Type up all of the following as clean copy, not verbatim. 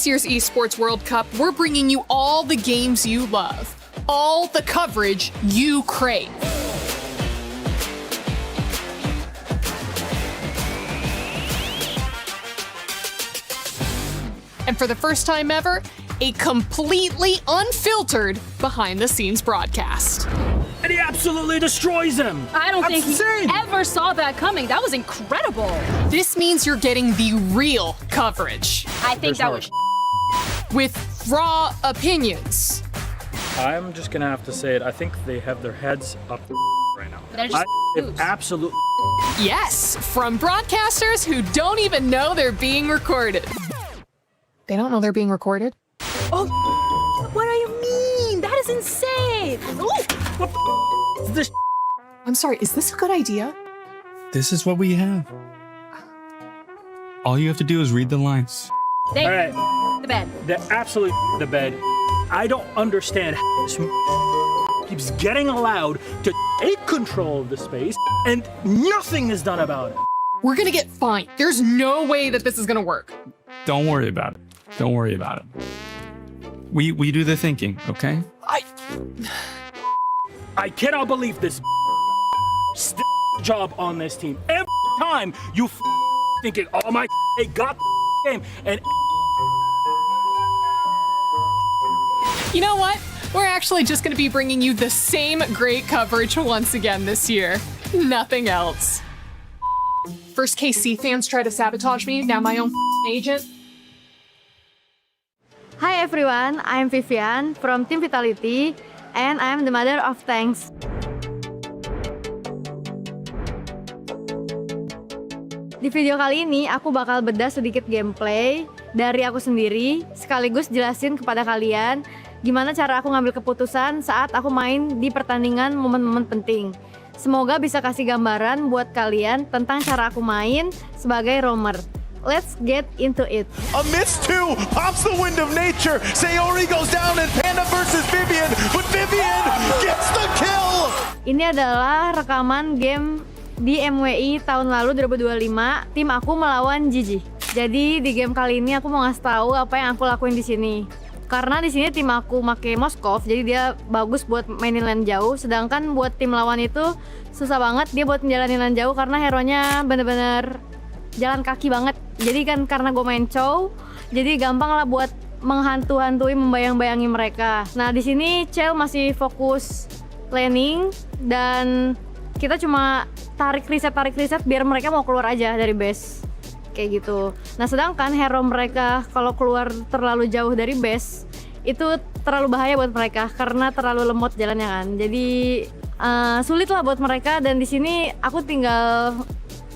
this year's Esports World Cup, we're bringing you all the games you love, all the coverage you crave. And for the first time ever, a completely unfiltered behind-the-scenes broadcast. And he absolutely destroys him. I don't think he ever saw that coming. That was incredible. This means you're getting the real coverage. I think that was with raw opinions. I'm just gonna have to say it. I think they have their heads up right now. They're just absolute. Yes, from broadcasters who don't even know they're being recorded. They don't know they're being recorded? Oh, what do you mean? That is insane. What is this? I'm sorry, is this a good idea? This is what we have. All you have to do is read the lines. They All right. the bed. They're absolutely the bed. I don't understand how this keeps getting allowed to take control of the space and nothing is done about it. We're gonna get fined. There's no way that this is gonna work. Don't worry about it. Don't worry about it. We do the thinking, okay? I cannot believe this job on this team. Every time you thinking, oh my, they got the game, and You know what? We're actually just gonna be bringing you the same great coverage once again this year. Nothing else. First KC fans try to sabotage me, now my own agent. Hi everyone, I'm Vivian from Team Vitality and I'm the mother of tanks. Di video kali ini aku bakal bedah sedikit gameplay dari aku sendiri sekaligus jelasin kepada kalian gimana cara aku ngambil keputusan saat aku main di pertandingan momen-momen penting. Semoga bisa kasih gambaran buat kalian tentang cara aku main sebagai roamer. Let's get into it. A miss two pops the wind of nature. Sayori goes down and Panda versus Vivian, but Vivian gets the kill. Ini adalah rekaman game di MWI tahun lalu 2025. Tim aku melawan Gigi. Jadi di game kali ini aku mau ngasih tahu apa yang aku lakuin di sini. Karena di sini tim aku make Moskov, jadi dia bagus buat mainin lane jauh. Sedangkan buat tim lawan itu susah banget dia buat menjalani lane jauh karena hero-nya bener-bener jalan kaki banget. Jadi kan karena gue main Chow, jadi gampang lah buat menghantu-hantui, membayang-bayangi mereka. Nah di sini Chell masih fokus laning dan kita cuma tarik reset biar mereka mau keluar aja dari base. Kayak gitu. Nah sedangkan hero mereka kalau keluar terlalu jauh dari base itu terlalu bahaya buat mereka karena terlalu lemot jalannya kan. Jadi sulit lah buat mereka dan di sini aku tinggal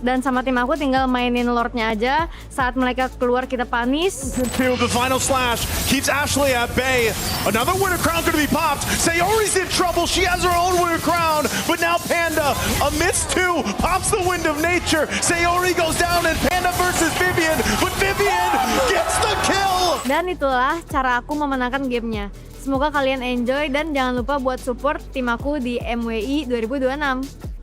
dan sama tim aku tinggal mainin Lordnya aja. Saat mereka keluar kita panis. The final slash keeps Ashley at bay. Another winner crown going to be popped. Sayori's in trouble. She has her own winner crown. But now Panda, a miss two, pops the wind of nature. Sayori goes down and Panda versus Vivian. But Vivian gets the kill. Dan itulah cara aku memenangkan gamenya. Semoga kalian enjoy dan jangan lupa buat support tim aku di MWI 2026.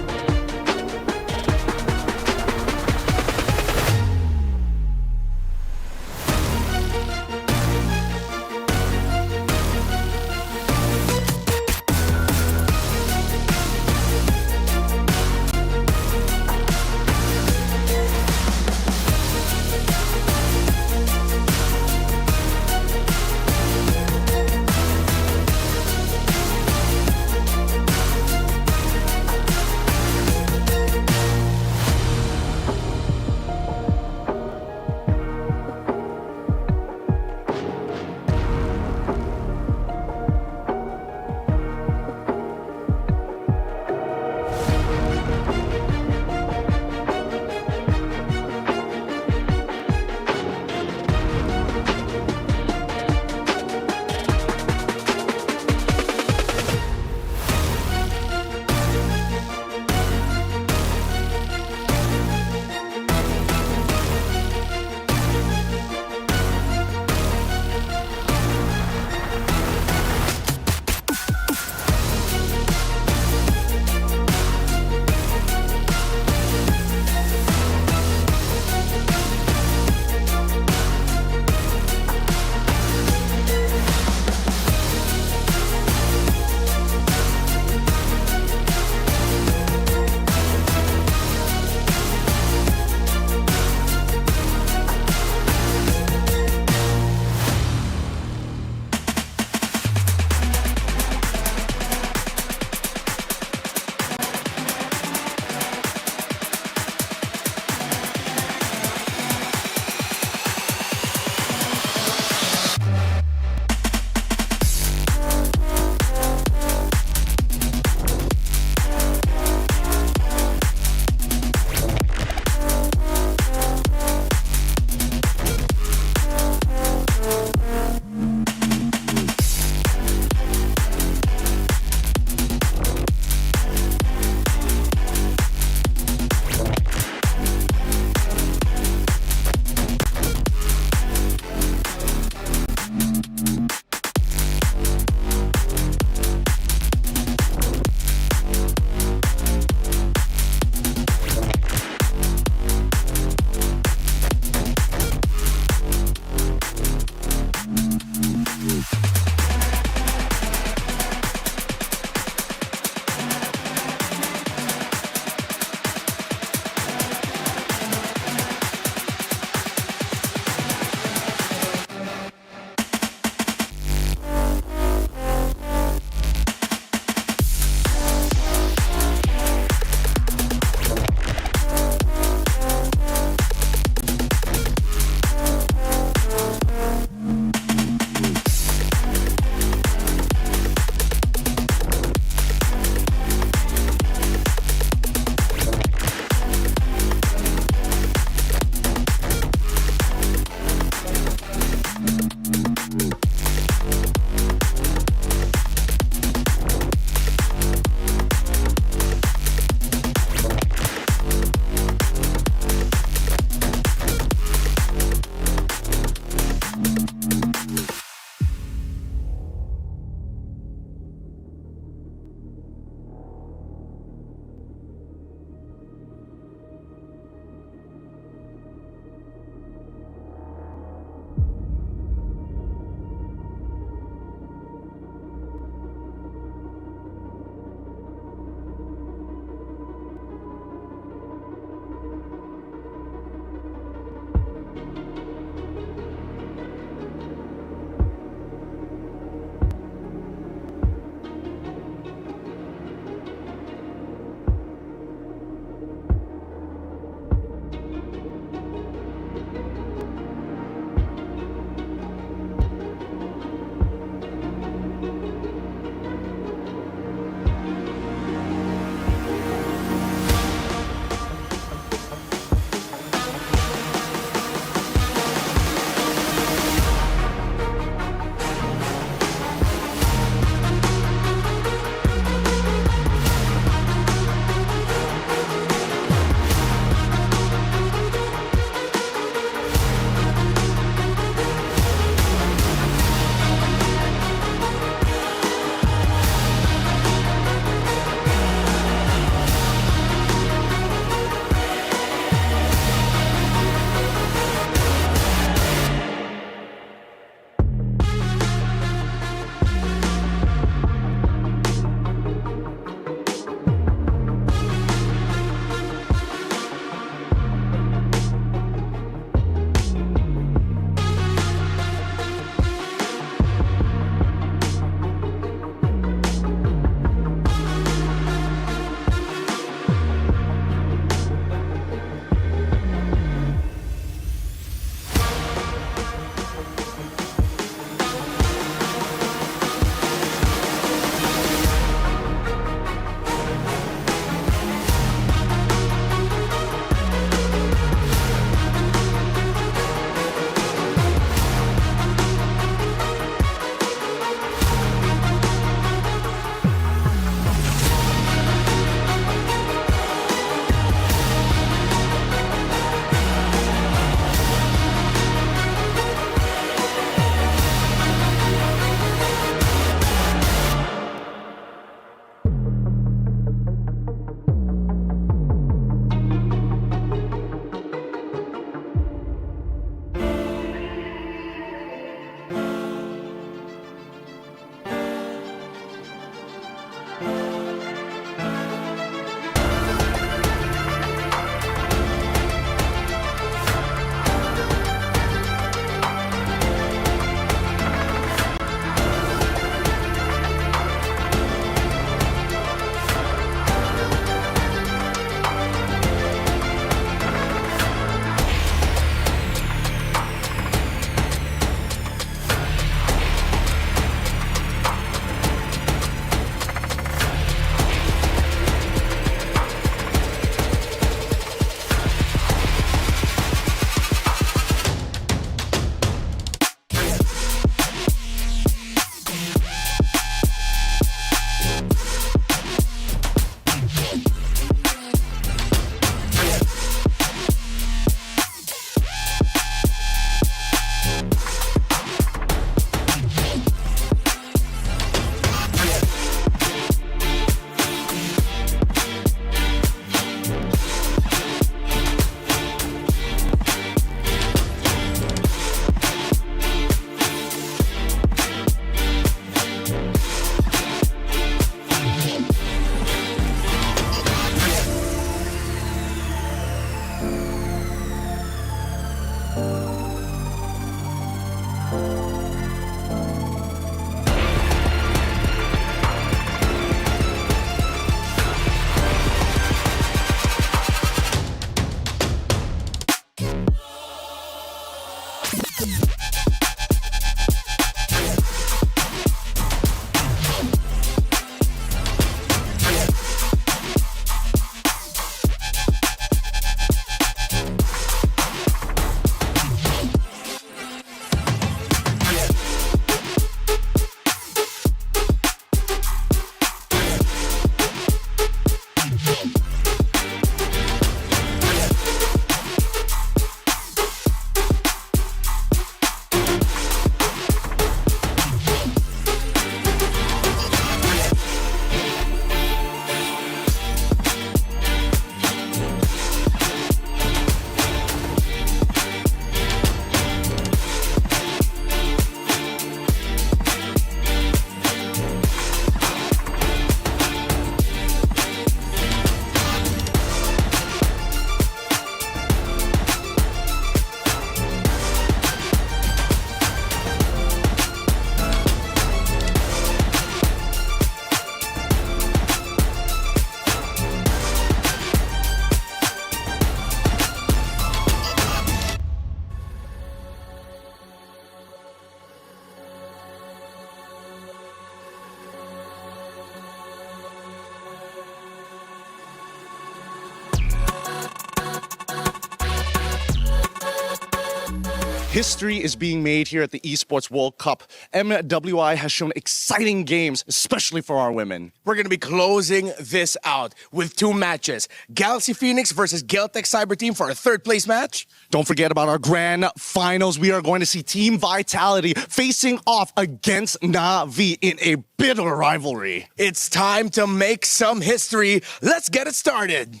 History is being made here at the Esports World Cup. MWI has shown exciting games, especially for our women. We're going to be closing this out with 2 matches. Galaxy Phoenix versus Geltec Cyber Team for a 3rd place match. Don't forget about our grand finals. We are going to see Team Vitality facing off against Na'Vi in a bitter rivalry. It's time to make some history. Let's get it started.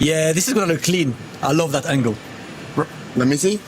Yeah, this is gonna look clean. I love that angle. Let me see.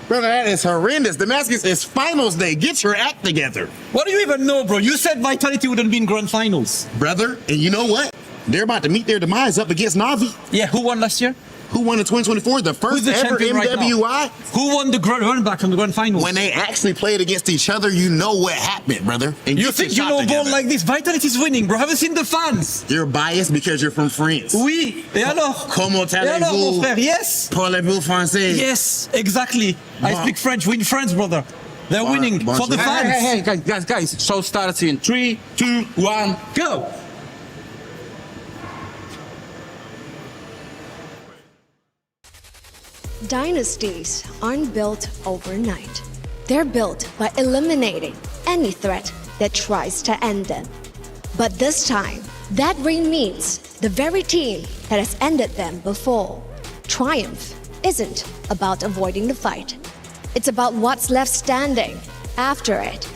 Brother, that is horrendous. Damascus is finals day. Get your act together. What do you even know, bro? You said Vitality wouldn't be in grand finals. Brother, and you know what? They're about to meet their demise up against Na'Vi. Yeah, who won last year? Who won in 2024? The first ever MWI? Right, who won the run back from the grand finals? When they actually played against each other, you know what happened, brother. And you think you know ball like this? Vitality's winning, bro. Haven't seen the fans. You're biased because you're from France. Oui. Et alors? Comment allez-vous? mon frère? Yes. Parlez-vous français? Yes, exactly. I speak French. Win France, brother. They're winning for the fans. Hey, guys. Show starts in 3, 2, 1, go. Dynasties aren't built overnight. They're built by eliminating any threat that tries to end them. But this time, that reign means the very team that has ended them before. Triumph isn't about avoiding the fight. It's about what's left standing after it.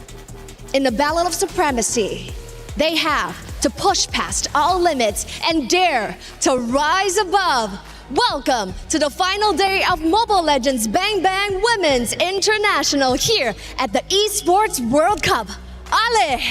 In the battle of supremacy, they have to push past all limits and dare to rise above. Welcome to the final day of Mobile Legends Bang Bang Women's International here at the Esports World Cup. Ale!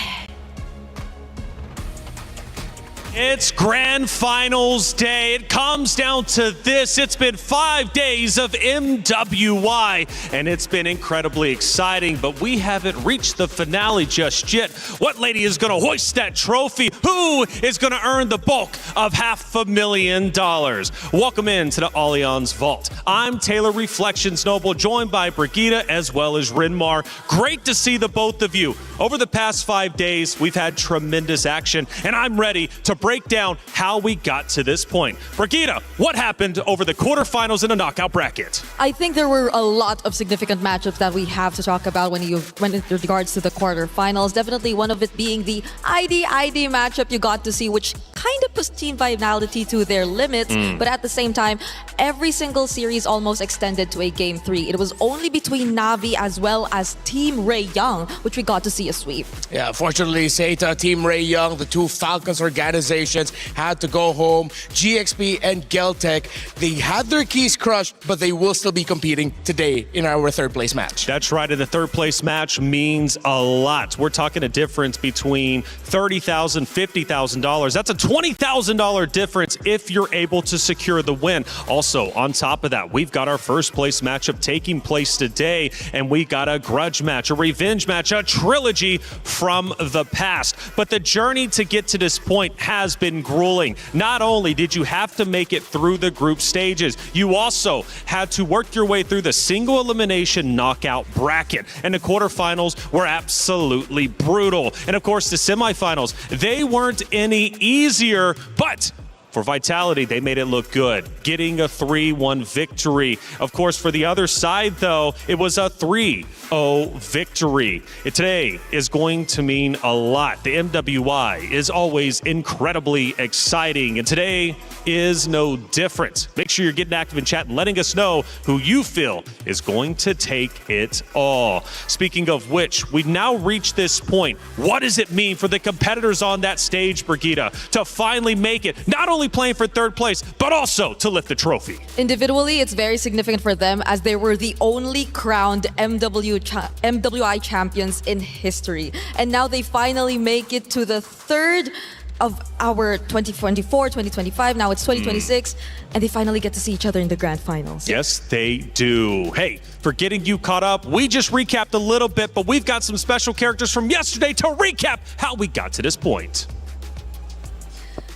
It's grand finals day. It comes down to this. It's been 5 days of MWI, and it's been incredibly exciting, but we haven't reached the finale just yet. What lady is going to hoist that trophy? Who is going to earn the bulk of $500,000? Welcome into the Allianz Vault. I'm Taylor Reflections Noble, joined by Brigitte as well as Rinmar. Great to see the both of you. Over the past 5 days, we've had tremendous action, and I'm ready to break down how we got to this point. Brigitte, what happened over the quarterfinals in the knockout bracket? I think there were a lot of significant matchups that we have to talk about when in regards to the quarterfinals. Definitely one of it being the ID matchup you got to see, which kind of pushed Team Vitality to their limits. But at the same time, every single series almost extended to a Game 3. It was only between Na'Vi as well as Team Ray Young, which we got to see a sweep. Yeah, fortunately, Seita, Team Ray Young, the two Falcons organizations had to go home. GXP and Geltec, they had their keys crushed, but they will still be competing today in our third place match. That's right, and the third place match means a lot. We're talking a difference between $30,000, $50,000. That's a $20,000 difference if you're able to secure the win. Also, on top of that, we've got our first place matchup taking place today, and we got a grudge match, a revenge match, a trilogy trilogy from the past. But the journey to get to this point has been grueling. Not only did you have to make it through the group stages, you also had to work your way through the single elimination knockout bracket. And the quarterfinals were absolutely brutal. And of course, the semifinals, they weren't any easier, but for Vitality, they made it look good, getting a 3-1 victory. Of course, for the other side, though, it was a 3-0 victory. Today is going to mean a lot. The MWI is always incredibly exciting, and today is no different. Make sure you're getting active in chat and letting us know who you feel is going to take it all. Speaking of which, we've now reached this point. What does it mean for the competitors on that stage, Brigitte, to finally make it, not only playing for third place, but also to lift the trophy? Individually, it's very significant for them as they were the only crowned MWI champions in history. And now they finally make it to the third of our 2024, 2025, now it's 2026, and they finally get to see each other in the grand finals. Yes, they do. Hey, for getting you caught up, we just recapped a little bit, but we've got some special characters from yesterday to recap how we got to this point.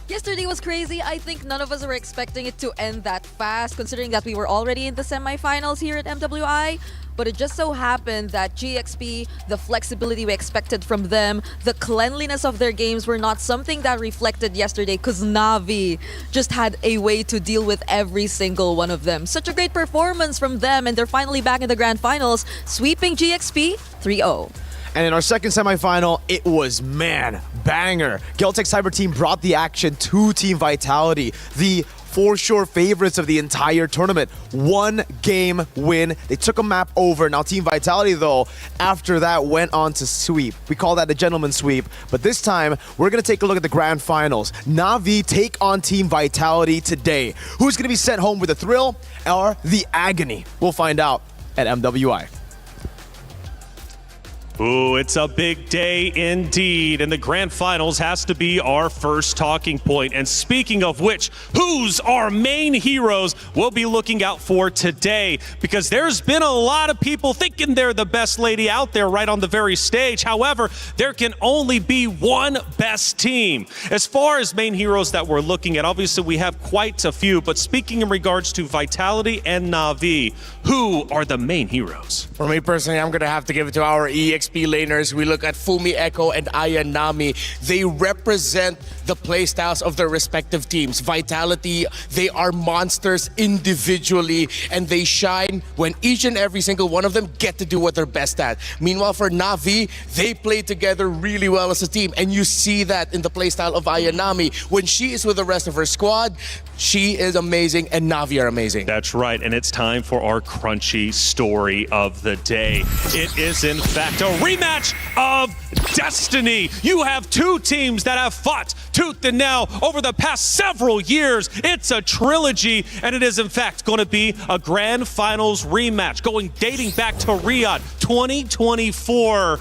Yesterday was crazy. I think none of us were expecting it to end that fast, considering that we were already in the semifinals here at MWI. But it just so happened that GXP, the flexibility we expected from them, the cleanliness of their games were not something that reflected yesterday because Na'Vi just had a way to deal with every single one of them. Such a great performance from them, and they're finally back in the grand finals, sweeping GXP 3-0. And in our second semifinal, it was, man, banger. Geltec Cyber Team brought the action to Team Vitality, the for sure favorites of the entire tournament. 1 game win. They took a map over. Now Team Vitality, though, after that went on to sweep. We call that the gentleman's sweep. But this time, we're going to take a look at the grand finals. Na'Vi take on Team Vitality today. Who's going to be sent home with the thrill or the agony? We'll find out at MWI. Ooh, it's a big day indeed, and the grand finals has to be our first talking point. And speaking of which, who's our main heroes we'll be looking out for today? Because there's been a lot of people thinking they're the best lady out there right on the very stage. However, there can only be one best team. As far as main heroes that we're looking at, obviously we have quite a few, but speaking in regards to Vitality and Na'Vi, who are the main heroes? For me personally, I'm going to have to give it to our EXP laners. We look at Fumi Echo and Ayanami. They represent the playstyles of their respective teams. Vitality, they are monsters individually, and they shine when each and every single one of them get to do what they're best at. Meanwhile, for Na'Vi, they play together really well as a team, and you see that in the playstyle of Ayanami. When she is with the rest of her squad, she is amazing, and Na'Vi are amazing. That's right, and it's time for our crunchy story of the day. It is, in fact, a rematch of destiny. You have two teams that have fought tooth and nail over the past several years. It's a trilogy, and it is, in fact, going to be a grand finals rematch dating back to Riyadh 2024.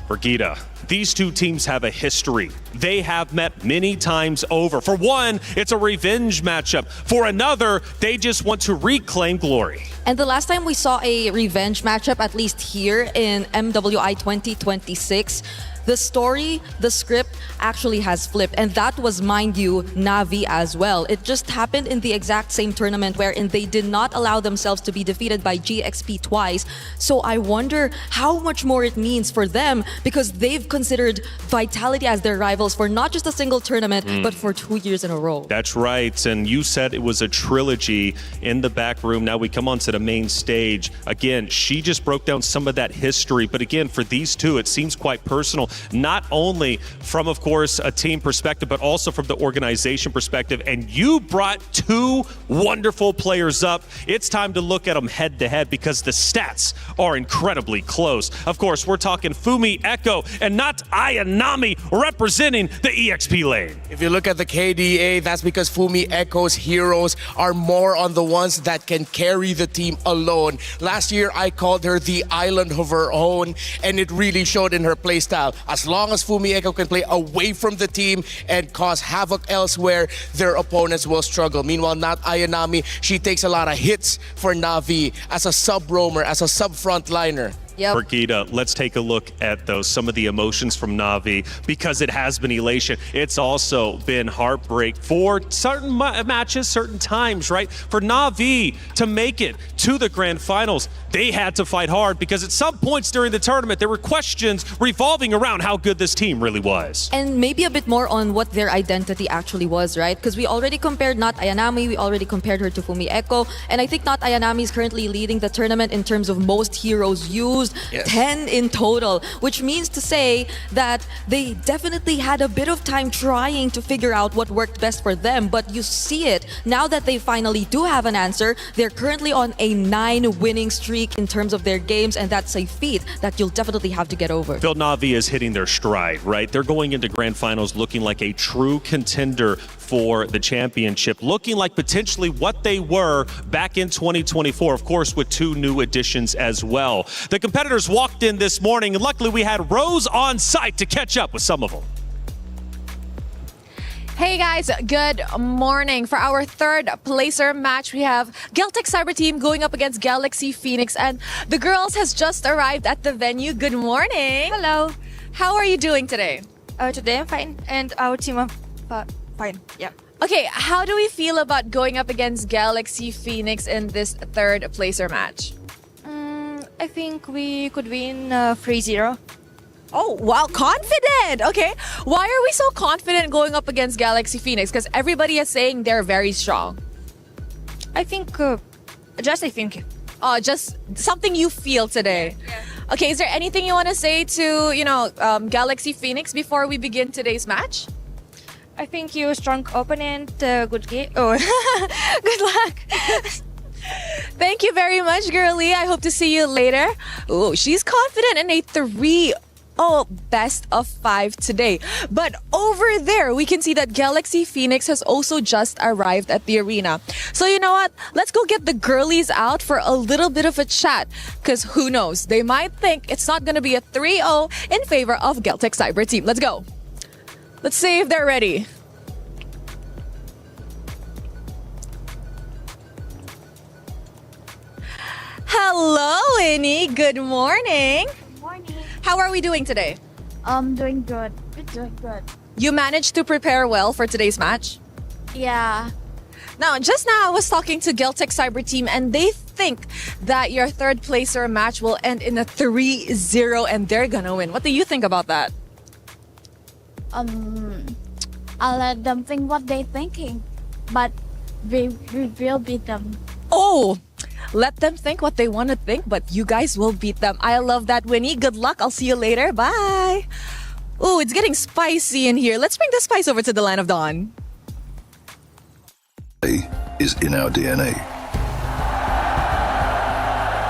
Brigitte, these two teams have a history. They have met many times over. For one, it's a revenge matchup. For another, they just want to reclaim glory. And the last time we saw a revenge matchup, at least here in MWI 2026, the story, the script actually has flipped. And that was, mind you, Na'Vi as well. It just happened in the exact same tournament wherein they did not allow themselves to be defeated by GXP twice. So I wonder how much more it means for them, because they've considered Vitality as their rivals for not just a single tournament, but for 2 years in a row. That's right. And you said it was a trilogy in the back room. Now we come on to the main stage. Again, she just broke down some of that history. But again, for these two, it seems quite personal. Not only from, of course, a team perspective, but also from the organization perspective. And you brought two wonderful players up. It's time to look at them head to head because the stats are incredibly close. Of course, we're talking Fumi Echo and not Ayanami representing the EXP lane. If you look at the KDA, that's because Fumi Echo's heroes are more on the ones that can carry the team alone. Last year, I called her the island of her own, and it really showed in her playstyle. As long as Fumi Echo can play away from the team and cause havoc elsewhere, their opponents will struggle. Meanwhile, not Ayanami, she takes a lot of hits for Na'Vi as a sub-roamer, as a sub-frontliner. Yep. Brigida, let's take a look at those, some of the emotions from Na'Vi, because it has been elation. It's also been heartbreak for certain matches, certain times, right? For Na'Vi to make it to the grand finals, they had to fight hard because at some points during the tournament, there were questions revolving around how good this team really was. And maybe a bit more on what their identity actually was, right? Because we already compared Not Ayanami, we already compared her to Fumi Echo, and I think Not Ayanami is currently leading the tournament in terms of most heroes used, 10 in total, which means to say that they definitely had a bit of time trying to figure out what worked best for them, but you see it, now that they finally do have an answer, they're currently on a 9-winning streak in terms of their games, and that's a feat that you'll definitely have to get over. Phil, Na'Vi is hitting their stride, right? They're going into grand finals looking like a true contender for the championship, looking like potentially what they were back in 2024, of course, with 2 new additions as well. The competitors walked in this morning, and luckily we had Rose on site to catch up with some of them. Hey guys, good morning. For our third placer match, we have Geltec Cyber Team going up against Galaxy Phoenix, and the girls has just arrived at the venue. Good morning. Hello. How are you doing today? Today I'm fine, and our team are fine. Yeah. Okay, how do we feel about going up against Galaxy Phoenix in this third placer match? I think we could win 3-0. Oh, wow, confident! Okay, why are we so confident going up against Galaxy Phoenix? Because everybody is saying they're very strong. I think, just something you feel today. Yeah. Okay, is there anything you want to say to, Galaxy Phoenix before we begin today's match? I think you're a strong opponent, good game. Oh, good luck. Thank you very much, girlie. I hope to see you later. Oh, she's confident in a 3 best of 5 today. But over there, we can see that Galaxy Phoenix has also just arrived at the arena. So you know what? Let's go get the girlies out for a little bit of a chat. Because who knows? They might think it's not going to be a 3-0 in favor of Geltec Cyber Team. Let's go. Let's see if they're ready. Hello, Winnie. Good morning. Good morning. How are we doing today? Doing good. We're doing good. You managed to prepare well for today's match? Yeah. Now, just now I was talking to Geltec Cyber Team, and they think that your third placer match will end in a 3-0 and they're gonna win. What do you think about that? I'll let them think what they're thinking, but we will beat them. Oh, let them think what they want to think, but you guys will beat them. I love that, Winnie. Good luck. I'll see you later. Bye. Oh, it's getting spicy in here. Let's bring the spice over to the Land of Dawn. Is in our DNA.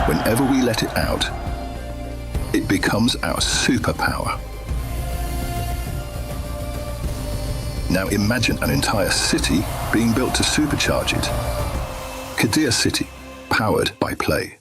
Whenever we let it out, it becomes our superpower. Now imagine an entire city being built to supercharge it. Kadir City, powered by play.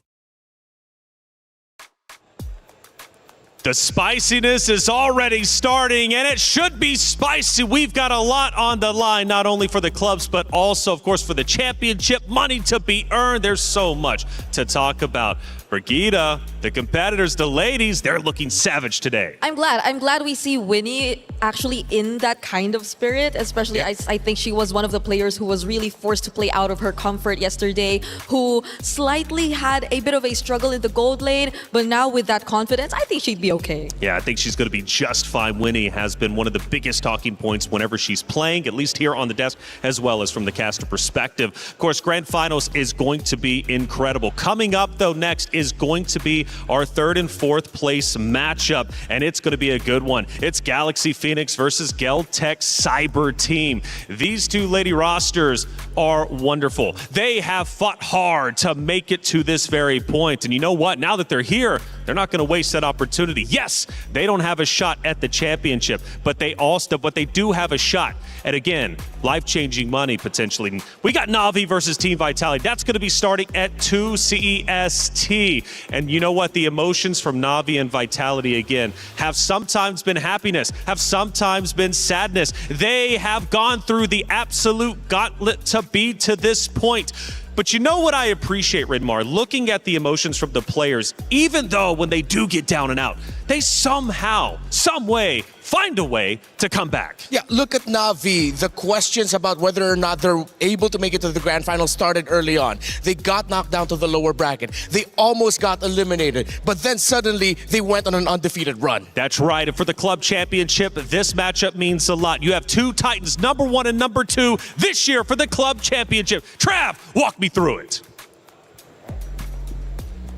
The spiciness is already starting, and it should be spicy. We've got a lot on the line, not only for the clubs, but also, of course, for the championship, money to be earned. There's so much to talk about. Brigida, the competitors, the ladies, they're looking savage today. I'm glad we see Winnie actually in that kind of spirit, especially I think she was one of the players who was really forced to play out of her comfort yesterday, who slightly had a bit of a struggle in the gold lane, but now with that confidence, I think she'd be okay. Yeah, I think she's going to be just fine. Winnie has been one of the biggest talking points whenever she's playing, at least here on the desk, as well as from the caster perspective. Of course, Grand Finals is going to be incredible. Coming up, though, next is going to be our third and fourth place matchup, and it's going to be a good one. It's Galaxy Phoenix versus Geltec Cyber Team. These two lady rosters are wonderful. They have fought hard to make it to this very point, and you know what? Now that they're here, they're not going to waste that opportunity. Yes, they don't have a shot at the championship, but they do have a shot at, again, life-changing money potentially. We got Na'Vi versus Team Vitality. That's going to be starting at 2 CEST. And you know what? The emotions from Na'Vi and Vitality, again, have sometimes been happiness, have sometimes been sadness. They have gone through the absolute gauntlet to be to this point. But you know what I appreciate, Ridmar? Looking at the emotions from the players, even though when they do get down and out, they somehow, some way, find a way to come back. Yeah, look at Na'Vi. The questions about whether or not they're able to make it to the grand final started early on. They got knocked down to the lower bracket. They almost got eliminated, but then suddenly they went on an undefeated run. That's right, and for the club championship, this matchup means a lot. You have two Titans, number 1 and number 2, this year for the club championship. Trav, walk me through it.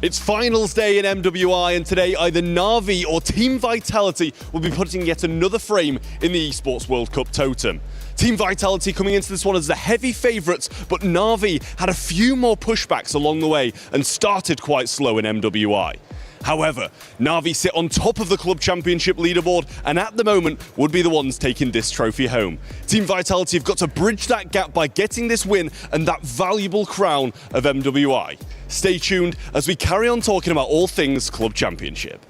It's finals day in MWI, and today either Na'Vi or Team Vitality will be putting yet another frame in the Esports World Cup totem. Team Vitality coming into this one as the heavy favourites, but Na'Vi had a few more pushbacks along the way and started quite slow in MWI. However, Na'Vi sit on top of the Club Championship leaderboard and at the moment would be the ones taking this trophy home. Team Vitality have got to bridge that gap by getting this win and that valuable crown of MWI. Stay tuned as we carry on talking about all things Club Championship.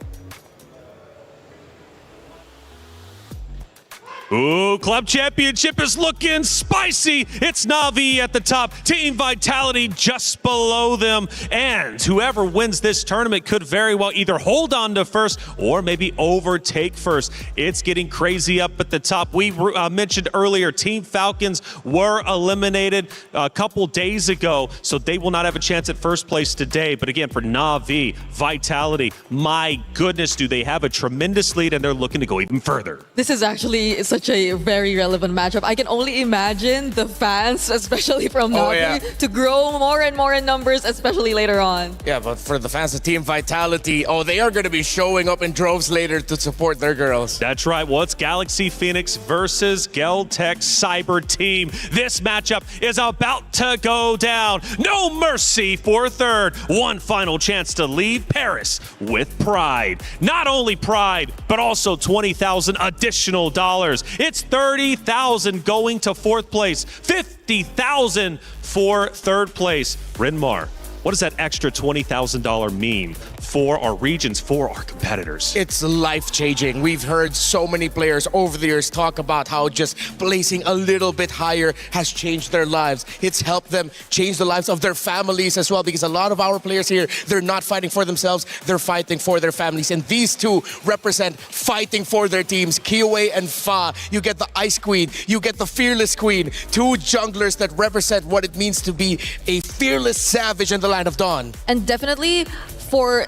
Ooh, Club Championship is looking spicy. It's Na'Vi at the top, Team Vitality just below them. And whoever wins this tournament could very well either hold on to first or maybe overtake first. It's getting crazy up at the top. We mentioned earlier, Team Falcons were eliminated a couple days ago, so they will not have a chance at first place today. But again, for Na'Vi, Vitality, my goodness, do they have a tremendous lead, and they're looking to go even further. This is actually such a very relevant matchup. I can only imagine the fans, especially from Na'Vi, to grow more and more in numbers, especially later on. Yeah, but for the fans of Team Vitality, they are going to be showing up in droves later to support their girls. That's right. Well, it's Galaxy Phoenix versus Geltech Cyber Team. This matchup is about to go down. No mercy for third. One final chance to leave Paris with pride. Not only pride, but also $20,000 additional dollars. It's $30,000 going to fourth place, $50,000 for third place. Rinmar, what does that extra $20,000 mean for our regions, for our competitors? It's life-changing. We've heard so many players over the years talk about how just placing a little bit higher has changed their lives. It's helped them change the lives of their families as well, because a lot of our players here, they're not fighting for themselves, they're fighting for their families. And these two represent fighting for their teams, Kiyoe and Fa. You get the Ice Queen, you get the Fearless Queen, two junglers that represent what it means to be a fearless savage in the Land of Dawn. And definitely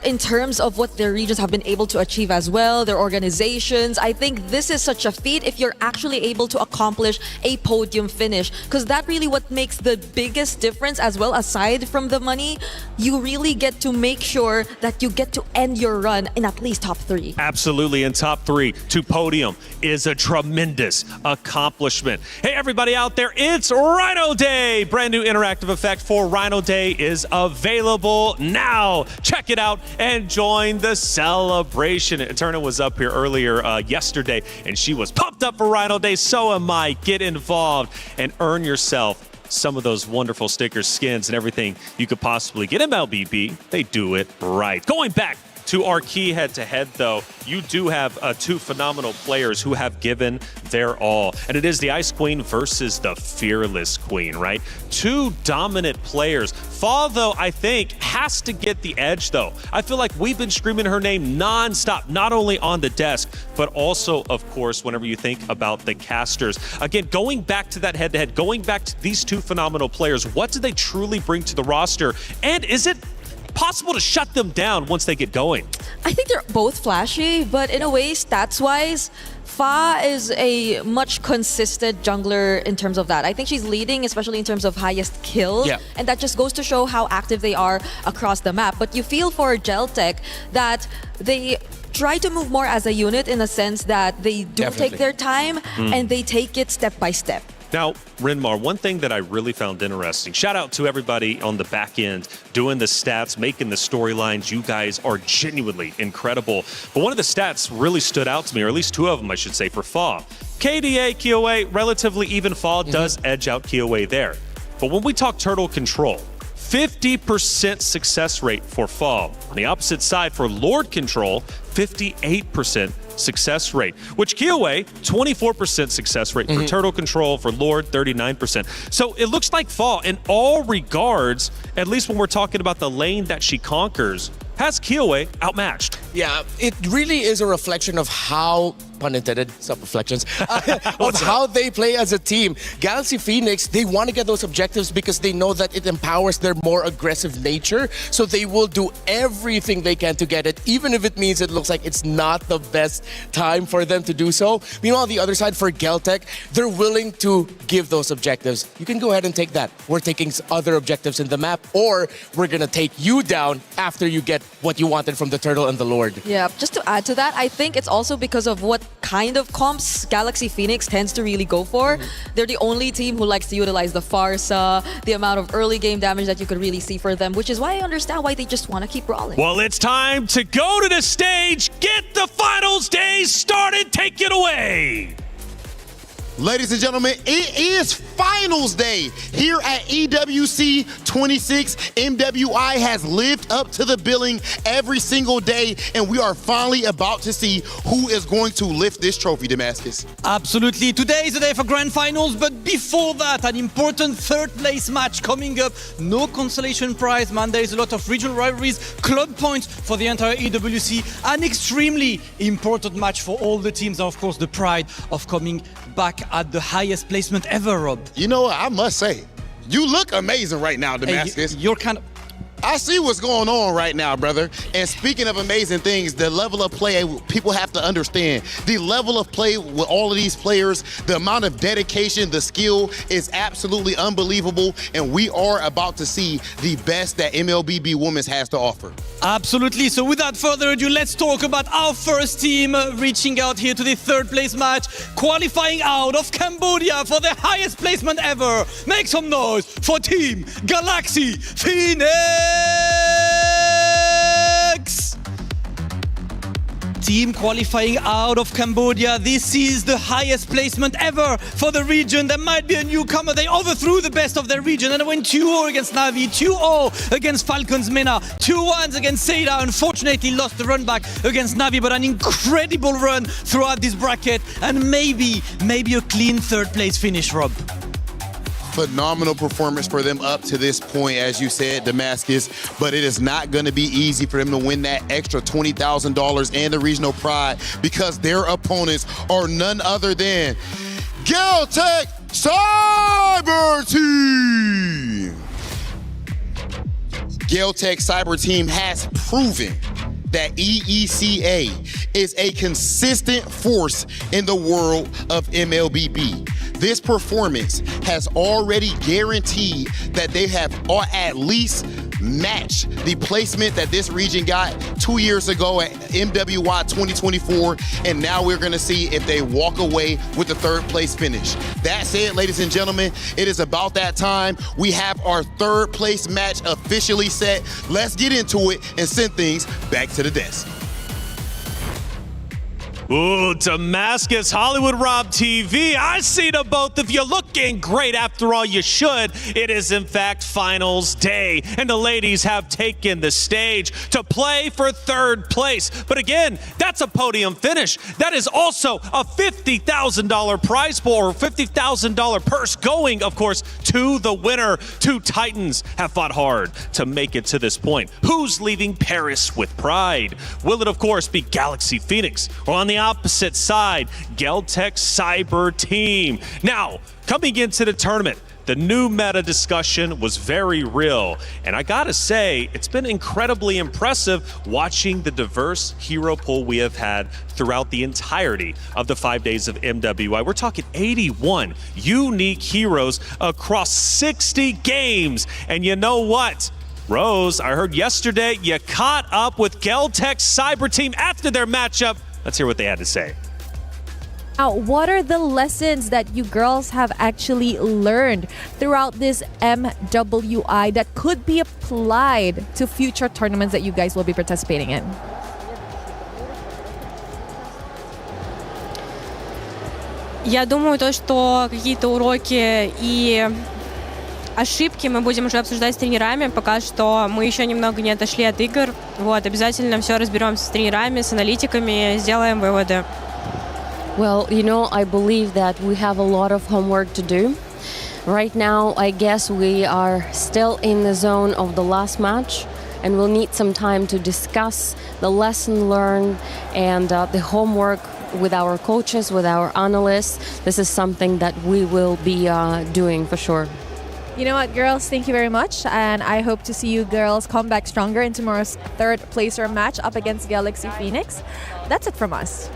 in terms of what their regions have been able to achieve as well, their organizations, I think this is such a feat if you're actually able to accomplish a podium finish, because that really what makes the biggest difference as well. Aside from the money, you really get to make sure that you get to end your run in at least top 3. Absolutely, in top 3 to podium is a tremendous accomplishment. Hey, everybody out there, it's Rhino Day. Brand new interactive effect for Rhino Day is available now. Check it out and join the celebration. Eterna was up here earlier yesterday, and she was pumped up for Rhino Day. So am I. Get involved and earn yourself some of those wonderful stickers, skins, and everything you could possibly get. MLBB, they do it right. Going back to our key head-to-head, though, you do have 2 phenomenal players who have given their all. And it is the Ice Queen versus the Fearless Queen, right? 2 dominant players. Fa, though, I think, has to get the edge, though. I feel like we've been screaming her name non-stop, not only on the desk, but also, of course, whenever you think about the casters. Again, going back to that head-to-head, going back to these 2 phenomenal players, what do they truly bring to the roster? And is it possible to shut them down once they get going? I think they're both flashy, but in a way, stats-wise, Fa is a much consistent jungler in terms of that. I think she's leading, especially in terms of highest kills, and that just goes to show how active they are across the map. But you feel for Geltech that they try to move more as a unit in a sense that they do take their time and they take it step by step. Now, Rinmar, one thing that I really found interesting, shout out to everybody on the back end doing the stats, making the storylines. You guys are genuinely incredible. But one of the stats really stood out to me, or at least 2 of them, I should say, for Fa. KDA, Kiyoe, relatively even. Fa does edge out Kiyoe there. But when we talk turtle control, 50% success rate for Fall. On the opposite side for Lord Control, 58% success rate, which Kyoei, 24% success rate for Turtle Control, for Lord, 39%. So it looks like Fall, in all regards, at least when we're talking about the lane that she conquers, has Kyoei outmatched. Yeah, it really is a reflection of how, pun intended, self-reflections, of how they play as a team. Galaxy Phoenix, they want to get those objectives because they know that it empowers their more aggressive nature. So they will do everything they can to get it, even if it means it looks like it's not the best time for them to do so. Meanwhile, on the other side, for Geltec, they're willing to give those objectives. You can go ahead and take that. We're taking other objectives in the map, or we're going to take you down after you get what you wanted from the Turtle and the Lord. Yeah, just to add to that, I think it's also because of what kind of comps Galaxy Phoenix tends to really go for. They're the only team who likes to utilize the Farsa, the amount of early game damage that you could really see for them, which is why I understand why they just want to keep rolling. Well, it's time to go to the stage, get the finals days started, take it away. Ladies and gentlemen, it is finals day here at EWC26. MWI has lived up to the billing every single day, and we are finally about to see who is going to lift this trophy, Damascus. Absolutely. Today is the day for grand finals, but before that, an important third place match coming up. No consolation prize, man. There is a lot of regional rivalries, club points for the entire EWC. An extremely important match for all the teams, and of course the pride of coming back at the highest placement ever, Rob. You know what? I must say, you look amazing right now, Damascus. Hey, you're kind of... I see what's going on right now, brother. And speaking of amazing things, the level of play, people have to understand. The level of play with all of these players, the amount of dedication, the skill is absolutely unbelievable. And we are about to see the best that MLBB Women's has to offer. Absolutely. So without further ado, let's talk about our first team reaching out here to the third place match, qualifying out of Cambodia for the highest placement ever. Make some noise for Team Galaxy Phoenix! Team qualifying out of Cambodia. This is the highest placement ever for the region. There might be a newcomer. They overthrew the best of their region and went 2-0 against Na'Vi, 2-0 against Falcons Mena, 2-1 against Seda. Unfortunately lost the run back against Na'Vi, but an incredible run throughout this bracket, and maybe a clean third place finish, Rob. Phenomenal performance for them up to this point, as you said, Damascus, but it is not going to be easy for them to win that extra $20,000 and the regional pride, because their opponents are none other than Geltec Cyber Team. Geltec Cyber Team has proven that EECA is a consistent force in the world of MLBB. This performance has already guaranteed that they have at least matched the placement that this region got 2 years ago at MWI 2024, and now we're going to see if they walk away with the third place finish. That said, ladies and gentlemen, it is about that time. We have our third place match officially set. Let's get into it and send things back to the desk. Ooh, Damascus, Hollywood Rob TV. I see the both of you looking great. After all, you should. It is, in fact, finals day, and the ladies have taken the stage to play for third place. But again, that's a podium finish. That is also a $50,000 prize pool, or $50,000 purse going, of course, to the winner. Two Titans have fought hard to make it to this point. Who's leaving Paris with pride? Will it, of course, be Galaxy Phoenix, or on the opposite side, Geltec Cyber Team? Now, coming into the tournament, the new meta discussion was very real, and I gotta say, it's been incredibly impressive watching the diverse hero pool we have had throughout the entirety of the 5 days of MWI. We're talking 81 unique heroes across 60 games, and you know what? Rose, I heard yesterday you caught up with Geltec Cyber Team after their matchup. Let's hear what they had to say. Now, what are the lessons that you girls have actually learned throughout this MWI that could be applied to future tournaments that you guys will be participating in? Я думаю, то, что какие-то уроки и ошибки мы будем уже обсуждать с тренерами. Пока что мы еще немного не отошли от игр. Вот, обязательно все разберем с тренерами, с аналитиками, сделаем выводы. Well, I believe that we have a lot of homework to do. Right now, I guess we are still in the zone of the last match, and we'll need some time to discuss the lesson learned and the homework with our coaches, with our analysts. This is something that we will be doing for sure. You know what, girls? Thank you very much. And I hope to see you girls come back stronger in tomorrow's third placer match up against Galaxy Phoenix. That's it from us.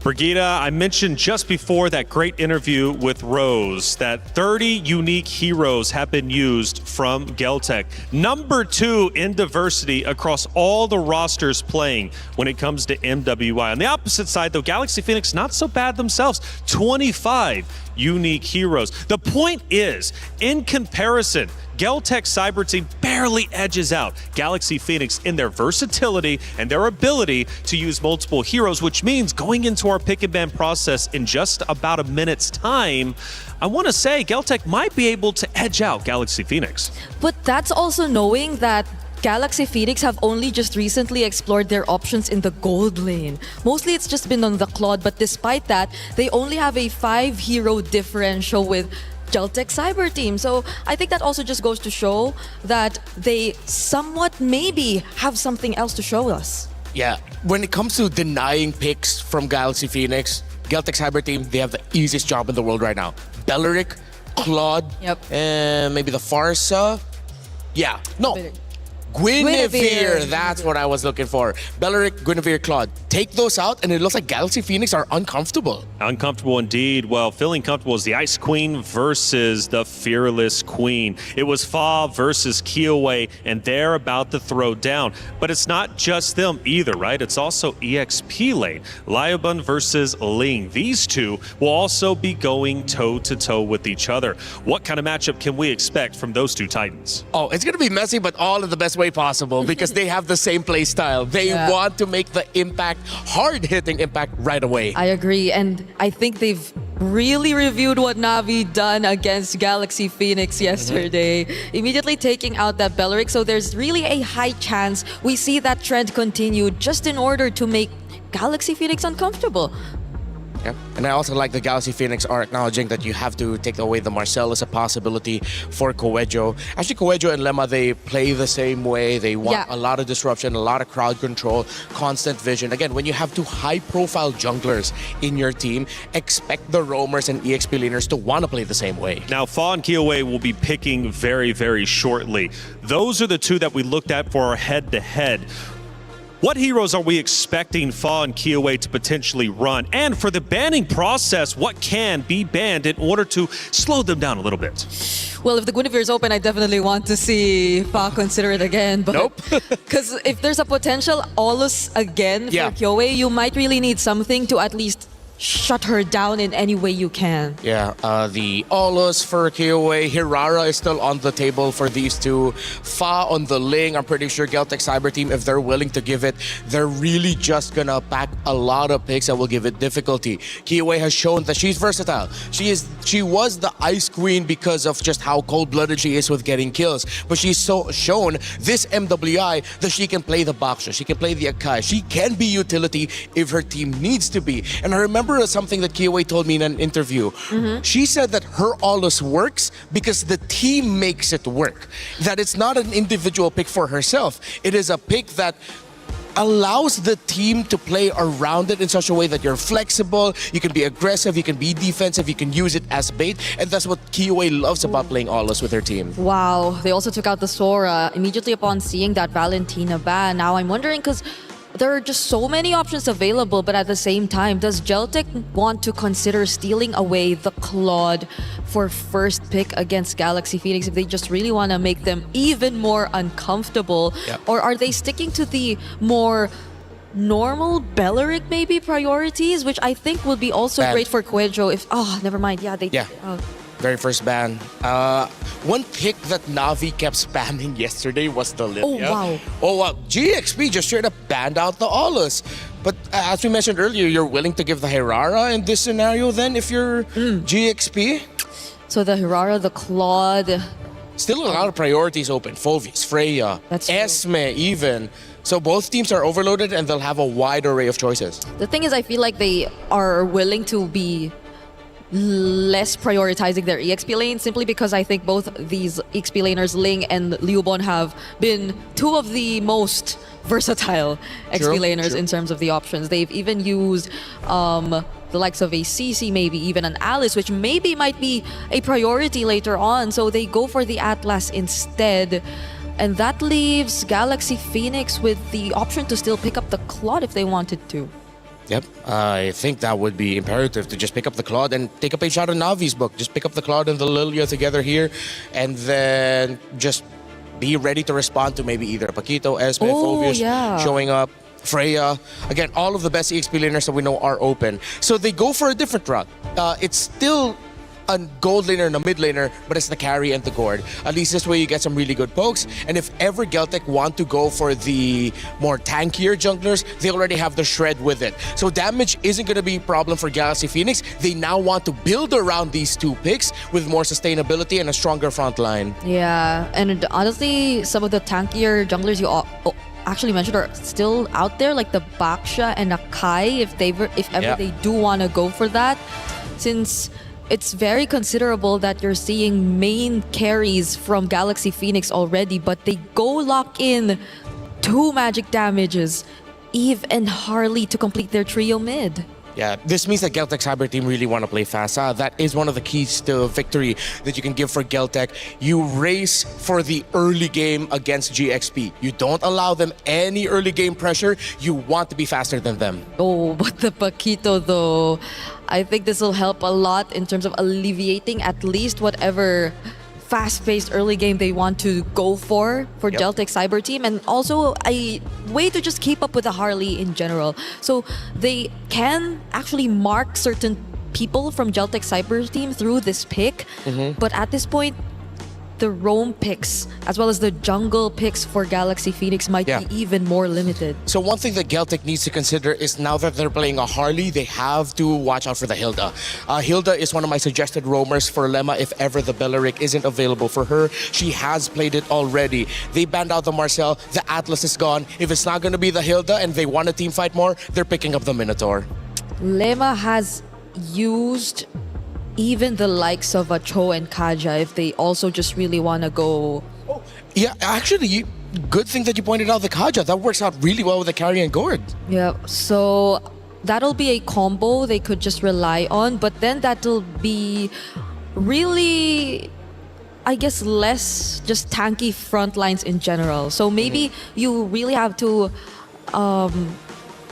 Brigida, I mentioned just before that great interview with Rose that 30 unique heroes have been used from Geltec. Number 2 in diversity across all the rosters playing when it comes to MWI. On the opposite side, though, Galaxy Phoenix not so bad themselves. 25 unique heroes. The point is, in comparison, Geltec Cyber Team barely edges out Galaxy Phoenix in their versatility and their ability to use multiple heroes, which means going into our pick and ban process in just about a minute's time, I want to say Geltec might be able to edge out Galaxy Phoenix. But that's also knowing that Galaxy Phoenix have only just recently explored their options in the gold lane. Mostly it's just been on the Claude, but despite that, they only have a 5-hero differential with Geltec Cyber Team. So I think that also just goes to show that they somewhat maybe have something else to show us. Yeah, when it comes to denying picks from Galaxy Phoenix, Geltec Cyber Team, they have the easiest job in the world right now. Beleric, Claude, and maybe the Farsa. Yeah, no. Guinevere, that's what I was looking for. Beleric, Guinevere, Claude. Take those out, and it looks like Galaxy Phoenix are uncomfortable. Uncomfortable indeed. Well, feeling comfortable is the Ice Queen versus the Fearless Queen. It was Fa versus Kiowa, and they're about to throw down. But it's not just them either, right? It's also EXP lane. Liabun versus Ling. These two will also be going toe-to-toe with each other. What kind of matchup can we expect from those two titans? Oh, it's going to be messy, but all in the best way possible because they have the same play style. They want to make the impact, hard-hitting impact right away. I agree, and I think they've really reviewed what Na'Vi done against Galaxy Phoenix yesterday, immediately taking out that Beleric. So there's really a high chance we see that trend continue just in order to make Galaxy Phoenix uncomfortable. Yeah. And I also like the Galaxy Phoenix are acknowledging that you have to take away the Marcel as a possibility for Coejo. Actually, Coejo and Lemma, they play the same way. They want a lot of disruption, a lot of crowd control, constant vision. Again, when you have two high-profile junglers in your team, expect the roamers and EXP laners to want to play the same way. Now, Fa and Kiowa will be picking very, very shortly. Those are the two that we looked at for our head-to-head. What heroes are we expecting Fa and Kiowa to potentially run? And for the banning process, what can be banned in order to slow them down a little bit? Well, if the Guinevere is open, I definitely want to see Fa consider it again. But nope. Because if there's a potential Olus again for Kiowa, you might really need something to at least shut her down in any way you can. Yeah, the Olus for Kiowa, Hirara is still on the table for these two. Fa on the Ling, I'm pretty sure Geltec Cyber Team, if they're willing to give it, they're really just gonna pack a lot of picks that will give it difficulty. Kiowa has shown that she's versatile. She was the Ice Queen because of just how cold-blooded she is with getting kills. But she's shown this MWI that she can play the Baksha, she can play the Akai, she can be utility if her team needs to be. And I remember something that Kiowa told me in an interview. She said that her Olus works because the team makes it work. That it's not an individual pick for herself. It is a pick that allows the team to play around it in such a way that you're flexible, you can be aggressive, you can be defensive, you can use it as bait, and that's what Kiowa loves about playing Olus with her team. Wow, they also took out the Sora immediately upon seeing that Valentina ban. Now I'm wondering, because there are just so many options available, but at the same time, does Geltec want to consider stealing away the Claude for first pick against Galaxy Phoenix if they just really want to make them even more uncomfortable? Or are they sticking to the more normal Beleric maybe priorities, which I think would be also great for Coejo if... Oh, never mind. Yeah, they... Very first ban. One pick that Na'Vi kept spamming yesterday was the Lilia. Oh, wow. GXP just straight up banned out the Olus. But as we mentioned earlier, you're willing to give the Hirara in this scenario then if you're GXP? So the Hirara, the Claude. Still a lot of priorities open. Fovius, Freya, Esme even. So both teams are overloaded and they'll have a wide array of choices. The thing is, I feel like they are willing to be less prioritizing their EXP lane simply because I think both these EXP laners, Ling and Liubon, have been two of the most versatile XP laners in terms of the options. They've even used the likes of a CC, maybe even an Alice, which maybe might be a priority later on. So they go for the Atlas instead. And that leaves Galaxy Phoenix with the option to still pick up the Claude if they wanted to. Yep, I think that would be imperative to just pick up the Claude and take a page out of Navi's book. Just pick up the Claude and the Lilia together here, and then just be ready to respond to maybe either Paquito, Esme, Fovius showing up, Freya. Again, all of the best EXP laners that we know are open. So they go for a different route. It's still a gold laner and a mid laner, but it's the carry and the gourd. At least this way you get some really good pokes. And if ever Geltec want to go for the more tankier junglers, they already have the shred with it. So damage isn't going to be a problem for Galaxy Phoenix. They now want to build around these two picks with more sustainability and a stronger front line. Yeah, and honestly, some of the tankier junglers you actually mentioned are still out there, like the Baksha and Akai, if ever they do want to go for that. Since it's very considerable that you're seeing main carries from Galaxy Phoenix already, but they go lock in 2 magic damages, Eve and Harley to complete their trio mid. Yeah, this means that Geltec Cyber Team really want to play fast. That is one of the keys to victory that you can give for Geltec. You race for the early game against GXP. You don't allow them any early game pressure. You want to be faster than them. Oh, but the Paquito though, I think this will help a lot in terms of alleviating at least whatever fast-paced early game they want to go for Geltec Cyber Team, and also a way to just keep up with the Harley in general. So they can actually mark certain people from Geltec Cyber Team through this pick, but at this point, the roam picks as well as the jungle picks for Galaxy Phoenix might be even more limited. So one thing that Geltec needs to consider is now that they're playing a Harley, they have to watch out for the Hilda. Hilda is one of my suggested roamers for Lemma if ever the Belleric isn't available for her. She has played it already. They banned out the Marcel, the Atlas is gone. If it's not going to be the Hilda and they want to team fight more, they're picking up the Minotaur. Lemma has used even the likes of a Cho and Kaja if they also just really want to go. Yeah, actually, good thing that you pointed out the Kaja. That works out really well with the carry and gourd. Yeah, so that'll be a combo they could just rely on, but then that'll be really, I guess, less just tanky front lines in general. So maybe you really have to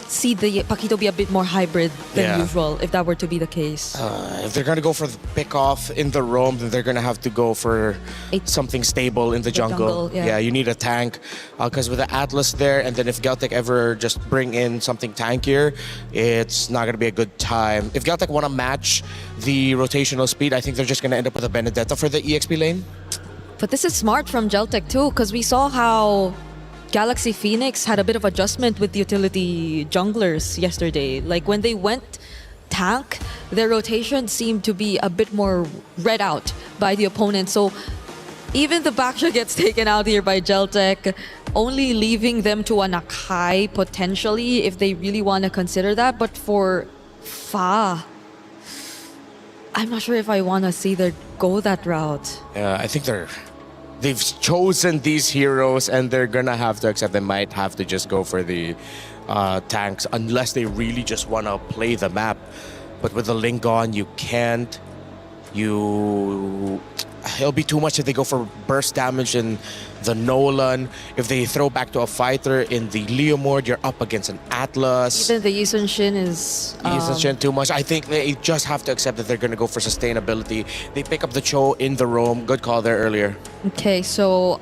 see the Paquito be a bit more hybrid than usual, if that were to be the case. If they're going to go for the pick-off in the roam, then they're going to have to go for something stable in the jungle. Yeah, you need a tank. Because with the Atlas there, and then if Geltec ever just bring in something tankier, it's not going to be a good time. If Geltec want to match the rotational speed, I think they're just going to end up with a Benedetta for the EXP lane. But this is smart from Geltec too, because we saw how Galaxy Phoenix had a bit of adjustment with utility junglers yesterday. Like when they went tank, their rotation seemed to be a bit more read out by the opponent. So even the Baksha gets taken out here by Geltec, only leaving them to a Nakai potentially if they really want to consider that. But for Fa, I'm not sure if I want to see them go that route. I think they've chosen these heroes and they're gonna have to accept they might have to just go for the tanks unless they really just want to play the map. But with the Link on, you can't. It'll be too much if they go for burst damage in the Nolan. If they throw back to a fighter in the Leomord, you're up against an Atlas. Even the Yisun Shin is... Yisun Shin too much. I think they just have to accept that they're going to go for sustainability. They pick up the Cho in the roam. Good call there earlier. Okay, so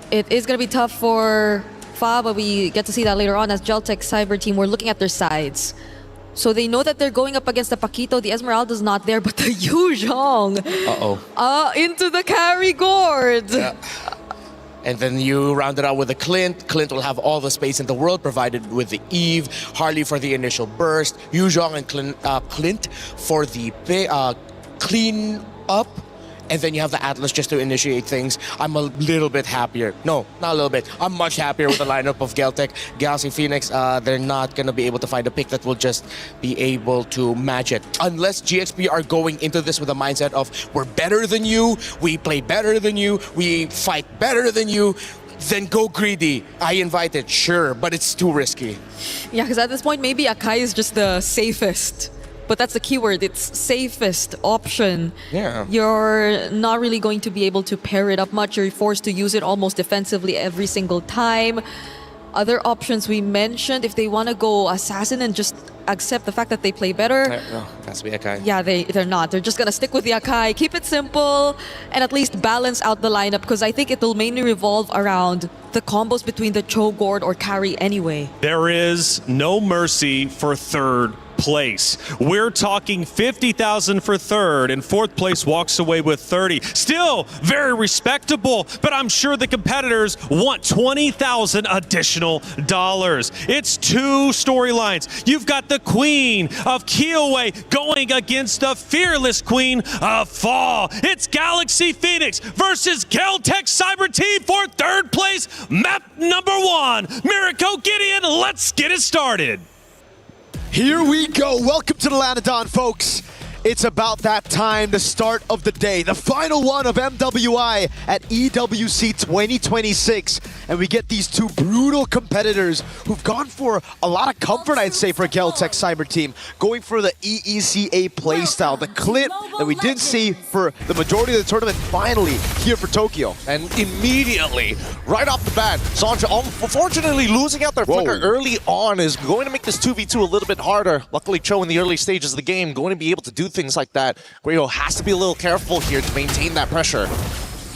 it is going to be tough for Fa, but we get to see that later on as Geltec Cyber Team. We're looking at their sides. So they know that they're going up against the Paquito. The Esmeralda's not there, but the Yu Zhong. Into the carry gourd. Yeah. And then you round it out with a Clint. Clint will have all the space in the world provided with the Eve. Harley for the initial burst. Yu Zhong and Clint for the clean up, and then you have the Atlas just to initiate things, I'm a little bit happier. No, not a little bit. I'm much happier with the lineup of Geltec. Galaxy Phoenix, they're not going to be able to find a pick that will just be able to match it. Unless GXP are going into this with a mindset of, we're better than you, we play better than you, we fight better than you, then go greedy. I invite it, sure, but it's too risky. Yeah, because at this point, maybe Akai is just the safest. But that's the keyword. It's safest option. Yeah. You're not really going to be able to pair it up much. You're forced to use it almost defensively every single time. Other options we mentioned, if they want to go Assassin and just accept the fact that they play better. No, it has to be Akai. Yeah, they're not. They're just going to stick with the Akai, keep it simple, and at least balance out the lineup, because I think it will mainly revolve around the combos between the Chogord or carry anyway. There is no mercy for third place. We're talking 50,000 for third, and fourth place walks away with 30. Still very respectable, but I'm sure the competitors want 20,000 additional dollars. It's two storylines. You've got the Queen of Kiowa going against the fearless Queen of Fall. It's Galaxy Phoenix versus Geltec Cyber Team for third place. Map number 1. Mirako Gideon, let's get it started. Here we go. Welcome to the Land of Dawn, folks. It's about that time, the start of the day, the final one of MWI at EWC 2026. And we get these two brutal competitors who've gone for a lot of comfort, I'd say, for Geltec Cyber Team. Going for the EECA playstyle, the clip that we didn't see for the majority of the tournament, finally here for Tokyo. And immediately, right off the bat, Sancho, unfortunately losing out their flicker early on is going to make this 2v2 a little bit harder. Luckily, Cho in the early stages of the game going to be able to do things like that. Guerrero has to be a little careful here to maintain that pressure.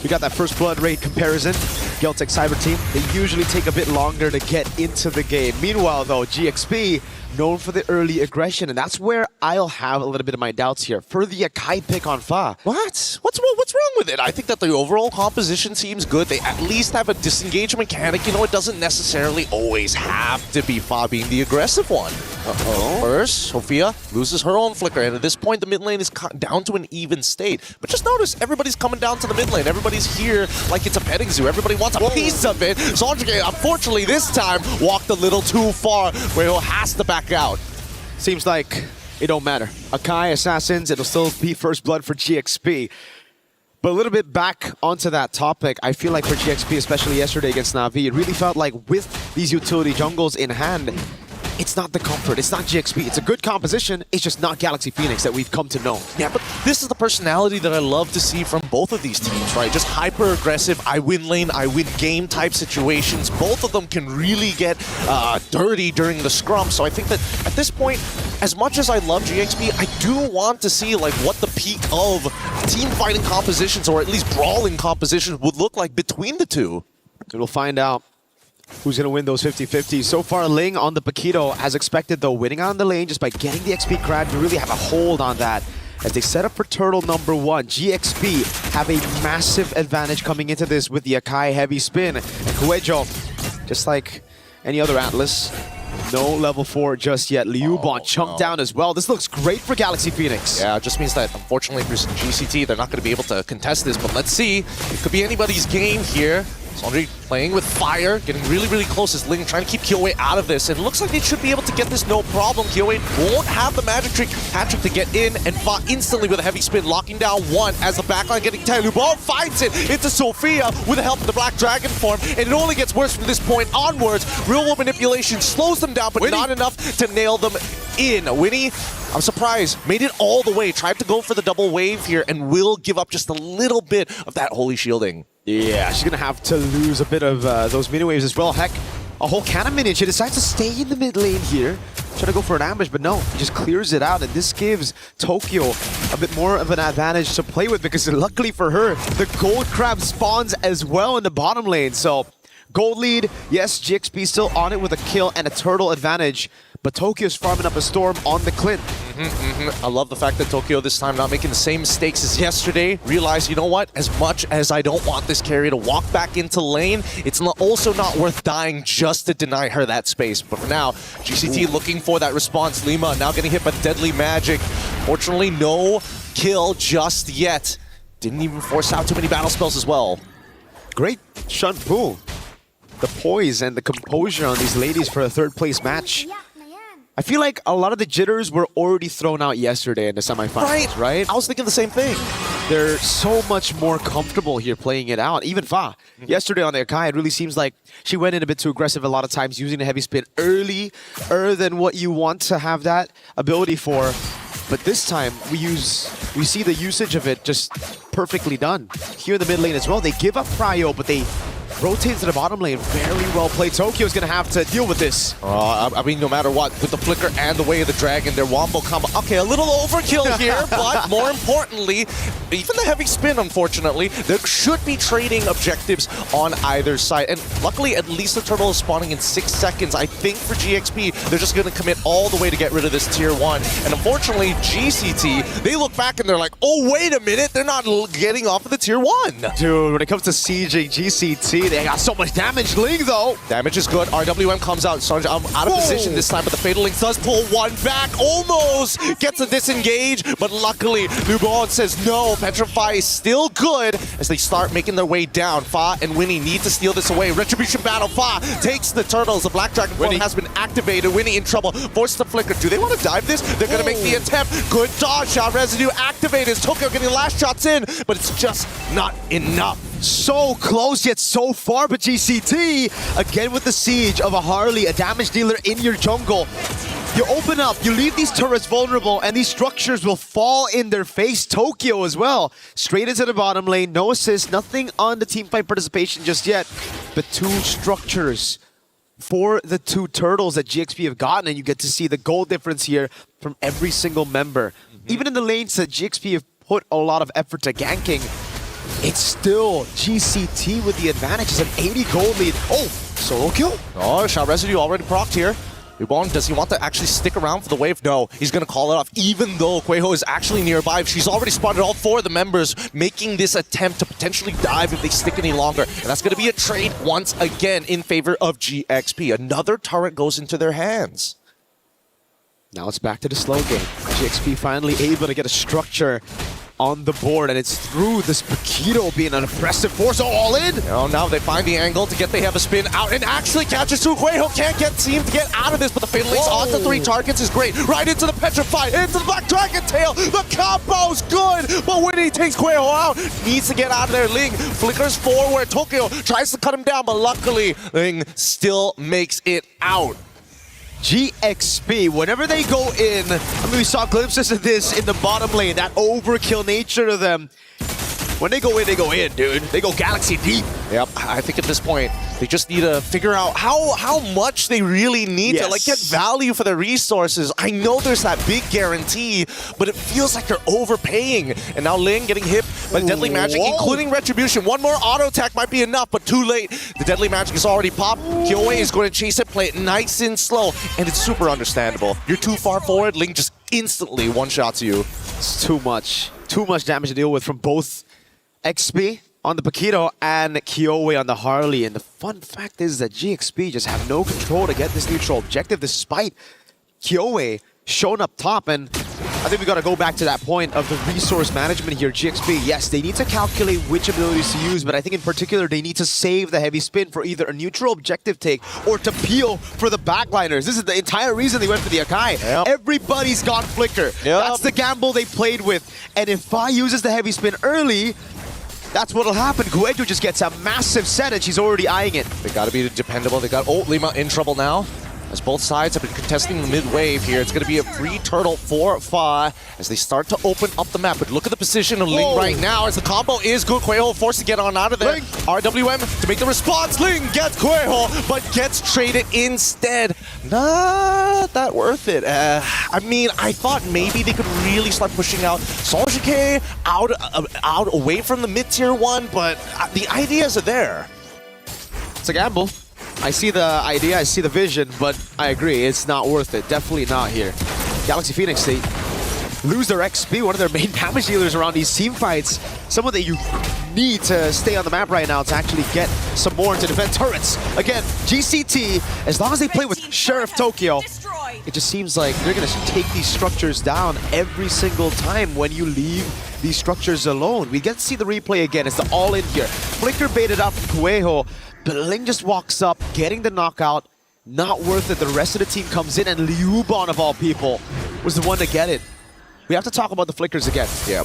We got that first blood rate comparison. Geltec Cyber Team, they usually take a bit longer to get into the game. Meanwhile, though, GXP, known for the early aggression, and that's where I'll have a little bit of my doubts here. For the Akai pick on Fa. What? What's wrong with it? I think that the overall composition seems good. They at least have a disengage mechanic. You know, it doesn't necessarily always have to be Fa being the aggressive one. First, Sophia loses her own flicker, and at this point, the mid lane is down to an even state. But just notice, everybody's coming down to the mid lane. Everybody's here like it's a petting zoo. Everybody wants a piece of it. Sanjay, unfortunately, this time, walked a little too far, where he has to back out. Seems like it don't matter. Akai, Assassins, it'll still be first blood for GXP. But a little bit back onto that topic, I feel like for GXP, especially yesterday against Na'Vi, it really felt like with these utility jungles in hand, it's not the comfort, it's not GXP. It's a good composition, it's just not Galaxy Phoenix that we've come to know. Yeah, but this is the personality that I love to see from both of these teams, right? Just hyper-aggressive, I win lane, I win game type situations. Both of them can really get dirty during the scrum. So I think that at this point, as much as I love GXP, I do want to see like what the peak of team fighting compositions, or at least brawling compositions, would look like between the two. We'll find out who's going to win those 50-50s. So far, Ling on the Paquito, as expected though, winning out on the lane just by getting the XP grab to really have a hold on that. As they set up for turtle number 1, GXP have a massive advantage coming into this with the Akai heavy spin. And Kuejo, just like any other Atlas, no level 4 just yet. Liubon chunked down as well. This looks great for Galaxy Phoenix. Yeah, it just means that, unfortunately, for GCT, they're not going to be able to contest this. But let's see. It could be anybody's game here. Sondre playing with fire, getting really, really close as Ling trying to keep Kyoe out of this. And it looks like they should be able to get this no problem. Kyoe won't have the magic trick hat-trick to get in, and fought instantly with a heavy spin, locking down one as the backline getting Tailubon finds it into Sophia with the help of the Black Dragon form, and it only gets worse from this point onwards. Real-world manipulation slows them down, but not enough to nail them in. Winnie, I'm surprised, made it all the way, tried to go for the double wave here, and will give up just a little bit of that holy shielding. Yeah, she's gonna have to lose a bit of those mini waves as well. Heck, a whole cannon minion. She decides to stay in the mid lane here. Try to go for an ambush, but no, he just clears it out, and this gives Tokyo a bit more of an advantage to play with, because luckily for her, the gold crab spawns as well in the bottom lane. So gold lead, yes, GXP still on it with a kill and a turtle advantage, but Tokyo's farming up a storm on the Clint. I love the fact that Tokyo this time not making the same mistakes as yesterday. Realize, you know what? As much as I don't want this carry to walk back into lane, it's also not worth dying just to deny her that space. But for now, GCT looking for that response. Lima now getting hit by the deadly magic. Fortunately, no kill just yet. Didn't even force out too many battle spells as well. Great Shunpu. The poise and the composure on these ladies for a third place match. I feel like a lot of the jitters were already thrown out yesterday in the semifinals, right? I was thinking the same thing. They're so much more comfortable here playing it out. Even Fa, yesterday on the Akai, it really seems like she went in a bit too aggressive a lot of times, using the heavy spin earlier than what you want to have that ability for. But this time, we see the usage of it just perfectly done. Here in the mid lane as well, they give up Cryo, but they rotate to the bottom lane. Very well played. Tokyo's gonna have to deal with this. I mean, no matter what, with the flicker and the way of the dragon, their wombo combo. Okay, a little overkill here, but more importantly, even the heavy spin, unfortunately, there should be trading objectives on either side. And luckily, at least the turtle is spawning in 6 seconds. I think for GXP, they're just gonna commit all the way to get rid of this tier 1. And unfortunately, GCT, they look back and they're like, oh, wait a minute, they're not getting off of the tier 1. Dude, when it comes to sieging GCT, they got so much damage. Ling, though. Damage is good. RWM comes out. Sanj out of position this time, but the Fatal Link does pull one back. Almost gets a disengage, but luckily, Nubon says no. Petrify is still good as they start making their way down. Fa and Winnie need to steal this away. Retribution battle. Fa takes the turtles. The Black Dragon form has been activated. Winnie in trouble. Forced to flicker. Do they want to dive this? They're going to make the attempt. Good dodge shot. Residue activated. Tokyo getting the last shots in, but it's just not enough. So close yet so far, but GCT, again with the siege of a Harley, a damage dealer in your jungle. You open up, you leave these turrets vulnerable, and these structures will fall in their face. Tokyo as well. Straight into the bottom lane, no assist, nothing on the teamfight participation just yet. But 2 structures for the 2 turtles that GXP have gotten, and you get to see the goal difference here from every single member. Even in the lanes that GXP have put a lot of effort to ganking, it's still GCT with the advantage. It's an 80 gold lead. Oh, solo kill. Oh, shot residue already procced here. Ubon, does he want to actually stick around for the wave? No, he's going to call it off, even though Quejo is actually nearby. She's already spotted all 4 of the members making this attempt to potentially dive if they stick any longer. And that's going to be a trade once again in favor of GXP. Another turret goes into their hands. Now it's back to the slow game. GXP finally able to get a structure on the board, and it's through this Paquito being an impressive force. Oh, all in! Oh, now they find the angle to get they have a spin out and actually catches Quejo. Can't seem to get out of this, but the Fatal Links onto 3 targets is great. Right into the Petrify, into the Black Dragon Tail. The combo's good, but when he takes Quejo out, needs to get out of there. Ling flickers forward. Tokyo tries to cut him down, but luckily, Ling still makes it out. GXP, whenever they go in, I mean, we saw glimpses of this in the bottom lane, that overkill nature to them. When they go in, dude. They go galaxy deep. Yep, I think at this point, they just need to figure out how much they really need to get value for their resources. I know there's that big guarantee, but it feels like they're overpaying. And now Ling getting hit by Deadly Magic, including Retribution. One more auto attack might be enough, but too late. The Deadly Magic is already popped. Kyoei is going to chase it, play it nice and slow, and it's super understandable. You're too far forward, Ling just instantly one-shots you. It's too much. Too much damage to deal with from both XP on the Paquito and Kyoei on the Harley. And the fun fact is that GXP just have no control to get this neutral objective despite Kyoei showing up top. And I think we got to go back to that point of the resource management here. GXP, yes, they need to calculate which abilities to use, but I think in particular they need to save the heavy spin for either a neutral objective take or to peel for the backliners. This is the entire reason they went for the Akai. Yep. Everybody's got Flicker. Yep. That's the gamble they played with. And if Fa uses the heavy spin early, that's what'll happen. Guejo just gets a massive set and she's already eyeing it. They gotta be dependable. They got Lima in trouble now, as both sides have been contesting the mid-wave here. It's going to be a free turtle for Fa as they start to open up the map. But look at the position of Ling right now as the combo is good. Quejo forced to get on out of there. Ling. RWM to make the response. Ling gets Quejo, but gets traded instead. Not that worth it. I mean, I thought maybe they could really start pushing out Sanjike out away from the mid-tier 1, but the ideas are there. It's a gamble. I see the idea, I see the vision, but I agree, it's not worth it. Definitely not here. Galaxy Phoenix, they lose their XP, one of their main damage dealers around these team fights. Someone that you need to stay on the map right now to actually get some more to defend turrets. Again, GCT, as long as they play with Sheriff Tokyo, it just seems like they're going to take these structures down every single time when you leave these structures alone. We get to see the replay again. It's the all-in here. Flicker baited up Kueho, but Ling just walks up, getting the knockout. Not worth it. The rest of the team comes in, and Liuban, of all people, was the one to get it. We have to talk about the flickers again. Yeah.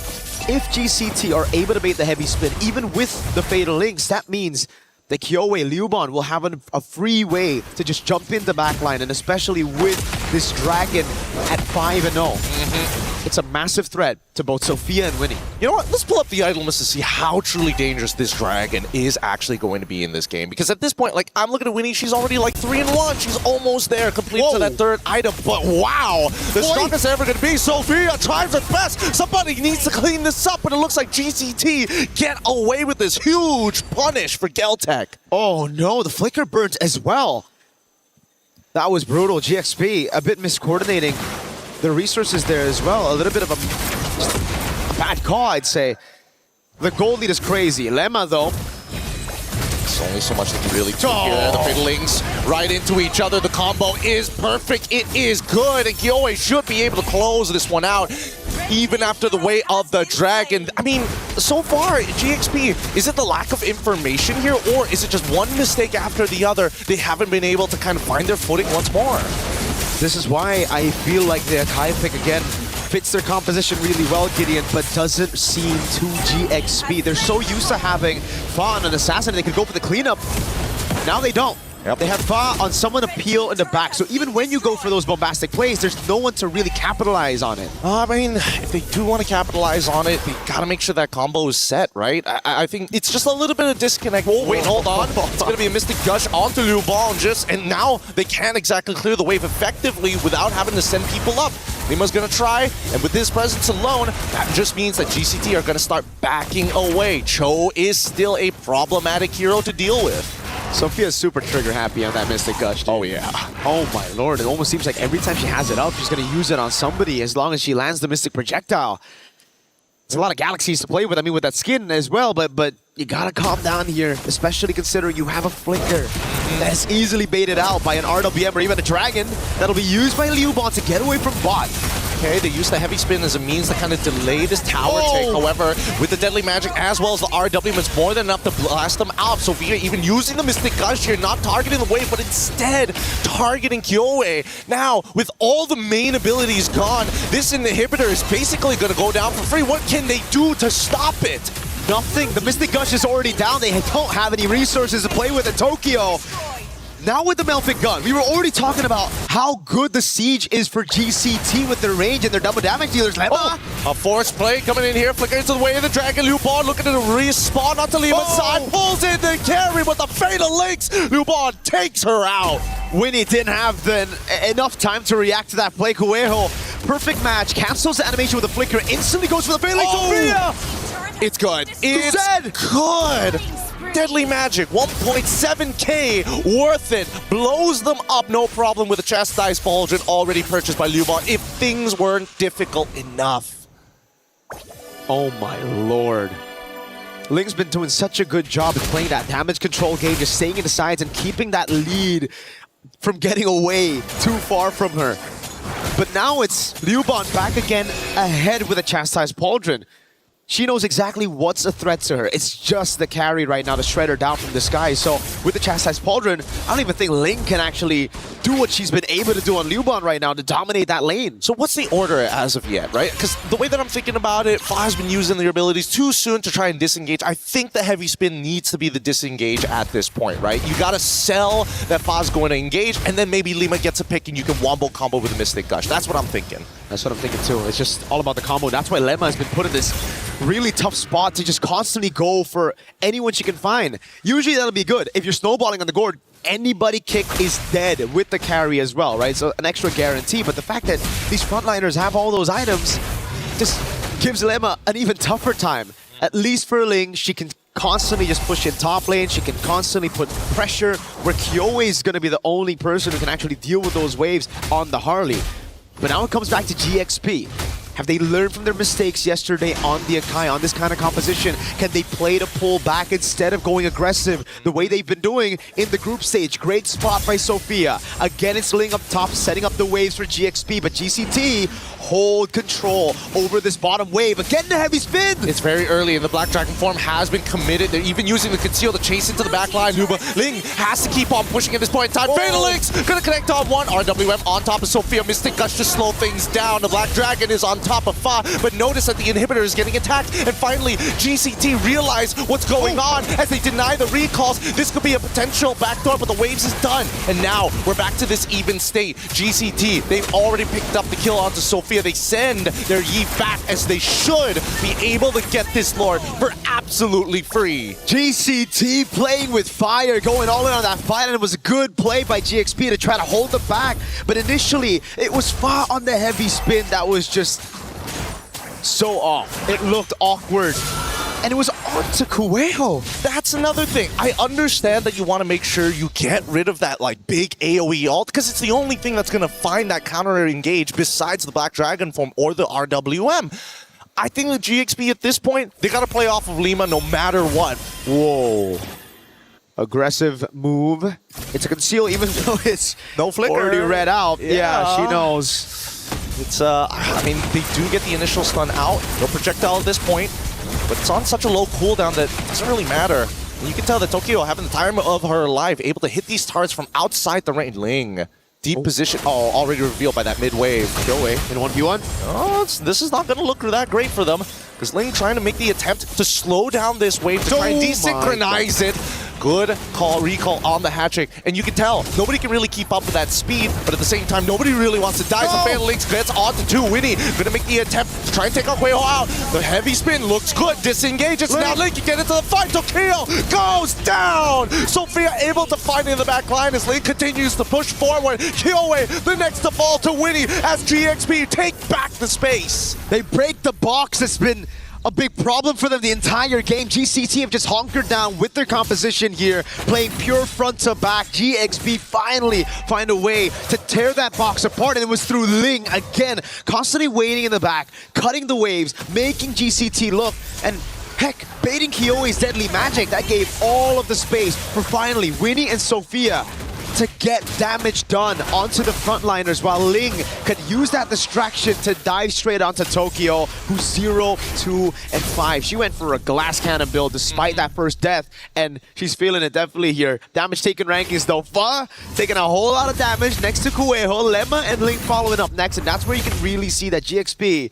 If GCT are able to bait the heavy spin, even with the Fatal Links, that means that Kyoe, Liuban will have a free way to just jump in the backline, and especially with this Dragon at 5-0. It's a massive threat to both Sophia and Winnie. You know what? Let's pull up the idol list to see how truly dangerous this Dragon is actually going to be in this game. Because at this point, like, I'm looking at Winnie, she's already like 3-1. She's almost there, complete to that third item. But wow, the strongest ever going to be Sophia tries her best. Somebody needs to clean this up, but it looks like GCT get away with this huge punish for Geltech. Oh no, the flicker burnt as well. That was brutal. GXP a bit miscoordinating the resources there as well. A little bit of a bad call, I'd say. The gold lead is crazy. Lemma, though. There's only so much they can really do here. The Fatal Links right into each other. The combo is perfect. It is good. And Kyoe should be able to close this one out, even after the way of the Dragon. I mean, so far, GXP, is it the lack of information here, or is it just one mistake after the other? They haven't been able to kind of find their footing once more. This is why I feel like the Akai pick, again, fits their composition really well, Gideon, but doesn't seem too GXP. They're so used to having Fa on an assassin, they could go for the cleanup. Now they don't. Yep. They have Fa on someone to peel in the back, so even when you go for those bombastic plays, there's no one to really capitalize on it. I mean, if they do want to capitalize on it, they gotta make sure that combo is set, right? I think it's just a little bit of disconnect. Oh, wait, hold on. It's gonna be a Mystic Gush onto Liuban, and now they can't exactly clear the wave effectively without having to send people up. Lima's gonna try, and with this presence alone, that just means that GCT are gonna start backing away. Cho is still a problematic hero to deal with. Sophia's super trigger happy on that Mystic Gush, dude. Oh, yeah. Oh, my lord. It almost seems like every time she has it up, she's going to use it on somebody as long as she lands the Mystic Projectile. It's a lot of galaxies to play with, I mean, with that skin as well, but you got to calm down here, especially considering you have a Flicker that's easily baited out by an RWM or even a Dragon that'll be used by Liuban to get away from bot. Okay, they use the heavy spin as a means to kind of delay this tower take. However, with the deadly magic as well as the RWM, it's more than enough to blast them out. Sophia even using the Mystic Gush here, not targeting the wave, but instead targeting Kyoe. Now, with all the main abilities gone, this inhibitor is basically going to go down for free. What can they do to stop it? Nothing. The Mystic Gush is already down. They don't have any resources to play with in Tokyo. Now with the Melfic Gun, we were already talking about how good the Siege is for GCT with their range and their double damage dealers. A force play coming in here, flickering into the way of the Dragon. Liuban looking to respawn onto Lima's side, pulls in the carry with the Fatal Links. Liuban takes her out. Winnie didn't have enough time to react to that play. Kueho, perfect match, cancels the animation with the Flicker, instantly goes for the Fatal Link. Sophia! It's good. It's good. Deadly Magic, 1.7k, worth it. Blows them up, no problem with a Chastised Pauldron already purchased by Liuban if things weren't difficult enough. Oh my lord. Ling's been doing such a good job of playing that damage control game, just staying in the sides and keeping that lead from getting away too far from her. But now it's Liuban back again ahead with a Chastised Pauldron. She knows exactly what's a threat to her. It's just the carry right now to shred her down from the sky. So with the Chastised Pauldron, I don't even think Ling can actually do what she's been able to do on Liuban right now to dominate that lane. So what's the order as of yet, right? Because the way that I'm thinking about it, Fa has been using their abilities too soon to try and disengage. I think the heavy spin needs to be the disengage at this point, right? You gotta sell that Fa's going to engage, and then maybe Lima gets a pick and you can wombo combo with a Mystic Gush. That's what I'm thinking. That's what I'm thinking too. It's just all about the combo. That's why Lemma has been put in this really tough spot to just constantly go for anyone she can find. Usually that'll be good. If you're snowballing on the board, anybody kick is dead with the carry as well, right? So an extra guarantee. But the fact that these frontliners have all those items just gives Lemma an even tougher time. At least for Ling, she can constantly just push in top lane. She can constantly put pressure where Kyoe is going to be the only person who can actually deal with those waves on the Harley. But now it comes back to GXP. Have they learned from their mistakes yesterday on the Akai, on this kind of composition? Can they play to pull back instead of going aggressive the way they've been doing in the group stage? Great spot by Sophia. Again, it's Ling up top, setting up the waves for GXP, but GCT hold control over this bottom wave. Again, the heavy spin! It's very early, and the Black Dragon form has been committed. They're even using the conceal to chase into the back line. Huba Ling has to keep on pushing at this point in time. Phalanx gonna connect on one. RWM on top of Sophia. Mystic Gush to slow things down. The Black Dragon is on top of Fa, but notice that the inhibitor is getting attacked. And finally, GCT realize what's going on as they deny the recalls. This could be a potential backdoor, but the waves is done. And now we're back to this even state. GCT, they've already picked up the kill onto Sophia. They send their Yi back as they should be able to get this Lord for absolutely free. GCT playing with fire, going all in on that fight, and it was a good play by GXP to try to hold them back. But initially, it was Fa on the heavy spin that was just so off. It looked awkward. And it was on to Kueho. That's another thing. I understand that you want to make sure you get rid of that like big AoE ult because it's the only thing that's going to find that counter engage besides the Black Dragon form or the RWM. I think the GXP at this point, they got to play off of Lima no matter what. Whoa. Aggressive move. It's a conceal even though it's no flicker. Already read out. Yeah, she knows. It's, I mean, they do get the initial stun out. No projectile at this point. But it's on such a low cooldown that it doesn't really matter. And you can tell that Tokyo having the time of her life, able to hit these turrets from outside the range. Ling, deep position. Oh, already revealed by that mid wave. Kyoe in 1v1. Oh, this is not going to look that great for them. Because Ling trying to make the attempt to slow down this wave, to try and desynchronize it. Good recall on the hat trick. And you can tell, nobody can really keep up with that speed, but at the same time, nobody really wants to die. So Phalanx gets onto 2. Winnie gonna make the attempt to try and take Kueho out. The heavy spin looks good, disengages. Now Link can get into the fight. Tokyo goes down. Sophia able to find in the back line as Link continues to push forward. Kyoe, the next to fall to Winnie as GXP take back the space. They break the box. That's been a big problem for them the entire game. GCT have just hunkered down with their composition here, playing pure front to back. GXP finally find a way to tear that box apart, and it was through Ling again, constantly waiting in the back, cutting the waves, making GCT look, and heck, baiting Kyoe's deadly magic. That gave all of the space for finally Winnie and Sophia to get damage done onto the frontliners, while Ling could use that distraction to dive straight onto Tokyo, who's 0, 2, and 5. She went for a glass cannon build despite that first death, and she's feeling it definitely here. Damage taken rankings though. Fa taking a whole lot of damage next to Kueho, Lemma and Ling following up next, and that's where you can really see that GXP,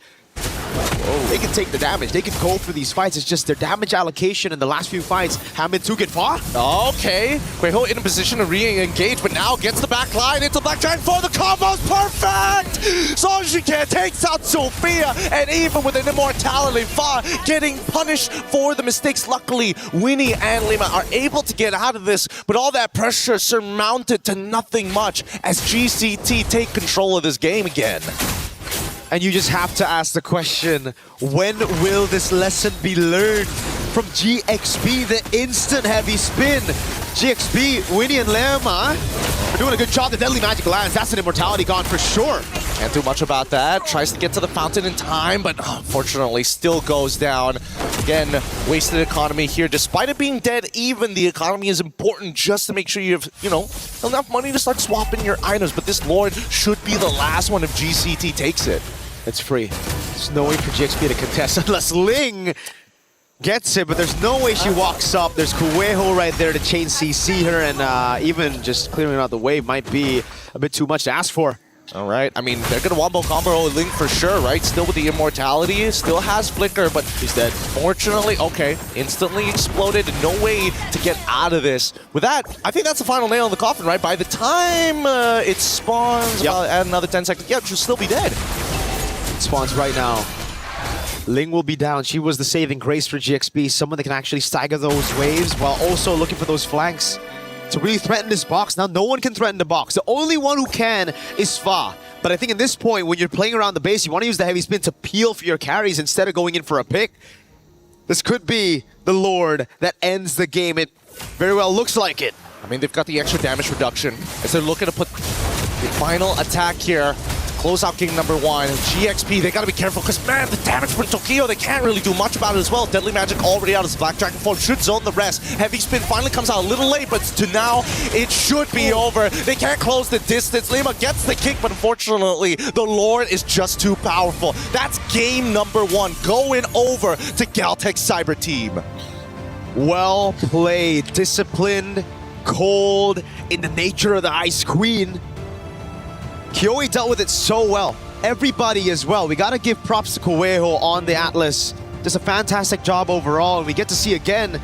they can take the damage. They can go for these fights. It's just their damage allocation in the last few fights haven't been too good. Okay, Kueho in a position to re-engage, but now gets the back line into Black Giant for the combos. Perfect! Sonjike takes out Sophia, and even with an immortality, Fa getting punished for the mistakes. Luckily, Winnie and Lima are able to get out of this, but all that pressure surmounted to nothing much as GCT take control of this game again. And you just have to ask the question, when will this lesson be learned from GXP, the instant heavy spin? GXP, Winnie and Lemma are doing a good job. The deadly magic lands. That's an immortality gone for sure. Can't do much about that. Tries to get to the fountain in time, but unfortunately still goes down. Again, wasted economy here. Despite it being dead even, the economy is important just to make sure you have, enough money to start swapping your items. But this Lord should be the last one if GCT takes it. It's free. There's no way for GXP to contest unless Ling gets it, but there's no way she walks up. There's Kueho right there to chain CC her, and even just clearing out the wave might be a bit too much to ask for. All right, I mean, they're going to wombo combo Ling for sure, right? Still with the immortality, still has flicker, but he's dead. Fortunately, okay, instantly exploded, no way to get out of this. With that, I think that's the final nail in the coffin, right? By the time it spawns, add another 10 seconds, she'll still be dead. Spawns right now. Ling will be down. She was the saving grace for GXP. Someone that can actually stagger those waves while also looking for those flanks to really threaten this box. Now, no one can threaten the box. The only one who can is Fa. But I think at this point, when you're playing around the base, you want to use the heavy spin to peel for your carries instead of going in for a pick. This could be the Lord that ends the game. It very well looks like it. I mean, they've got the extra damage reduction as they're looking to put the final attack here to close out game number 1. GXP, they gotta be careful because, man, the damage from Tokyo, they can't really do much about it as well. Deadly Magic already out as Black Dragon form, should zone the rest. Heavy Spin finally comes out a little late, but to now, it should be over. They can't close the distance. Lima gets the kick, but unfortunately, the Lord is just too powerful. That's game number 1 going over to Galtech Cyber Team. Well played, disciplined, cold, in the nature of the Ice Queen. Kyoei dealt with it so well. Everybody as well. We gotta give props to Koeho on the Atlas. Just a fantastic job overall. And we get to see again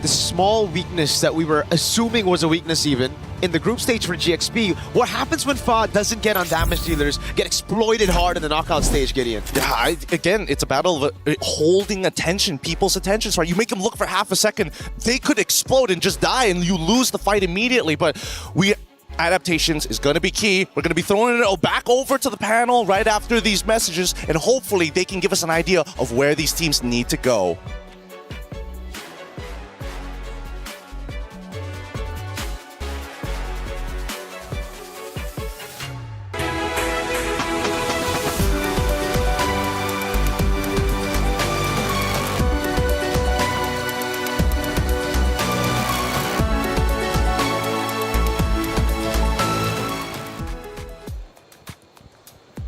the small weakness that we were assuming was a weakness even in the group stage for GXP. What happens when Fa doesn't get on damage dealers, get exploited hard in the knockout stage, Gideon? Yeah, again, it's a battle of holding attention, people's attention. So you make them look for half a second, they could explode and just die and you lose the fight immediately. But adaptations is going to be key. We're going to be throwing it back over to the panel right after these messages, and hopefully they can give us an idea of where these teams need to go.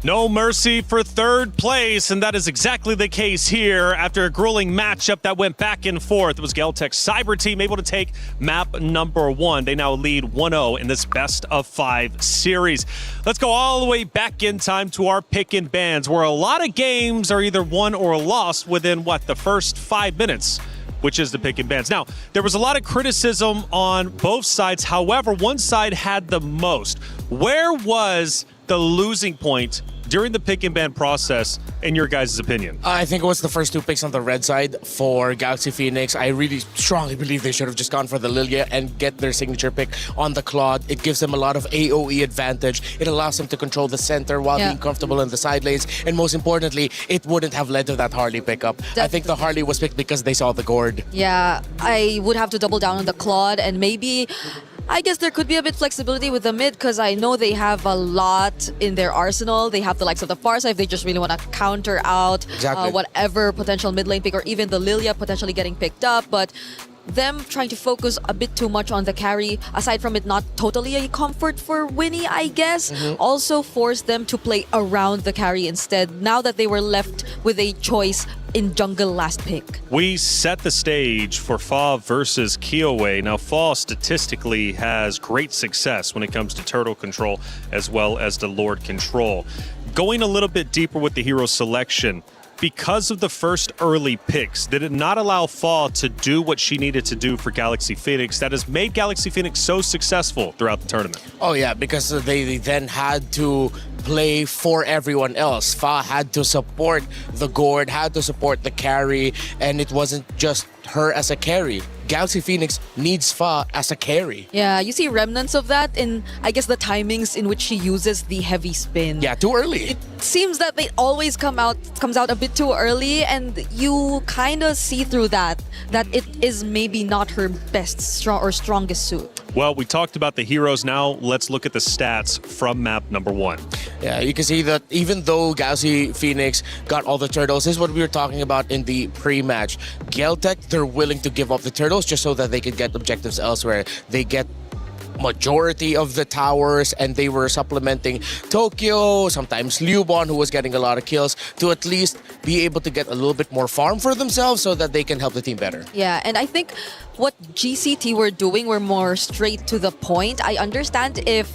No mercy for third place, and that is exactly the case here. After a grueling matchup that went back and forth, it was Galtech's Cyber Team able to take map number 1. They now lead 1-0 in this best of 5 series. Let's go all the way back in time to our pick and bans, where a lot of games are either won or lost within, the first 5 minutes, which is the pick and bans. Now, there was a lot of criticism on both sides. However, one side had the most. Where was the losing point during the pick and ban process, in your guys' opinion? I think it was the first 2 picks on the red side for Galaxy Phoenix. I really strongly believe they should have just gone for the Lilia and get their signature pick on the Claude. It gives them a lot of AoE advantage. It allows them to control the center while being comfortable in the side lanes. And most importantly, it wouldn't have led to that Harley pickup. I think the Harley was picked because they saw the gourd. Yeah, I would have to double down on the Claude, and maybe I guess there could be a bit flexibility with the mid, because I know they have a lot in their arsenal. They have the likes of the Farsa if they just really want to counter out whatever potential mid lane pick, or even the Lilia potentially getting picked up. But them trying to focus a bit too much on the carry, aside from it not totally a comfort for Winnie, I guess, also forced them to play around the carry instead, now that they were left with a choice in jungle last pick. We set the stage for Fa versus Kyoei. Now, Fa statistically has great success when it comes to turtle control as well as the Lord control. Going a little bit deeper with the hero selection, because of the first early picks, did it not allow Fa to do what she needed to do for Galaxy Phoenix that has made Galaxy Phoenix so successful throughout the tournament? Oh yeah, because they then had to play for everyone else. Fa had to support the gourd, had to support the carry, and it wasn't just her as a carry. Galaxy Phoenix needs Fa as a carry. Yeah, you see remnants of that in, I guess, the timings in which she uses the heavy spin. Yeah, too early. It seems that they always comes out a bit too early, and you kind of see through that it is maybe not her best strongest suit. Well, we talked about the heroes. Now let's look at the stats from map number 1. Yeah, you can see that even though Galaxy Phoenix got all the turtles, this is what we were talking about in the pre-match. Galtech, they're willing to give up the turtles just so that they could get objectives elsewhere. They get majority of the towers, and they were supplementing Tokyo, sometimes Liubon, who was getting a lot of kills, to at least be able to get a little bit more farm for themselves so that they can help the team better. Yeah, and I think what GCT were doing were more straight to the point. I understand if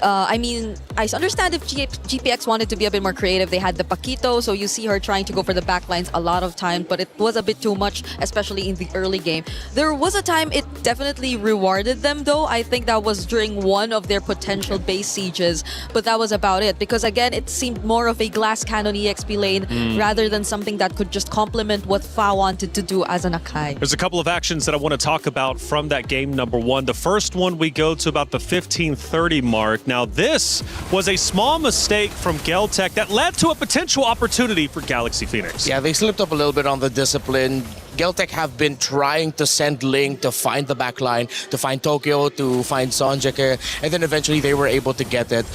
I understand if GPX wanted to be a bit more creative. They had the Paquito, so you see her trying to go for the backlines a lot of times, but it was a bit too much, especially in the early game. There was a time it definitely rewarded them, though. I think that was during one of their potential base sieges, but that was about it, because again, it seemed more of a glass cannon EXP lane rather than something that could just complement what Fa wanted to do as an Akai. There's a couple of actions that I want to talk about from that game number 1. The first one, we go to about the 15:30 mark. Now, this was a small mistake from Galtech that led to a potential opportunity for Galaxy Phoenix. Yeah, they slipped up a little bit on the discipline. Geltec have been trying to send Ling to find the back line, to find Tokyo, to find Sonjeke, and then eventually they were able to get it.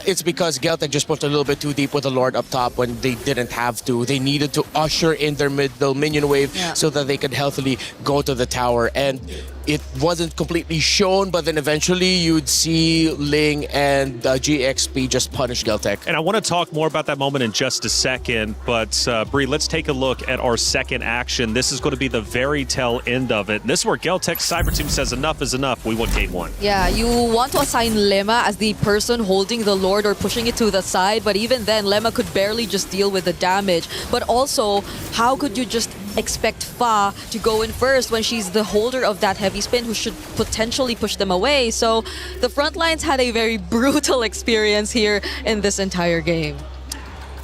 It's because Geltec just pushed a little bit too deep with the Lord up top when they didn't have to. They needed to usher in their middle minion wave so that they could healthily go to the tower. And it wasn't completely shown, but then eventually you'd see Ling and GXP just punish Geltec. And I want to talk more about that moment in just a second, but Bree, let's take a look at our second action. This is going to be the very tail end of it. And this is where Geltec Cyber Team says enough is enough. We want game one. Yeah, you want to assign Lemma as the person holding the Lord or pushing it to the side, but even then, Lemma could barely just deal with the damage. But also, how could you just expect Fa to go in first when she's the holder of that heavy spin who should potentially push them away? So the front lines had a very brutal experience here in this entire game.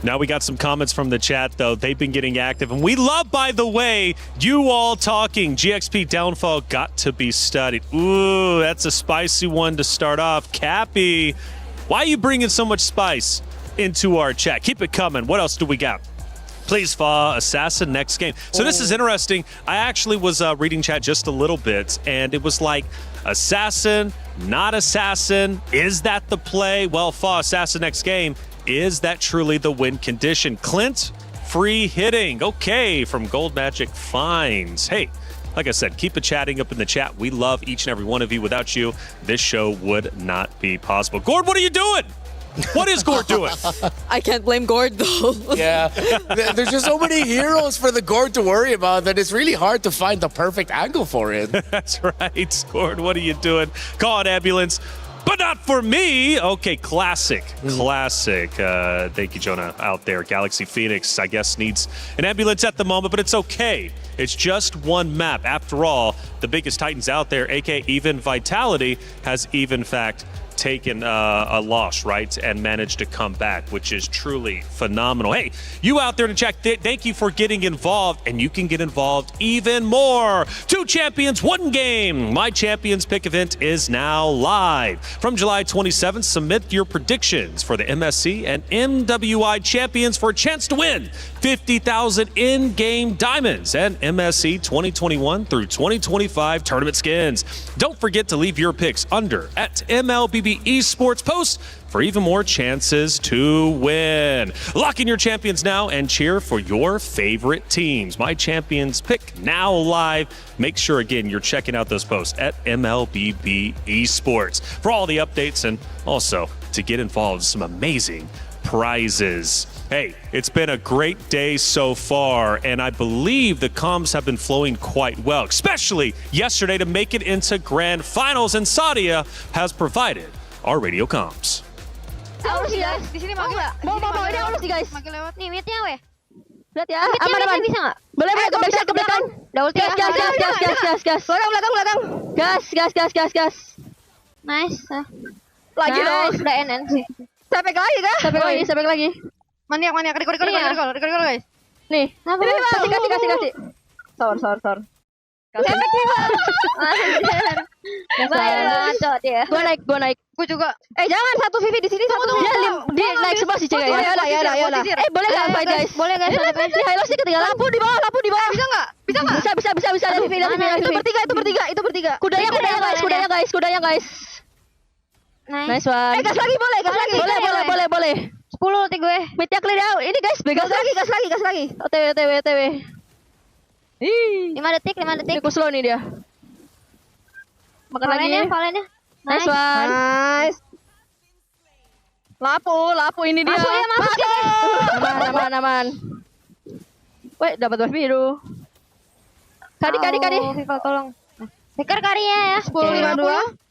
Now we got some comments from the chat, though. They've been getting active. And we love, by the way, you all talking. GXP downfall got to be studied. Ooh, that's a spicy one to start off. Cappy, why are you bringing so much spice into our chat? Keep it coming. What else do we got? Please, Fa, Assassin next game. So this is interesting. I actually was reading chat just a little bit, and it was like, Assassin, not Assassin. Is that the play? Well, Fa, Assassin next game. Is that truly the win condition? Clint, free hitting. Okay, from Gold Magic Finds. Hey, like I said, keep it chatting up in the chat. We love each and every one of you. Without you, this show would not be possible. Gord, what are you doing? What is Gord doing? I can't blame Gord, though. Yeah, there's just so many heroes for the Gord to worry about that it's really hard to find the perfect angle for it. That's right, Gord, what are you doing? Call an ambulance. But not for me. Okay, classic. Thank you, Jonah, out there. Galaxy Phoenix, I guess, needs an ambulance at the moment, but it's okay. It's just one map. After all, the biggest Titans out there, aka Even Vitality, has even fact taken a loss, right, and managed to come back, which is truly phenomenal. Hey, you out there in the chat, thank you for getting involved, and you can get involved even more. 2 champions, 1 game. My Champions Pick event is now live. From July 27th, submit your predictions for the MSC and MWI champions for a chance to win 50,000 in-game diamonds and MSC 2021 through 2025 tournament skins. Don't forget to leave your picks under at MLBB Esports post for even more chances to win. Lock in your champions now and cheer for your favorite teams. My Champions Pick now live. Make sure, again, you're checking out those posts at MLBB Esports for all the updates and also to get involved in some amazing prizes. Hey, it's been a great day so far, and I believe the comms have been flowing quite well, especially yesterday to make it into grand finals, and Sadia has provided our radio comms. Aurus sih guys, di sini mau ini aurus sih guys. Makin lewat nih, mitnya weh. Lihat ya, aman. Bisa nggak? Boleh ke backside ke belakang. Double gas. Belakang. Gas. Nice. Lagi dong. Udah NN sih. Sampai lagi kah? Sampai lagi. Maniak. Recall guys. Nih. Kasih. Sor. Gua naik. Gua juga. Jangan satu Vivi di sini, satu dia naik sebelah sih cewek ya. Boleh enggak fight guys? Boleh guys. Halo sih ketinggalan. Lampu di bawah. Bisa enggak? Bisa Vivi. Itu bertiga. Kudanya guys. Nice one. Gas lagi boleh. Boleh. 10 ulti gue. Mitnya clear out. Ini guys, gas lagi. OTW. 5 detik. Ini slow nih dia. Makan lagi. Valennya. Nice one. Nice. Lapu ini dia. Masuk guys. Aman. Weh, dapat buff biru. Kadi. Viva tolong. Pikir karinya ya. 10-52.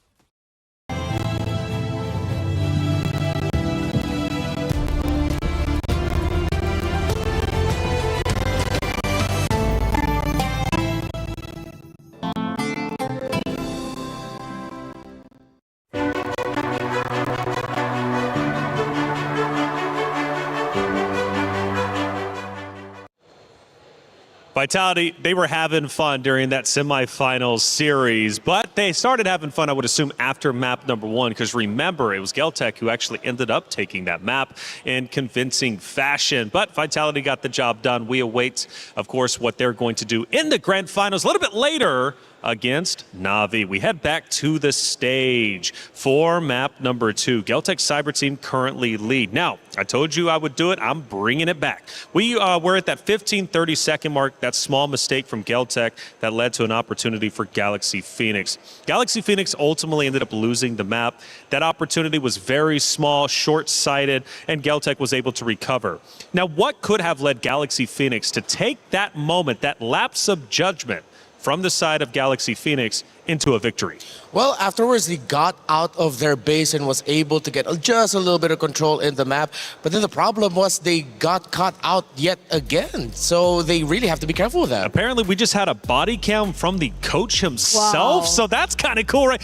Vitality, they were having fun during that semifinals series, but they started having fun, I would assume, after map number 1, because remember, it was Geltec who actually ended up taking that map in convincing fashion. But Vitality got the job done. We await, of course, what they're going to do in the grand finals a little bit later against Na'Vi. We head back to the stage for map number 2. Geltec Cyber Team currently lead. Now, I told you I would do it. I'm bringing it back. We're at that 15-30 second mark. That small mistake from Geltec that led to an opportunity for Galaxy Phoenix. Galaxy Phoenix ultimately ended up losing the map. That opportunity was very small, short-sighted, and Geltec was able to recover. Now, what could have led Galaxy Phoenix to take that moment, that lapse of judgment from the side of Galaxy Phoenix into a victory? Well, afterwards, they got out of their base and was able to get just a little bit of control in the map. But then the problem was they got caught out yet again. So they really have to be careful with that. Apparently, we just had a body cam from the coach himself. Wow. So that's kind of cool, right?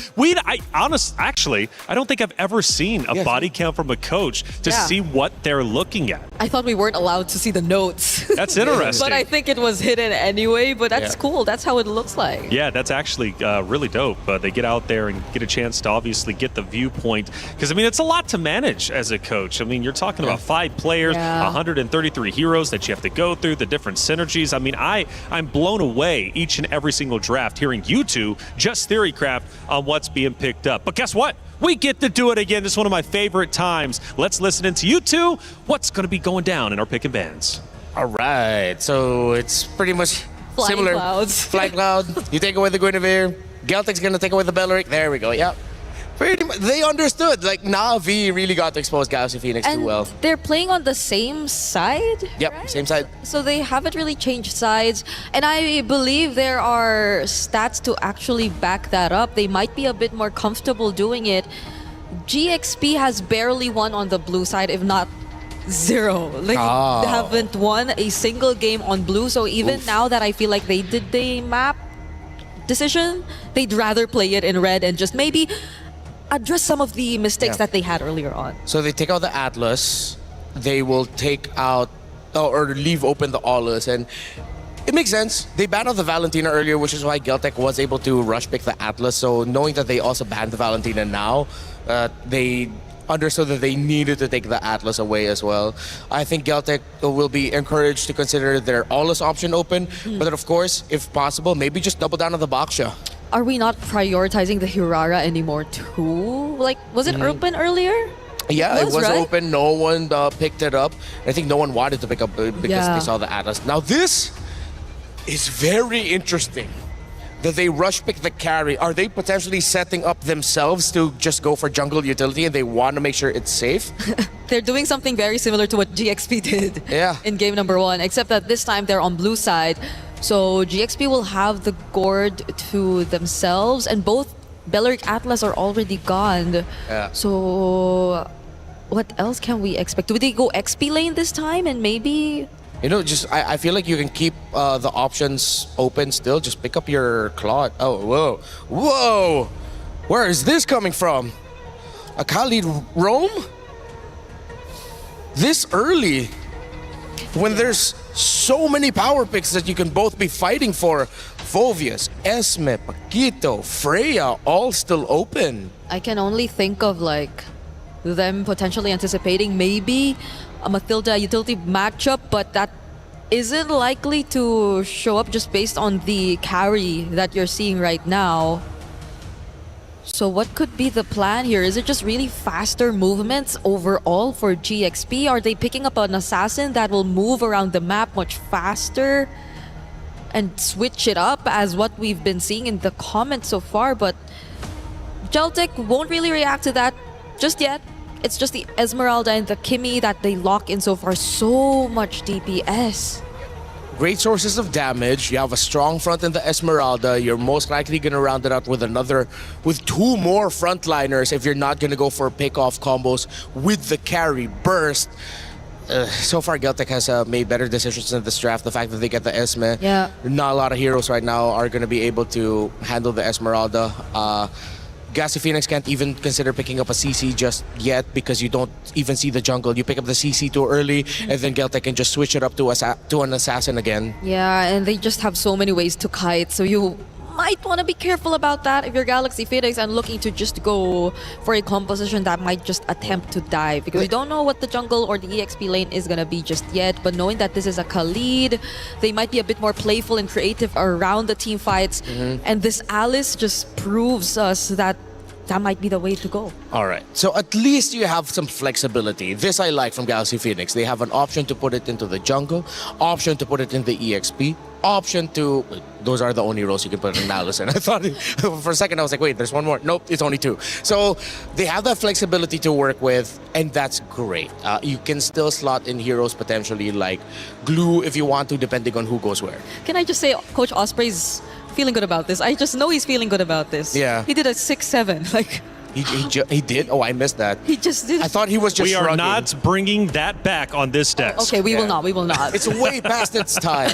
Actually, I don't think I've ever seen a body cam from a coach to see what they're looking at. I thought we weren't allowed to see the notes. That's interesting. But I think it was hidden anyway, but that's cool. That's how it looks like. Yeah, that's actually really dope. They get out there and get a chance to obviously get the viewpoint. Because, I mean, it's a lot to manage as a coach. I mean, you're talking about 5 players, 133 heroes that you have to go through, the different synergies. I mean, I'm blown away each and every single draft hearing you two just theorycraft on what's being picked up. But guess what? We get to do it again. This is one of my favorite times. Let's listen into you two. What's going to be going down in our pick and bans? All right. So it's pretty much Flying similar. clouds. Flying Cloud. You take away the Guinevere. Geltec's going to take away the Belleric. There we go. Yep. Pretty much, they understood. Like, Na'Vi really got to expose Galaxy Phoenix too well. They're playing on the same side? Yep, same side. So they haven't really changed sides. And I believe there are stats to actually back that up. They might be a bit more comfortable doing it. GXP has barely won on the blue side, if not 0. Like, they haven't won a single game on blue. So even now that I feel like they did the map decision, they'd rather play it in red and just maybe address some of the mistakes that they had earlier on. So they take out the Atlas. They will take out or leave open the Aulus, and it makes sense. They banned out the Valentina earlier, which is why Geltec was able to rush pick the Atlas. So knowing that they also banned the Valentina now, they understood that they needed to take the Atlas away as well. I think Geltec will be encouraged to consider their Aulus option open, but then of course, if possible, maybe just double down on the Baksha. Are we not prioritizing the Hirara anymore too? Like, was it open earlier? Yeah, it was right? open. No one picked it up. I think no one wanted to pick up because they saw the Atlas. Now this is very interesting. That they rush pick the carry. Are they potentially setting up themselves to just go for jungle utility and they want to make sure it's safe? They're doing something very similar to what GXP did in game number 1, except that this time they're on blue side. So GXP will have the Gourd to themselves, and both Belleric Atlas are already gone. So what else can we expect? Do they go XP lane this time and maybe... You know, just I feel like you can keep the options open still. Just pick up your Claude. Oh, whoa. Whoa! Where is this coming from? A Khalid roam? This early? When there's so many power picks that you can both be fighting for. Phovius, Esme, Paquito, Freya, all still open. I can only think of like them potentially anticipating maybe a Mathilda utility matchup, but that isn't likely to show up just based on the carry that you're seeing right now. So what could be the plan here? Is it just really faster movements overall for GXP? Are they picking up an assassin that will move around the map much faster and switch it up as what we've been seeing in the comments so far? But Geltec won't really react to that just yet. It's just the Esmeralda and the Kimi that they lock in so far. So much DPS. Great sources of damage. You have a strong front in the Esmeralda. You're most likely going to round it out with with 2 more frontliners if you're not going to go for pick-off combos with the carry burst. So far, Geltec has made better decisions in this draft. The fact that they get the Esme. Not a lot of heroes right now are going to be able to handle the Esmeralda. Galaxy Phoenix can't even consider picking up a CC just yet because you don't even see the jungle. You pick up the CC too early, and then Geltec can just switch it up to an assassin again. Yeah, and they just have so many ways to kite, so you might want to be careful about that if you're Galaxy Phoenix and looking to just go for a composition that might just attempt to dive, because you don't know what the jungle or the EXP lane is going to be just yet. But knowing that this is a Khalid, they might be a bit more playful and creative around the team fights. And this Alice just proves us that that might be the way to go. All right. So at least you have some flexibility. This I like from Galaxy Phoenix. They have an option to put it into the jungle, option to put it in the EXP, option to... Those are the only roles you can put in Alice. And I thought, for a second, I was like, wait, there's one more. Nope, it's only two. So they have that flexibility to work with, and that's great. You can still slot in heroes potentially like Glue if you want to, depending on who goes where. Can I just say, Coach Osprey's feeling good about this. I just know he's feeling good about this. Yeah. He did a 6-7. Like, he did? Oh, I missed that. he just did. I thought he was just We are shrugging. not bringing that back on this desk. Okay, we will not. We will not. It's way past its time.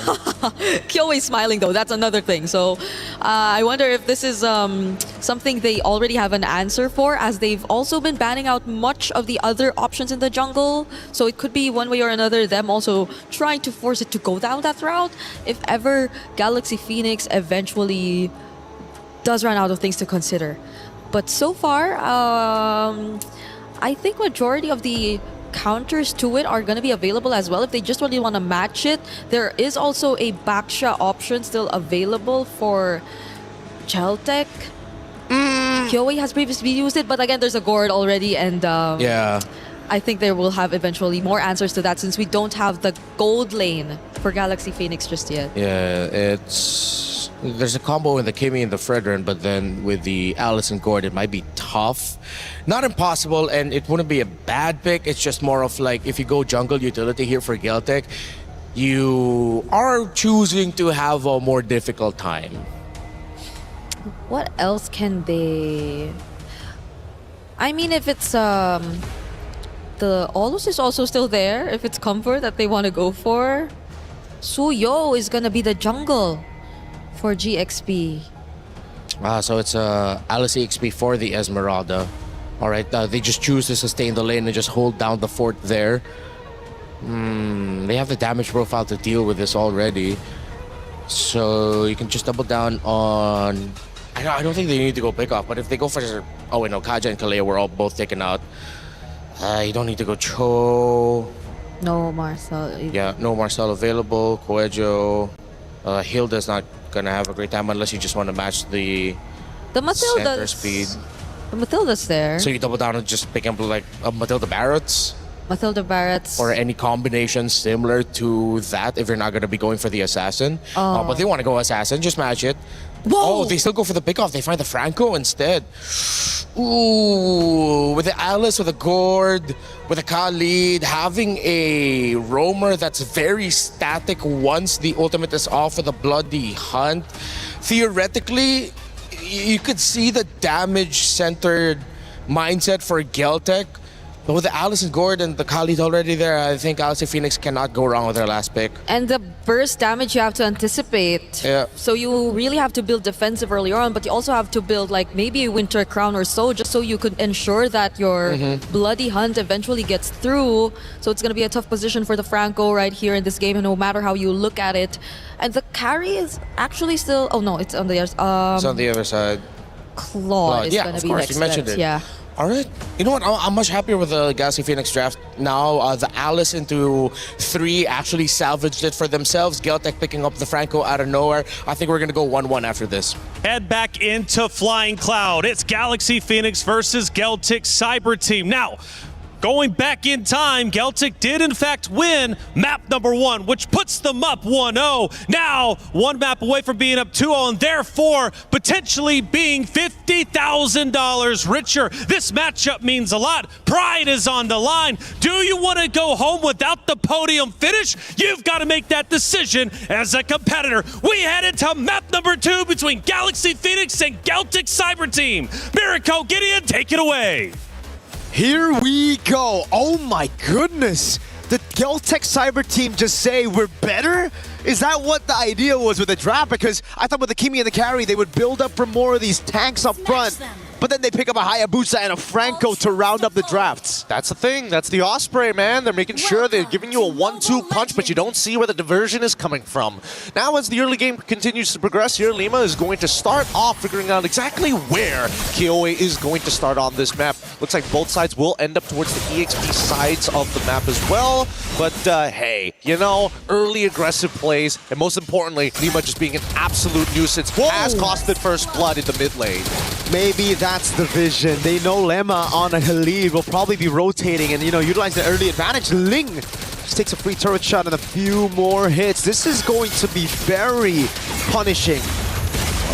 Kyoei's smiling though. That's another thing. So I wonder if this is something they already have an answer for, as they've also been banning out much of the other options in the jungle. So it could be one way or another them also trying to force it to go down that route if ever Galaxy Phoenix eventually does run out of things to consider. But so far, I think majority of the counters to it are going to be available as well if they just really want to match it. There is also a Baksha option still available for Geltec. Kyoei has previously used it, but again, there's a Gord already, and yeah, I think they will have eventually more answers to that since we don't have the gold lane for Galaxy Phoenix just yet. Yeah, there's a combo in the Kimmy and the Fredrin, but then with the Alice and Gord, it might be tough. Not impossible, and it wouldn't be a bad pick. It's just more of like, if you go jungle utility here for Geltec, you are choosing to have a more difficult time. What else can they... I mean, if it's... the Alus is also still there. If it's Comfort that they want to go for, Suyo is gonna be the jungle for GXP. So it's Alice EXP for the Esmeralda. All right, they just choose to sustain the lane and just hold down the fort there. They have the damage profile to deal with this already. So you can just double down on... I don't think they need to go pick off, but if they go for... Oh wait, no, Kaja and Kalea were all both taken out. You don't need to go Cho. No Marcel. Yeah, no Marcel available. Coelho. Hilda's not gonna have a great time unless you just want to match the center speed. The Matilda's there. So you double down and just pick up like Matilda Barrett's. Matilda Barrett's. Or any combination similar to that if you're not gonna be going for the assassin. But they want to go assassin, just match it. Whoa! Oh, they still go for the pickoff. They find the Franco instead. Ooh, with the Alice, with a Gord, with a Khalid, having a roamer that's very static once the ultimate is off with a bloody hunt. Theoretically, you could see the damage-centered mindset for Geltec. But with the Alice and Gord and the Khalid already there, I think Galaxy Phoenix cannot go wrong with their last pick. And the burst damage you have to anticipate. Yeah. So you really have to build defensive early on, but you also have to build like maybe a Winter Crown or so, just so you could ensure that your bloody hunt eventually gets through. So it's going to be a tough position for the Franco right here in this game, and no matter how you look at it. And the carry is actually still... Oh no, it's on the other it's on the other side. Claude is yeah, going to of be course, next. you mentioned it. Yeah. All right. You know what? I'm much happier with the Galaxy Phoenix draft now. The Alice into 3 actually salvaged it for themselves. Geltec picking up the Franco out of nowhere. I think we're going to go 1-1 after this. Head back into Flying Cloud. It's Galaxy Phoenix versus Geltec Cyber Team. Now, going back in time, Geltec did in fact win map number 1, which puts them up 1-0. Now, 1 map away from being up 2-0, and therefore potentially being $50,000 richer. This matchup means a lot. Pride is on the line. Do you want to go home without the podium finish? You've got to make that decision as a competitor. We head into map number 2 between Galaxy Phoenix and Geltec Cyber Team. Miriko, Gideon, take it away. Here we go. Oh my goodness. Did Geltec Cyber Team just say we're better? Is that what the idea was with the draft? Because I thought with the Kimi and the carry, they would build up for more of these tanks up front. but then they pick up a Hayabusa and a Franco to round up the drafts. That's the thing. That's the Osprey, man. They're making sure they're giving you a 1-2 punch, but you don't see where the diversion is coming from. Now, as the early game continues to progress here, Lima is going to start off figuring out exactly where Kyoei is going to start on this map. Looks like both sides will end up towards the EXP sides of the map as well. But hey, you know, early aggressive plays, and most importantly, Lima just being an absolute nuisance has costed first blood in the mid lane. Maybe that's the vision. They know Lemma on a lead will probably be rotating and, you know, utilize the early advantage. Ling just takes a free turret shot and a few more hits. This is going to be very punishing.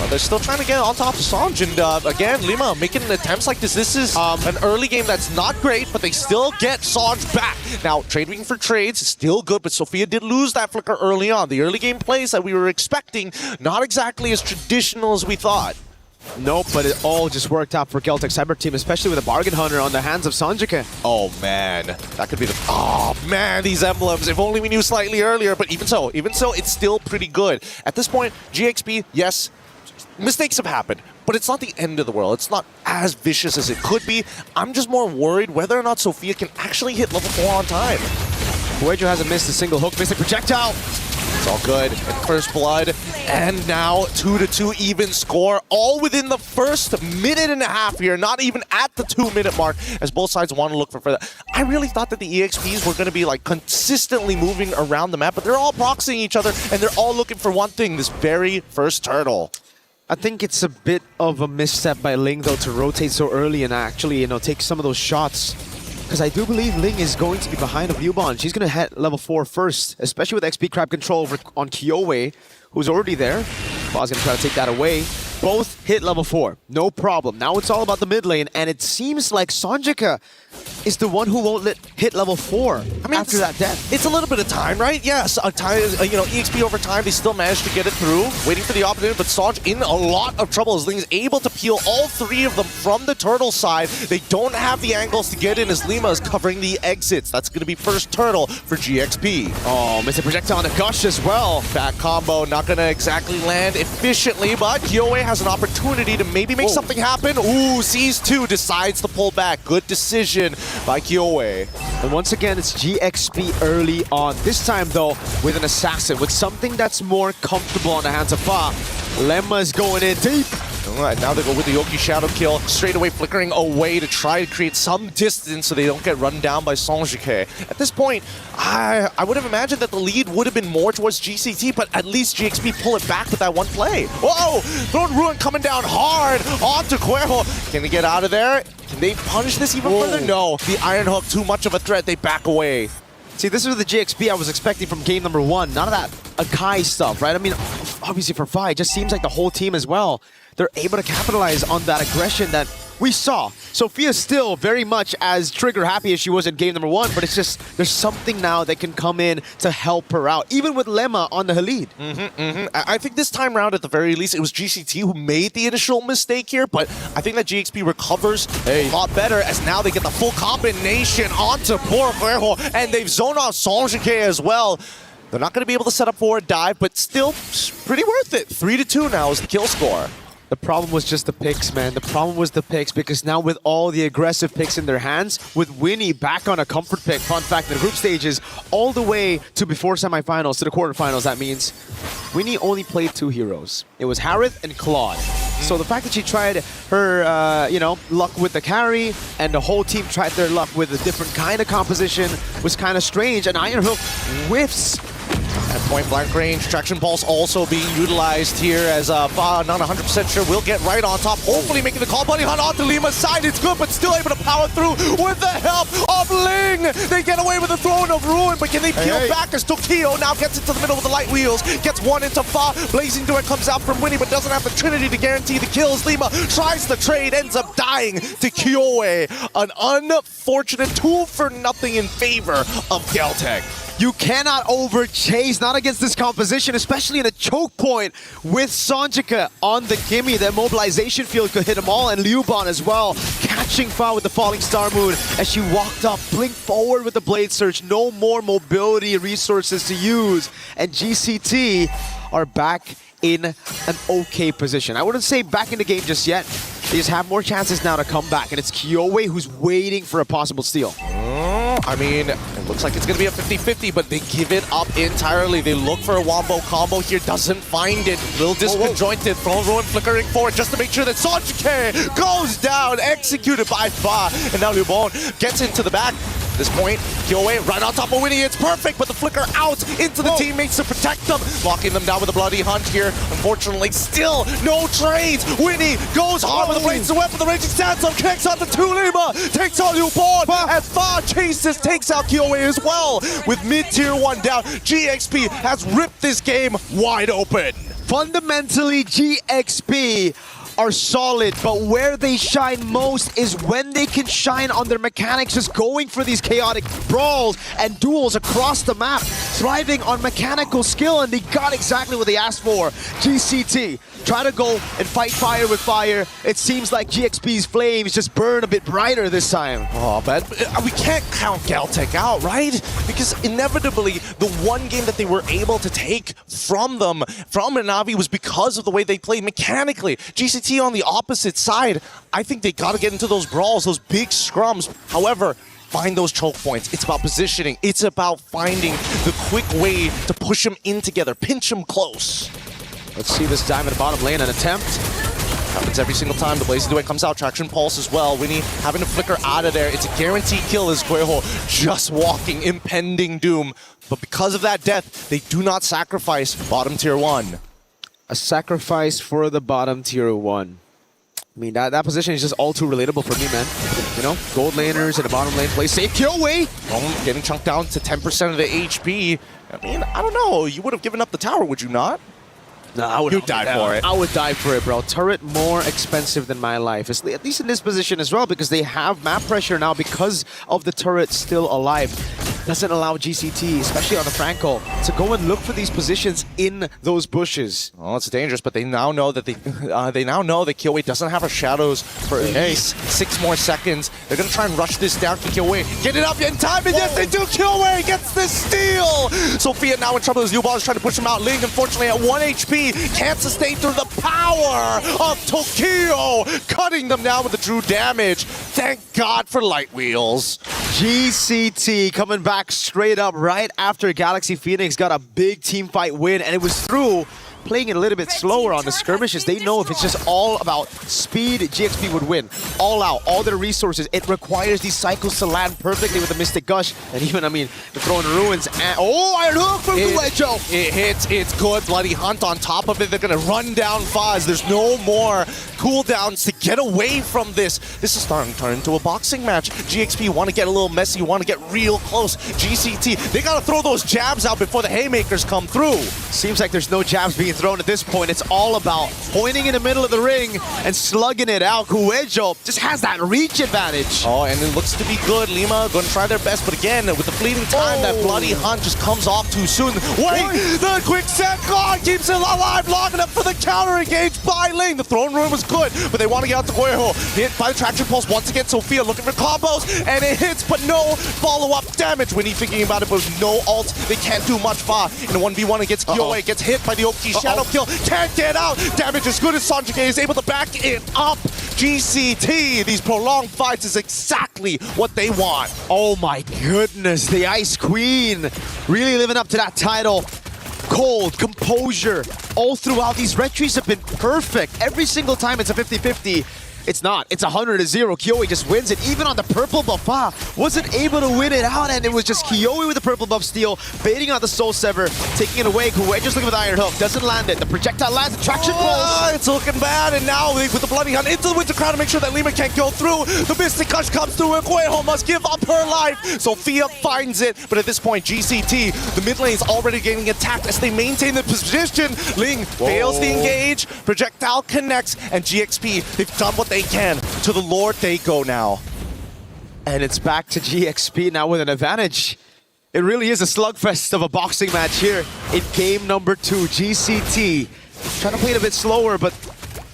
They're still trying to get on top of Sanj, and again, Lima making attempts like this. This is an early game that's not great, but they still get Sanj back. Now, trading for trades is still good, but Sophia did lose that flicker early on. The early game plays that we were expecting, not exactly as traditional as we thought. Nope, but it all just worked out for Geltec Cyber Team, especially with a Bargain Hunter on the hands of Sanjika. Oh man, that could be the... Oh man, these emblems, if only we knew slightly earlier, but even so, it's still pretty good. At this point, GXP, yes, mistakes have happened, but it's not the end of the world. It's not as vicious as it could be. I'm just more worried whether or not Sophia can actually hit level 4 on time. Huejo hasn't missed a single hook, missed a projectile. It's all good. And first blood, and now 2-2 even score, all within the first minute and a half here, not even at the 2-minute mark, as both sides want to look for further. I really thought that the EXPs were going to be like consistently moving around the map, but they're all proxying each other, and they're all looking for one thing, this very first turtle. I think it's a bit of a misstep by Ling, though, to rotate so early and actually, you know, take some of those shots. Because I do believe Ling is going to be behind of Yubon. She's going to hit level 4 first, especially with XP Crab control over on Kyoei, who's already there. Pa's going to try to take that away. Both hit level 4, no problem. Now it's all about the mid lane, and it seems like Sanjika is the one who won't hit level 4 after that death. It's a little bit of time, right? Yes, EXP over time, they still managed to get it through, waiting for the opportunity, but Sanj in a lot of trouble as Ling is able to peel all 3 of them from the turtle side. They don't have the angles to get in as Lima is covering the exits. That's going to be first turtle for GXP. Oh, missed a projectile on the Gush as well. That combo not going to exactly land efficiently, but Kyoei has an opportunity to maybe make something happen. Ooh, sees 2, decides to pull back. Good decision by Kyoei. And once again, it's GXP early on. This time, though, with an assassin, with something that's more comfortable on the hands of Fa. Lemma's going in deep. All right, now they go with the Yoki Shadow Kill, straight away flickering away to try to create some distance so they don't get run down by Sanjike. At this point, I would have imagined that the lead would have been more towards GCT, but at least GXP pull it back with that one play. Whoa! Throne Ruin coming down hard onto Cuervo. Can they get out of there? Can they punish this even further? No. The Iron Hook, too much of a threat. They back away. See, this is the GXP I was expecting from game number 1. None of that Akai stuff, right? I mean, obviously for Fi, it just seems like the whole team as well, they're able to capitalize on that aggression that we saw. Sophia's still very much as trigger happy as she was in game number 1, but it's just, there's something now that can come in to help her out, even with Lemma on the lead. I think this time around, at the very least, it was GCT who made the initial mistake here, but I think that GXP recovers a lot better as now they get the full combination onto Porte, and they've zoned off Sanjike as well. They're not going to be able to set up for a dive, but still pretty worth it. 3-2 now is the kill score. The problem was just the picks, man. The problem was the picks, because now with all the aggressive picks in their hands, with Winnie back on a comfort pick, fun fact, in the group stages, all the way to before semifinals, to the quarterfinals, that means Winnie only played 2 heroes. It was Harith and Claude. So the fact that she tried her, luck with the carry, and the whole team tried their luck with a different kind of composition was kind of strange, and Iron Hook whiffs. At point blank range, Traction Pulse also being utilized here as Fa, not 100% sure, will get right on top, hopefully making the call. Bunny Hunt onto Lima's side, it's good, but still able to power through with the help of Ling. They get away with the Throne of Ruin, but can they peel back as Tokyo now gets into the middle with the light wheels, gets one into Fa, Blazing Door comes out from Winnie, but doesn't have the Trinity to guarantee the kills. Lima tries the trade, ends up dying to Kyoei. An unfortunate 2-for-0 in favor of Geltec. You cannot overchase, not against this composition, especially in a choke point with Sanjika on the gimme. The immobilization field could hit them all, and Liuban as well, catching Fa with the Falling Star Moon as she walked up, blinked forward with the Blade Surge. No more mobility resources to use, and GCT are back in an okay position. I wouldn't say back in the game just yet, They just have more chances now to come back, and it's Kyowe who's waiting for a possible steal. I mean, it looks like it's going to be a 50-50, but they give it up entirely. They look for a wombo combo here, doesn't find it. Little disconjointed, Throne Ruin flickering forward just to make sure that Sanjike goes down, executed by Fa. And now Lubon gets into the back. At this point, Kyowe right on top of Winnie. It's perfect, but the flicker out into the teammates to protect them. Locking them down with a bloody hunt here. Unfortunately, still no trades. Winnie goes hard with the blades of weapon. The raging Sandstorm connects on the Tulima. Takes on Lubon. As Fa chases, takes out Kyowe as well. With mid-tier 1 down, GXP has ripped this game wide open. Fundamentally, GXP are solid, but where they shine most is when they can shine on their mechanics, just going for these chaotic brawls and duels across the map, thriving on mechanical skill, and they got exactly what they asked for. GCT, try to go and fight fire with fire. It seems like GXP's flames just burn a bit brighter this time. Oh, but we can't count Galtech out, right? Because inevitably, the one game that they were able to take from them, from Na'Vi, was because of the way they played mechanically. GCT on the opposite side, I think they got to get into those brawls, those big scrums. However, find those choke points. It's about positioning. It's about finding the quick way to push them in together, pinch them close. Let's see this dive in the bottom lane, an attempt. Happens every single time. The Blazing Duet comes out. Traction Pulse as well. Winnie having to flicker out of there. It's a guaranteed kill as Guejo just walking impending doom. But because of that death, they do not sacrifice bottom tier 1. A sacrifice for the bottom tier 1. I mean, that position is just all too relatable for me, man. You know, gold laners in the bottom lane play safe. Kyowe! Getting chunked down to 10% of the HP. I mean, I don't know. You would have given up the tower, would you not? No, I would die for it. I would die for it, bro. Turret more expensive than my life. At least in this position as well, because they have map pressure now because of the turret still alive. Doesn't allow GCT, especially on the Franco, to go and look for these positions in those bushes. Oh, it's dangerous, but they now know that they now know that Kyowe doesn't have her shadows for at least 6 more seconds. They're gonna try and rush this down to Kyowe. Get it up in time, and yes, they do. Kyowe gets the steal. Sophia now in trouble as Yubal is trying to push him out. Ling, unfortunately, at 1 HP, can't sustain through the power of Tokyo, cutting them down with the true damage. Thank God for Light Wheels. GCT coming back straight up right after Galaxy Phoenix got a big team fight win, and it was through playing it a little bit slower on the skirmishes. They know if it's just all about speed, GXP would win. All out, all their resources. It requires these cycles to land perfectly with the Mystic Gush. And even, I mean, the Throne Ruins. And, oh, Iron Hook from Guejo! It hits, it's good. Bloody Hunt on top of it. They're going to run down Faz. There's no more cooldowns to get away from this. This is starting to turn into a boxing match. GXP want to get a little messy, want to get real close. GCT, they got to throw those jabs out before the haymakers come through. Seems like there's no jabs being thrown at this point. It's all about pointing in the middle of the ring and slugging it out. Guejo just has that reach advantage. Oh, and it looks to be good. Lima going to try their best, but again, with the fleeting time, that Bloody Hunt just comes off too soon. Wait, the quick set guard keeps it alive long enough for the counter engage by Ling. The Throne Room was good, but they want to get out to Guejo. Hit by the Traction Pulse once again. Sophia looking for combos, and it hits, but no follow-up damage. When he's thinking about it, but with no ult, they can't do much. Fa in a 1v1 against Kyowe, gets hit by the Oki Shadow Kill, can't get out. Damage as good as Sanjike is able to back it up. GCT, these prolonged fights is exactly what they want. Oh my goodness, the Ice Queen really living up to that title. Cold, composure, all throughout. These retreats have been perfect. Every single time it's a 50-50. It's not. It's 100-0. Kyowe just wins it. Even on the purple buff, wasn't able to win it out, and it was just Kyowe with the purple buff steal, baiting out the Soul Sever, taking it away. Kuwait just looking for the Iron Hook, doesn't land it. The projectile lands, the Traction Pulse. It's looking bad, and now with the Bloody Hunt into the Winter Crown to make sure that Lima can't go through. The Mystic Gush comes through, and Guejo must give up her life. Sophia finds it, but at this point, GCT, the mid lane is already getting attacked as they maintain the position. Ling fails the engage, projectile connects, and GXP, they've done what they can. To the Lord they go now. And it's back to GXP now with an advantage. It really is a slugfest of a boxing match here in game number 2. GCT trying to play it a bit slower, but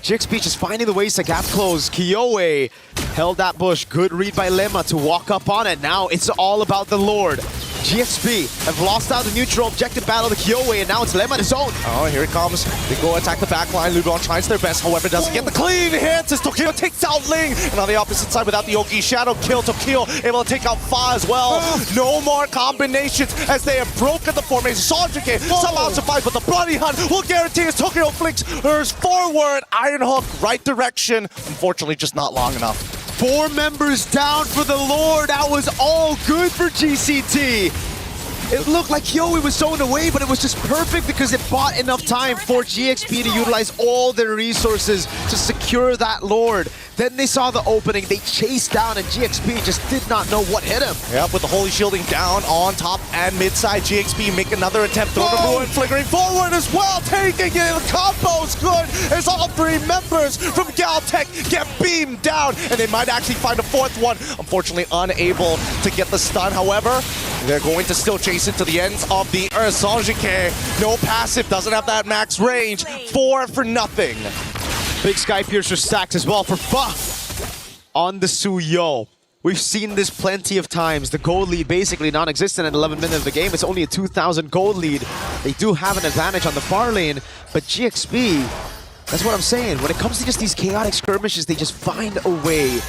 GXP just finding the ways to gap close. Kyowe held that bush. Good read by Lemma to walk up on it. Now it's all about the Lord. GXP have lost out the neutral objective battle to Kyoei, and now it's Lem on his own. Oh, here it comes. They go attack the back line. Lubon tries their best, however, doesn't get the clean hits as Tokyo takes out Ling. And on the opposite side, without the Oki Shadow kill, Tokyo able to take out Fa as well. No more combinations as they have broken the formation. Sanjike somehow survives, but the Bloody Hunt will guarantee as Tokyo flicks hers forward. Iron Hook, right direction. Unfortunately, just not long enough. 4 members down for the Lord. That was all good for GCT. It looked like Kyoei was zoned away, but it was just perfect because it bought enough time for GXP to utilize all their resources to secure that Lord. Then they saw the opening, they chased down, and GXP just did not know what hit him. Yep, with the Holy Shielding down on top and mid-side, GXP make another attempt. Throw the Ruin, flickering forward as well, taking it. The combo's good as all 3 members from Galtech get beamed down, and they might actually find a 4th one. Unfortunately, unable to get the stun. However, they're going to still chase it to the ends of the earth. Sanjike, no passive, doesn't have that max range. 4 for nothing. Big Sky Piercer stacks as well for Fa on the Suyo. We've seen this plenty of times. The gold lead basically non-existent at 11 minutes of the game. It's only a 2,000 gold lead. They do have an advantage on the far lane, but GXP, that's what I'm saying. When it comes to just these chaotic skirmishes, they just find a way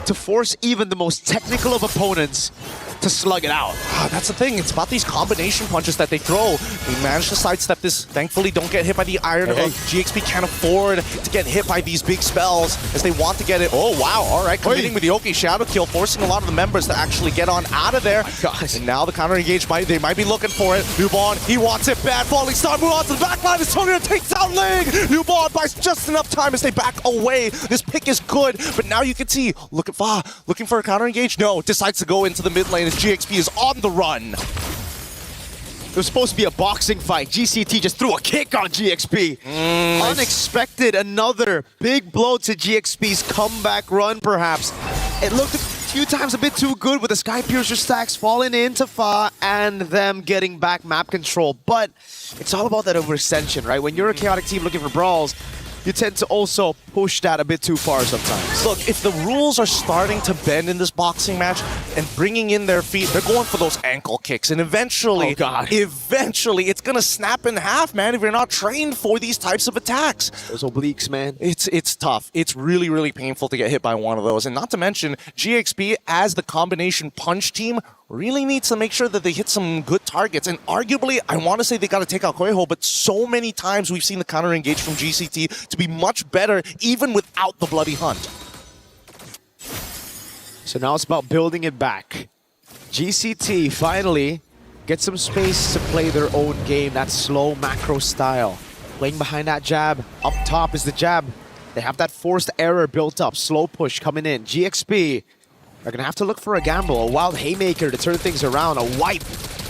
to force even the most technical of opponents to slug it out. That's the thing. It's about these combination punches that they throw. They manage to sidestep this. Thankfully, don't get hit by the Iron Hook. GXP can't afford to get hit by these big spells as they want to get it. Oh, wow. All right. Committing with the Oki Shadow Kill, forcing a lot of the members to actually get on out of there. And now the counter engage, they might be looking for it. Newborn, he wants it bad. Falling Star, move on to the back line. As Tokyo takes out Ling. Newborn buys just enough time as they back away. This pick is good, but now you can see, look at Fa, looking for a counter engage. No, decides to go into the mid lane as GXP is on the run. It was supposed to be a boxing fight. GCT just threw a kick on GXP. Unexpected, another big blow to GXP's comeback run, perhaps. It looked a few times a bit too good with the Sky Piercer stacks falling into Fa and them getting back map control. But it's all about that overextension, right? When you're a chaotic team looking for brawls, you tend to also push that a bit too far sometimes. Look, if the rules are starting to bend in this boxing match and bringing in their feet, they're going for those ankle kicks. And eventually, eventually, it's going to snap in half, man, if you're not trained for these types of attacks. Those obliques, man. It's tough. It's really, really painful to get hit by one of those. And not to mention, GXP, as the combination punch team, really needs to make sure that they hit some good targets. And arguably, I want to say they got to take out Koiho, but so many times we've seen the counter engage from GCT to be much better, even without the Bloody Hunt. So now it's about building it back. GCT finally get some space to play their own game, that slow macro style. Playing behind that jab, up top is the jab. They have that forced error built up, slow push coming in. GXP are gonna have to look for a gamble, a wild haymaker to turn things around, a wipe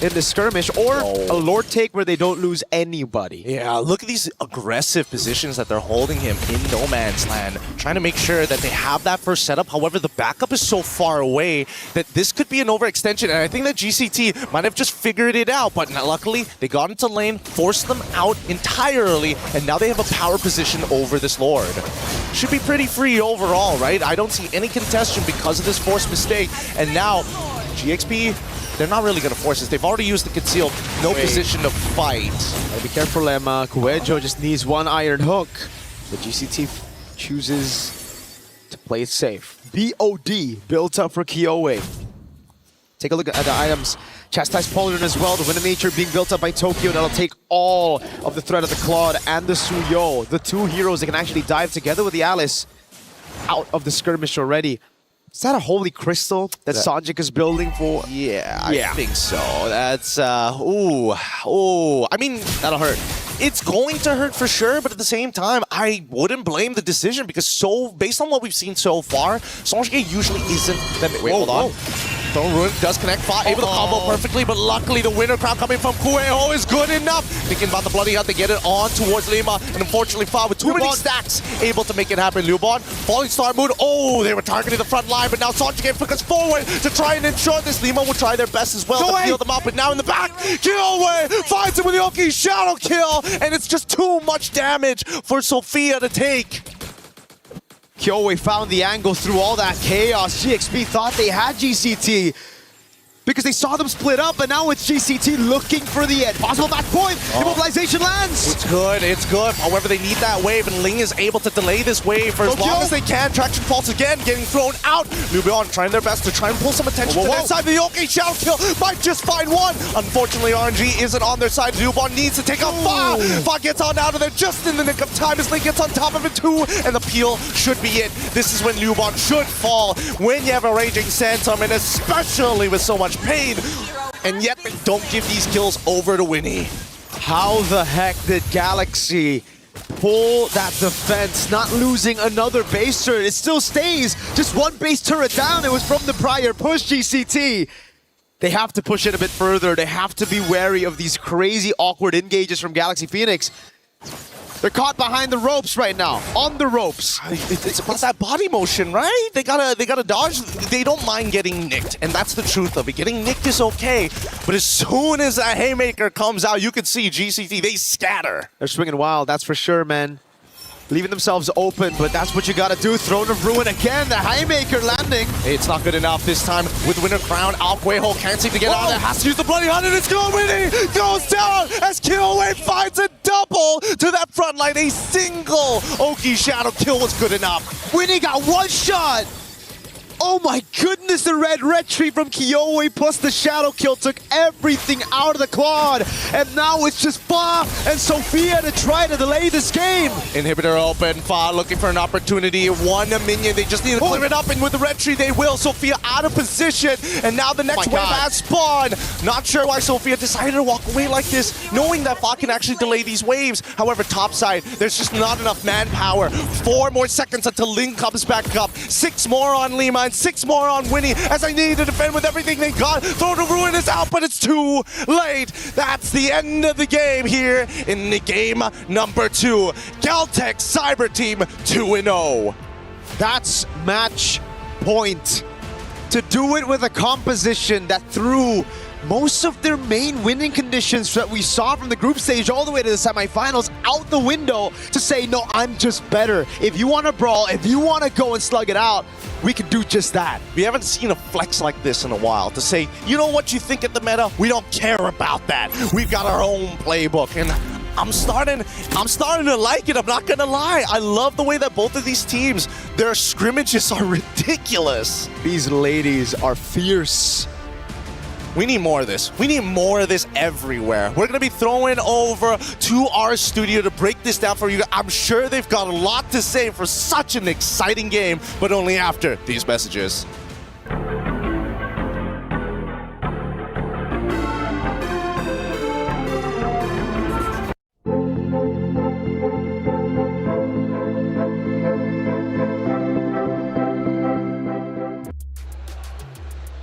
in the skirmish, or a Lord take where they don't lose anybody. Yeah, look at these aggressive positions that they're holding him in no man's land, trying to make sure that they have that first setup. However, the backup is so far away that this could be an overextension, and I think that GCT might have just figured it out, but luckily they got into lane, forced them out entirely, and now they have a power position over this Lord. Should be pretty free overall, right? I don't see any contention because of this forced mistake, and now GXP, they're not really going to force this. They've already used the conceal. No position to fight. Gotta be careful, Lemma. Kuejo just needs one Iron Hook. But GCT chooses to play it safe. BOD built up for Kyoei. Take a look at the items. Chastised Pauldron as well. The Wind of Nature being built up by Tokyo. That'll take all of the threat of the Claude and the Suyo. The 2 heroes that can actually dive together with the Alice out of the skirmish already. Is that a holy crystal that Sanjik is building for? Yeah, I think so. That's, I mean, that'll hurt. It's going to hurt for sure, but at the same time, I wouldn't blame the decision because based on what we've seen so far, Sanjik usually isn't that... Wait, hold on. Throne Ruin does connect, able to combo perfectly, but luckily the winner crown coming from Kueho is good enough. Thinking about the Bloody Hunt, they get it on towards Lima, and unfortunately Fa with too many stacks, able to make it happen. Lubon, Falling Star Moon, they were targeting the front line, but now Sanjik flickers forward to try and ensure this. Lima will try their best as well to peel them up, but now in the back, Kyoei finds him with the Oki Shadow Kill, and it's just too much damage for Sophia to take. Kyoei found the angle through all that chaos. GXP thought they had GCT. because they saw them split up, and now it's GCT looking for the edge. Possible match point. Immobilization lands. It's good. It's good. However, they need that wave, and Ling is able to delay this wave for as long as they can. Traction faults again, getting thrown out. Lubion trying their best to try and pull some attention to their side. The OK Shadow kill might just find one. Unfortunately, RNG isn't on their side. Lubion needs to take out Fa. Fa gets on out of there just in the nick of time as Ling gets on top of it too, and the peel should be it. This is when Lubion should fall, when you have a Raging Sandstorm, and especially with so much pain. And yet they don't give these kills over to Winnie. How the heck did Galaxy pull that defense, not losing another base turret? It still stays just one base turret down. It was from the prior push, GCT. They have to push it a bit further. They have to be wary of these crazy, awkward engages from Galaxy Phoenix. They're caught behind the ropes right now, on the ropes. It's about that body motion, right? They gotta dodge. They don't mind getting nicked, and that's the truth of it. Getting nicked is okay, but as soon as that haymaker comes out, you can see GCT, they scatter. They're swinging wild, that's for sure, man. Leaving themselves open, but that's what you gotta do. Throne of Ruin again, the haymaker landing. It's not good enough this time with Winter Crown. Alquejo can't seem to get out of there. Has to use the Bloody Hunt, and it's going Winnie. Goes down as Killway finds a double to that front line. A single Oki Shadow kill was good enough. Winnie got one shot. Oh my goodness, the red tree from Kyoe plus the shadow kill took everything out of the quad. And now it's just Fa and Sophia to try to delay this game. Inhibitor open, Fa looking for an opportunity. One minion, they just need to clear it up, and with the red tree they will. Sophia out of position, and now the next wave has spawned. Not sure why Sophia decided to walk away like this, knowing that Fa can actually delay these waves. However, topside, there's just not enough manpower. 4 more seconds until Ling comes back up. 6 more on Lima, and 6 more on Winnie, as I need to defend with everything they got. Throne of Ruin is out, but it's too late. That's the end of the game here in the game number 2. Galtech Cyber Team 2-0. That's match point. To do it with a composition that threw most of their main winning conditions that we saw from the group stage all the way to the semifinals out the window, to say, no, I'm just better. If you want to brawl, if you want to go and slug it out, we can do just that. We haven't seen a flex like this in a while, to say, you know what you think at the meta? We don't care about that. We've got our own playbook, and I'm starting to like it, I'm not gonna lie. I love the way that both of these teams, their scrimmages are ridiculous. These ladies are fierce. We need more of this. We need more of this everywhere. We're going to be throwing over to our studio to break this down for you. I'm sure they've got a lot to say for such an exciting game, but only after these messages.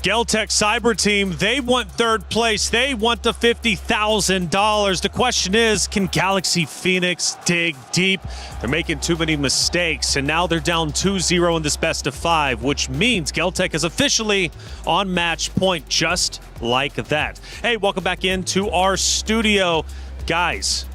Galtech Cyber Team, they want 3rd place. They want the $50,000. The question is, can Galaxy Phoenix dig deep? They're making too many mistakes, and now they're down 2-0 in this best of 5, which means Galtech is officially on match point just like that. Hey, welcome back into our studio. Guys,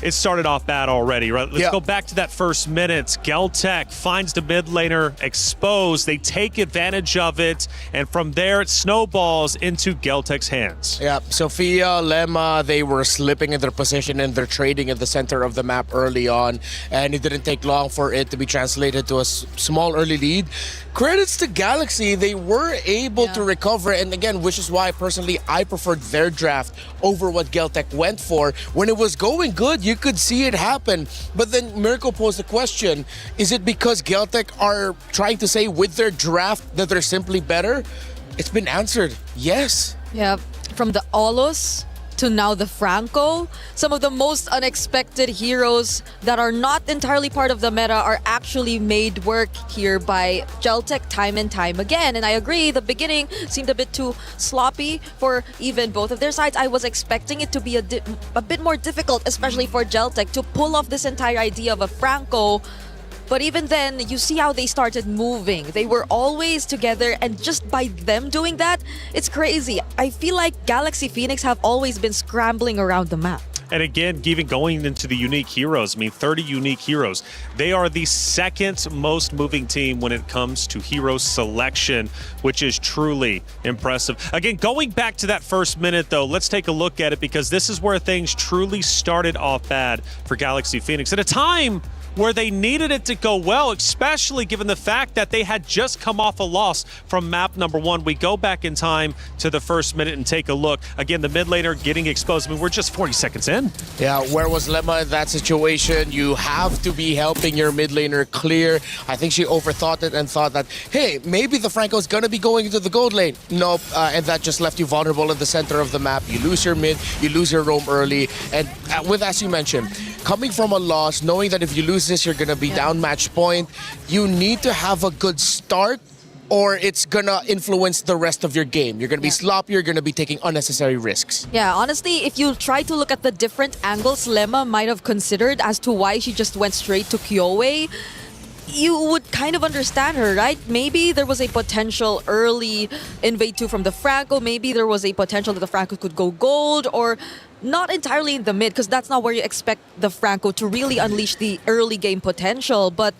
it started off bad already, right? Let's go back to that first minute. Galtech finds the mid laner exposed. They take advantage of it, and from there it snowballs into Galtech's hands. Yeah, Sophia, Lemma, they were slipping in their position and they're trading at the center of the map early on, and it didn't take long for it to be translated to a small early lead. Credits to Galaxy, they were able to recover, and again, which is why personally I preferred their draft over what Galtech went for. When it was going good, you could see it happen, but then Miracle posed the question, is it because Galtech are trying to say with their draft that they're simply better? It's been answered, yes. Yeah, from the Olos to now the Franco, some of the most unexpected heroes that are not entirely part of the meta are actually made work here by Galtech time and time again. And I agree, the beginning seemed a bit too sloppy for even both of their sides. I was expecting it to be a bit more difficult, especially for Galtech, to pull off this entire idea of a Franco. But even then, you see how they started moving. They were always together, and just by them doing that, it's crazy. I feel like Galaxy Phoenix have always been scrambling around the map. And again, even going into the unique heroes, I mean, 30 unique heroes. They are the second most moving team when it comes to hero selection, which is truly impressive. Again, going back to that first minute, though, let's take a look at it because this is where things truly started off bad for Galaxy Phoenix. At a time where they needed it to go well, especially given the fact that they had just come off a loss from map number 1. We go back in time to the first minute and take a look. Again, the mid laner getting exposed. I mean, we're just 40 seconds in. Yeah, where was Lemma in that situation? You have to be helping your mid laner clear. I think she overthought it and thought that, hey, maybe the Franco's gonna be going into the gold lane. Nope, and that just left you vulnerable in the center of the map. You lose your mid, you lose your roam early. And with, as you mentioned, coming from a loss, knowing that if you lose this, you're gonna be down match point, you need to have a good start or it's gonna influence the rest of your game. You're gonna be sloppy, you're gonna be taking unnecessary risks. Yeah, honestly, if you try to look at the different angles Lemma might have considered as to why she just went straight to Kyowe, you would kind of understand her, right? Maybe there was a potential early invade 2 from the Franco, maybe there was a potential that the Franco could go gold, or not entirely in the mid, because that's not where you expect the Franco to really unleash the early game potential. But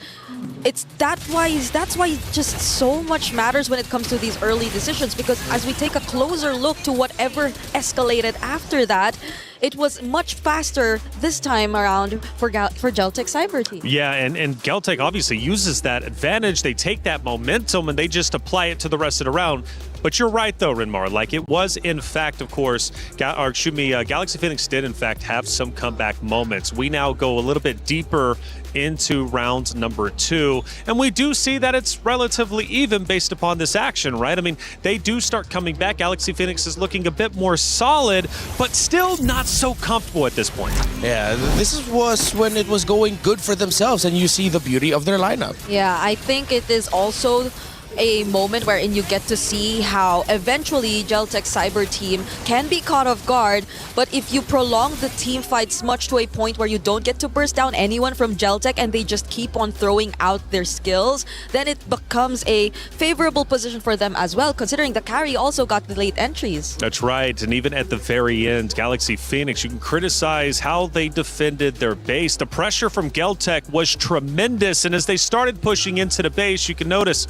that's why it just so much matters when it comes to these early decisions, because as we take a closer look to whatever escalated after that, it was much faster this time around for Geltec Cyber Team. Yeah, and Geltec obviously uses that advantage. They take that momentum and they just apply it to the rest of the round. But you're right, though, Rinmar. Like, it was, in fact, of course, Galaxy Phoenix did, in fact, have some comeback moments. We now go a little bit deeper into round number 2, and we do see that it's relatively even based upon this action, right? I mean, they do start coming back. Galaxy Phoenix is looking a bit more solid, but still not so comfortable at this point. Yeah, this was when it was going good for themselves, and you see the beauty of their lineup. Yeah, I think it is also a moment wherein you get to see how eventually Geltec Cyber Team can be caught off guard, but if you prolong the team fights much to a point where you don't get to burst down anyone from Geltec and they just keep on throwing out their skills, then it becomes a favorable position for them as well, considering the carry also got the late entries. That's right, and even at the very end, Galaxy Phoenix, you can criticize how they defended their base. The pressure from Geltec was tremendous, and as they started pushing into the base, you can notice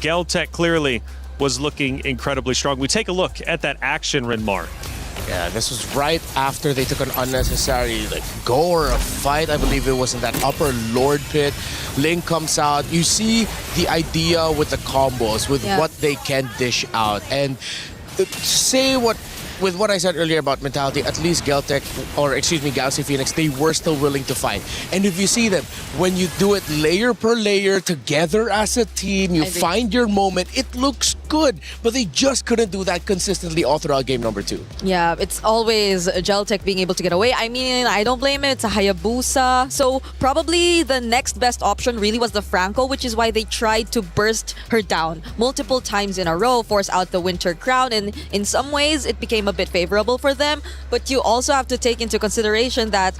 Geltec clearly was looking incredibly strong. We take a look at that action, Rinmar. Yeah, this was right after they took an unnecessary go or a fight. I believe it was in that upper Lord pit. Link comes out. You see the idea with the combos, with what they can dish out. And with what I said earlier about mentality, at least Galaxy Phoenix, they were still willing to fight. And if you see them, when you do it layer per layer together as a team, you find your moment, it looks good. But they just couldn't do that consistently all throughout game number 2. Yeah, it's always Geltec being able to get away. I mean, I don't blame it. It's a Hayabusa. So probably the next best option really was the Franco, which is why they tried to burst her down multiple times in a row, force out the Winter Crown. And in some ways, it became a bit favorable for them, but you also have to take into consideration that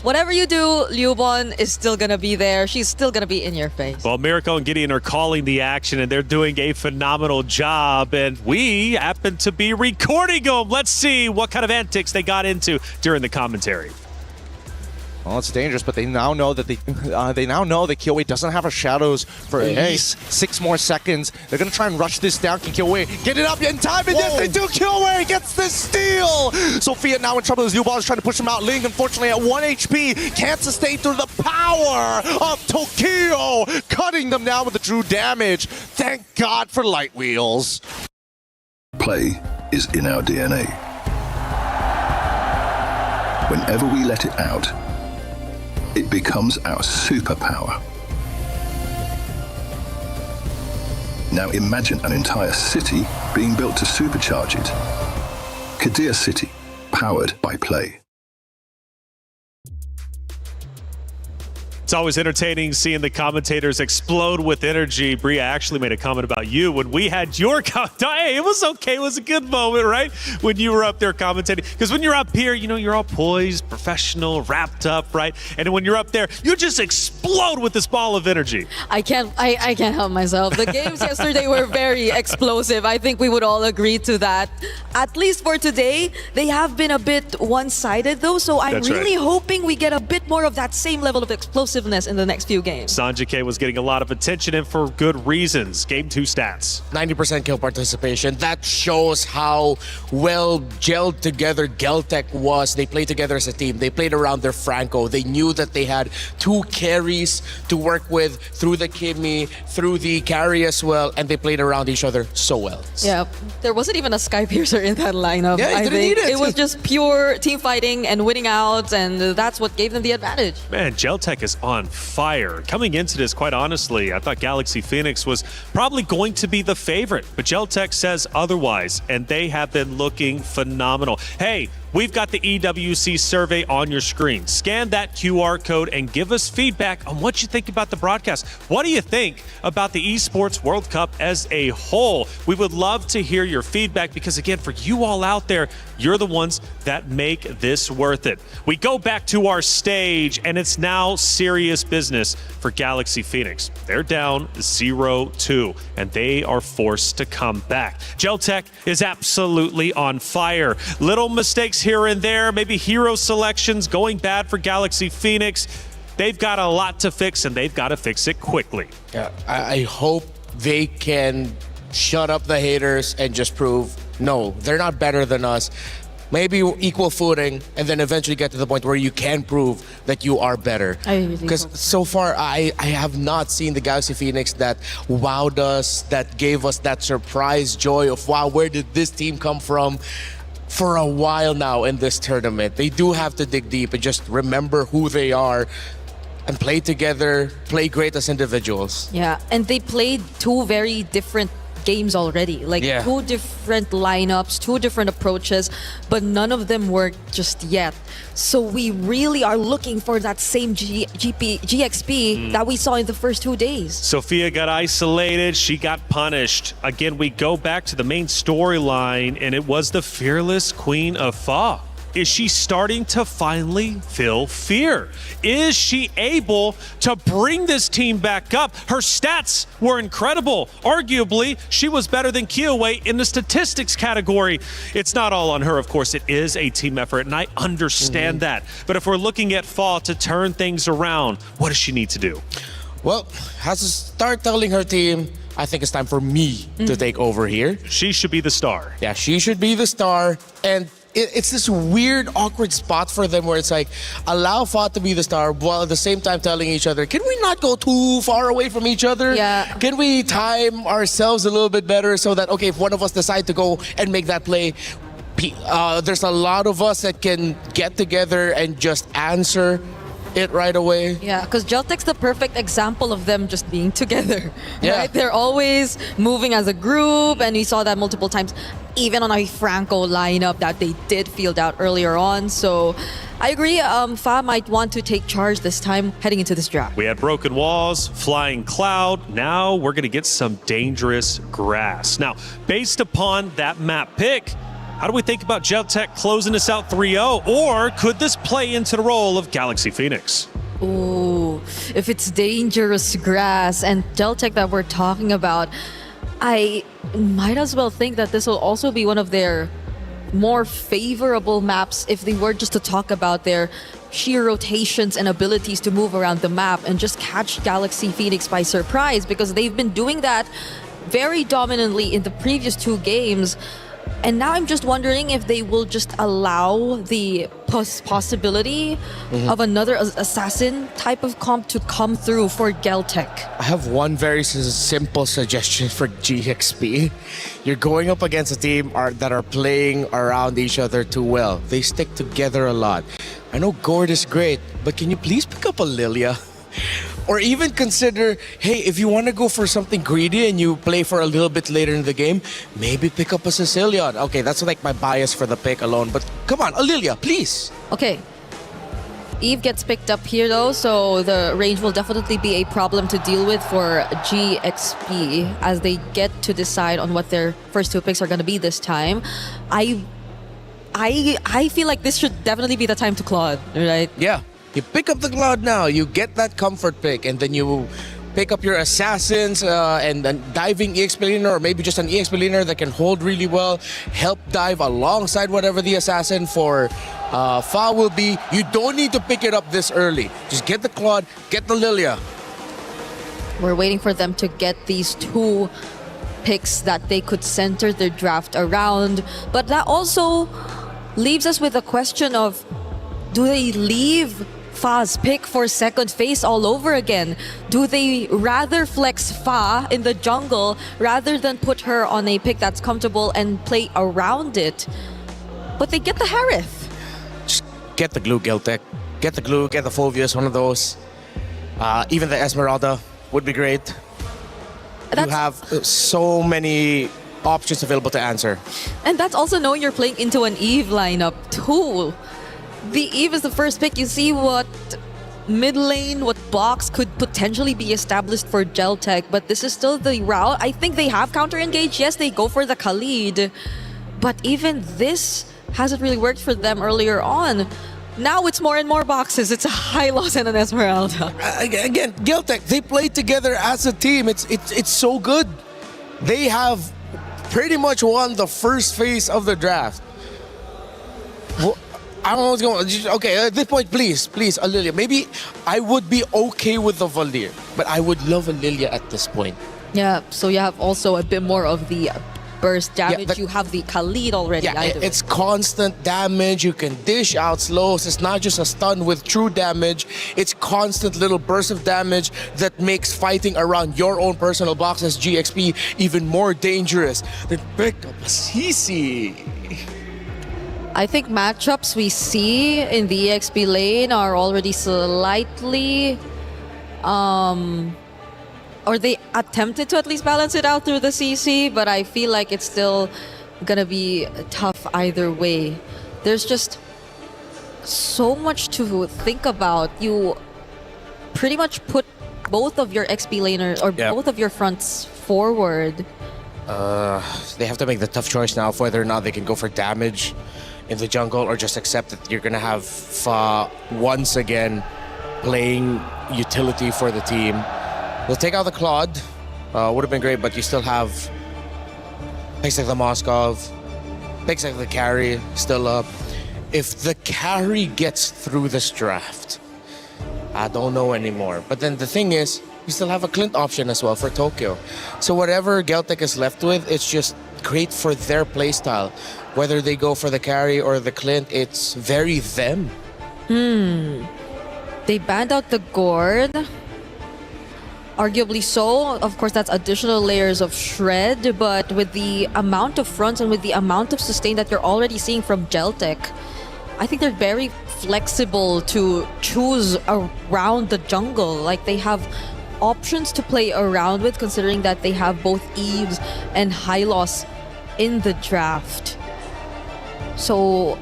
whatever you do, Liubon is still gonna be there. She's still gonna be in your face. Well, Miracle and Gideon are calling the action, and they're doing a phenomenal job, and we happen to be recording them. Let's see what kind of antics they got into during the commentary. Well, it's dangerous, but they now know that Kyowe doesn't have her shadows for at least 6 more seconds. They're gonna try and rush this down. Can Kyowe get it up in time? And yes, they do. Kyowe gets the steal. Sophia now in trouble as Liubon is trying to push him out. Ling, unfortunately, at 1 HP, can't sustain through the power of Tokyo, cutting them down with the true damage. Thank God for Light Wheels. Play is in our DNA. Whenever we let it out, it becomes our superpower. Now imagine an entire city being built to supercharge it. Kadir City, powered by play. It's always entertaining seeing the commentators explode with energy. Bria actually made a comment about you when we had your hey, it was okay. It was a good moment, right? When you were up there commentating. Because when you're up here, you know, you're all poised, professional, wrapped up, right? And when you're up there, you just explode with this ball of energy. I can't help myself. The games yesterday were very explosive. I think we would all agree to that. At least for today, they have been a bit one-sided though, so I'm That's really right. hoping we get a bit more of that same level of explosiveness in the next few games. Sanjike was getting a lot of attention and for good reasons. Game 2 stats. 90% kill participation. That shows how well gelled together Geltec was. They played together as a team. They played around their Franco. They knew that they had 2 carries to work with through the Kimmy, through the carry as well, and they played around each other so well. Yeah, there wasn't even a Sky Piercer in that lineup. Yeah, I didn't think need it. it was just pure team fighting and winning out, and that's what gave them the advantage. Man, Geltec is on fire. Coming into this, quite honestly, I thought Galaxy Phoenix was probably going to be the favorite, but Geltec says otherwise, and they have been looking phenomenal. Hey, we've got the EWC survey on your screen. Scan that QR code and give us feedback on what you think about the broadcast. What do you think about the Esports World Cup as a whole? We would love to hear your feedback because, again, for you all out there, you're the ones that make this worth it. We go back to our stage, and it's now serious business for Galaxy Phoenix. They're down 0-2, and they are forced to come back. Geltec is absolutely on fire. Little mistakes here and there, maybe hero selections going bad for Galaxy Phoenix. They've got a lot to fix, and they've got to fix it quickly. Yeah, I hope they can shut up the haters and just prove, no, they're not better than us. Maybe equal footing, and then eventually get to the point where you can prove that you are better. Because so far, I have not seen the Galaxy Phoenix that wowed us, that gave us that surprise joy of, wow, where did this team come from? For a while now in this tournament. They do have to dig deep and just remember who they are and play together, play great as individuals. Yeah, and they played 2 very different games already. Like 2 different lineups, 2 different approaches, but none of them worked just yet. So we really are looking for that same GXP that we saw in the first 2 days. Sophia got isolated. She got punished. Again, we go back to the main storyline, and it was the fearless Queen of Fa. Is she starting to finally feel fear? Is she able to bring this team back up? Her stats were incredible. Arguably, she was better than Kiowe in the statistics category. It's not all on her, of course. It is a team effort, and I understand that. But if we're looking at Fa to turn things around, what does she need to do? Well, has to start telling her team, I think it's time for me to take over here. She should be the star. Yeah, she should be the star. And it's this weird, awkward spot for them where it's like, allow Fa to be the star while at the same time telling each other, can we not go too far away from each other? Yeah. Can we time ourselves a little bit better so that, okay, if one of us decide to go and make that play, there's a lot of us that can get together and just answer it right away. Yeah, because Geltec's the perfect example of them just being together. Yeah. Right? They're always moving as a group, and we saw that multiple times, even on a Franco lineup that they did field out earlier on. So I agree, Fa might want to take charge this time heading into this draft. We had broken walls, flying cloud. Now we're going to get some dangerous grass. Now, based upon that map pick, how do we think about Geltec closing this out 3-0? Or could this play into the role of Galaxy Phoenix? Ooh, if it's dangerous grass and Geltec that we're talking about, I might as well think that this will also be one of their more favorable maps if they were just to talk about their sheer rotations and abilities to move around the map and just catch Galaxy Phoenix by surprise, because they've been doing that very dominantly in the previous 2 games. And now I'm just wondering if they will just allow the possibility of another assassin type of comp to come through for Geltec. I have one very simple suggestion for GXP. You're going up against a team that are playing around each other too well. They stick together a lot. I know Gord is great, but can you please pick up a Lilia? Or even consider, hey, if you want to go for something greedy and you play for a little bit later in the game, maybe pick up a Sicilian. Okay, that's like my bias for the pick alone, but come on, Lilia, please. Okay. Eve gets picked up here though, so the range will definitely be a problem to deal with for GXP as they get to decide on what their first two picks are going to be this time. I feel like this should definitely be the time to Claude, right? Yeah, you pick up the Claude now, you get that comfort pick, and then you pick up your assassins and a diving EXP laner, or maybe just an EXP laner that can hold really well, help dive alongside whatever the assassin for Fa will be. You don't need to pick it up this early. Just get the Claude, get the Lilia. We're waiting for them to get these two picks that they could center their draft around. But that also leaves us with a question of, do they leave Fa's pick for second phase all over again? Do they rather flex Fa in the jungle rather than put her on a pick that's comfortable and play around it? But they get the Harith. Just get the glue, Geltec. Get the glue, get the Phoveus, one of those. Even the Esmeralda would be great. You have so many options available to answer. And that's also knowing you're playing into an Eve lineup too. The Eve is the first pick. You see what mid lane, what box could potentially be established for Geltec, but this is still the route. I think they have counter engaged. Yes, they go for the Khalid, but even this hasn't really worked for them earlier on. Now it's more and more boxes. It's a Hylos and an Esmeralda. Again, Geltec, they play together as a team. It's so good. They have pretty much won the first phase of the draft. Well, I don't know what's going on. Okay, at this point, please, a Lilia. Maybe I would be okay with the Valdir, but I would love a Lilia at this point. Yeah, so you have also a bit more of the burst damage. Yeah, you have the Khalid already. Yeah, it's constant damage. You can dish out slows. It's not just a stun with true damage. It's constant little bursts of damage that makes fighting around your own personal box as GXP even more dangerous. Then pick up a CC. I think matchups we see in the EXP lane are already slightly or they attempted to at least balance it out through the CC, but I feel like it's still gonna be tough either way. There's just so much to think about. You pretty much put both of your XP laners or both of your fronts forward. They have to make the tough choice now of whether or not they can go for damage in the jungle or just accept that you're gonna have Fa once again playing utility for the team. They'll take out the Claude, would have been great, but you still have picks like the Moskov, picks like the carry still up. If the carry gets through this draft, I don't know anymore. But then the thing is, you still have a Clint option as well for Tokyo. So whatever Geltec is left with, it's just great for their playstyle. Whether they go for the carry or the Clint, it's very them. They banned out the Gord. Arguably so. Of course, that's additional layers of shred, but with the amount of fronts and with the amount of sustain that you're already seeing from Geltec, I think they're very flexible to choose around the jungle. Like, they have options to play around with, considering that they have both Eves and Hylos in the draft. So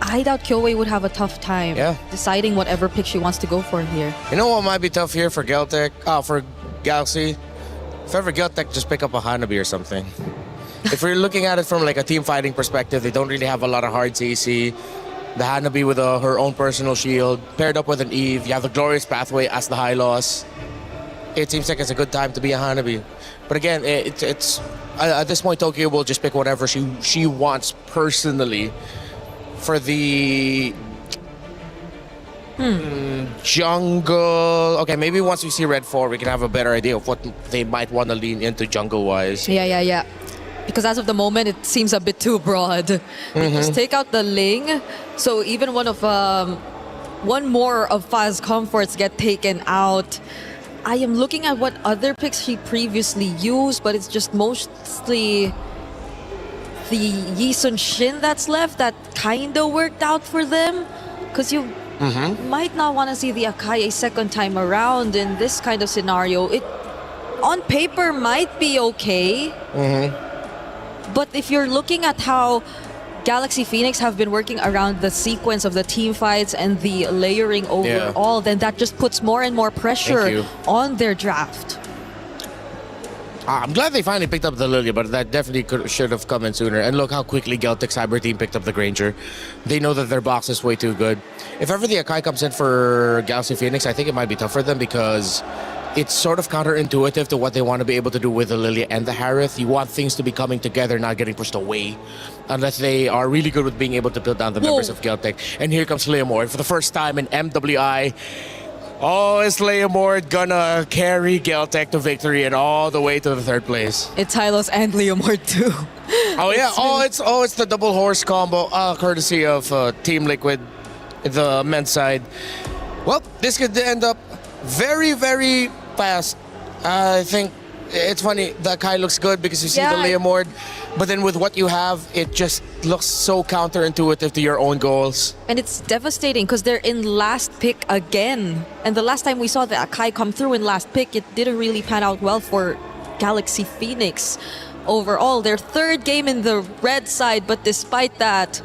I doubt Kyoei would have a tough time deciding whatever pick she wants to go for here. You know what might be tough here for Geltec? For Galaxy? If ever Geltec, just pick up a Hanabi or something. If we're looking at it from like a team fighting perspective, they don't really have a lot of hard CC. The Hanabi with her own personal shield, paired up with an Eve. You have the Glorious Pathway as the Hylos. It seems like it's a good time to be a Hanabi. But again, it's at this point, Tokyo will just pick whatever she wants personally. For the jungle, okay, maybe once we see Red 4, we can have a better idea of what they might want to lean into jungle-wise. Yeah. Because as of the moment, it seems a bit too broad. Just take out the Ling, so even one more of Fa's comforts get taken out. I am looking at what other picks she previously used, but it's just mostly the Yi Sun Shin that's left that kind of worked out for them. Because you might not want to see the Akai a second time around in this kind of scenario. It, on paper, might be okay. But if you're looking at how Galaxy Phoenix have been working around the sequence of the team fights and the layering overall, then that just puts more and more pressure on their draft. I'm glad they finally picked up the Lilia, but that definitely should have come in sooner. And look how quickly Geltic Cyber Team picked up the Granger. They know that their box is way too good. If ever the Akai comes in for Galaxy Phoenix, I think it might be tough for them because it's sort of counterintuitive to what they want to be able to do with the Lilia and the Harith. You want things to be coming together, not getting pushed away, unless they are really good with being able to build down the members of Geltic. And here comes Leomord for the first time in MWI. Oh, is Leomord gonna carry Geltic to victory and all the way to the third place? It's Hylos and Leomord too. Oh yeah, it's the double horse combo, courtesy of Team Liquid, the men's side. Well, this could end up very, very fast. I think it's funny, the Kai looks good because you see the Leomord, but then with what you have, it just looks so counterintuitive to your own goals. And it's devastating because they're in last pick again. And the last time we saw the Akai come through in last pick, it didn't really pan out well for Galaxy Phoenix. Overall, their third game in the red side, but despite that,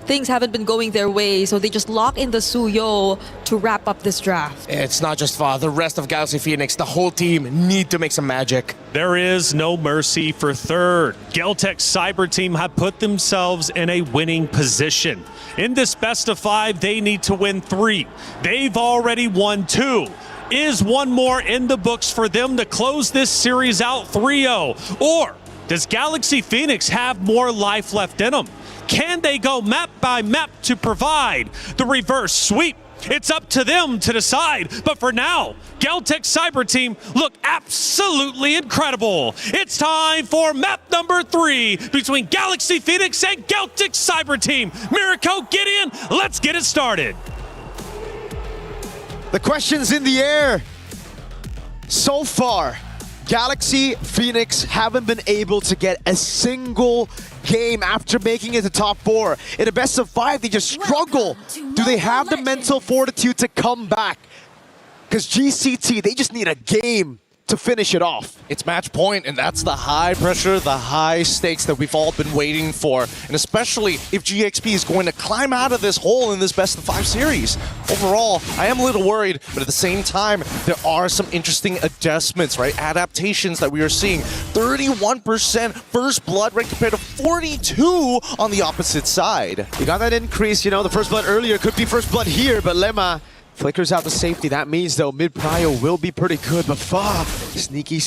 things haven't been going their way, so they just lock in the Suyo to wrap up this draft. It's not just Fa, the rest of Galaxy Phoenix, the whole team need to make some magic. There is no mercy for third. Geltic Cyber Team have put themselves in a winning position. In this best of 5, they need to win 3. They've already won 2. Is one more in the books for them to close this series out 3-0? Or does Galaxy Phoenix have more life left in them? Can they go map by map to provide the reverse sweep? It's up to them to decide. But for now, Geltic Cyber Team look absolutely incredible. It's time for map number 3 between Galaxy Phoenix and Geltic Cyber Team. Mirko, get in. Let's get it started. The question's in the air. So far, Galaxy Phoenix haven't been able to get a single game after making it to top 4. In a best of 5, they just struggle. Do they have the mental fortitude to come back? Because GCT, they just need a game to finish it off. It's match point, and that's the high pressure, the high stakes that we've all been waiting for. And especially if GXP is going to climb out of this hole in this best of 5 series. Overall, I am a little worried, but at the same time, there are some interesting adjustments, right? Adaptations that we are seeing. 31% first blood rate compared to 42 on the opposite side. You got that increase, you know, the first blood earlier could be first blood here, but Lemma flickers out the safety. That means, though, mid-prio will be pretty good, but Fa, sneaky,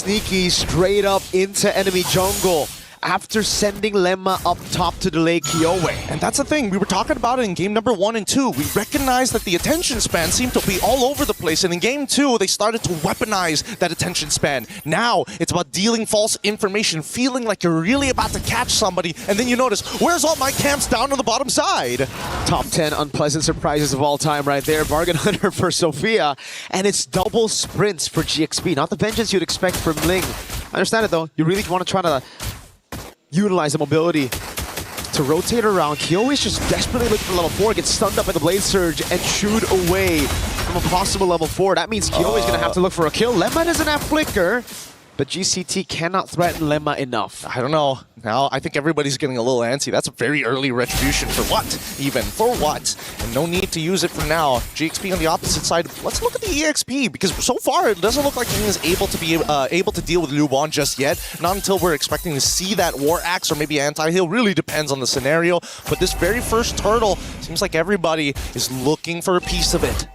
straight up into enemy jungle after sending Lemma up top to delay Kiowe. And that's the thing, we were talking about it in game number 1 and 2. We recognized that the attention span seemed to be all over the place, and in game 2, they started to weaponize that attention span. Now, it's about dealing false information, feeling like you're really about to catch somebody, and then you notice, where's all my camps down on the bottom side? Top 10 unpleasant surprises of all time right there. Bargain Hunter for Sophia, and it's double sprints for GXP. Not the vengeance you'd expect from Ling. I understand it, though. You really want to try to utilize the mobility to rotate around. Kiowe is just desperately looking for level 4, gets stunned up by the Blade Surge and chewed away from a possible level 4. That means Kiowe is going to have to look for a kill. Lemma doesn't have Flicker, but GCT cannot threaten Lemma enough. I don't know. Now, I think everybody's getting a little antsy. That's a very early retribution. For what? Even. For what? And no need to use it for now. GXP on the opposite side. Let's look at the EXP, because so far it doesn't look like King is able to be able to deal with Lubon just yet. Not until we're expecting to see that War Axe or maybe Anti-Heal. Really depends on the scenario. But this very first turtle, seems like everybody is looking for a piece of it.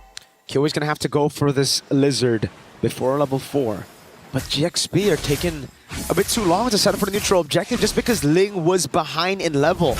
Kiowe's going to have to go for this Lizard before level 4. But GXP are taking a bit too long to set up for the neutral objective just because Ling was behind in level.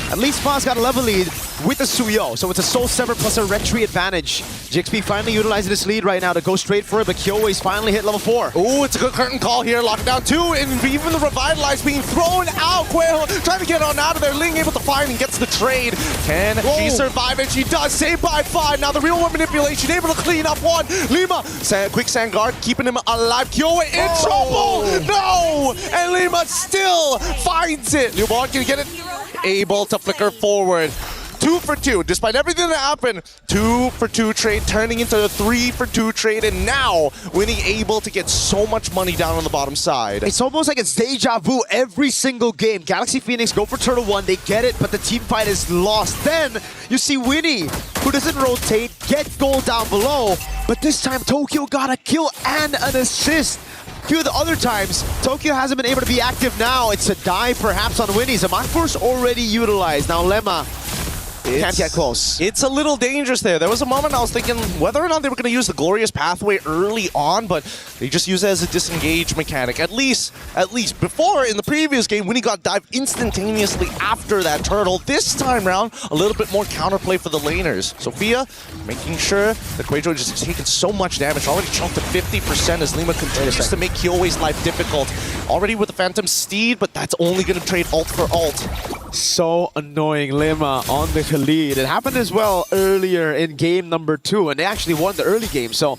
At least Fa's got a level lead with the Suyo, so it's a Soul Sever plus a Retry advantage. GXP finally utilizing this lead right now to go straight for it, but Kiowe's finally hit level 4. Ooh, it's a good curtain call here, locked down 2, and even the Revitalize being thrown out. Quail trying to get on out of there. Ling able to find and gets the trade. Can she survive it? She does, saved by 5. Now the real one manipulation, able to clean up 1. Lima, quick sand guard, keeping him alive. Kiowe in trouble! No! And Lima still finds it. Lubon can get it. Able to flicker forward. 2 for 2. Despite everything that happened, 2 for 2 trade turning into a 3 for 2 trade, and now Winnie able to get so much money down on the bottom side. It's almost like it's deja vu every single game. Galaxy Phoenix go for Turtle 1, they get it, but the team fight is lost. Then you see Winnie, who doesn't rotate, get gold down below, but this time Tokyo got a kill and an assist. A few of the other times, Tokyo hasn't been able to be active now. It's a dive perhaps on Winnie's. A Mind Force already utilized. Now Lemma can't get close. It's a little dangerous there. There was a moment I was thinking whether or not they were going to use the Glorious Pathway early on, but they just use it as a disengage mechanic. At least before, in the previous game, Winnie got dived instantaneously after that turtle. This time round, a little bit more counterplay for the laners. Sophia making sure that Quajo just taken so much damage, already chunked to 50% as Lima continues to make Kyoei's life difficult. Already with the Phantom Steed, but that's only going to trade ult for ult. So annoying. Lima on the lead. It happened as well earlier in game number 2, and they actually won the early game. So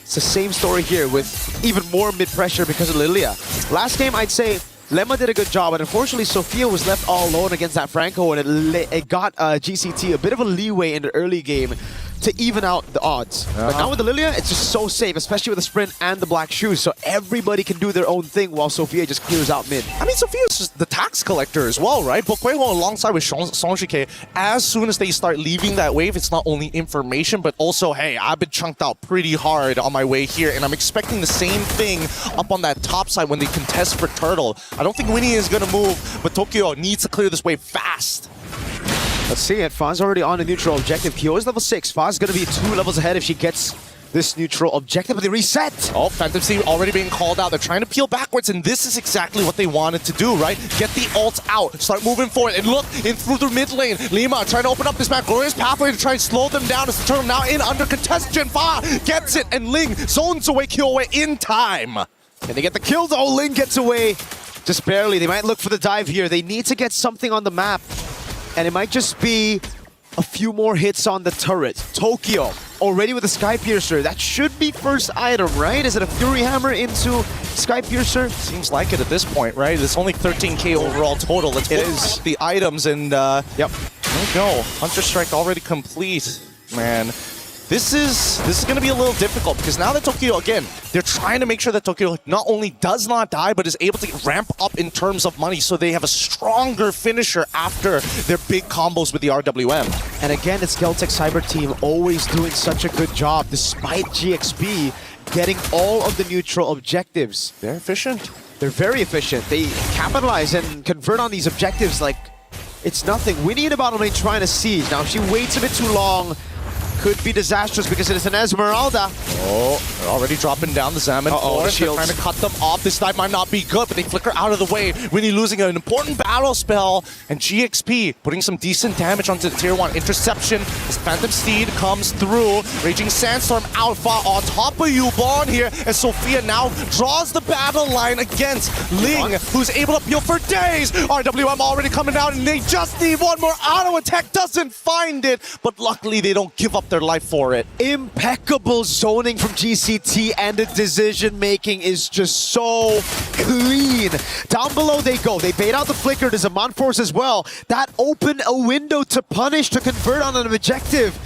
it's the same story here with even more mid-pressure because of Lilia. Last game, I'd say Lemma did a good job, but unfortunately Sophia was left all alone against that Franco, and it got GCT a bit of a leeway in the early game to even out the odds. But now with the Lilia, it's just so safe, especially with the sprint and the black shoes, so everybody can do their own thing while Sophia just clears out mid. I mean, Sophia's just the tax collector as well, right? But Quajo alongside with Sonjike, as soon as they start leaving that wave, it's not only information, but also, hey, I've been chunked out pretty hard on my way here, and I'm expecting the same thing up on that top side when they contest for Turtle. I don't think Winnie is going to move, but Tokyo needs to clear this wave fast. Let's see it. Faz already on a neutral objective. Kyo is level 6. Faz is going to be 2 levels ahead if she gets this neutral objective, but they reset. Oh, Phantom Steed already being called out. They're trying to peel backwards, and this is exactly what they wanted to do, right? Get the ult out, start moving forward, and look, in through the mid lane. Lima trying to open up this map. Glorious Pathway to try and slow them down as the turtle now in under contest. Jinfa gets it, and Ling zones away Kyoei in time. And they get the kills. Oh, Ling gets away. Just barely. They might look for the dive here. They need to get something on the map. And it might just be a few more hits on the turret. Tokyo already with a Sky Piercer. That should be first item, right? Is it a Fury Hammer into Sky Piercer? Seems like it at this point, right? It's only 13k overall total. Let's look at the items and yep. There we go. Hunter Strike already complete. Man, this is going to be a little difficult because now that Tokyo, again, they're trying to make sure that Tokyo not only does not die, but is able to ramp up in terms of money so they have a stronger finisher after their big combos with the RWM. And again, it's Geltec Cyber Team always doing such a good job despite GXP getting all of the neutral objectives. They're efficient. They're very efficient. They capitalize and convert on these objectives like it's nothing. Winnie in the bottom lane trying to siege. Now, if she waits a bit too long, could be disastrous because it is an Esmeralda. Oh, they're already dropping down the Zaman Force. They're trying to cut them off. This snipe might not be good, but they flicker out of the way. Winnie losing an important battle spell, and GXP putting some decent damage onto the tier 1. Interception as Phantom Steed comes through. Raging Sandstorm Alpha on top of you, Bond here, as Sophia now draws the battle line against Ling, who's able to peel for days. RWM already coming out, and they just need one more auto attack. Doesn't find it, but luckily they don't give up their life for it. Impeccable zoning from GCT, and the decision making is just so clean. Down below they go. They bait out the flicker. There's a Mind Force as well. That opened a window to punish, to convert on an objective.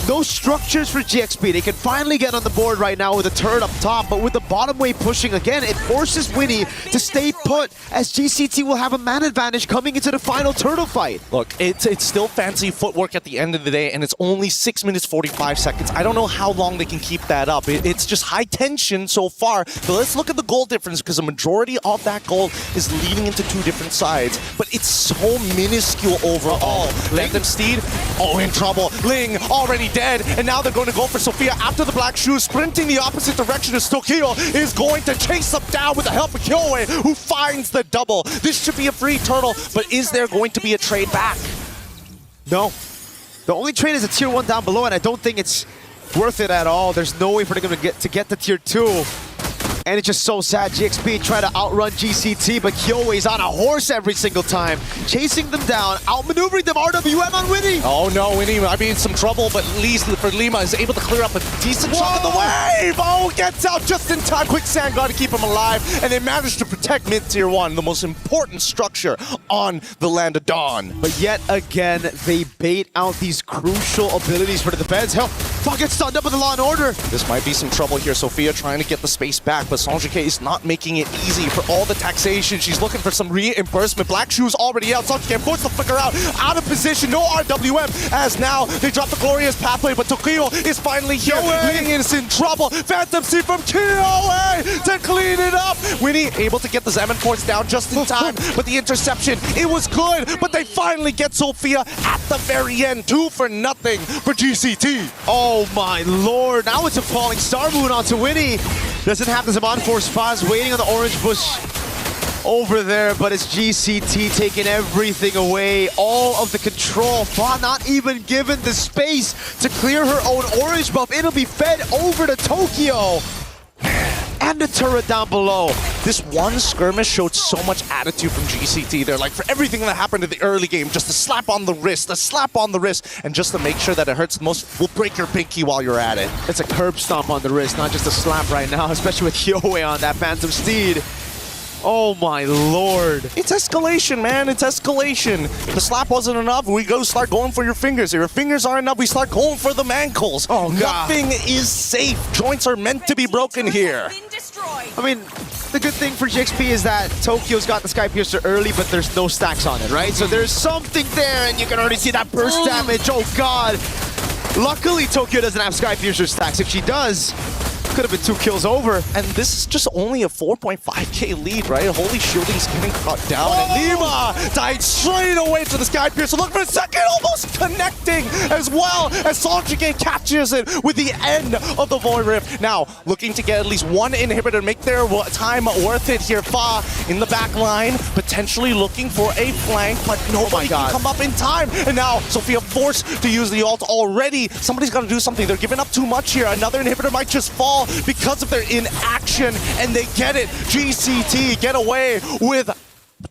No structures for GXP. They can finally get on the board right now with a turret up top, but with the bottom wave pushing again, it forces Winnie to stay put as GCT will have a man advantage coming into the final turtle fight. Look, it's still fancy footwork at the end of the day, and it's only 6 minutes 45 seconds. I don't know how long they can keep that up. It's just high tension so far, but let's look at the goal difference because the majority of that goal is leading into 2 different sides, but it's so minuscule overall. Phantom Steed, oh, in trouble. Ling already dead, and now they're going to go for Sophia after the black shoes, sprinting the opposite direction as Tokyo is going to chase them down with the help of Kyoei, who finds the double. This should be a free turtle, but is there going to be a trade back? No. The only trade is a tier 1 down below, and I don't think it's worth it at all. There's no way for them to get to tier 2. And it's just so sad. GXP try to outrun GCT, but Kyoei's on a horse every single time. Chasing them down, outmaneuvering them. RWM on Winnie. Oh no, Winnie might be in some trouble, but at least for Lima is able to clear up a decent chunk of the wave. Oh, gets out just in time. Quicksand got to keep him alive, and they managed to protect mid-tier 1, the most important structure on the Land of Dawn. But yet again, they bait out these crucial abilities for the defense. Hell, fuck, gets stunned up with the Law and Order. This might be some trouble here. Sophia trying to get the space back, but Sanjike is not making it easy for all the taxation. She's looking for some reimbursement. Black Shoes already out. Sanjike forced the flicker out of position. No RWM, as now they drop the glorious pathway, but Tokyo is finally here. Ling is in trouble. Phantom Seed from Kyoei to clean it up. Winnie able to get the Zeman points down just in time, but the interception, it was good, but they finally get Sophia at the very end. 2-0 for GCT. Oh my lord, now it's a falling star moon onto Winnie. Doesn't have the Zaman Force Faz waiting on the orange bush over there, but it's GCT taking everything away, all of the control. Fa not even given the space to clear her own orange buff. It'll be fed over to Tokyo. And the turret down below. This one skirmish showed so much attitude from GCT. They're like, for everything that happened in the early game, just a slap on the wrist, and just to make sure that it hurts the most, we'll break your pinky while you're at it. It's a curb stomp on the wrist, not just a slap right now, especially with Kyoei on that Phantom Steed. Oh my lord. It's escalation, man. It's escalation. If the slap wasn't enough, we go start going for your fingers. If your fingers aren't enough, we start going for the ankles. Oh, God. Nothing is safe. Joints are meant to be broken here. I mean, the good thing for GXP is that Tokyo's got the Sky Piercer early, but there's no stacks on it, right? So there's something there, and you can already see that burst damage. Oh God. Luckily, Tokyo doesn't have Sky Piercer stacks. If she does, could have been 2 kills over. And this is just only a 4.5k lead, right? Holy Shielding's getting cut down. And Lima died straight away to the Sky Piercer. Look for a second, almost connecting as well as Sanjike catches it with the end of the Void Rift. Now, looking to get at least one inhibitor, make their time worth it here. Fa in the back line, potentially looking for a flank, but nobody can come up in time. And now, Sophia forced to use the ult already. Somebody's got to do something. They're giving up too much here. Another inhibitor might just fall because of their inaction, and they get it. GCT get away with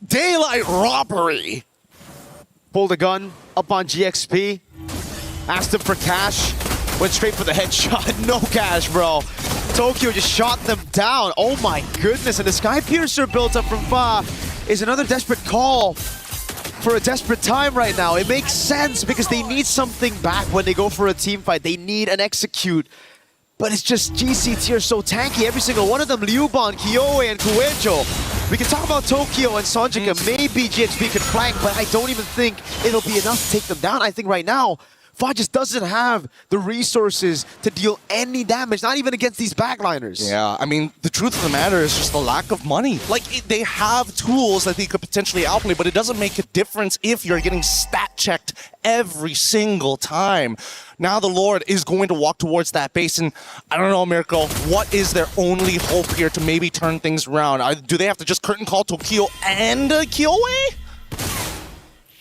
daylight robbery. Pulled a gun up on GXP. Asked him for cash. Went straight for the headshot. No cash, bro. Tokyo just shot them down. Oh my goodness. And the Sky Piercer built up from Fa is another desperate call for a desperate time right now. It makes sense because they need something back when they go for a team fight. They need an execute. But it's just GCT are so tanky. Every single one of them, Liuban, Kyoei, and Kuejo. We can talk about Tokyo and Sanjika. Maybe GXP could flank, but I don't even think it'll be enough to take them down. I think right now, Fa just doesn't have the resources to deal any damage, not even against these backliners. Yeah, I mean, the truth of the matter is just the lack of money. Like, they have tools that they could potentially outplay, but it doesn't make a difference if you're getting stat checked every single time. Now the Lord is going to walk towards that base, and I don't know, Miracle, what is their only hope here to maybe turn things around? Do they have to just curtain call Tokyo and Kyoei?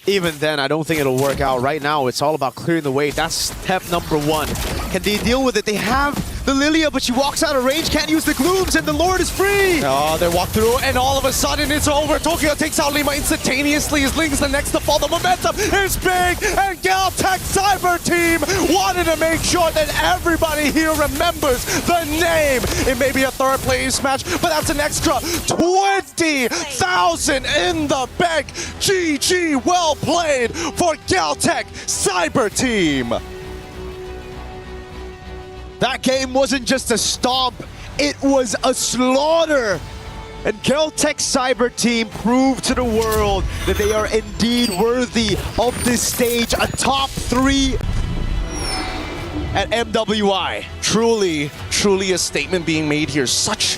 Even then, I don't think it'll work out. Right now, it's all about clearing the way. That's step number 1. Can they deal with it? They have the Lilia, but she walks out of range, can't use the glooms, and the Lord is free! Oh, they walk through, and all of a sudden, it's over. Tokyo takes out Lima instantaneously. As Ling's the next to fall. The momentum is big, and Galtech Cyber Team wanted to make sure that everybody here remembers the name. It may be a third place match, but that's an extra 20,000 in the bank. GG, well played for Galtech Cyber Team. That game wasn't just a stomp, it was a slaughter. And Galtech Cyber Team proved to the world that they are indeed worthy of this stage, a top 3 at MWI. Truly, truly a statement being made here. Such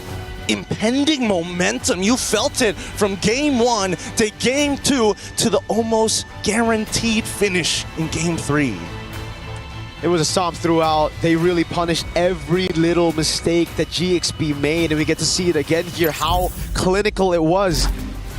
impending momentum. You felt it from game 1 to game 2 to the almost guaranteed finish in game 3. It was a stomp throughout. They really punished every little mistake that GXP made, and we get to see it again here, how clinical it was.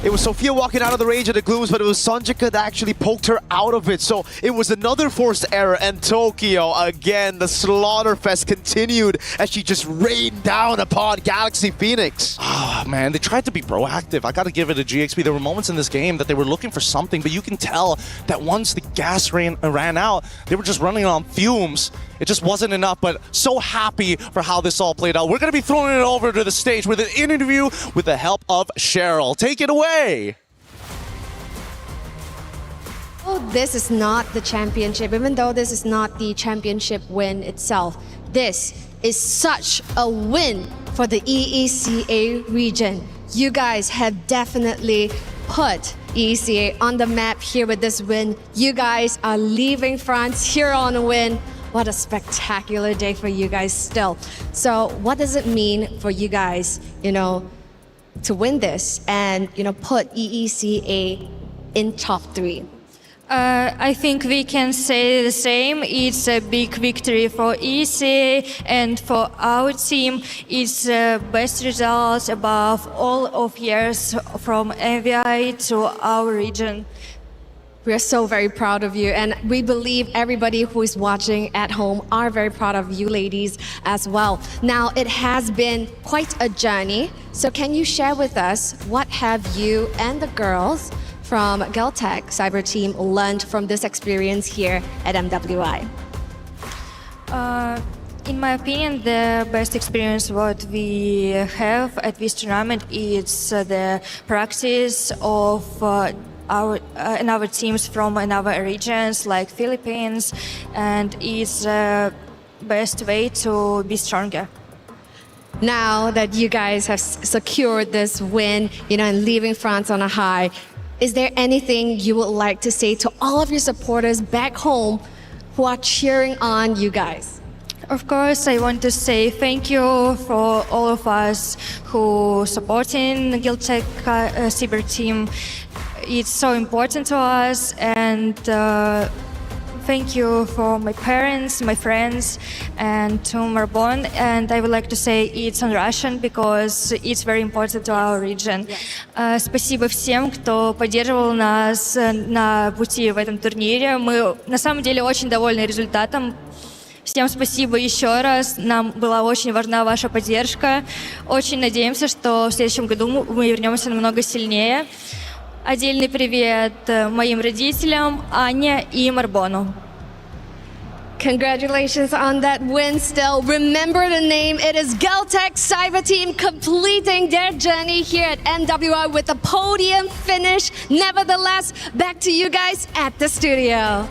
It was Sophia walking out of the range of the glooms, but it was Sanjika that actually poked her out of it. So it was another forced error, and Tokyo, again, the slaughterfest continued as she just rained down upon Galaxy Phoenix. Oh, man, they tried to be proactive. I got to give it to GXP. There were moments in this game that they were looking for something, but you can tell that once the gas ran out, they were just running on fumes. It just wasn't enough, but so happy for how this all played out. We're going to be throwing it over to the stage with an interview with the help of Cheryl. Take it away. Oh, this is not the championship, even though this is not the championship win itself. This is such a win for the EECA region. You guys have definitely put EECA on the map here with this win. You guys are leaving France here on a win. What a spectacular day for you guys still. So what does it mean for you guys, to win this and, put EECA in top 3? I think we can say the same. It's a big victory for EECA, and for our team, it's best results above all of years from MWI to our region. We are so very proud of you, and we believe everybody who is watching at home are very proud of you ladies as well. Now, it has been quite a journey, so can you share with us what have you and the girls from Geltech Cyber Team learned from this experience here at MWI? In my opinion, the best experience what we have at this tournament is the practice of our teams from other regions like Philippines, and it's the best way to be stronger. Now that you guys have secured this win, and leaving France on a high, is there anything you would like to say to all of your supporters back home who are cheering on you guys? Of course, I want to say thank you for all of us who supporting the Geltech Cyber Team. It's so important to us, and thank you for my parents, my friends, and to Marbon. And I would like to say it's on Russian because it's very important to our region. Спасибо всем, кто поддерживал нас на пути в этом турнире. Мы на самом деле очень довольны результатом. Всем спасибо еще раз. Нам была очень важна ваша поддержка. Очень надеемся, что в следующем году мы вернемся намного сильнее. Отдельный привет моим родителям, Ане и Марбону. Congratulations on that win still. Remember the name. It is Geltech Cyber Team completing their journey here at MWI with a podium finish. Nevertheless, back to you guys at the studio.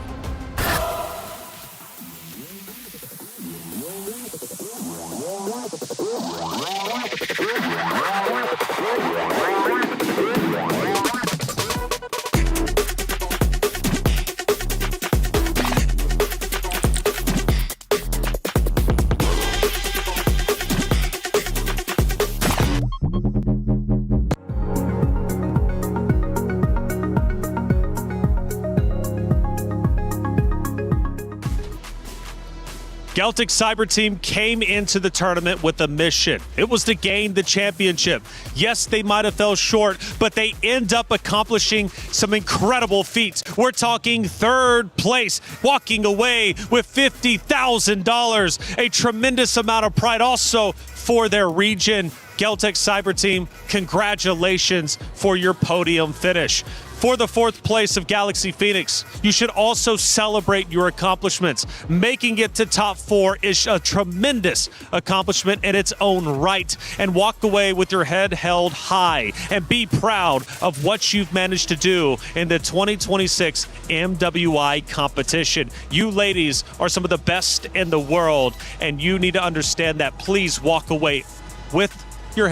Geltech Cyber Team came into the tournament with a mission. It was to gain the championship. Yes, they might have fell short, but they end up accomplishing some incredible feats. We're talking third place, walking away with $50,000, a tremendous amount of pride also for their region. Geltech Cyber Team, congratulations for your podium finish. For the fourth place of Galaxy Phoenix, you should also celebrate your accomplishments. Making it to top 4 is a tremendous accomplishment in its own right. And walk away with your head held high and be proud of what you've managed to do in the 2026 MWI competition. You ladies are some of the best in the world, and you need to understand that. Please walk away with your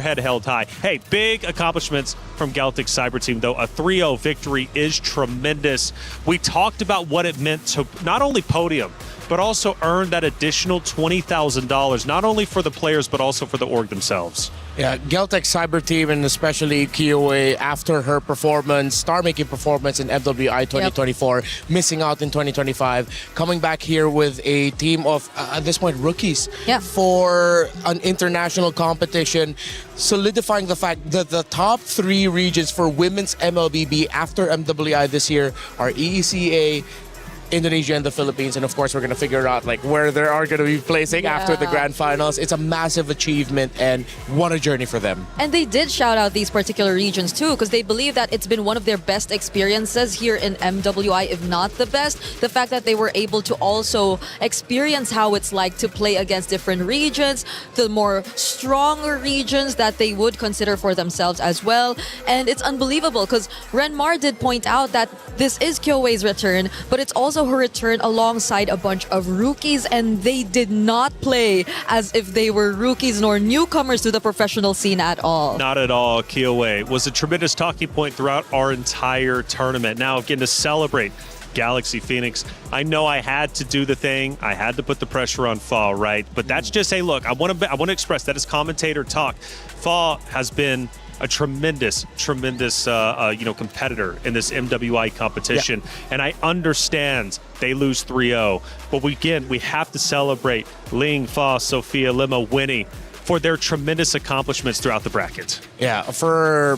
head held high. Hey, big accomplishments from Geltech Cyber Team, though. A 3-0 victory is tremendous. We talked about what it meant to not only podium, but also earn that additional $20,000, not only for the players, but also for the org themselves. Yeah, Geltech Cyber Team, and especially Kioe, after her performance, star-making performance in MWI 2024, missing out in 2025, coming back here with a team of, at this point, rookies for an international competition. solidifying the fact that the top 3 regions for women's MLBB after MWI this year are EECA, Indonesia, and the Philippines. And of course, we're going to figure out like where they are going to be placing after the grand finals. It's a massive achievement and what a journey for them. And they did shout out these particular regions too, because they believe that it's been one of their best experiences here in MWI, if not the best. The fact that they were able to also experience how it's like to play against different regions, the more stronger regions that they would consider for themselves as well. And it's unbelievable because Renmar did point out that this is Kyoei's return, but it's also her return alongside a bunch of rookies, and they did not play as if they were rookies nor newcomers to the professional scene at all. Not at all. Kyoei was a tremendous talking point throughout our entire tournament. Now, again, to celebrate Galaxy Phoenix, I know I had to do the thing. I had to put the pressure on Fa, right? But that's just, hey, look, I want to express that as commentator talk. Fa has been a tremendous competitor in this MWI competition. Yeah. And I understand they lose 3-0. But we have to celebrate Ling, Fa, Sophia, Lima, Winnie for their tremendous accomplishments throughout the bracket. Yeah, for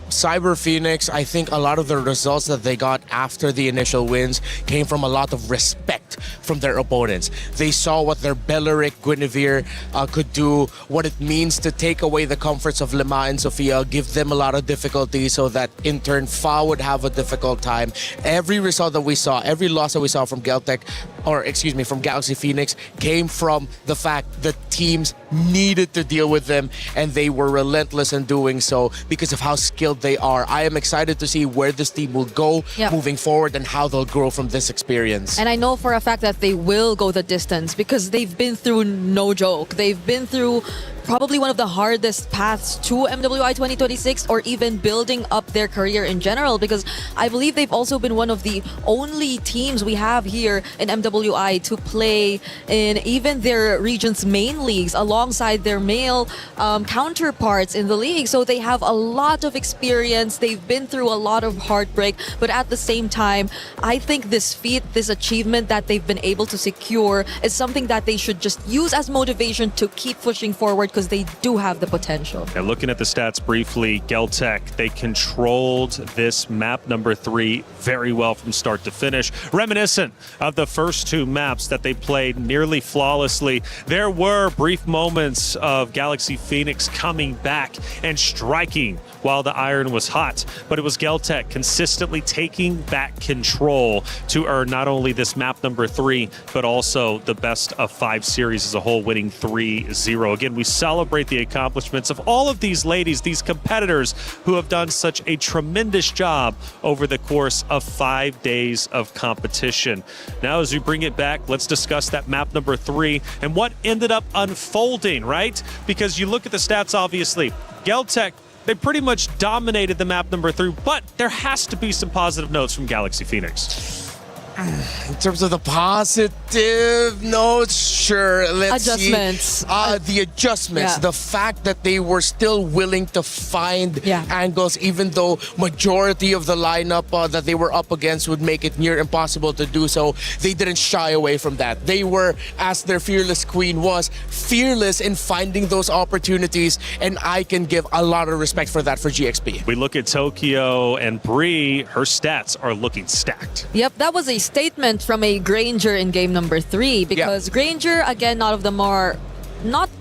Cyber Phoenix, I think a lot of the results that they got after the initial wins came from a lot of respect from their opponents. They saw what their Belleric Guinevere could do, what it means to take away the comforts of Lima and Sofia, give them a lot of difficulty so that in turn Fa would have a difficult time. Every result that we saw, every loss that we saw from from Galaxy Phoenix came from the fact that teams needed to deal with them, and they were relentless in doing so because of how skilled they are. I am excited to see where this team will go moving forward and how they'll grow from this experience. And I know for a fact that they will go the distance because they've been through no joke. They've been through probably one of the hardest paths to MWI 2026 or even building up their career in general, because I believe they've also been one of the only teams we have here in MWI to play in even their region's main leagues alongside their male counterparts in the league. So they have a lot of experience. They've been through a lot of heartbreak, but at the same time, I think this feat, this achievement that they've been able to secure is something that they should just use as motivation to keep pushing forward, because they do have the potential. And looking at the stats briefly, Geltec, they controlled this map number 3 very well from start to finish. Reminiscent of the first 2 maps that they played nearly flawlessly. There were brief moments of Galaxy Phoenix coming back and striking while the iron was hot, but it was Geltec consistently taking back control to earn not only this map number 3, but also the best of 5 series as a whole, winning 3-0. Again, we celebrate the accomplishments of all of these ladies, these competitors who have done such a tremendous job over the course of 5 days of competition. Now, as we bring it back, let's discuss that map number 3 and what ended up unfolding, right? Because you look at the stats, obviously, Geltec, they pretty much dominated the map number 3, but there has to be some positive notes from Galaxy Phoenix. In terms of the positive notes, sure. Let's adjustments. See. The adjustments. The fact that they were still willing to find angles, even though majority of the lineup that they were up against would make it near impossible to do so. They didn't shy away from that. They were, as their fearless queen was, fearless in finding those opportunities, and I can give a lot of respect for that for GXP. We look at Tokyo and Bree, her stats are looking stacked. Yep, that was a statement from a Granger in game number 3, because Granger, again, not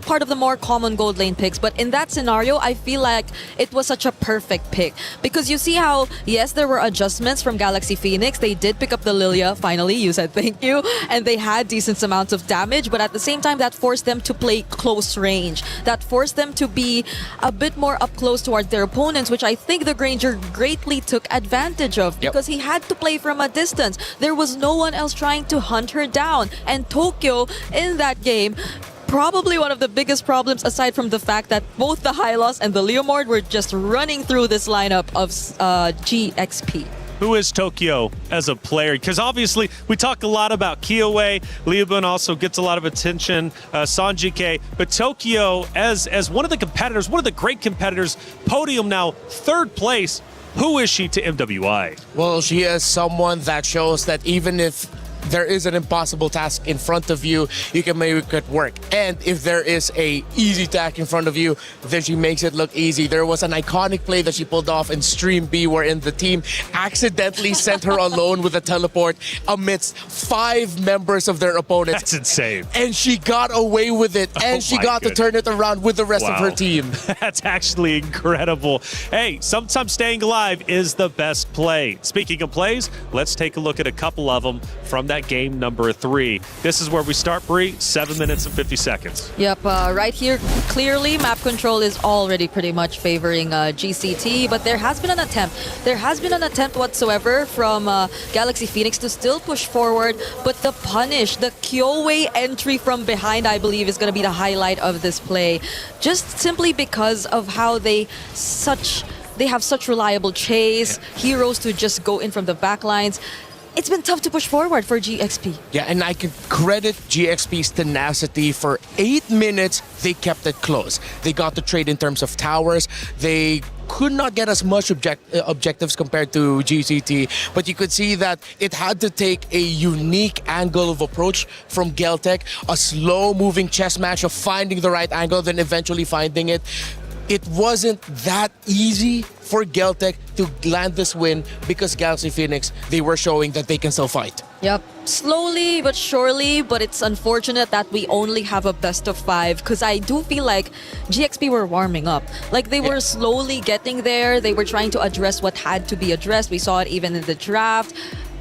part of the more common gold lane picks, but in that scenario, I feel like it was such a perfect pick, because you see how, yes, there were adjustments from Galaxy Phoenix. They did pick up the Lilia, finally, you said thank you, and they had decent amounts of damage, but at the same time, that forced them to play close range. That forced them to be a bit more up close towards their opponents, which I think the Granger greatly took advantage of, because he had to play from a distance. There was no one else trying to hunt her down, and Tokyo, in that game, probably one of the biggest problems, aside from the fact that both the Hylos and the Leomord were just running through this lineup of GXP. Who is Tokyo as a player? Because obviously we talk a lot about Kyoei. Liabun also gets a lot of attention, Sanjike. But Tokyo as one of the competitors, one of the great competitors, podium now, 3rd place. Who is she to MWI? Well, she is someone that shows that even if there is an impossible task in front of you, you can make it work. And if there is a easy task in front of you, then she makes it look easy. There was an iconic play that she pulled off in Stream B wherein the team accidentally sent her alone with a teleport amidst 5 members of their opponents. That's insane. And she got away with it, and she got to turn it around with the rest of her team. That's actually incredible. Hey, sometimes staying alive is the best play. Speaking of plays, let's take a look at a couple of them from that game number 3. This is where we start, Bree. 7 minutes and 50 seconds. Yep, right here, clearly map control is already pretty much favoring GCT, but there has been an attempt. There has been an attempt whatsoever from Galaxy Phoenix to still push forward, but the punish, the Kyoei entry from behind, I believe, is going to be the highlight of this play. Just simply because of how they have such reliable chase, heroes to just go in from the back lines. It's been tough to push forward for GXP. Yeah, and I can credit GXP's tenacity. For 8 minutes, they kept it close. They got the trade in terms of towers. They could not get as much objectives compared to GCT, but you could see that it had to take a unique angle of approach from Geltec, a slow-moving chess match of finding the right angle, then eventually finding it. It wasn't that easy for Geltec to land this win because Galaxy Phoenix, they were showing that they can still fight. Yep, slowly but surely, but it's unfortunate that we only have a best of 5 because I do feel like GXP were warming up. Like they were slowly getting there. They were trying to address what had to be addressed. We saw it even in the draft.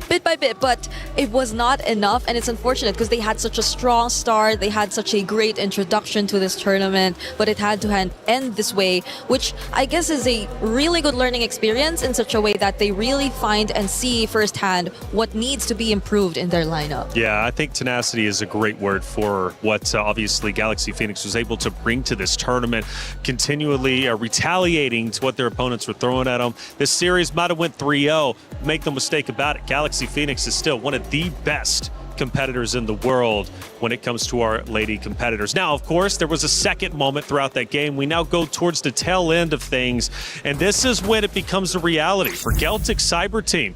Bit by bit, but it was not enough, and it's unfortunate because they had such a strong start, they had such a great introduction to this tournament, but it had to end this way, which I guess is a really good learning experience in such a way that they really find and see firsthand what needs to be improved in their lineup. Yeah, I think tenacity is a great word for what obviously Galaxy Phoenix was able to bring to this tournament, continually retaliating to what their opponents were throwing at them. This series might have went 3-0. Make no mistake about it, Galaxy Phoenix is still one of the best competitors in the world when it comes to our lady competitors. Now, of course, there was a second moment throughout that game. We now go towards the tail end of things, and this is when it becomes a reality for Geltec Cyber Team.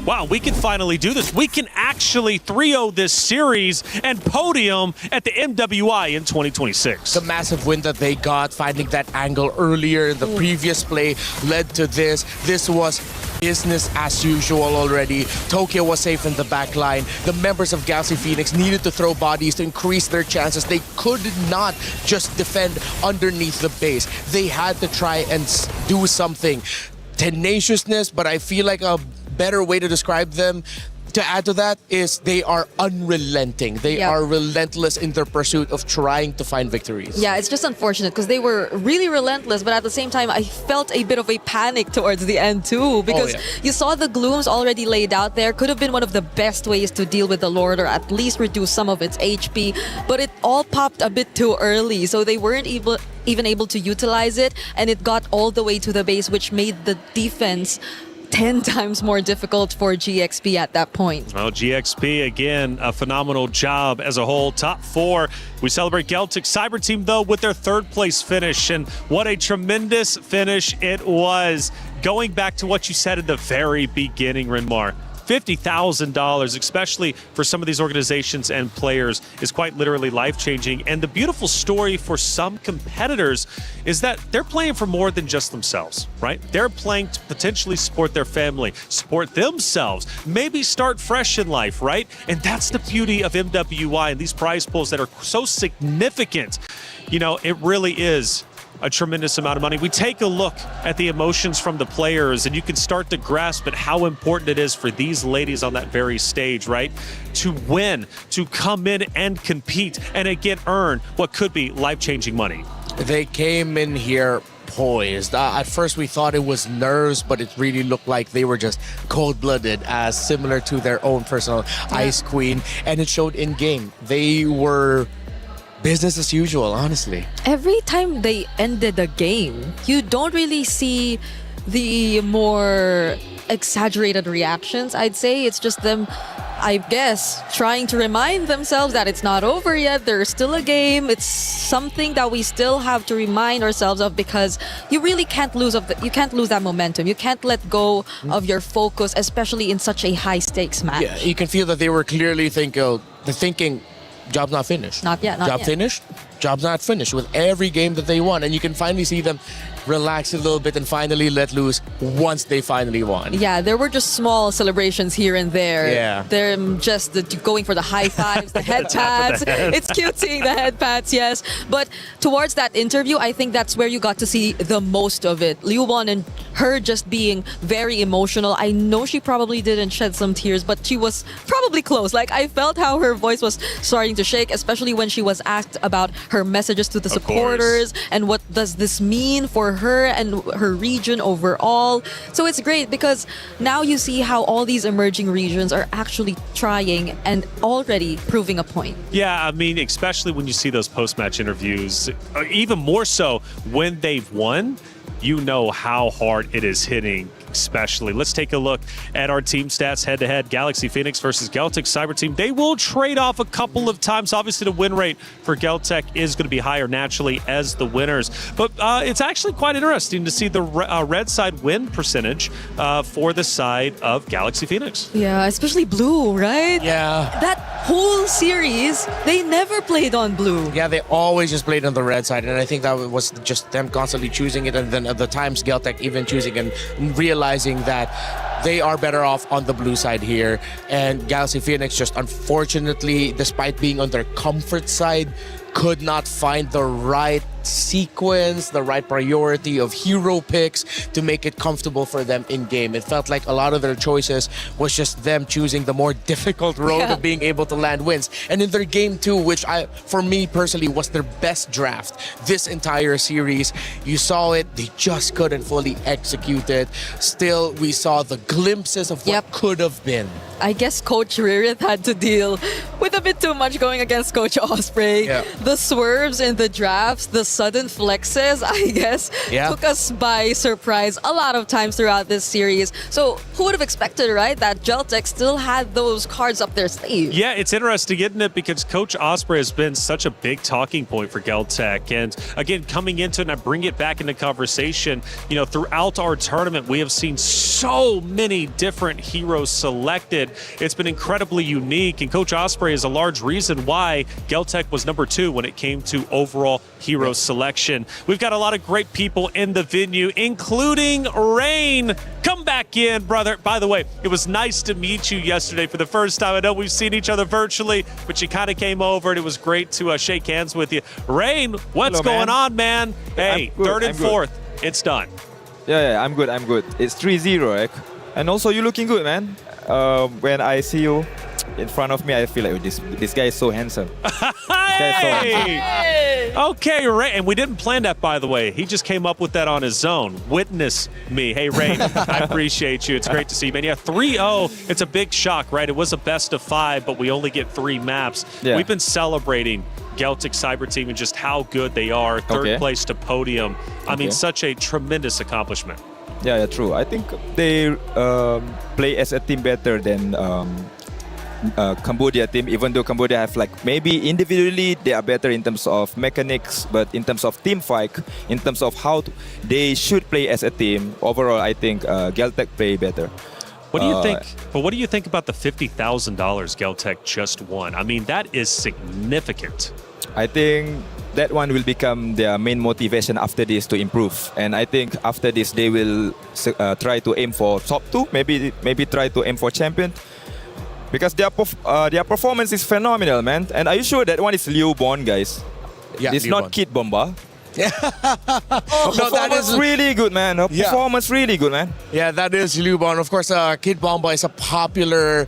Wow, we can finally do this. We can actually 3-0 this series and podium at the MWI in 2026. The massive win that they got, finding that angle earlier in the previous play, led to this. This was business as usual already. Tokyo was safe in the back line. The members of Galaxy Phoenix needed to throw bodies to increase their chances. They could not just defend underneath the base. They had to try and do something. Tenaciousness, but I feel like a better way to describe them, to add to that, is they are unrelenting. They are relentless in their pursuit of trying to find victories. Yeah, it's just unfortunate because they were really relentless, but at the same time, I felt a bit of a panic towards the end too, because you saw the glooms already laid out there. Could have been one of the best ways to deal with the Lord, or at least reduce some of its HP, but it all popped a bit too early, so they weren't even able to utilize it, and it got all the way to the base, which made the defense 10 times more difficult for GXP at that point. Well, GXP, again, a phenomenal job as a whole. Top 4. We celebrate Geltec Cyber Team, though, with their 3rd place finish. And what a tremendous finish it was. Going back to what you said in the very beginning, Renmar, $50,000, especially for some of these organizations and players, is quite literally life-changing. And the beautiful story for some competitors is that they're playing for more than just themselves, right? They're playing to potentially support their family, support themselves, maybe start fresh in life, right? And that's the beauty of MWI and these prize pools that are so significant. You know, it really is a tremendous amount of money. We take a look at the emotions from the players, and you can start to grasp at how important it is for these ladies on that very stage, right? To win, to come in and compete, and again earn what could be life-changing money. They came in here poised. At first we thought it was nerves, but it really looked like they were just cold-blooded, as similar to their own personal Ice Queen, and it showed in-game. They were business as usual, honestly. Every time they ended a game, you don't really see the more exaggerated reactions. I'd say it's just them I guess, trying to remind themselves that it's not over yet. There's still a game. It's something that we still have to remind ourselves of, because you really can't lose you can't lose that momentum. You can't let go of your focus, especially in such a high stakes match. Yeah, you can feel that they were clearly thinking, job's not finished. Not yet. Job finished? Job's not finished with every game that they won. And you can finally see them relax a little bit and finally let loose once they finally won. Yeah, there were just small celebrations here and there. Yeah. They're just going for the high fives, the head pats. It's cute seeing the head pats, yes. But towards that interview, I think that's where you got to see the most of it. Liubon and her just being very emotional. I know she probably didn't shed some tears, but she was probably close. Like, I felt how her voice was starting to shake, especially when she was asked about her messages to the supporters and what does this mean for her and her region overall. So it's great because now you see how all these emerging regions are actually trying and already proving a point. Yeah, I mean, especially when you see those post-match interviews, even more so when they've won, you know how hard it is hitting. Especially. Let's take a look at our team stats head-to-head. Galaxy Phoenix versus Geltec Cyber Team. They will trade off a couple of times. Obviously, the win rate for Geltec is going to be higher naturally as the winners. But it's actually quite interesting to see the red side win percentage for the side of Galaxy Phoenix. Yeah, especially blue, right? Yeah. That whole series, they never played on blue. Yeah, they always just played on the red side. And I think that was just them constantly choosing it. And then at the times, Geltec even choosing and realizing that they are better off on the blue side here. And Galaxy Phoenix just unfortunately, despite being on their comfort side, could not find the right sequence, the right priority of hero picks to make it comfortable for them in game. It felt like a lot of their choices was just them choosing the more difficult road of being able to land wins. And in their game 2, which for me personally was their best draft this entire series, you saw it, they just couldn't fully execute it. Still, we saw the glimpses of what could have been. I guess Coach Ririth had to deal with a bit too much going against Coach Osprey. Yeah. The swerves in the drafts, the sudden flexes, I guess, took us by surprise a lot of times throughout this series. So who would have expected, right, that Geltec still had those cards up their sleeve? Yeah, it's interesting, isn't it? Because Coach Osprey has been such a big talking point for Geltec. And again, coming into it, and I bring it back into conversation, you know, throughout our tournament, we have seen so many different heroes selected. It's been incredibly unique, and Coach Osprey is a large reason why Geltec was number 2 when it came to overall hero selection. We've got a lot of great people in the venue, including Rain. Come back in, brother. By the way, it was nice to meet you yesterday for the first time. I know we've seen each other virtually, but you kind of came over, and it was great to shake hands with you. Rain, what's going on, man? Hey, third and fourth, it's done. Yeah, I'm good. It's 3-0, right? And also, you're looking good, man. When I see you in front of me, I feel like this guy is so handsome. Hey! Okay, Ray, and we didn't plan that, by the way. He just came up with that on his own. Witness me. Hey, Ray, I appreciate you. It's great to see you, man. Yeah, 3-0. It's a big shock, right? It was a best of 5, but we only get 3 maps. Yeah. We've been celebrating Geltec Cyber Team and just how good they are. Third place to podium. I mean, such a tremendous accomplishment. Yeah, true. I think they play as a team better than Cambodia team, even though Cambodia have like maybe individually they are better in terms of mechanics, but in terms of team fight, in terms of how they should play as a team, overall I think Geltec play better. What do you think? But what do you think about the $50,000 Geltec just won? I mean, that is significant. I think that one will become their main motivation after this to improve, and I think after this they will try to aim for top 2, maybe try to aim for champion, because their performance is phenomenal, man. And are you sure that one is Liubon, guys? Yeah, it's not Kid Bomba. No, that is really good, man. Performance really good, man. Yeah, that is Liubon. Of course, Kid Bomba is a popular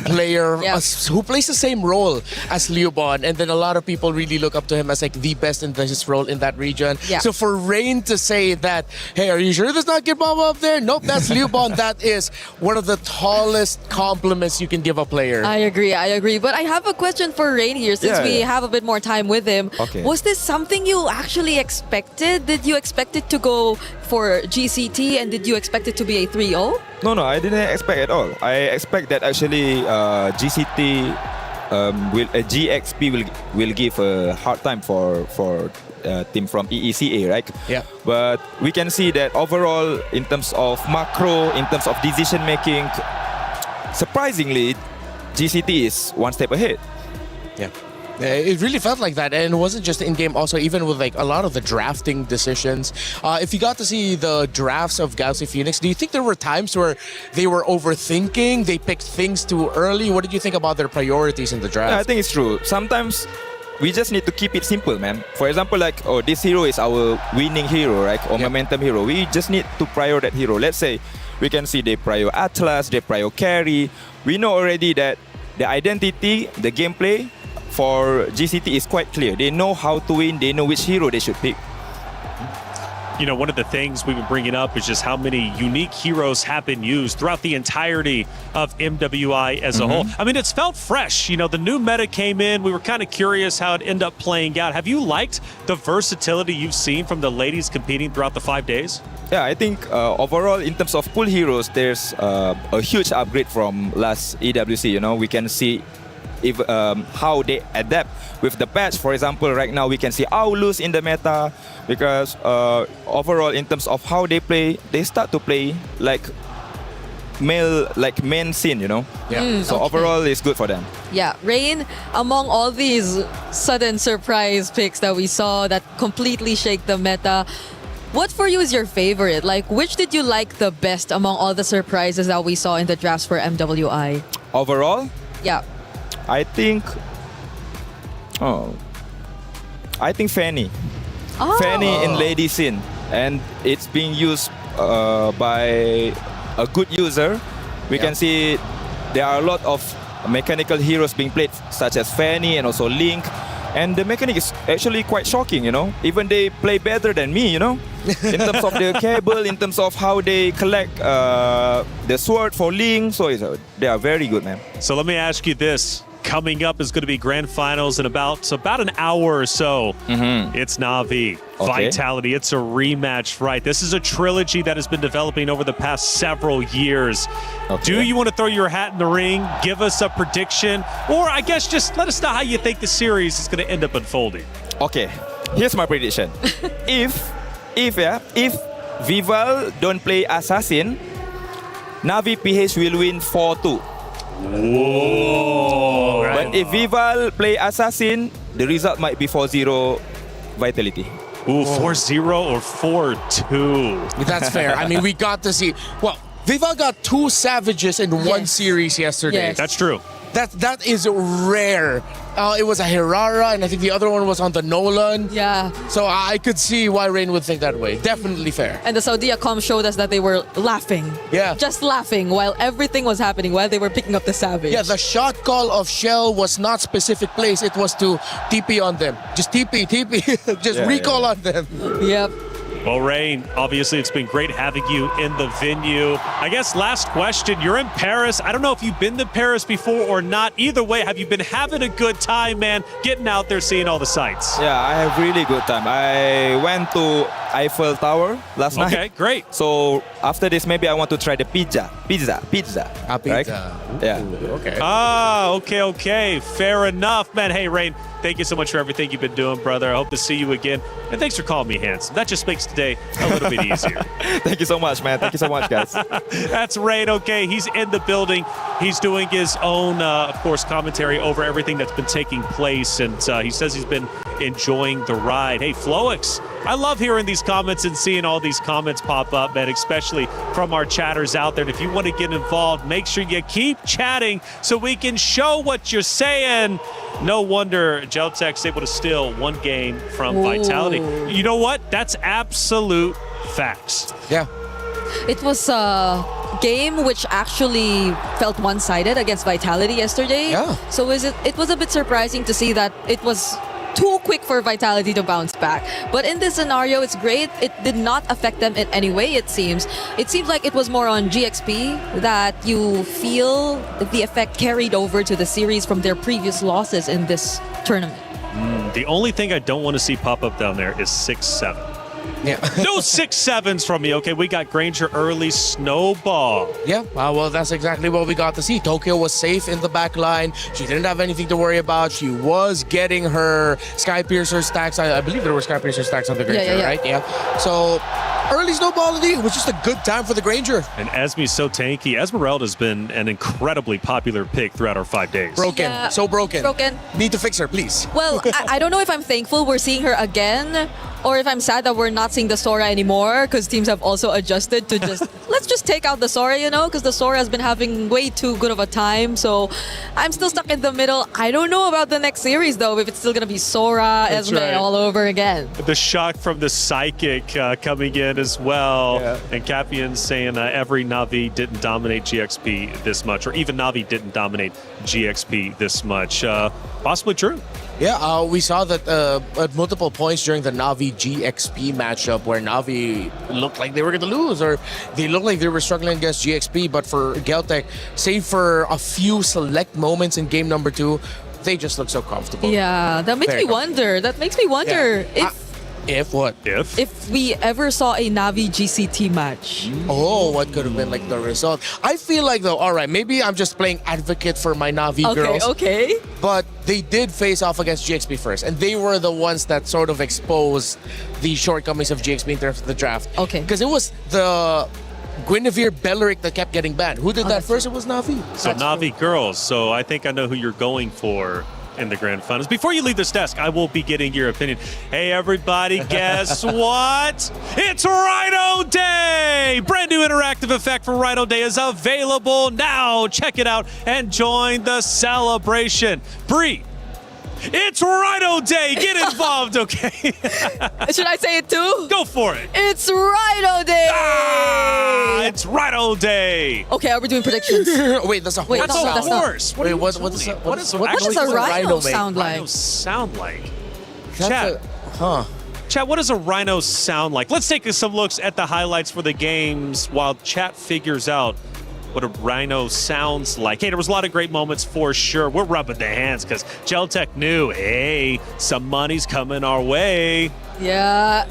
player who plays the same role as Liubon, and then a lot of people really look up to him as like the best in his role in that region. Yeah. So for Rain to say that, hey, are you sure there's not Kid Bomba up there? Nope, that's Liubon. That is one of the tallest compliments you can give a player. I agree. But I have a question for Rain here, since we have a bit more time with him. Okay. Was this something you actually expected? Did you expect it to go for GCT, and did you expect it to be a 3-0? No, I didn't expect at all. I expect that actually GCT GXP will give a hard time for team from EECA, right? Yeah. But we can see that overall, in terms of macro, in terms of decision making, surprisingly, GCT is one step ahead. Yeah. It really felt like that, and it wasn't just in game. Also, even with like a lot of the drafting decisions. If you got to see the drafts of Galaxy Phoenix, do you think there were times where they were overthinking? They picked things too early. What did you think about their priorities in the draft? Yeah, I think it's true. Sometimes we just need to keep it simple, man. For example, like, this hero is our winning hero, right? Or momentum hero. We just need to prior that hero. Let's say we can see they prior Atlas, they prior carry. We know already that the identity, the gameplay for GCT is quite clear. They know how to win. They know which hero they should pick. You know, one of the things we've been bringing up is just how many unique heroes have been used throughout the entirety of MWI as a whole. I mean, it's felt fresh. You know, the new meta came in. We were kind of curious how it ended up playing out. Have you liked the versatility you've seen from the ladies competing throughout the 5 days? Yeah, I think overall, in terms of pool heroes, there's a huge upgrade from last EWC. You know, we can see if how they adapt with the patch. For example, right now we can see Aulus in the meta because overall, in terms of how they play, they start to play like main scene, you know. Yeah. So overall, it's good for them. Yeah, Rain, among all these sudden surprise picks that we saw that completely shake the meta, what for you is your favorite? Like, which did you like the best among all the surprises that we saw in the drafts for MWI? Overall, Yeah. I think Fanny. Oh. Fanny in lady scene, and it's being used by a good user. We can see there are a lot of mechanical heroes being played, such as Fanny and also Link. And the mechanic is actually quite shocking, you know. Even they play better than me, you know. In terms of the cable, in terms of how they collect the sword for Link. So they are very good, man. So let me ask you this. Coming up is going to be grand finals in about an hour or so. It's Na'Vi, Vitality. It's a rematch, right? This is a trilogy that has been developing over the past several years. Do you want to throw your hat in the ring, give us a prediction, or I guess just let us know how you think the series is going to end up unfolding? Okay, here's my prediction. if Vival don't play Assassin, Na'Vi PH will win 4-2. Whoa! But if Vival play Assassin, the result might be 4-0 Vitality. Ooh, 4-0 or 4-2. That's fair. I mean, we got to see. Well, Vival got 2 Savages in one series yesterday. Yes. That's true. That is rare. It was a Hirara, and I think the other one was on the Nolan. Yeah. So I could see why Rain would think that way. Definitely fair. And the Saudia comm showed us that they were laughing. Yeah. Just laughing while everything was happening, while they were picking up the Savage. Yeah, the shot call of Shell was not specific place. It was to TP on them. Just TP. Just recall on them. Yep. Well, Rain, obviously it's been great having you in the venue. I guess last question, you're in Paris. I don't know if you've been to Paris before or not. Either way, have you been having a good time, man, getting out there, seeing all the sights? Yeah, I have really good time. I went to Eiffel Tower last night. Okay, great. So after this, maybe I want to try the pizza. Right? Yeah. Okay. Okay. Fair enough, man. Hey, Rain, thank you so much for everything you've been doing, brother. I hope to see you again. And thanks for calling me handsome. That just makes today a little bit easier. Thank you so much, man. Thank you so much, guys. That's Rain. Okay, he's in the building. He's doing his own, of course, commentary over everything that's been taking place. And he says he's been enjoying the ride. Hey, Floix, I love hearing these comments and seeing all these comments pop up, man, especially from our chatters out there. And if you want to get involved, make sure you keep chatting so we can show what you're saying. No wonder Geltek's able to steal one game from Vitality. You know what? That's absolute facts. Yeah. It was a game which actually felt one-sided against Vitality yesterday. Yeah. So it was a bit surprising to see that it was too quick for Vitality to bounce back. But in this scenario, it's great. It did not affect them in any way, it seems. It seems like it was more on GXP that you feel the effect carried over to the series from their previous losses in this tournament. The only thing I don't want to see pop up down there is 6-7. Yeah. No 6-7s from me. Okay, we got Granger early snowball. Yeah, well, that's exactly what we got to see. Tokyo was safe in the back line. She didn't have anything to worry about. She was getting her Sky Piercer stacks. I believe there were Sky Piercer stacks on the Granger, right? Yeah. So early snowball indeed. It was just a good time for the Granger. And Esme's so tanky. Esmeralda's been an incredibly popular pick throughout our 5 days. Broken. Yeah. So broken. Broken. Need to fix her, please. Well, I don't know if I'm thankful we're seeing her again or if I'm sad that we're not seeing the Sora anymore because teams have also adjusted to just let's just take out the Sora, because the Sora has been having way too good of a time. So I'm still stuck in the middle. I don't know about the next series though, if it's still gonna be Sora, Esme all over again. The shock from the Psychic coming in as well. Yeah. And Capian saying every Na'Vi didn't dominate GXP this much, or even Na'Vi didn't dominate GXP this much. Possibly true. Yeah, we saw that at multiple points during the Na'Vi GXP matchup where Na'Vi looked like they were going to lose or they looked like they were struggling against GXP. But for Geltec, save for a few select moments in game number 2, they just look so comfortable. Yeah, that makes me wonder. Yeah. If what? If we ever saw a Na'Vi GCT match. Oh, what could have been like the result? I feel like though, all right, maybe I'm just playing advocate for my Na'Vi girls. Okay. But they did face off against GXP first, and they were the ones that sort of exposed the shortcomings of GXP in terms of the draft. Okay. Because it was the Guinevere Belleric that kept getting banned. Who did that first? It was Na'Vi. So Na'Vi girls. So I think I know who you're going for in the grand finals. Before you leave this desk, I will be getting your opinion. Hey, everybody, guess what? It's Rhino Day! Brand new interactive effect for Rhino Day is available now. Check it out and join the celebration. Bree, it's Rhino Day! Get involved, okay? Should I say it too? Go for it. It's Rhino Day! It's Rhino Day! Okay, are we doing predictions? Wait, that's a horse. That's a horse. Wait, what does a rhino sound like? Rhino sound like? Chat. Chat, what does a rhino sound like? Let's take some looks at the highlights for the games while chat figures out what a rhino sounds like. Hey, there was a lot of great moments for sure. We're rubbing the hands because Geltec knew, hey, some money's coming our way. Yeah.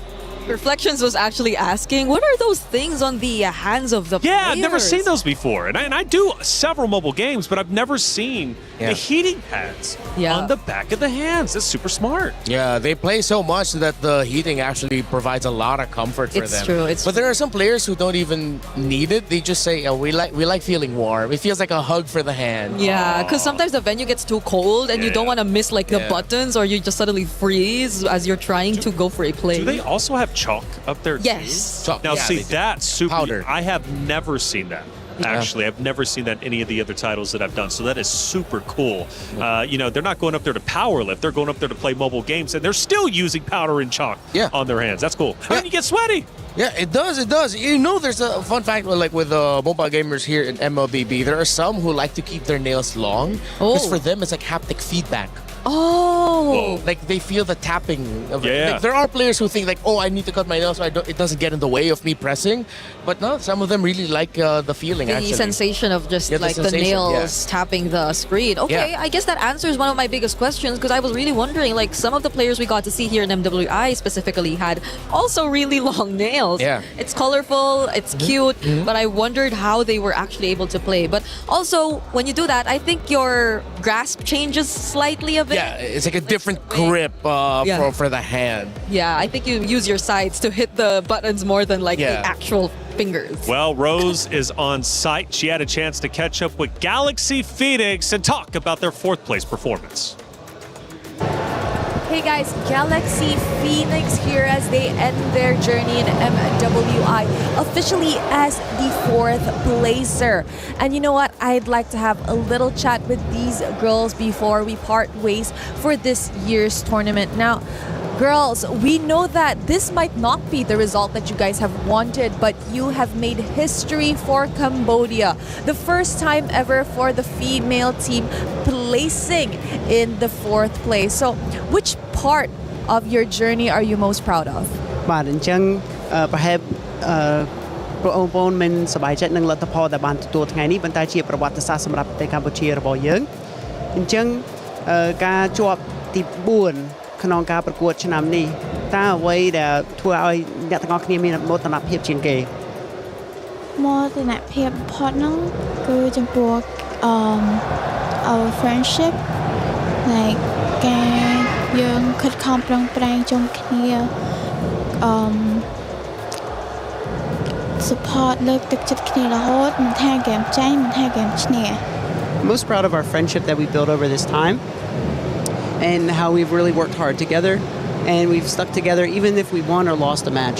Reflections was actually asking, what are those things on the hands of the players? Yeah, I've never seen those before. And I do several mobile games, but I've never seen the heating pads on the back of the hands. That's super smart. Yeah, they play so much that the heating actually provides a lot of comfort for them. It's true. But there are some players who don't even need it. They just say, we like feeling warm. It feels like a hug for the hand. Yeah, because sometimes the venue gets too cold and you don't want to miss like the buttons, or you just suddenly freeze as you're trying to go for a play. Do they also have chalk up there too? Yes. Chalk. Now see, that's super. Powder. I have never seen that. Actually, I've never seen that in any of the other titles that I've done. So that is super cool. They're not going up there to power lift. They're going up there to play mobile games, and they're still using powder and chalk on their hands. That's cool. I mean, you get sweaty. Yeah, it does. It does. There's a fun fact like with mobile gamers here in MLBB. There are some who like to keep their nails long because for them it's like haptic feedback. Oh, like they feel the tapping of it. Yeah. Like, there are players who think like, oh, I need to cut my nails so it doesn't get in the way of me pressing. But no, some of them really like the feeling. The actually. sensation of just like the nails tapping the screen. Okay, I guess that answers one of my biggest questions because I was really wondering, like some of the players we got to see here in MWI specifically had also really long nails. Yeah. It's colorful, it's cute, but I wondered how they were actually able to play. But also, when you do that, I think your grasp changes slightly a bit. Yeah, it's like a different grip for the hand. Yeah, I think you use your sides to hit the buttons more than like the actual fingers. Well, Rose is on site. She had a chance to catch up with Galaxy Phoenix and talk about their 4th place performance. Hey guys, Galaxy Phoenix here as they end their journey in MWI, officially as the 4th placer. And you know what? I'd like to have a little chat with these girls before we part ways for this year's tournament. Now, girls, we know that this might not be the result that you guys have wanted, but you have made history for Cambodia. The first time ever for the female team placing in the 4th place. So, which part of your journey are you most proud of? បាទអញ្ចឹងប្រហែលបងប្អូនមិនសប្បាយចិត្តនឹងលទ្ធផលដែលបានទទួលថ្ងៃនេះប៉ុន្តែជាប្រវត្តិសាស្ត្រសម្រាប់ប្រទេសកម្ពុជារបស់យើងអញ្ចឹងការជាប់ ទី4ក្នុងការប្រកួតឆ្នាំនេះតើអ្វីដែលធ្វើឲ្យអ្នកទាំងអស់គ្នាមានមោទនភាពជាងគេ មោទនភាពបំផុតហ្នឹងគឺចំពោះour friendship like ការយើងខិតខំប្រឹងប្រែងជុំគ្នា support លើកទឹកចិត្តគ្នារហូតមិនថាហ្គេមចាញ់មិនថាហ្គេមឈ្នះ I'm most proud of our friendship that we built over this time and how we've really worked hard together and we've stuck together even if we won or lost a match.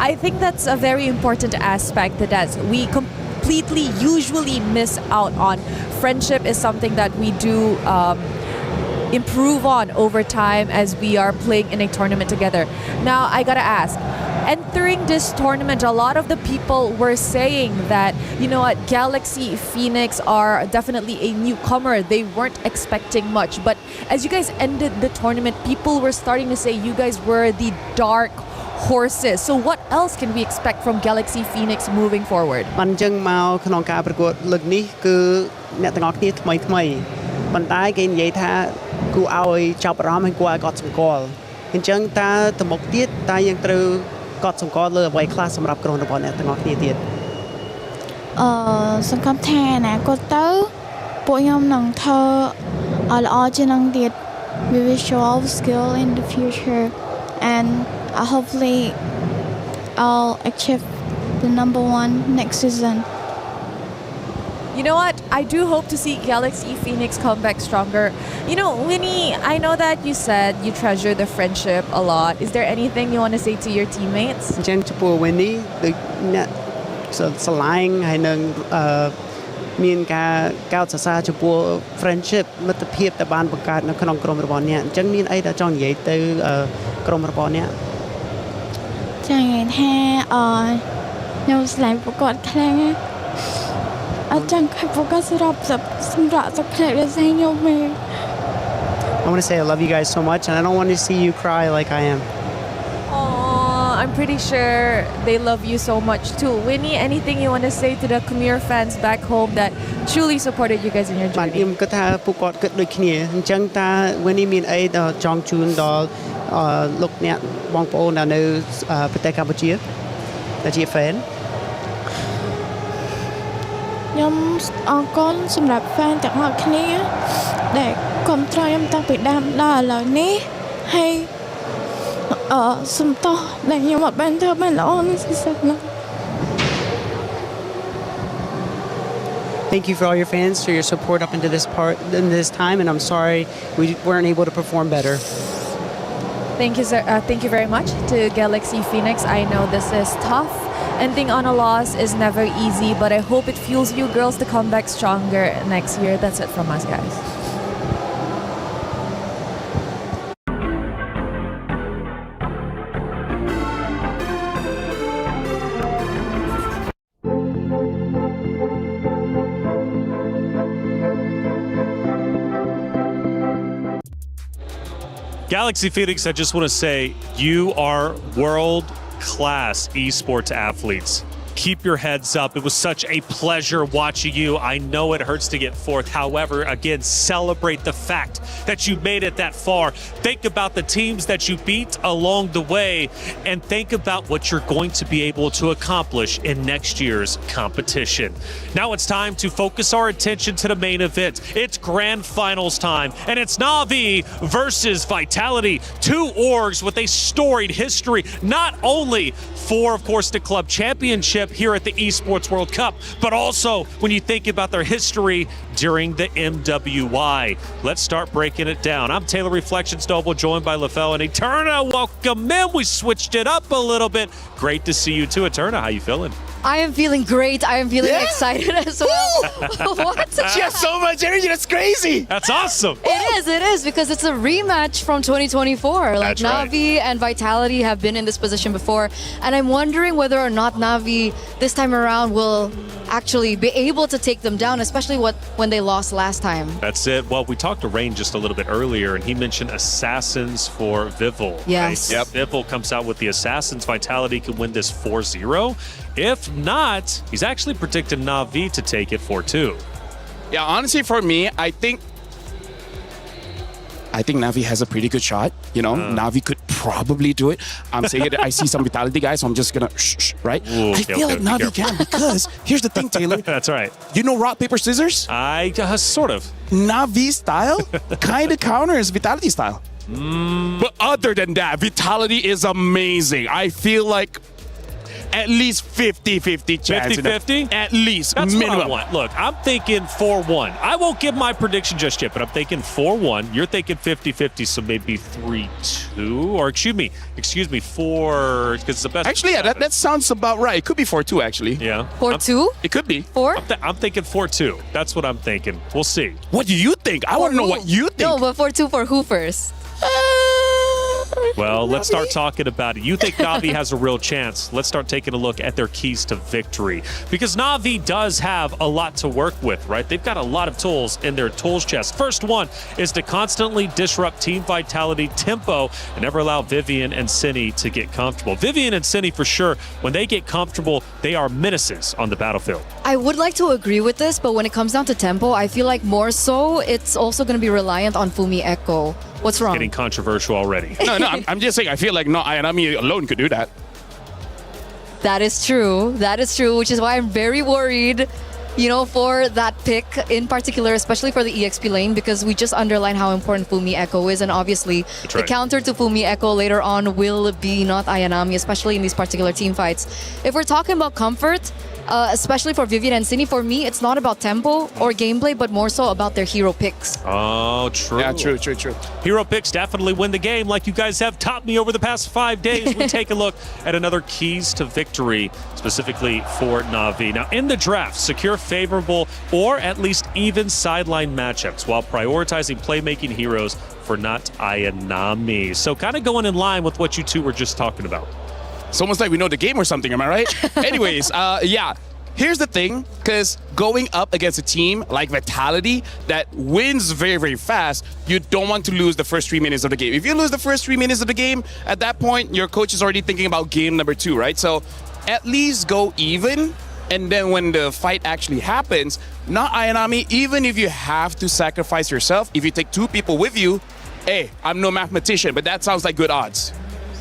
I think that's a very important aspect that we completely usually miss out on. Friendship is something that we do improve on over time as we are playing in a tournament together. Now, I gotta ask, entering this tournament, a lot of the people were saying that, you know what, Galaxy Phoenix are definitely a newcomer. They weren't expecting much. But as you guys ended the tournament, people were starting to say you guys were the dark horses. So what else can we expect from Galaxy Phoenix moving forward? បានអញ្ចឹងមកក្នុងការប្រកួតលើកនេះគឺអ្នកទាំងអស់គ្នាថ្មីប៉ុន្តែគេនិយាយថាគួរឲ្យចាប់អារម្មណ៍ហើយគួរឲ្យកត់សម្គាល់អញ្ចឹងតើទៅមុខទៀតតើយើងត្រូវកត់សម្គាល់លើអ្វីខ្លះសម្រាប់ក្រុមរបស់អ្នកទាំងអស់គ្នាទៀតសង្ឃឹមថាអនាគតទៅពួកខ្ញុំនឹងធ្វើឲ្យល្អជាងនឹងទៀត we will show our skill in the future and hopefully I'll achieve the #1 next season. You know what? I do hope to see Galaxy Phoenix come back stronger. You know, Winnie, I know that you said you treasure the friendship a lot. Is there anything you want to say to your teammates? អញ្ចឹងចំពោះ Winnie ដូចអ្នកស្រឡាញ់ហើយនឹងមានការកោតសរសើរចំពោះ friendship មិត្តភាពដែលបានបង្កើតនៅក្នុងក្រុមរបស់អ្នកអញ្ចឹងមានអីដែលចង់និយាយទៅក្រុមរបស់អ្នកចង់និយាយថាខ្ញុំស្រឡាញ់ពួកគាត់ខ្លាំងណាស់អត់ចង់ឲ្យពួកគាត់សម្រាប់ទឹកភ្នែកដូចខ្ញុំទេ I want to say I love you guys so much and I don't want to see you cry like I am. I'm pretty sure they love you so much too. Winnie, anything you want to say to the Khmer fans back home that truly supported you guys in your journey? ខ្ញុំគិតថាពួកគាត់គិតដូចគ្នាអញ្ចឹងតើ Winnie មានអីដល់ចង់ជូនដល់លោកអ្នកបងប្អូនដែលនៅប្រទេសកម្ពុជាដែលជា fan ខ្ញុំអរគុណសម្រាប់ fan ទាំងអស់គ្នាដែលគាំទ្រខ្ញុំតាំងពីដើមដល់ឥឡូវនេះហើយសុំទោសដែលខ្ញុំអត់បានធ្វើបានល្អនៅស៊ីซั่ននេះ Thank you for all your fans for your support up into this time and I'm sorry we weren't able to perform better. Thank you, sir. Thank you very much to Galaxy Phoenix. I know this is tough. Ending on a loss is never easy, but I hope it fuels you girls to come back stronger next year. That's it from us, guys. Galaxy Phoenix, I just want to say you are world-class esports athletes. Keep your heads up. It was such a pleasure watching you. I know it hurts to get fourth. However, again, celebrate the fact that you made it that far. Think about the teams that you beat along the way and think about what you're going to be able to accomplish in next year's competition. Now it's time to focus our attention to the main event. It's grand finals time, and it's Na'Vi versus Vitality. Two orgs with a storied history, not only for, of course, the club championship here at the Esports World Cup, but also when you think about their history during the MWI. Let's start breaking it down. I'm Taylor Reflections Noble, joined by LaFell and Eterna. Welcome in. We switched it up a little bit. Great to see you too, Eterna. How you feeling? I am feeling great. I am feeling excited as well. What? She has so much energy. That's crazy. That's awesome. It is, because it's a rematch from 2024. Like, That's right. Na'Vi and Vitality have been in this position before. And I'm wondering whether or not Na'Vi this time around will actually be able to take them down, especially when they lost last time. That's it. Well, we talked to Rain just a little bit earlier, and he mentioned Assassins for Vivil. Yes. Right? Yep. Vivil comes out with the Assassins. Vitality can win this 4-0. If not, he's actually predicted Na'Vi to take it 4-2. Yeah, honestly, for me, I think I think Navi has a pretty good shot. You know, Navi could probably do it. I'm saying it. I see some Vitality guys, so I'm just gonna right? Ooh, I feel like Navi can because here's the thing, Taylor. That's right. You know rock, paper, scissors? I sort of. Navi style kind of counters Vitality style. But other than that, Vitality is amazing. I feel like at least 50-50 chance. 50-50? At least, That's minimum. what I want. Look, I'm thinking 4-1. I won't give my prediction just yet, but I'm thinking 4-1. You're thinking 50-50, so maybe 3-2. Or excuse me, 4, because it's the best. Actually, yeah, that sounds about right. It could be 4-2, actually. Yeah. 4-2? It could be. 4? I'm thinking 4-2. That's what I'm thinking. We'll see. What do you think? I want to know what you think. No, but 4-2 for who first? Well, let's start talking about it. You think Na'Vi has a real chance? Let's start taking a look at their keys to victory. Because Na'Vi does have a lot to work with, right? They've got a lot of tools in their tools chest. First one is to constantly disrupt Team Vitality tempo and never allow Vivian and Cine to get comfortable. Vivian and Cine, for sure, when they get comfortable, they are menaces on the battlefield. I would like to agree with this, but when it comes down to tempo, I feel like more so it's also going to be reliant on Fumi Echo. What's wrong? Getting controversial already. No, I'm just saying, I feel like Ayanami alone could do that. That is true. That is true, which is why I'm very worried, you know, for that pick in particular, especially for the EXP lane, because we just underlined how important Fumi Echo is, and obviously the counter to Fumi Echo later on will be not Ayanami, especially in these particular team fights. If we're talking about comfort, especially for Vivian and Cine, for me, it's not about tempo or gameplay, but more so about their hero picks. Oh, true. Yeah, true. Hero picks definitely win the game, like you guys have taught me over the past 5 days. We take a look at another keys to victory, specifically for Na'Vi. Now, in the draft, secure favorable or at least even sideline matchups while prioritizing playmaking heroes for not Ayanami. So kind of going in line with what you two were just talking about. It's almost like we know the game or something, am I right? Anyways, yeah. Here's the thing, because going up against a team like Vitality that wins very, very fast, you don't want to lose the first 3 minutes of the game. If you lose the first 3 minutes of the game, at that point, your coach is already thinking about game number 2, right? So at least go even, and then when the fight actually happens, not Ayanami, even if you have to sacrifice yourself, if you take 2 people with you, hey, I'm no mathematician, but that sounds like good odds.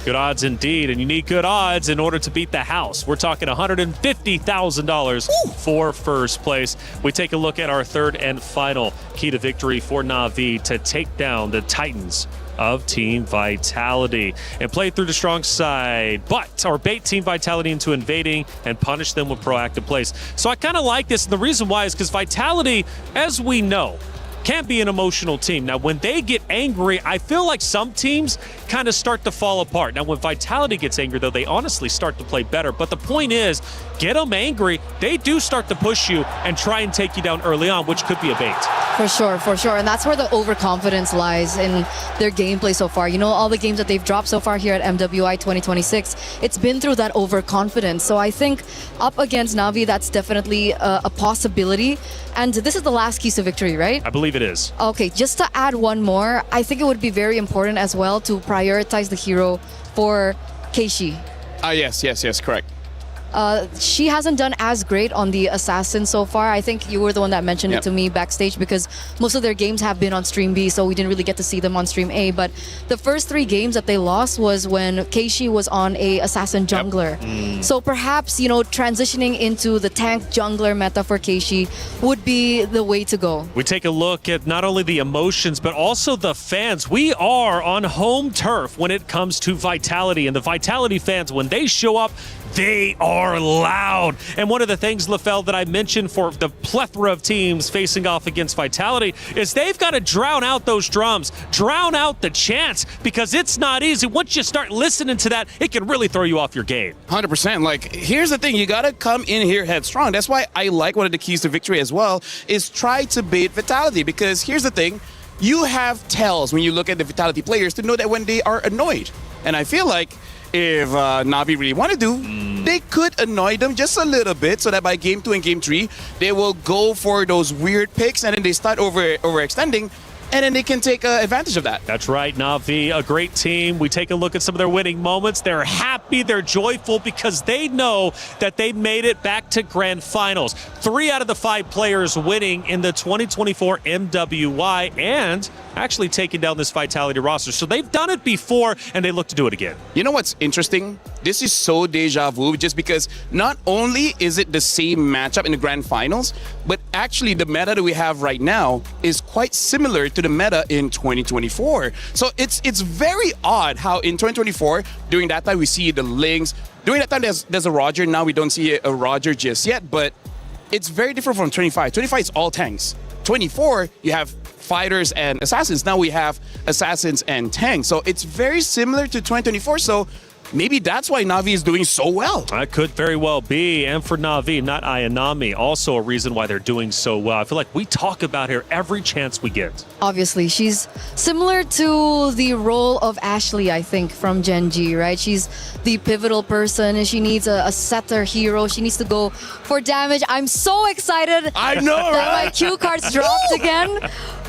Good odds indeed, and you need good odds in order to beat the house. We're talking $150,000 for first place. We take a look at our third and final key to victory for Na'Vi to take down the Titans of Team Vitality and play through the strong side, or bait Team Vitality into invading and punish them with proactive plays. So I kind of like this, and the reason why is because Vitality, as we know, can be an emotional team. Now, when they get angry, I feel like some teams kind of start to fall apart. Now, when Vitality gets angry, though, they honestly start to play better. But the point is, get them angry, they do start to push you and try and take you down early on, which could be a bait. For sure. And that's where the overconfidence lies in their gameplay so far. You know, all the games that they've dropped so far here at MWI 2026, it's been through that overconfidence. So I think up against Na'Vi, that's definitely a possibility. And this is the last keys to victory, right? I believe it is. Okay, just to add one more, I think it would be very important as well to prioritize the hero for Keishi. Yes, correct. She hasn't done as great on the Assassin so far. I think you were the one that mentioned it to me backstage because most of their games have been on Stream B, so we didn't really get to see them on Stream A. But the first 3 games that they lost was when Keishi was on a Assassin jungler. So perhaps, you know, transitioning into the tank jungler meta for Keishi would be the way to go. We take a look at not only the emotions, but also the fans. We are on home turf when it comes to Vitality, and the Vitality fans, when they show up, they are loud. And one of the things, LaFell, that I mentioned for the plethora of teams facing off against Vitality is they've got to drown out those drums, drown out the chants, because it's not easy. Once you start listening to that, it can really throw you off your game. 100%. Like, here's the thing. You got to come in here headstrong. That's why I like one of the keys to victory as well is try to bait Vitality, because here's the thing. You have tells when you look at the Vitality players to know that when they are annoyed. And I feel like if Na'Vi really want to do, they could annoy them just a little bit so that by game 2 and game 3, they will go for those weird picks and then they start overextending. and then they can take advantage of that. That's right, Na'Vi, a great team. We take a look at some of their winning moments. They're happy, they're joyful because they know that they made it back to grand finals. 3 out of the 5 players winning in the 2024 MWI and actually taking down this Vitality roster. So they've done it before and they look to do it again. You know what's interesting? This is so deja vu just because not only is it the same matchup in the grand finals, but actually the meta that we have right now is quite similar to the meta in 2024. So it's very odd how in 2024, during that time we see the Lings. During that time there's a Roger. Now we don't see a Roger just yet, but it's very different from 25. 25 is all tanks. 24, you have fighters and assassins. Now we have assassins and tanks. So it's very similar to 2024. So maybe that's why Na'Vi is doing so well. That could very well be. And for Na'Vi, not Ayanami, also a reason why they're doing so well. I feel like we talk about her every chance we get. Obviously, she's similar to the role of Ashley, I think, from Gen G, right? She's the pivotal person and she needs a setter hero. She needs to go for damage. I'm so excited I know, that right? my cue cards dropped again.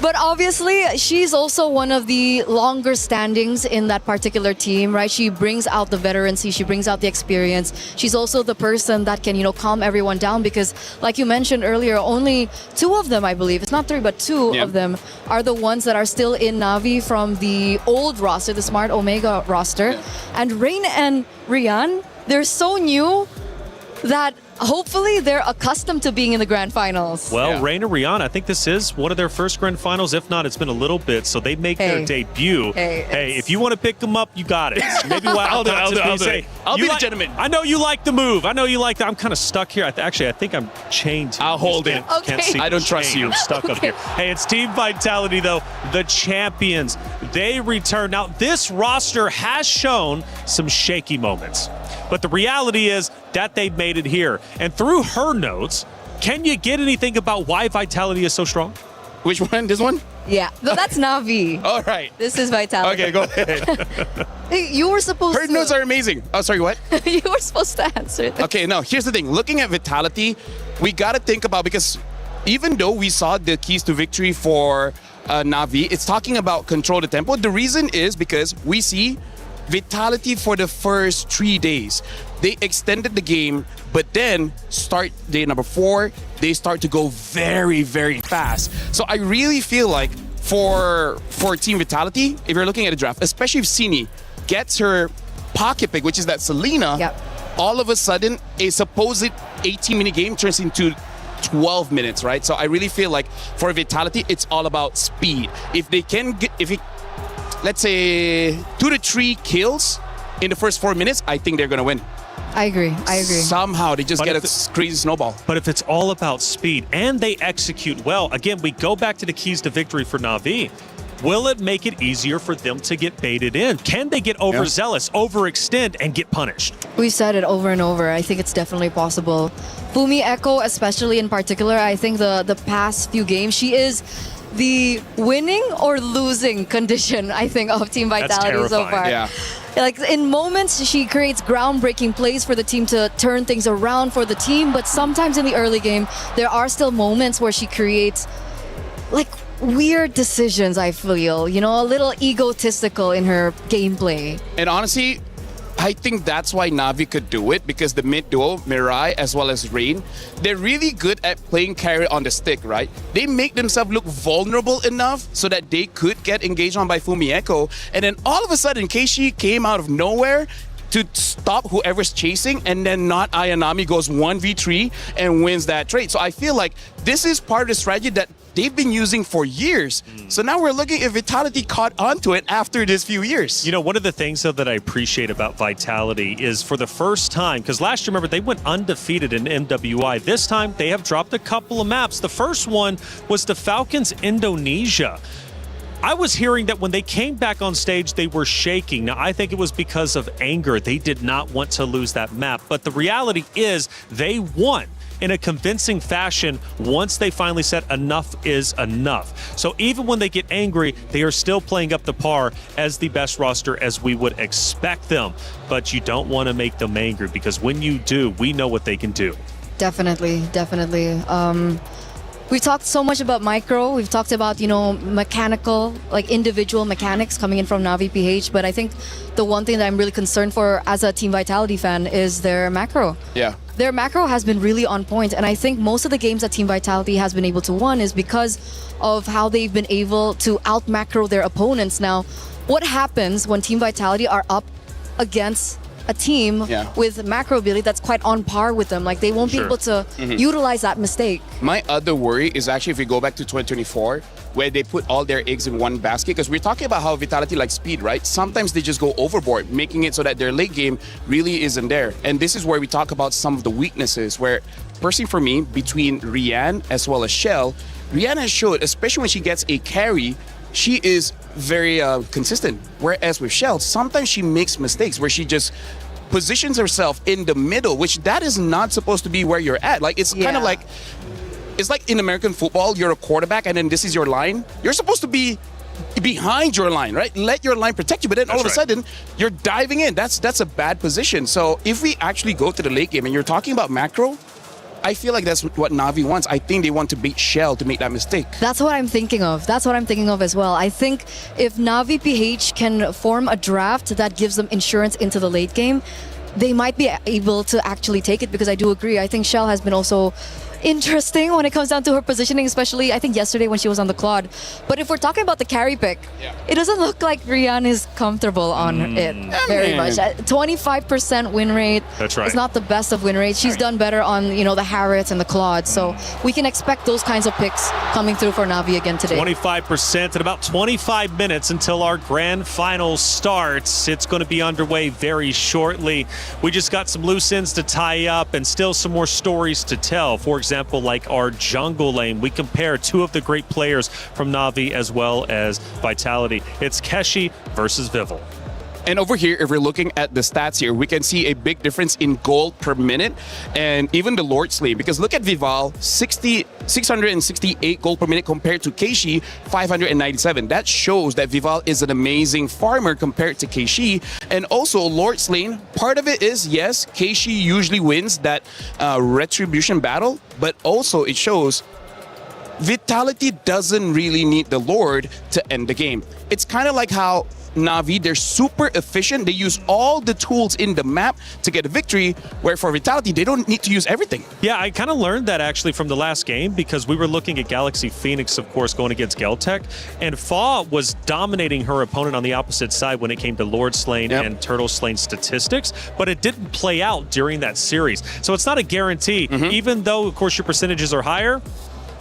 But obviously, she's also one of the longer standings in that particular team, right? She brings out the veterancy, she brings out the experience. She's also the person that can, calm everyone down because, like you mentioned earlier, only 2 of them, I believe, it's not 3, but 2 of them are the ones that are still in Na'Vi from the old roster, the Smart Omega roster. And Rain and Rian, they're so new that hopefully they're accustomed to being in the grand finals. Well, Rain and Rihanna, I think this is one of their first grand finals. If not, it's been a little bit. So they make their debut. Hey, if you want to pick them up, you got it. Maybe I'll be the gentleman. I know you like the move. I know you like that. I'm kind of stuck here. Actually, I think I'm chained. I'll hold it. Can't see I don't the trust chain. you. I'm stuck up here. Hey, it's Team Vitality, though. The champions. They return. Now, this roster has shown some shaky moments. But the reality is that they've made it here. And through her notes, can you get anything about why Vitality is so strong? Which one? This one? Yeah, no, that's Na'Vi. All right. This is Vitality. Okay, go ahead. Hey, you were supposed Her notes are amazing. Oh, sorry, what? You were supposed to answer this. Okay, no, here's the thing. Looking at Vitality, we got to think about, because even though we saw the keys to victory for Na'Vi, it's talking about control the tempo. The reason is because we see Vitality for the first 3 days. They extended the game, but then start day number 4, they start to go very, very fast. So I really feel like for Team Vitality, if you're looking at a draft, especially if Sini gets her pocket pick, which is that Selena, all of a sudden a supposed 18-minute game turns into 12 minutes, right? So I really feel like for Vitality, it's all about speed. If they can get, let's say 2 to 3 kills in the first 4 minutes, I think they're gonna win. I agree. Somehow they just get a crazy snowball. But if it's all about speed and they execute well, again, we go back to the keys to victory for Na'Vi. Will it make it easier for them to get baited in? Can they get overzealous, overextend, and get punished? We've said it over and over. I think it's definitely possible. Fumi Echo, especially in particular, I think the past few games, she is the winning or losing condition, I think, of Team Vitality so far. Yeah. Like in moments, she creates groundbreaking plays for the team to turn things around for the team. But sometimes in the early game, there are still moments where she creates like weird decisions, I feel, a little egotistical in her gameplay. And honestly, I think that's why Na'Vi could do it, because the mid duo, Mirai as well as Rain, they're really good at playing carry on the stick, right? They make themselves look vulnerable enough so that they could get engaged on by Fumi Echo. And then all of a sudden, Keishi came out of nowhere to stop whoever's chasing, and then not Ayanami goes 1v3 and wins that trade. So I feel like this is part of the strategy that they've been using for years. So now we're looking if Vitality caught onto it after this few years. One of the things, though, that I appreciate about Vitality is for the first time, because last year, remember, they went undefeated in MWI. This time, they have dropped a couple of maps. The first one was the Falcons Indonesia. I was hearing that when they came back on stage, they were shaking. Now, I think it was because of anger. They did not want to lose that map. But the reality is they won in a convincing fashion once they finally said enough is enough. So even when they get angry, they are still playing up the par as the best roster as we would expect them. But you don't want to make them angry, because when you do, we know what they can do. Definitely. We talked so much about micro. We've talked about, mechanical, like individual mechanics coming in from Navi PH. But I think the one thing that I'm really concerned for as a Team Vitality fan is their macro. Yeah. Their macro has been really on point, and I think most of the games that Team Vitality has been able to win is because of how they've been able to out macro their opponents. Now, what happens when Team Vitality are up against a team with macro ability that's quite on par with them? Like, they won't be able to utilize that mistake. My other worry is actually if we go back to 2024, where they put all their eggs in one basket, because we're talking about how Vitality likes speed, right? Sometimes they just go overboard, making it so that their late game really isn't there. And this is where we talk about some of the weaknesses, where, personally for me, between Rian as well as Shell, Rian has showed, especially when she gets a carry, she is very consistent. Whereas with Shell, sometimes she makes mistakes where she just positions herself in the middle, which that is not supposed to be where you're at. Like, it's kind of like, it's like in American football, you're a quarterback and then this is your line. You're supposed to be behind your line, right? Let your line protect you, but then all of a sudden you're diving in. That's a bad position. So if we actually go to the late game and you're talking about macro, I feel like that's what Navi wants. I think they want to beat Shell to make that mistake. That's what I'm thinking of. That's what I'm thinking of as well. I think if Navi PH can form a draft that gives them insurance into the late game, they might be able to actually take it, because I do agree. I think Shell has been also interesting when it comes down to her positioning, especially I think yesterday when she was on the quad. But if we're talking about the carry pick, it doesn't look like Rian is comfortable on it very much. 25% win rate. That's right. It's not the best of win rates. She's done better on the Harriets and the Claude. So we can expect those kinds of picks coming through for Navi again today. 25% in about 25 minutes until our grand final starts. It's going to be underway very shortly. We just got some loose ends to tie up and still some more stories to tell. For example, like our jungle lane, we compare two of the great players from Navi as well as Vitality. It's Keshi versus Vival. And over here, if we're looking at the stats here, we can see a big difference in gold per minute and even the Lord Slay. Because look at Vival, 668 gold per minute compared to Keishi, 597. That shows that Vival is an amazing farmer compared to Keishi. And also, Lord Slay, part of it is, yes, Keishi usually wins that retribution battle, but also it shows Vitality doesn't really need the Lord to end the game. It's kind of like how Navi, they're super efficient. They use all the tools in the map to get a victory, where for Vitality, they don't need to use everything. Yeah, I kind of learned that actually from the last game, because we were looking at Galaxy Phoenix, of course, going against Geltec, and Fa was dominating her opponent on the opposite side when it came to Lord Slain and Turtle Slain statistics, but it didn't play out during that series. So it's not a guarantee, even though, of course, your percentages are higher.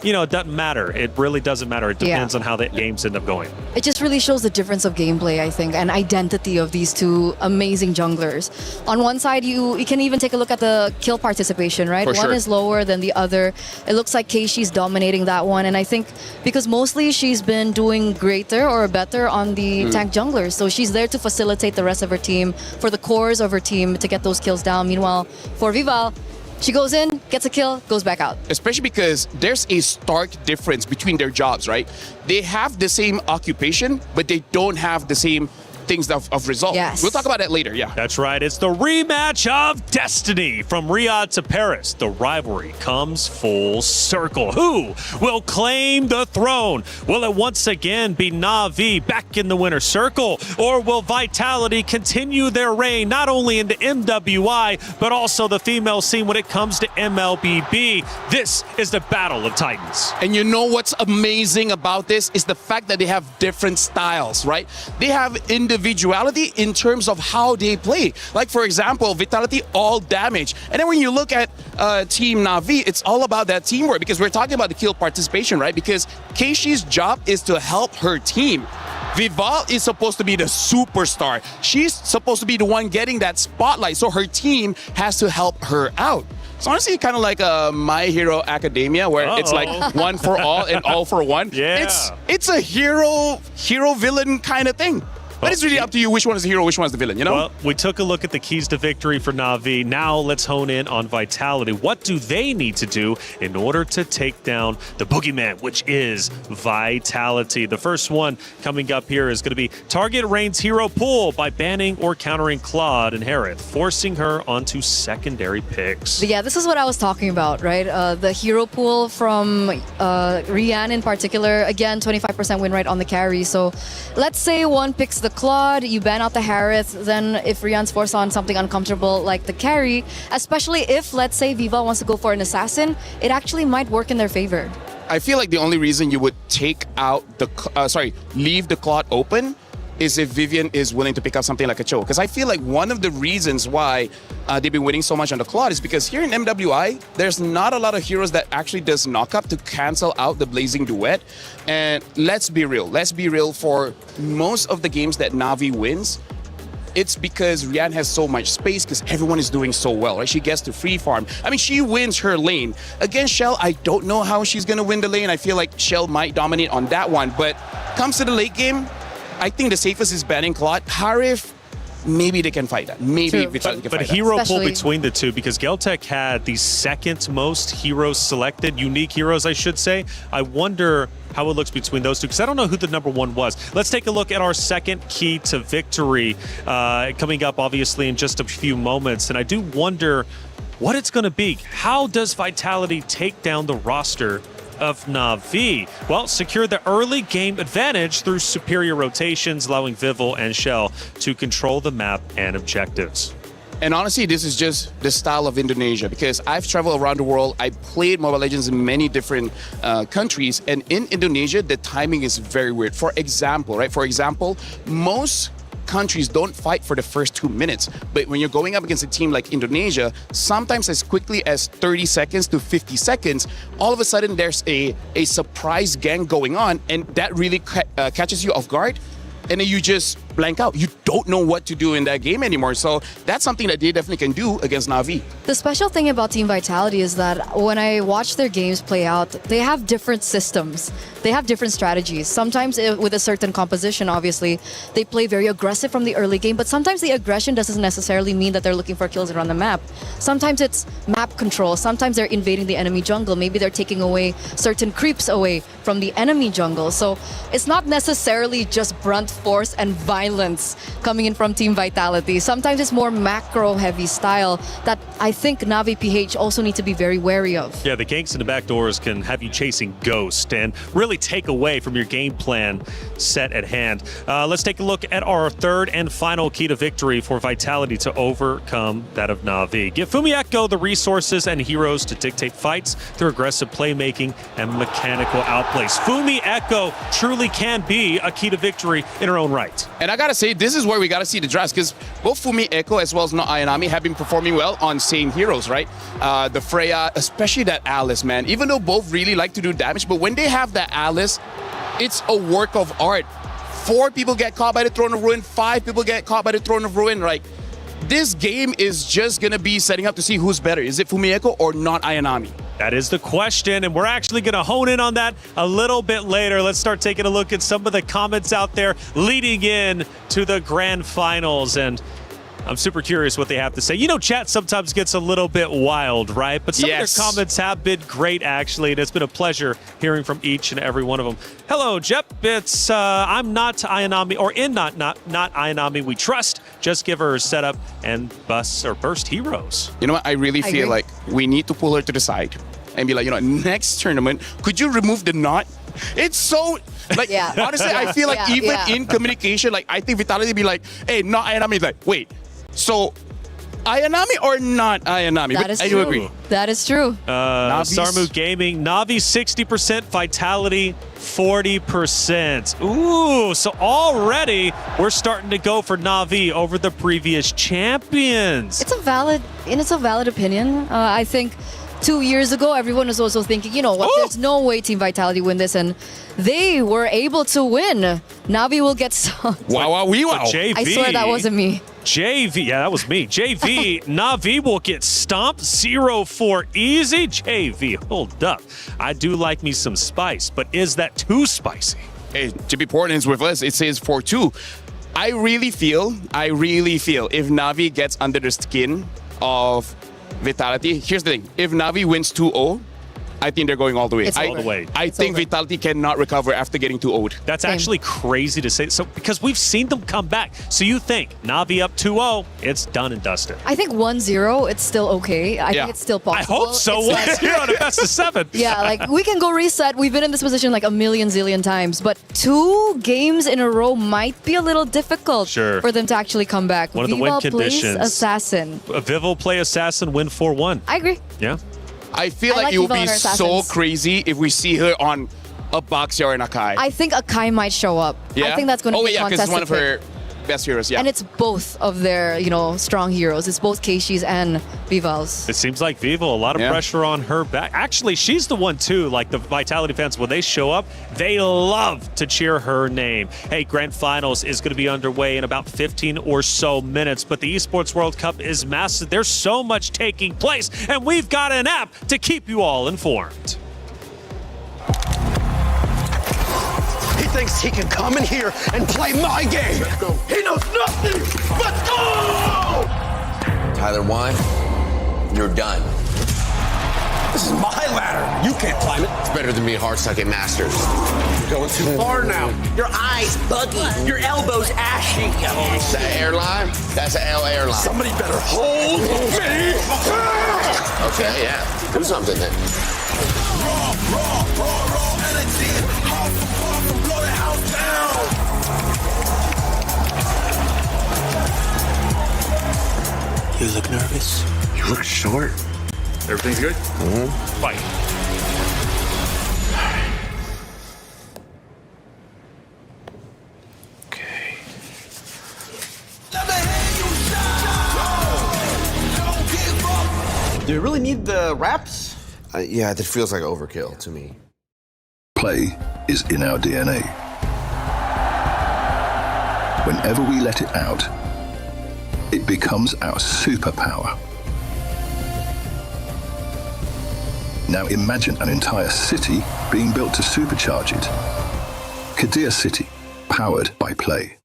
It doesn't matter. It really doesn't matter. It depends on how the games end up going. It just really shows the difference of gameplay, I think, and identity of these two amazing junglers. On one side, you can even take a look at the kill participation, right? One is lower than the other. It looks like Keishi's dominating that one, and I think because mostly she's been doing greater or better on the tank junglers, so she's there to facilitate the rest of her team, for the cores of her team to get those kills down. Meanwhile, for Vival, she goes in, gets a kill, goes back out. Especially because there's a stark difference between their jobs, right? They have the same occupation, but they don't have the same things of result. Yes. We'll talk about that later, That's right. It's the rematch of destiny from Riyadh to Paris. The rivalry comes full circle. Who will claim the throne? Will it once again be Navi back in the winner's circle? Or will Vitality continue their reign not only in the MWI, but also the female scene when it comes to MLBB? This is the Battle of Titans. And you know what's amazing about this is the fact that they have different styles, right? They have individuality in terms of how they play. Like, for example, Vitality, all damage. And then when you look at Team Navi, it's all about that teamwork, because we're talking about the kill participation, right? Because Keishi's job is to help her team. Vival is supposed to be the superstar. She's supposed to be the one getting that spotlight, so her team has to help her out. It's honestly kind of like a My Hero Academia, where it's like one for all and all for one. Yeah. It's a hero villain kind of thing. But it's really up to you which one is the hero, which one is the villain, you know? Well, we took a look at the keys to victory for Na'Vi. Now let's hone in on Vitality. What do they need to do in order to take down the boogeyman, which is Vitality? The first one coming up here is going to be target Rain's hero pool by banning or countering Claude and Harith, forcing her onto secondary picks. Yeah, this is what I was talking about, right? The hero pool from Rian in particular. Again, 25% win rate on the carry. So let's say one picks the Claude, you ban out the Harith, then if Rian's forced on something uncomfortable like the carry, especially if, let's say, Viva wants to go for an assassin, it actually might work in their favor. I feel like the only reason you would take out the, leave the Claude open is if Vivian is willing to pick up something like a Cho. Because I feel like one of the reasons why they've been winning so much on the Claude is because here in MWI, there's not a lot of heroes that actually does knock up to cancel out the Blazing Duet. And let's be real, for most of the games that Na'Vi wins, it's because Rian has so much space because everyone is doing so well, right? She gets to free farm. I mean, she wins her lane. Against Shell, I don't know how she's going to win the lane. I feel like Shell might dominate on that one. But comes to the late game, I think the safest is banning Claude. Harith, maybe they can fight that. Maybe Vitality can fight that. But hero pool between the two, because Geltec had the second most heroes selected, unique heroes, I should say. I wonder how it looks between those two, because I don't know who the number one was. Let's take a look at our second key to victory coming up, obviously, in just a few moments. And I do wonder what it's going to be. How does Vitality take down the roster of Na'Vi? Well, secure the early game advantage through superior rotations, allowing Vival and Shell to control the map and objectives. And honestly, this is just the style of Indonesia, because I've traveled around the world. I played Mobile Legends in many different countries, and in Indonesia, the timing is very weird. For example, most countries don't fight for the first 2 minutes, but when you're going up against a team like Indonesia, sometimes as quickly as 30 seconds to 50 seconds, all of a sudden there's a surprise gang going on, and that really catches you off guard, and then you just blank out. You don't know what to do in that game anymore. So that's something that they definitely can do against Na'Vi. The special thing about Team Vitality is that when I watch their games play out, they have different systems. They have different strategies. Sometimes with a certain composition, obviously, they play very aggressive from the early game, but sometimes the aggression doesn't necessarily mean that they're looking for kills around the map. Sometimes it's map control. Sometimes they're invading the enemy jungle. Maybe they're taking away certain creeps away from the enemy jungle. So it's not necessarily just brunt force and violence coming in from Team Vitality. Sometimes it's more macro-heavy style that I think Na'Vi PH also need to be very wary of. Yeah, the ganks and the backdoors can have you chasing Ghost and really take away from your game plan set at hand. Let's take a look at our third and final key to victory for Vitality to overcome that of Na'Vi. Give Fumi Echo the resources and heroes to dictate fights through aggressive playmaking and mechanical outplays. Fumi Echo truly can be a key to victory in her own right. And I gotta say, this is where we gotta see the drafts, because both Fumi Echo as well as No Ayanami have been performing well on same heroes, right? The Freya, especially that Alice, man. Even though both really like to do damage, but when they have that Alice, it's a work of art. 4 people get caught by the Throne of Ruin, 5 people get caught by the Throne of Ruin. Like, this game is just gonna be setting up to see who's better. Is it Fumi Echo or not Ayanami? That is the question, and we're actually going to hone in on that a little bit later. Let's start taking a look at some of the comments out there leading in to the grand finals, and I'm super curious what they have to say. You know, chat sometimes gets a little bit wild, right? But some of their comments have been great, actually, and it's been a pleasure hearing from each and every one of them. Hello, Jep. It's I'm not Ayanami, or in not Ayanami we trust. Just give her a setup and burst heroes. You know what? I really feel like we need to pull her to the side and be like, you know, next tournament, could you remove the knot? It's so, like, honestly, I feel like even in communication, like, I think Vitality be like, hey, not Ayanami. Like, wait, so Ayanami or not Ayanami? That is I true. do agree. That is true. Sarmu Gaming, Na'Vi 60%, Vitality 40%. Ooh, so already we're starting to go for Na'Vi over the previous champions. It's a valid opinion. I think 2 years ago, everyone was also thinking, you know what, there's no way Team Vitality win this, and they were able to win. Na'Vi will get some. Wow. JV, I swear that wasn't me. JV, yeah, that was me. JV, Na'Vi will get stomped 0-4 easy. JV, hold up. I do like me some spice, but is that too spicy? Hey, JP Portland's with us. It says 4-2. I really feel if Na'Vi gets under the skin of Vitality, here's the thing. If Na'Vi wins 2-0, I think they're going all the way. All the way. I think Vitality cannot recover after getting 2-0'd. That's actually crazy to say. So because we've seen them come back. So you think Na'Vi up 2-0, it's done and dusted. I think 1-0, it's still okay. I think it's still possible. I hope so. 1-0 on a best of 7. Yeah, like we can go reset. We've been in this position like a million zillion times, but 2 games in a row might be a little difficult for them to actually come back. One of the win conditions. Assassin. Viv will play Assassin, win 4-1. I agree. Yeah. I feel like it would be so crazy if we see her on a Baxia or an Akai. I think Akai might show up. Yeah? I think that's going to be a contested because it's one of her best heroes, yeah. And it's both of their, strong heroes. It's both Keishi's and Vival's. It seems like Vivo, a lot of pressure on her back. Actually, she's the one too, like the Vitality fans, when they show up, they love to cheer her name. Hey, Grand Finals is going to be underway in about 15 or so minutes, but the Esports World Cup is massive. There's so much taking place, and we've got an app to keep you all informed. He thinks he can come in here and play my game. Let's go. He knows nothing. Let's go! Tyler 1, you're done. This is my ladder. You can't climb it. It's better than being hard stuck at Masters. You're going too far now. Your eyes buggy. Your elbows ashy. That airline? That's an L airline. Somebody better hold me. Okay, yeah. Do something then. Raw energy. Blow the house down. You look nervous. You look short. Everything's good? Mm-hmm. Fight. Okay. Do you really need the wraps? Yeah, that feels like overkill to me. Play is in our DNA. Whenever we let it out, it becomes our superpower. Now imagine an entire city being built to supercharge it. Kadir City, powered by play.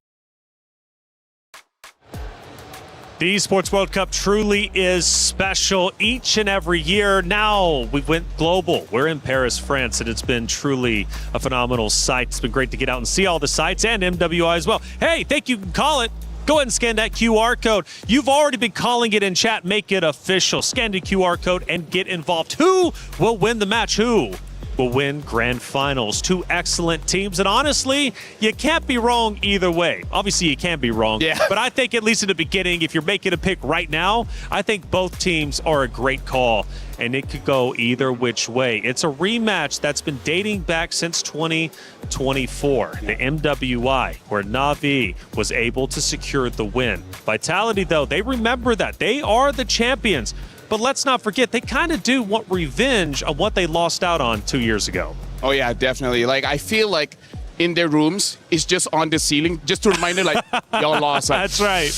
The Esports World Cup truly is special each and every year. Now we went global. We're in Paris, France, and it's been truly a phenomenal sight. It's been great to get out and see all the sites and MWI as well. Hey, think you can call it. Go ahead and scan that QR code. You've already been calling it in chat. Make it official. Scan the QR code and get involved. Who will win the match? Who will win Grand Finals? 2 excellent teams. And honestly, you can't be wrong either way. Obviously, you can be wrong. Yeah. But I think at least in the beginning, if you're making a pick right now, I think both teams are a great call. And it could go either which way. It's a rematch that's been dating back since 2024. The MWI, where Na'Vi was able to secure the win. Vitality, though, they remember that. They are the champions. But let's not forget, they kind of do want revenge on what they lost out on 2 years ago. Oh, yeah, definitely. Like, I feel like in their rooms, it's just on the ceiling, just to remind them, like, y'all lost. Like, that's right.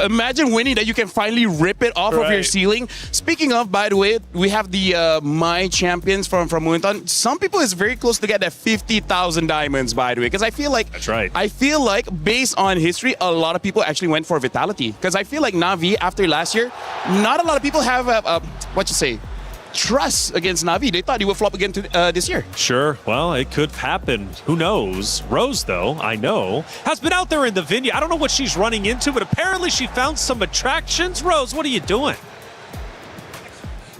Imagine winning that you can finally rip it off of your ceiling. Speaking of, by the way, we have the My Champions from Muntan. Some people is very close to get that 50,000 diamonds, by the way, because I feel like that's right. I feel like based on history, a lot of people actually went for Vitality, because I feel like Na'Vi after last year, not a lot of people have trust against Na'Vi. They thought he would flop again this year. Sure. Well, it could happen. Who knows? Rose, though, I know, has been out there in the venue. I don't know what she's running into, but apparently she found some attractions. Rose, what are you doing?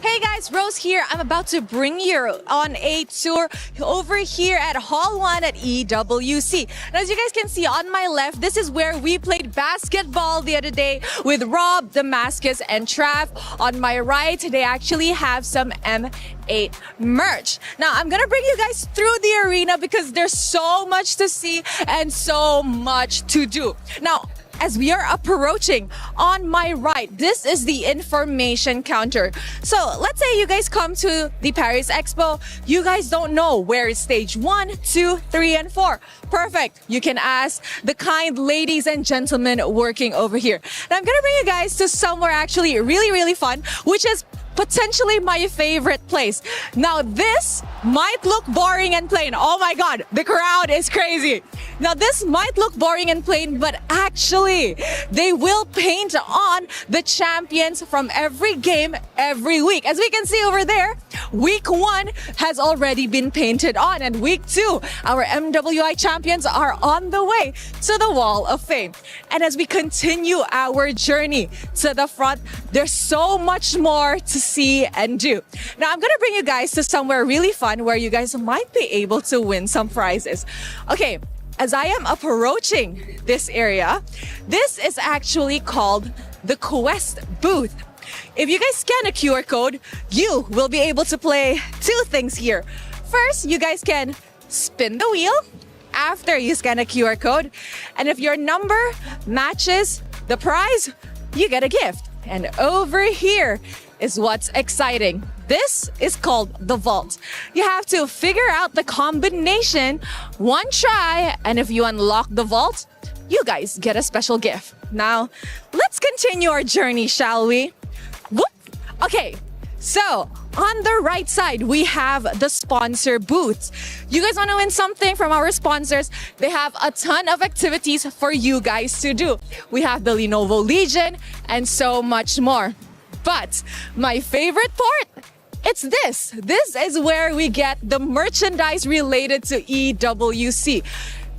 Hey guys, Rose here. I'm about to bring you on a tour over here at Hall 1 at EWC. And as you guys can see on my left, this is where we played basketball the other day with Rob, Damascus, and Trav. On my right, they actually have some M8 merch. Now, I'm gonna bring you guys through the arena because there's so much to see and so much to do. Now, as we are approaching, on my right, this is the information counter. So let's say you guys come to the Paris Expo. You guys don't know where is stage 1, 2, 3, and 4. Perfect. You can ask the kind ladies and gentlemen working over here. Now I'm gonna bring you guys to somewhere actually really, really fun, which is potentially my favorite place. Now this might look boring and plain. Oh my God, the crowd is crazy. Now, this might look boring and plain, but actually, they will paint on the champions from every game every week. As we can see over there, week 1 has already been painted on, and week 2, our MWI champions are on the way to the Wall of Fame. And as we continue our journey to the front, there's so much more to see and do. Now, I'm gonna bring you guys to somewhere really fun where you guys might be able to win some prizes. Okay. As I am approaching this area, this is actually called the Quest booth. If you guys scan a QR code, you will be able to play 2 things here. First, you guys can spin the wheel after you scan a QR code. And if your number matches the prize, you get a gift. And over here is what's exciting. This is called the vault. You have to figure out the combination 1 try, and if you unlock the vault, you guys get a special gift. Now, let's continue our journey, shall we? Whoop. Okay, so on the right side, we have the sponsor booths. You guys want to win something from our sponsors? They have a ton of activities for you guys to do. We have the Lenovo Legion and so much more. But my favorite part, it's this. This is where we get the merchandise related to EWC.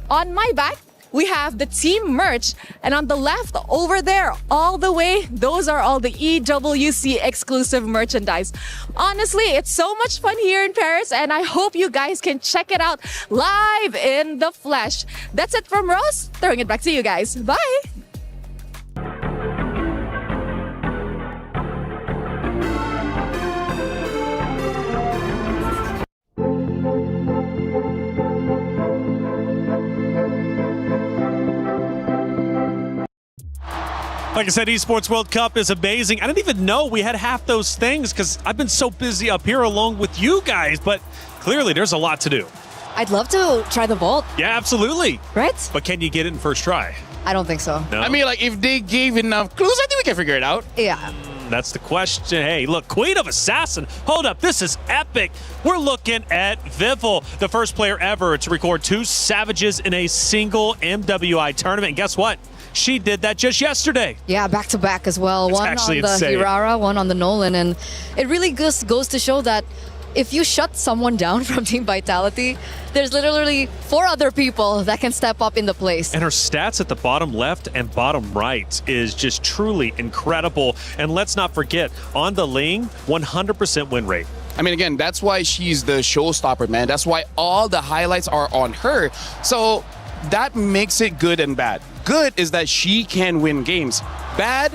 On my back, we have the team merch. And on the left, over there, all the way, those are all the EWC exclusive merchandise. Honestly, it's so much fun here in Paris, and I hope you guys can check it out live in the flesh. That's it from Rose. Throwing it back to you guys. Bye. Like I said, Esports World Cup is amazing. I didn't even know we had half those things because I've been so busy up here along with you guys, but clearly there's a lot to do. I'd love to try the vault. Yeah, absolutely. Right? But can you get it in first try? I don't think so. No? I mean, like, if they gave enough clues, I think we can figure it out. Yeah. That's the question. Hey, look, Queen of Assassin. Hold up, this is epic. We're looking at Vival, the first player ever to record 2 Savages in a single MWI tournament. And guess what? She did that just yesterday. Yeah, back to back as well. It's one actually on the insane. Hirara, one on the Nolan. And it really goes to show that if you shut someone down from Team Vitality, there's literally 4 other people that can step up in the place. And her stats at the bottom left and bottom right is just truly incredible. And let's not forget, on the Ling, 100% win rate. I mean, again, that's why she's the showstopper, man. That's why all the highlights are on her. So that makes it good and bad. Good is that she can win games. Bad,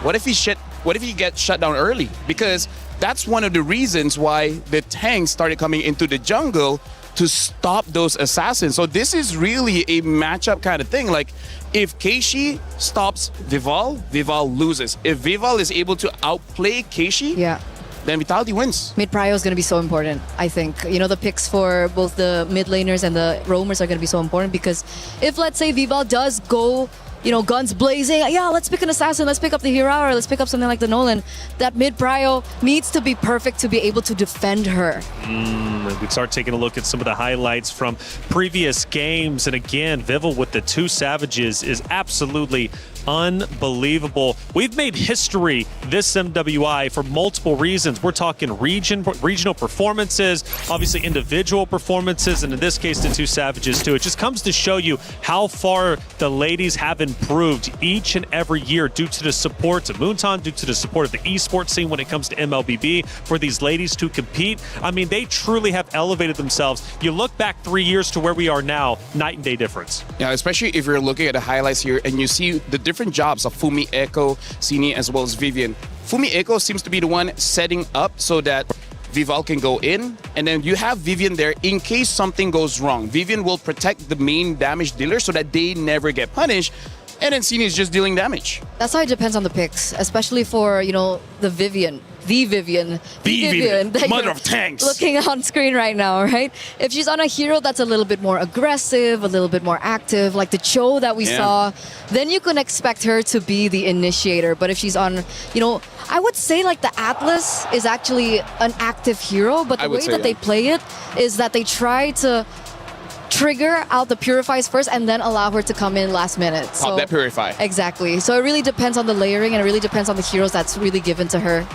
what if he gets shut down early? Because that's one of the reasons why the tanks started coming into the jungle to stop those assassins. So this is really a matchup kind of thing. Like, if Keishi stops Vival, Vival loses. If Vival is able to outplay Keishi, then Vitality wins. Mid prio is going to be so important, I think. You know, the picks for both the mid laners and the roamers are going to be so important because if, let's say, Vival does go, you know, guns blazing, yeah, let's pick an assassin, let's pick up the Hirara, let's pick up something like the Nolan, that mid prio needs to be perfect to be able to defend her. We start taking a look at some of the highlights from previous games. And again, Vival with the 2 Savages is absolutely unbelievable. We've made history this MWI for multiple reasons. We're talking regional performances, obviously individual performances, and in this case, the 2 Savages too. It just comes to show you how far the ladies have improved each and every year due to the support of Moonton, due to the support of the esports scene when it comes to MLBB, for these ladies to compete. I mean, they truly have elevated themselves. You look back 3 years to where we are now, night and day difference. Yeah, especially if you're looking at the highlights here and you see the different jobs of Fumi, Echo, Sini, as well as Vivian. Fumi Echo seems to be the one setting up so that Vival can go in, and then you have Vivian there in case something goes wrong. Vivian will protect the main damage dealer so that they never get punished, and then Sini is just dealing damage. That's how it depends on the picks, especially for, you know, the Vivian. The Vivian that mother you're of tanks, looking on screen right now, right? If she's on a hero that's a little bit more aggressive, a little bit more active, like the Cho that we saw, then you can expect her to be the initiator. But if she's on, you know, I would say like the Atlas is actually an active hero, but the way that they play it is that they try trigger out the purifies first and then allow her to come in last minute. Pop that purify. Exactly. So it really depends on the layering and it really depends on the heroes that's really given to her.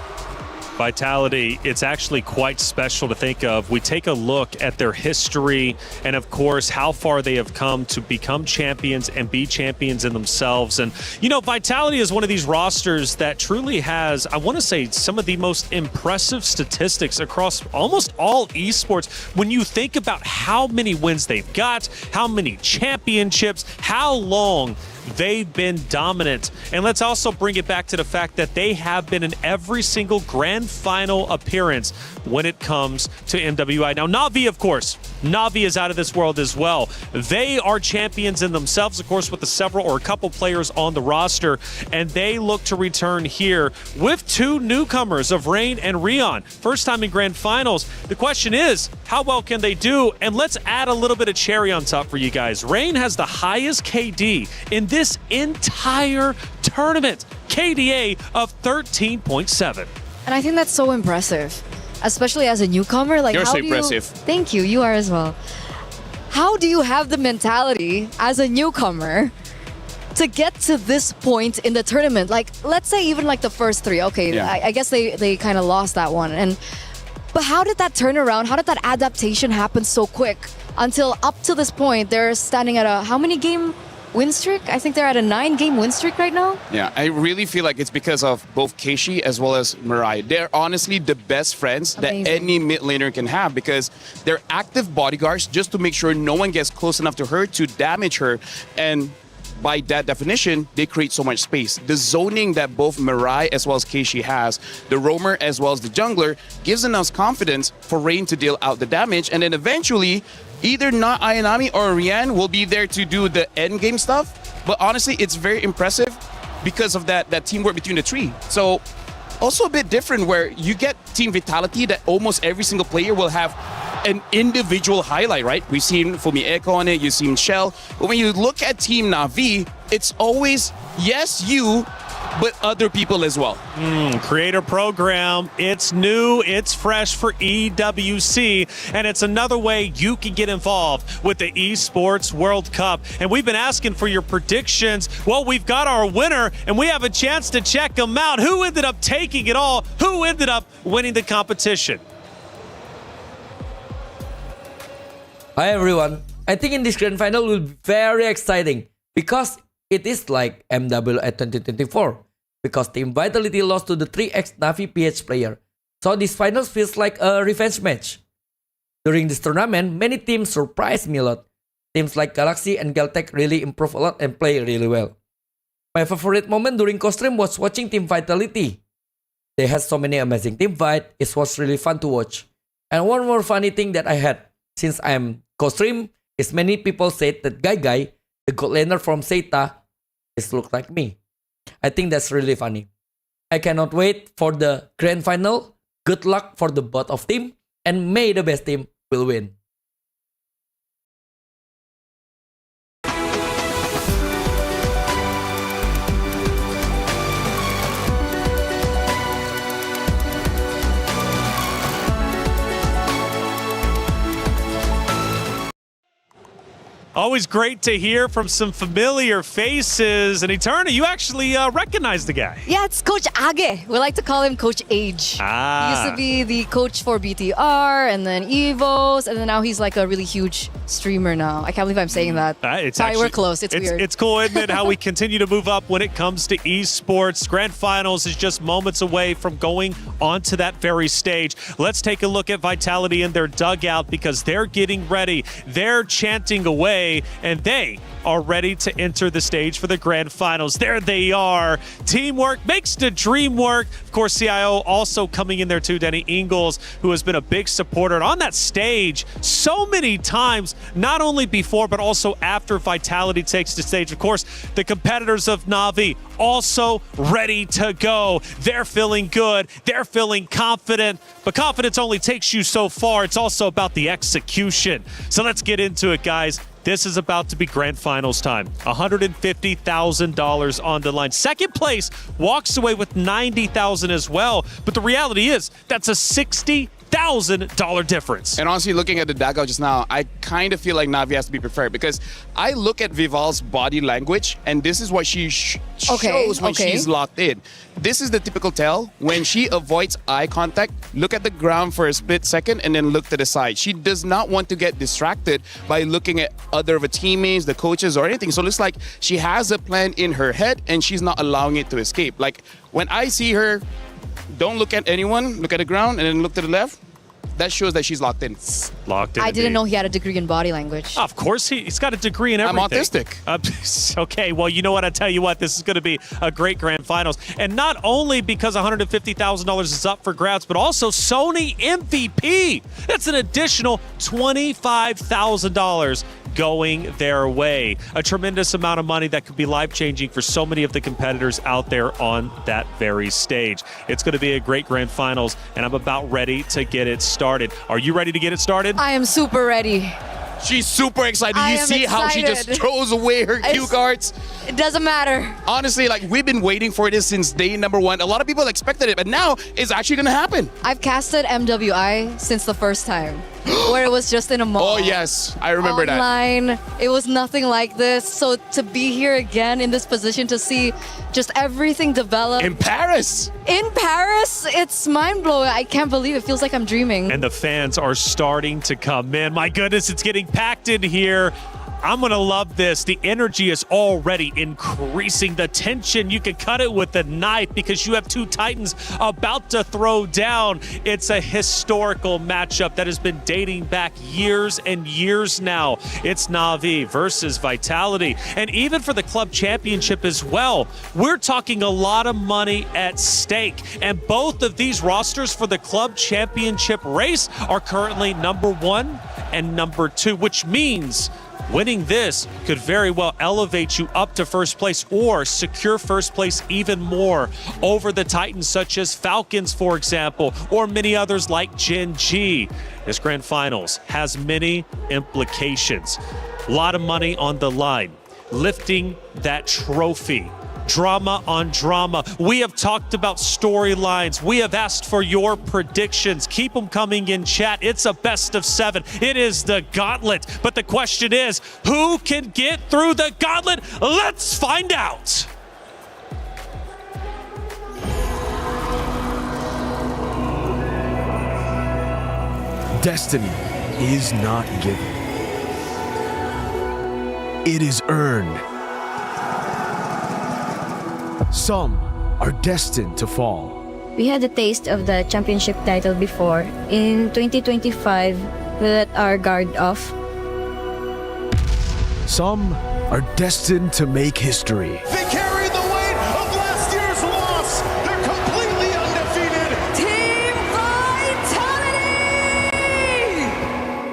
Vitality, it's actually quite special to think of. We take a look at their history and, of course, how far they have come to become champions and be champions in themselves. And, you know, Vitality is one of these rosters that truly has, I want to say, some of the most impressive statistics across almost all esports. When you think about how many wins they've got, how many championships, how long they've been dominant. And let's also bring it back to the fact that they have been in every single grand final appearance when it comes to MWI. Now, Na'Vi, of course, Na'Vi is out of this world as well. They are champions in themselves, of course, with the several or a couple players on the roster, and they look to return here with two newcomers of Rain and Rion. First time in grand finals. The question is, how well can they do? And let's add a little bit of cherry on top for you guys. Rain has the highest KD in this entire tournament, KDA of 13.7. And I think that's so impressive, especially as a newcomer. Like, You're how so do you, impressive. Thank you. You are as well. How do you have the mentality as a newcomer to get to this point in the tournament? Like, let's say even like the first three. Okay, Yeah. I guess they kind of lost that one. But how did that turn around? How did that adaptation happen so quick? Until up to this point, they're standing at a how many game win streak? I think they're at a 9-game win streak right now. Yeah, I really feel like it's because of both Keishi as well as Mirai. They're honestly the best friends Amazing. that any mid laner can have because they're active bodyguards just to make sure no one gets close enough to her to damage her. And by that definition, they create so much space. The zoning that both Mirai as well as Keishi has, the roamer as well as the jungler, gives enough confidence for Rain to deal out the damage. And then eventually, either not Ayanami or Rian will be there to do the end game stuff. But honestly, it's very impressive because of that teamwork between the three. So also a bit different where you get team vitality that almost every single player will have an individual highlight, right? We've seen Fumi Echo on it, you've seen Shell. But when you look at Team Na'Vi, it's always, yes, you, but other people as well. Creator program, it's new, it's fresh for EWC, and it's another way you can get involved with the Esports World Cup. And we've been asking for your predictions. Well, we've got our winner, and we have a chance to check them out. Who ended up taking it all? Who ended up winning the competition? Hi everyone. I think in this grand final will be very exciting because it is like MWI 2024 because Team Vitality lost to the 3x Na'Vi PH player. So this finals feels like a revenge match. During this tournament, many teams surprised me a lot. Teams like Galaxy and Galtech really improve a lot and play really well. My favorite moment during co-stream was watching Team Vitality. They had so many amazing team fight, it was really fun to watch. And one more funny thing that I had, since I am co-stream, is many people said that Guy, the gold laner from Zeta, is look like me. I think that's really funny. I cannot wait for the grand final. Good luck for the both of team, and may the best team will win. Always great to hear from some familiar faces. And Eterna, you actually recognize the guy. Yeah, it's Coach Age. We like to call him Coach Age. He used to be the coach for BTR and then EVOS, and then now he's like a really huge streamer now. I can't believe I'm saying that. Sorry, we're close. It's weird. It's cool, isn't it, how we continue to move up when it comes to esports. Grand Finals is just moments away from going onto that very stage. Let's take a look at Vitality in their dugout because they're getting ready. They're chanting away, and they are ready to enter the stage for the Grand Finals. There they are. Teamwork makes the dream work. Of course, CIO also coming in there too, Denny Ingles, who has been a big supporter on that stage so many times, not only before, but also after Vitality takes the stage. Of course, the competitors of Na'Vi also ready to go. They're feeling good. They're feeling confident, but confidence only takes you so far. It's also about the execution. So let's get into it, guys. This is about to be Grand Finals time. $150,000 on the line. Second place walks away with $90,000 as well. But the reality is that's a $60,000 $50,000 difference. And honestly, looking at the dugout just now, I kind of feel like Navi has to be prepared because I look at Vival's body language, and this is what she shows when she's locked in. This is the typical tell when she avoids eye contact, look at the ground for a split second, and then look to the side. She does not want to get distracted by looking at other of her teammates, the coaches, or anything. So it looks like she has a plan in her head, and she's not allowing it to escape. Like when I see her, don't look at anyone, look at the ground, and then look to the left. That shows that she's locked in. Locked in. I didn't know he had a degree in body language. Of course, he's got a degree in everything. I'm autistic. Okay, well, you know what? I tell you what, this is going to be a great grand finals. And not only because $150,000 is up for grabs, but also Sony MVP. That's an additional $25,000 going their way. A tremendous amount of money that could be life-changing for so many of the competitors out there on that very stage. It's going to be a great grand finals, and I'm about ready to get it started. Are you ready to get it started? I am super ready. She's super excited. I You am see how she just excited. throws away her cue cards? It doesn't matter. Honestly, like we've been waiting for this since day number one. A lot of people expected it, but now it's actually going to happen. I've casted MWI since the first time, where it was just in a mall. Oh, yes. I remember that. Online. It was nothing like this. So to be here again in this position to see just everything develop. In Paris. In Paris, it's mind-blowing. I can't believe it. Feels like I'm dreaming. And the fans are starting to come in. My goodness, it's getting packed in here. I'm going to love this. The energy is already increasing. The tension, you can cut it with a knife because you have two Titans about to throw down. It's a historical matchup that has been dating back years and years now. It's Na'Vi versus Vitality. And even for the club championship as well, we're talking a lot of money at stake. And both of these rosters for the club championship race are currently number 1 and number 2, which means winning this could very well elevate you up to first place or secure first place even more over the Titans such as Falcons, for example, or many others like Gen G. This grand finals has many implications. A lot of money on the line, lifting that trophy. Drama on drama. We have talked about storylines. We have asked for your predictions. Keep them coming in chat. It's a best of 7. It is the gauntlet. But the question is, who can get through the gauntlet? Let's find out. Destiny is not given. It is earned. Some are destined to fall. We had a taste of the championship title before. In 2025, we let our guard off. Some are destined to make history. They carry the weight of last year's loss. They're completely undefeated. Team Vitality!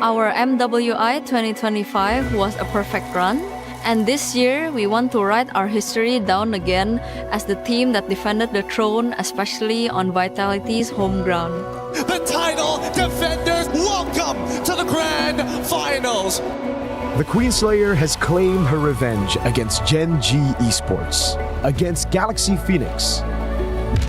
Our MWI 2025 was a perfect run. And this year, we want to write our history down again as the team that defended the throne, especially on Vitality's home ground. The title defenders, welcome to the grand finals. The Queenslayer has claimed her revenge against Gen G Esports, against Galaxy Phoenix.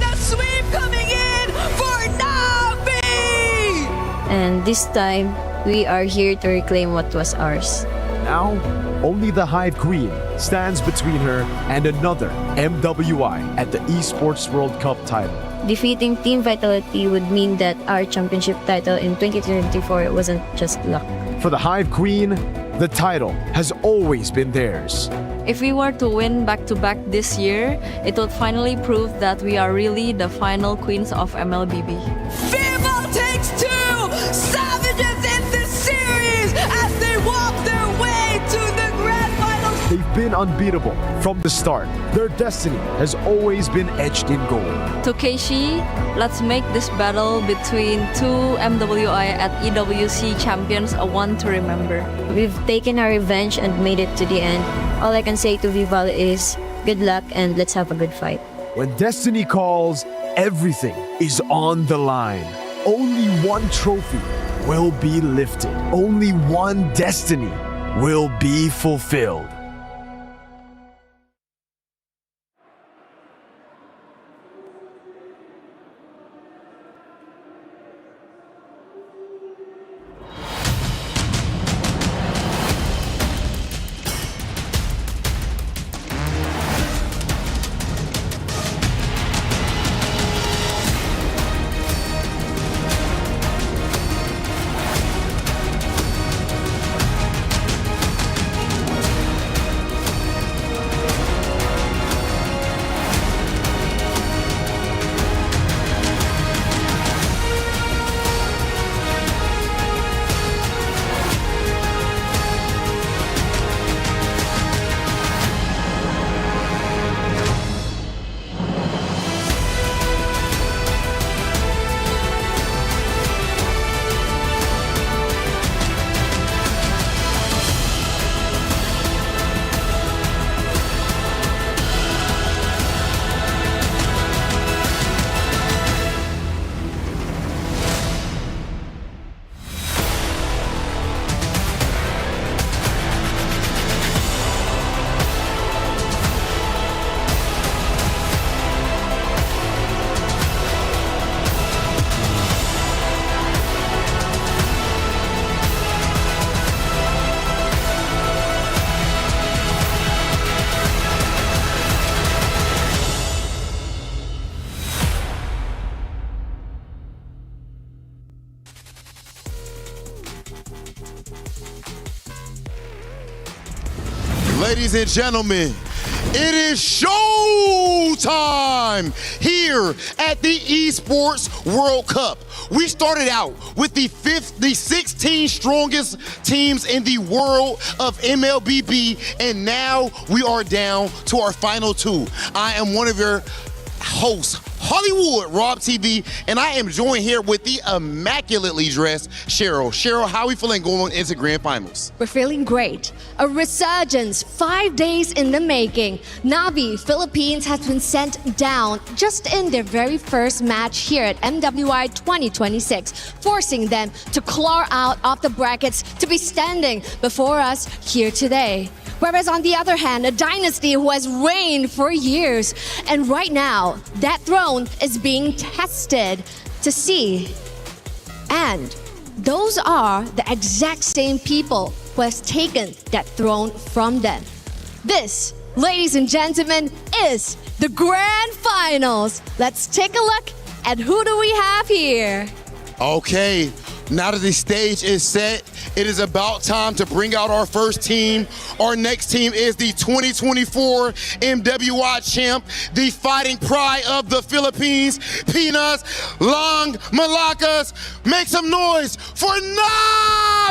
The sweep coming in for Na'Vi! And this time, we are here to reclaim what was ours. Now, only the Hive Queen stands between her and another MWI at the Esports World Cup title. Defeating Team Vitality would mean that our championship title in 2024 wasn't just luck. For the Hive Queen, the title has always been theirs. If we were to win back-to-back this year, it would finally prove that we are really the final queens of MLBB. Viva takes 2 savages in this series as they walk their way to the grand finals. They've been unbeatable from the start. Their destiny has always been etched in gold. To Keishi, let's make this battle between 2 MWI at EWC champions a one to remember. We've taken our revenge and made it to the end. All I can say to Vival is good luck and let's have a good fight. When destiny calls, everything is on the line. Only one trophy will be lifted. Only one destiny will be fulfilled. Ladies and gentlemen, it is show time here at the Esports World Cup. We started out with the 16 strongest teams in the world of MLBB, and now we are down to our final two. I am one of your hosts, Hollywood Rob TV, and I am joined here with the immaculately dressed Cheryl. Cheryl, how are we feeling going into grand finals? We're feeling great. A resurgence 5 days in the making. Na'Vi, Philippines, has been sent down just in their very first match here at MWI 2026, forcing them to claw out of the brackets to be standing before us here today. Whereas on the other hand, a dynasty who has reigned for years, and right now, that throne is being tested to see. And those are the exact same people who has taken that throne from them. This, ladies and gentlemen, is the grand finals. Let's take a look at who do we have here. Okay, now that the stage is set, it is about time to bring out our first team. Our next team is the 2024 MWI champ, the fighting pride of the Philippines, Pinas Long Malakas. Make some noise for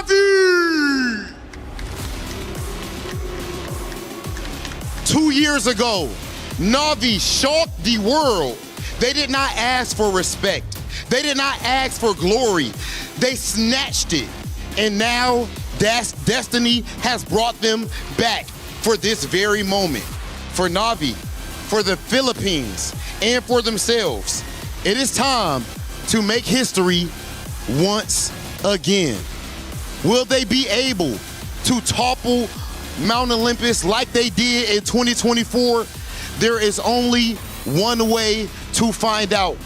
Na'Vi! 2 years ago, Na'Vi shocked the world. They did not ask for respect. They did not ask for glory. They snatched it. And now destiny has brought them back for this very moment. For Na'Vi, for the Philippines, and for themselves. It is time to make history once again. Will they be able to topple Mount Olympus like they did in 2024? There is only one way to find out.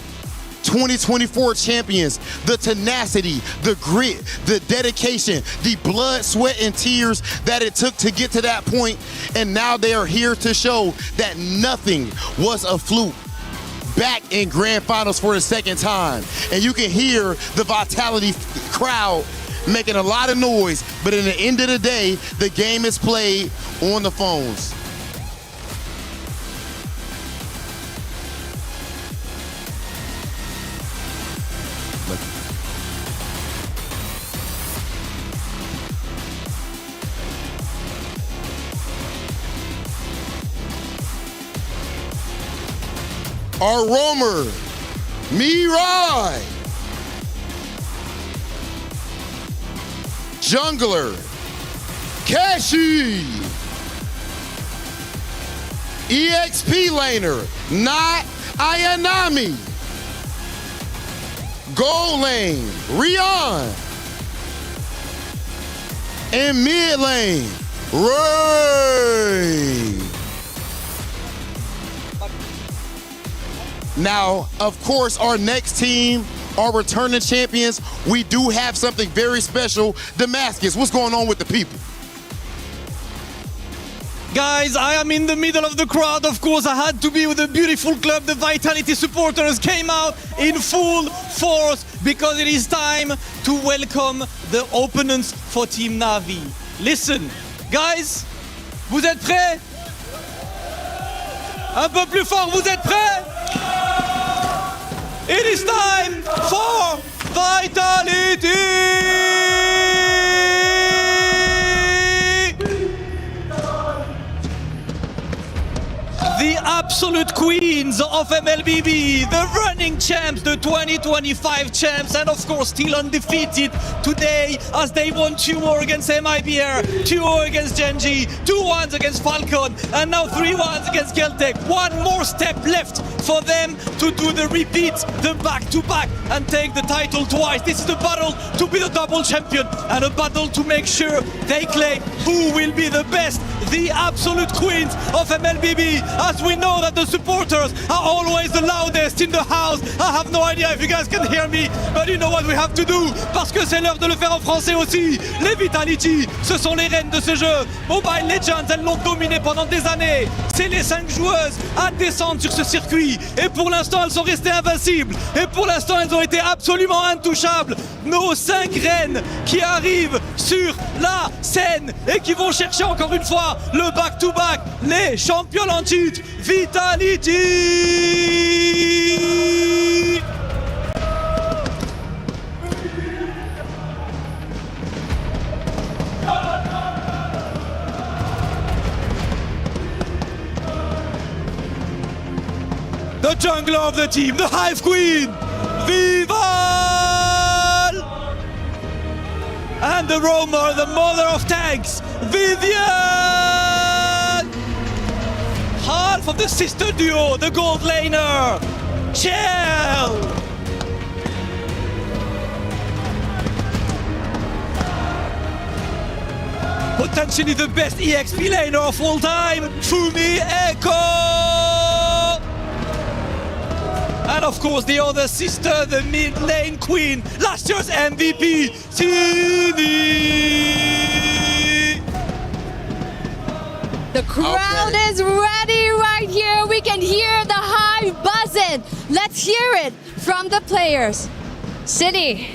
2024 champions, the tenacity, the grit, the dedication, the blood, sweat, and tears that it took to get to that point, and now they are here to show that nothing was a fluke. Back in grand finals for the second time, and you can hear the Vitality crowd making a lot of noise, but in the end of the day, the game is played on the phones. Our roamer, Mirai. Jungler, Kashi. EXP laner, not Ayanami. Gold lane, Rion. And mid lane, Ray. Now, of course, our next team, our returning champions, we do have something very special. Damascus, what's going on with the people? Guys, I am in the middle of the crowd. Of course, I had to be with the beautiful club. The Vitality supporters came out in full force because it is time to welcome the opponents for Team Na'Vi. Listen, guys, vous êtes prêts? Un peu plus fort, vous êtes prêts? It is time for Vitality! The absolute queens of MLBB, the running champs, the 2025 champs, and of course still undefeated today as they won 2-0 against MIBR, 2-0 against Genji, 2-1 against Falcon, and now 3-1 against Geltec. One more step left for them to do the repeat, the back-to-back, and take the title twice. This is a battle to be the double champion and a battle to make sure they claim who will be the best, the absolute queens of MLBB, as we know that the supporters are always the loudest in the house. I have no idea if you guys can hear me, but you know what we have to do, parce que c'est l'heure de le faire en français aussi. Les Vitality, ce sont les reines de ce jeu. Mobile Legends, elles l'ont dominé pendant des années. C'est les 5 joueuses à descendre sur ce circuit. Et pour l'instant, elles sont restées invincibles. Et pour l'instant, elles ont été absolument intouchables. Nos 5 reines qui arrivent sur la scène et qui vont chercher encore une fois le back-to-back, les champions en titre, Vitality. The jungler of the team, the Hive Queen, Vival! And the roamer, the mother of tanks, Vivian! Half of the sister duo, the gold laner, Chell! Potentially the best EXP laner of all time, Fumi Echo! And of course the other sister, the mid lane queen, last year's MVP, Tini! The crowd is ready right here. We can hear the hive buzzing. Let's hear it from the players. City,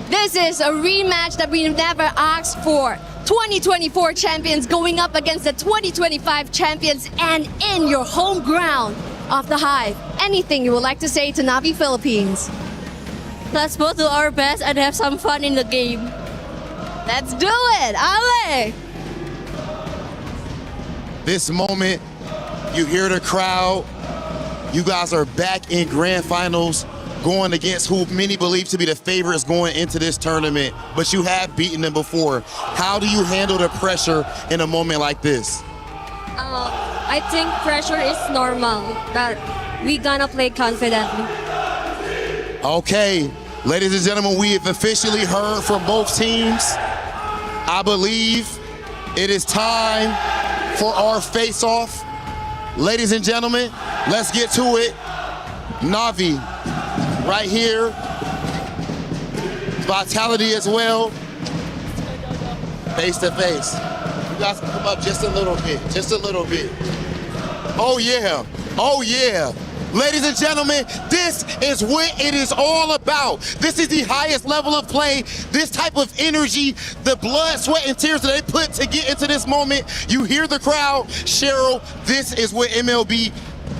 this is a rematch that we never asked for. 2024 champions going up against the 2025 champions and in your home ground of the Hive. Anything you would like to say to Navi Philippines? Let's both do our best and have some fun in the game. Let's do it, Ale! This moment, you hear the crowd. You guys are back in grand finals, going against who many believe to be the favorites going into this tournament, but you have beaten them before. How do you handle the pressure in a moment like this? I think pressure is normal, that we gonna play confidently. Okay, ladies and gentlemen, we have officially heard from both teams. I believe it is time for our face-off. Ladies and gentlemen, let's get to it. Navi, right here. Vitality as well. Face to face. You guys can come up just a little bit, just a little bit. Oh yeah, oh yeah. Ladies and gentlemen, this is what it is all about. This is the highest level of play, this type of energy, the blood, sweat, and tears that they put to get into this moment. You hear the crowd. Cheryl, this is what MLBB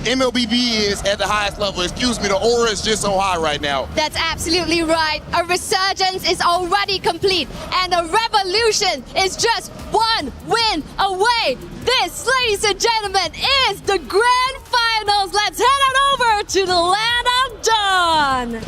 is at the highest level. Excuse me, the aura is just so high right now. That's absolutely right. A resurgence is already complete, and a revolution is just one win away. This, ladies and gentlemen, is the grand finals. Let's head on over to the land of Dawn.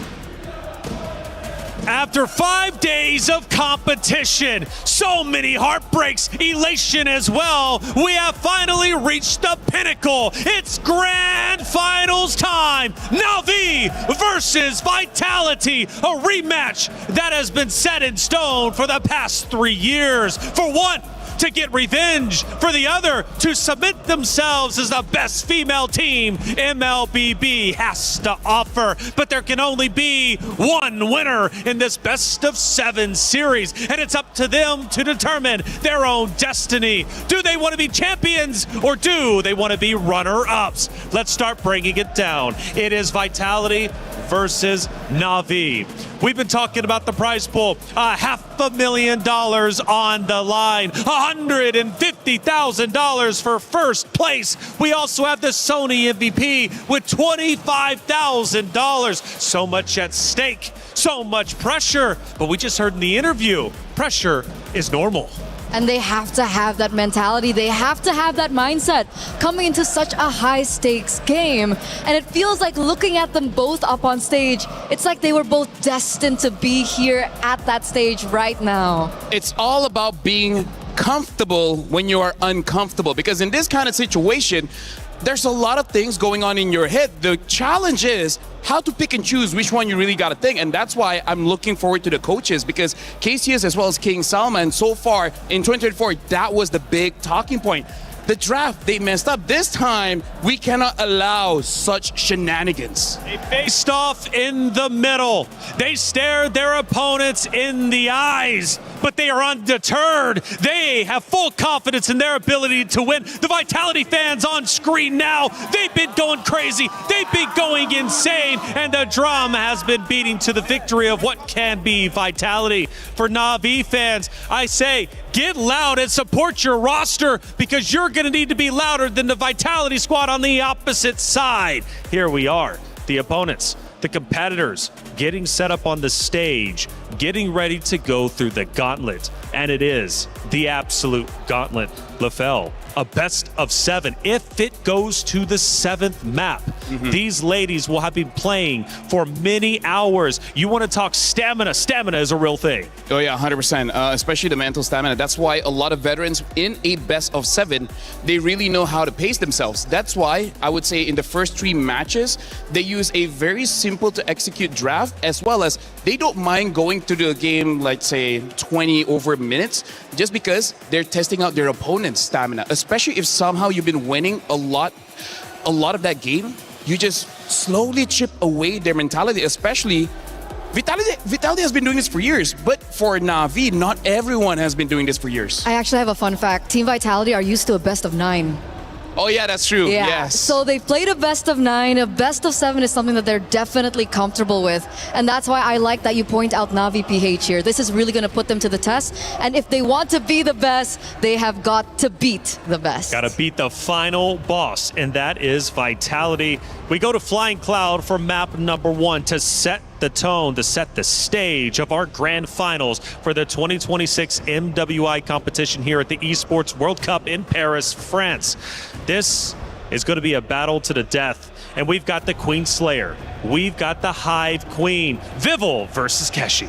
After 5 days of competition, so many heartbreaks, elation as well, we have finally reached the pinnacle. It's grand finals time. Navi versus Vitality, a rematch that has been set in stone for the past 3 years. For one, to get revenge, for the other to submit themselves as the best female team MLBB has to offer. But there can only be one winner in this best of 7 series, and it's up to them to determine their own destiny. Do they want to be champions, or do they want to be runner-ups? Let's start breaking it down. It is Vitality versus Navi. We've been talking about the prize pool, $500,000 on the line, $150,000 for first place. We also have the Sony MVP with $25,000. So much at stake, so much pressure. But we just heard in the interview, pressure is normal. And they have to have that mentality. They have to have that mindset coming into such a high stakes game. And it feels like looking at them both up on stage, it's like they were both destined to be here at that stage right now. It's all about being comfortable when you are uncomfortable, because in this kind of situation, there's a lot of things going on in your head. The challenge is how to pick and choose which one you really got to think. And that's why I'm looking forward to the coaches, because KCS as well as King Salman, so far in 2024, that was the big talking point. The draft, they messed up. This time, we cannot allow such shenanigans. They faced off in the middle. They stared their opponents in the eyes. but they are undeterred. They have full confidence in their ability to win. The Vitality fans on screen now, they've been going crazy. They've been going insane, and the drum has been beating to the victory of what can be Vitality. For Na'Vi fans, I say, get loud and support your roster, because you're going to need to be louder than the Vitality squad on the opposite side. Here we are, the opponents, the competitors, getting set up on the stage, getting ready to go through the gauntlet. And it is the absolute gauntlet. LaFell, a best of 7 if it goes to the 7th map. These ladies will have been playing for many hours. You want to talk stamina. Stamina is a real thing. Oh yeah, 100%, especially the mental stamina. That's why a lot of veterans in a best of 7, they really know how to pace themselves. That's why I would say in the first 3 matches, they use a very simple to execute draft, as well as they don't mind going to the game, like say 20 over minutes, just because they're testing out their opponent's stamina. Especially if somehow you've been winning a lot of that game, you just slowly chip away their mentality. Especially Vitality has been doing this for years, but for Na'Vi, not everyone has been doing this for years. I actually have a fun fact. Team Vitality are used to a best of 9. Oh yeah, that's true. Yeah. Yes. So they've played a best of 9. A best of 7 is something that they're definitely comfortable with. And that's why I like that you point out Na'Vi PH here. This is really going to put them to the test. And if they want to be the best, they have got to beat the best. Got to beat the final boss, and that is Vitality. We go to Flying Cloud for map number 1 to set the tone, to set the stage of our grand finals for the 2026 MWI competition here at the Esports World Cup in Paris, France. This is going to be a battle to the death, and we've got the Queen Slayer. We've got the Hive Queen, Vival versus Keshi.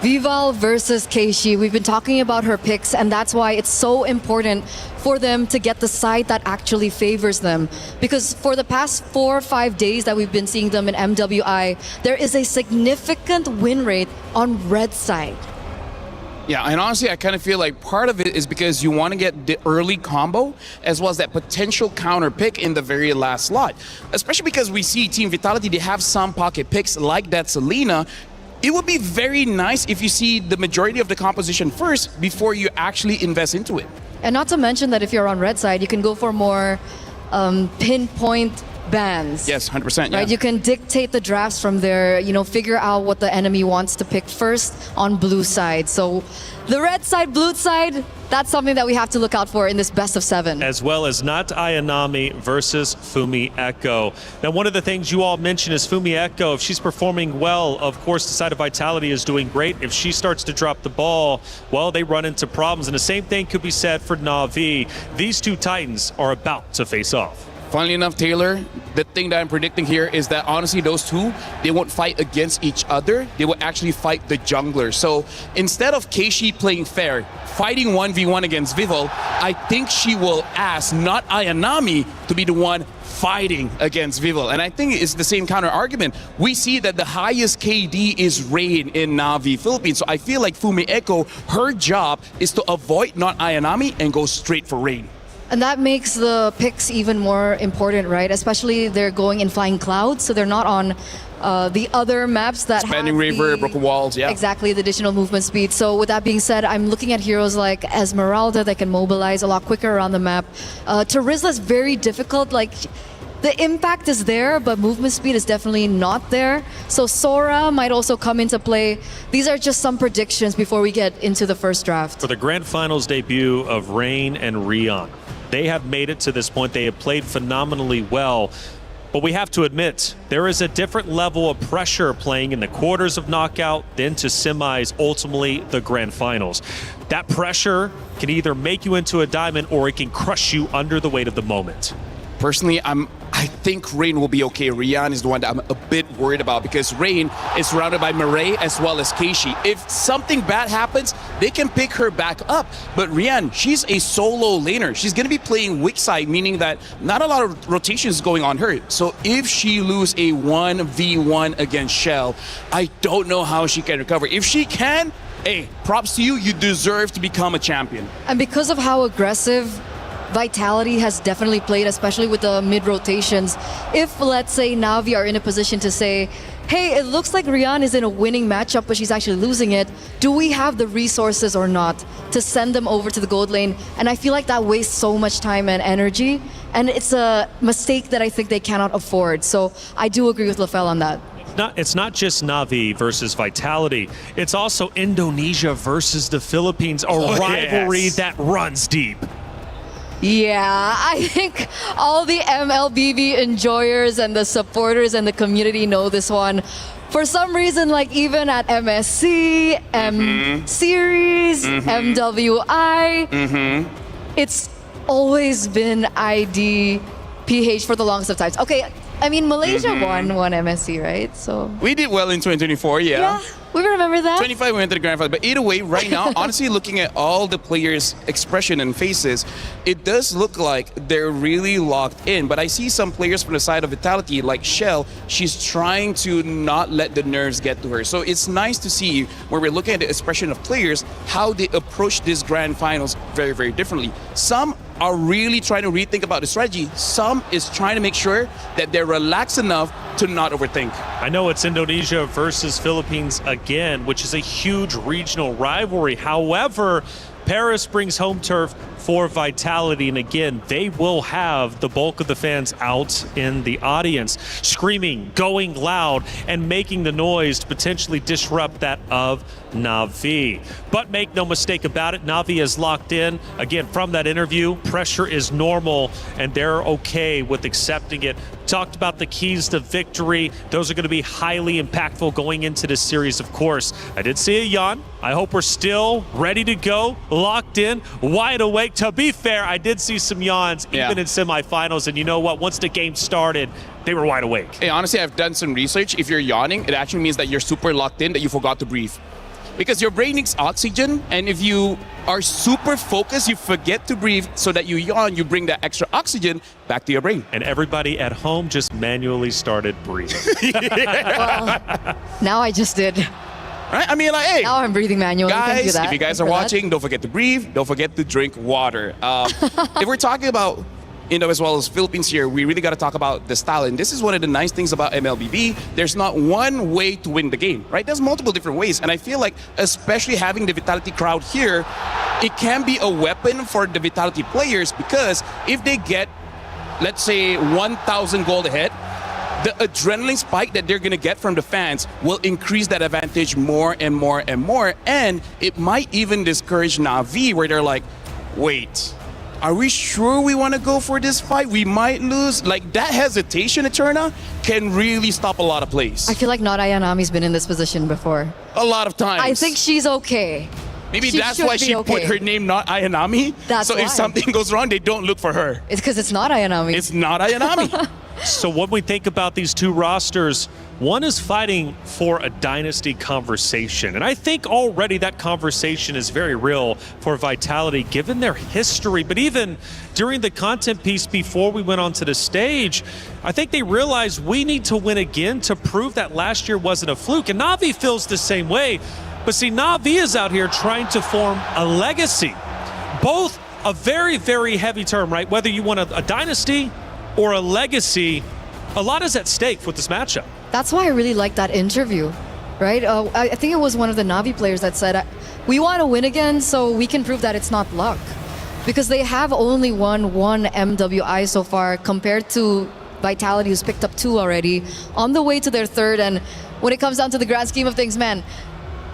Vival versus Keishi. We've been talking about her picks, and that's why it's so important for them to get the side that actually favors them. Because for the past 4 or 5 days that we've been seeing them in MWI, there is a significant win rate on red side. Yeah, and honestly, I kind of feel like part of it is because you want to get the early combo as well as that potential counter pick in the very last slot. Especially because we see Team Vitality, they have some pocket picks like that Selena. It would be very nice if you see the majority of the composition first before you actually invest into it. And not to mention that if you're on red side, you can go for more pinpoint bans. Yes, 100%. Yeah. Right, you can dictate the drafts from there, figure out what the enemy wants to pick first on blue side. So the red side, blue side, that's something that we have to look out for in this best of 7. As well as Not Ayanami versus Fumi Echo. Now, one of the things you all mentioned is Fumi Echo. If she's performing well, of course, the side of Vitality is doing great. If she starts to drop the ball, well, they run into problems. And the same thing could be said for Na'Vi. These 2 Titans are about to face off. Funnily enough, Taylor, the thing that I'm predicting here is that honestly those 2, they won't fight against each other. They will actually fight the jungler. So instead of Keishi playing fair, fighting 1v1 against Vival, I think she will ask not Ayanami to be the one fighting against Vival. And I think it's the same counter argument. We see that the highest KD is Rain in Na'Vi Philippines. So I feel like Fumi Echo, her job is to avoid not Ayanami and go straight for Rain. And that makes the picks even more important, right? Especially they're going in Flying Clouds, so they're not on the other maps that Expanding River, Broken Walls, yeah. Exactly, the additional movement speed. So with that being said, I'm looking at heroes like Esmeralda that can mobilize a lot quicker around the map. Terizla's very difficult, like the impact is there, but movement speed is definitely not there. So Sora might also come into play. These are just some predictions before we get into the first draft. For the grand finals debut of Rain and Rion, they have made it to this point. They have played phenomenally well. But we have to admit, there is a different level of pressure playing in the quarters of knockout, then to semis, ultimately the grand finals. That pressure can either make you into a diamond or it can crush you under the weight of the moment. Personally, I think Rain will be okay. Rian is the one that I'm a bit worried about because Rain is surrounded by Murray as well as Keishi. If something bad happens, they can pick her back up. But Rian, she's a solo laner. She's going to be playing weak side, meaning that not a lot of rotations going on her. So if she lose a 1v1 against Shell, I don't know how she can recover. If she can, hey, props to you. You deserve to become a champion. And because of how aggressive Vitality has definitely played, especially with the mid rotations. If, let's say, Na'Vi are in a position to say, hey, it looks like Rian is in a winning matchup, but she's actually losing it. Do we have the resources or not to send them over to the gold lane? And I feel like that wastes so much time and energy. And it's a mistake that I think they cannot afford. So I do agree with Lafelle on that. It's not just Na'Vi versus Vitality. It's also Indonesia versus the Philippines, a rivalry that runs deep. Yeah, I think all the MLBB enjoyers and the supporters and the community know this one. For some reason, like even at MSC, M Series, MWI, it's always been IDPH for the longest of times. Okay, I mean, Malaysia won MSC, right? So we did well in 2024, yeah. We remember that. 25 we went to the grand final. But either way, right now, honestly, looking at all the players' expression and faces, it does look like they're really locked in. But I see some players from the side of Vitality, like Shell, she's trying to not let the nerves get to her. So it's nice to see when we're looking at the expression of players, how they approach this grand finals very, very differently. Some are really trying to rethink about the strategy. Some is trying to make sure that they're relaxed enough to not overthink. I know it's Indonesia versus Philippines again, which is a huge regional rivalry. However, Paris brings home turf for Vitality, and again, they will have the bulk of the fans out in the audience, screaming, going loud, and making the noise to potentially disrupt that of Na'Vi. But make no mistake about it, Na'Vi is locked in. Again, from that interview, pressure is normal, and they're okay with accepting it. Talked about the keys to victory. Those are going to be highly impactful going into this series, of course. I did see a yawn. I hope we're still ready to go, locked in, wide awake. To be fair, I did see some yawns even in semifinals, and you know what? Once the game started, they were wide awake. Hey, honestly, I've done some research. If you're yawning, it actually means that you're super locked in, that you forgot to breathe. Because your brain needs oxygen, and if you are super focused, you forget to breathe, so that you yawn, you bring that extra oxygen back to your brain. And everybody at home just manually started breathing. Well, now I just did. Right? I mean, like, hey. Now I'm breathing manually. Guys, that. if you guys are watching, don't forget to breathe. Don't forget to drink water. If we're talking about Indo as well as Philippines here, we really got to talk about the style. And this is one of the nice things about MLBB. There's not one way to win the game, right? There's multiple different ways. And I feel like, especially having the Vitality crowd here, it can be a weapon for the Vitality players, because if they get, let's say, 1,000 gold ahead, the adrenaline spike that they're going to get from the fans will increase that advantage more and more and more. And it might even discourage Na'Vi, where they're like, wait, are we sure we want to go for this fight? We might lose. Like, that hesitation, Eterna, can really stop a lot of plays. I feel like Not Ayanami's been in this position before. A lot of times. I think she's okay. Maybe that's why she put her name Not Ayanami. That's so why. If something goes wrong, they don't look for her. It's because it's not Ayanami. It's not Ayanami. So when we think about these two rosters, one is fighting for a dynasty conversation. And I think already that conversation is very real for Vitality, given their history. But even during the content piece before we went onto the stage, I think they realized we need to win again to prove that last year wasn't a fluke. And Na'Vi feels the same way. But see, Na'Vi is out here trying to form a legacy. Both a very, very heavy term, right? Whether you want a dynasty or a legacy, a lot is at stake with this matchup. That's why I really like that interview, right? I think it was one of the Na'Vi players that said, we want to win again so we can prove that it's not luck. Because they have only won one MWI so far, compared to Vitality, who's picked up 2 already, on the way to their 3rd. And when it comes down to the grand scheme of things, man,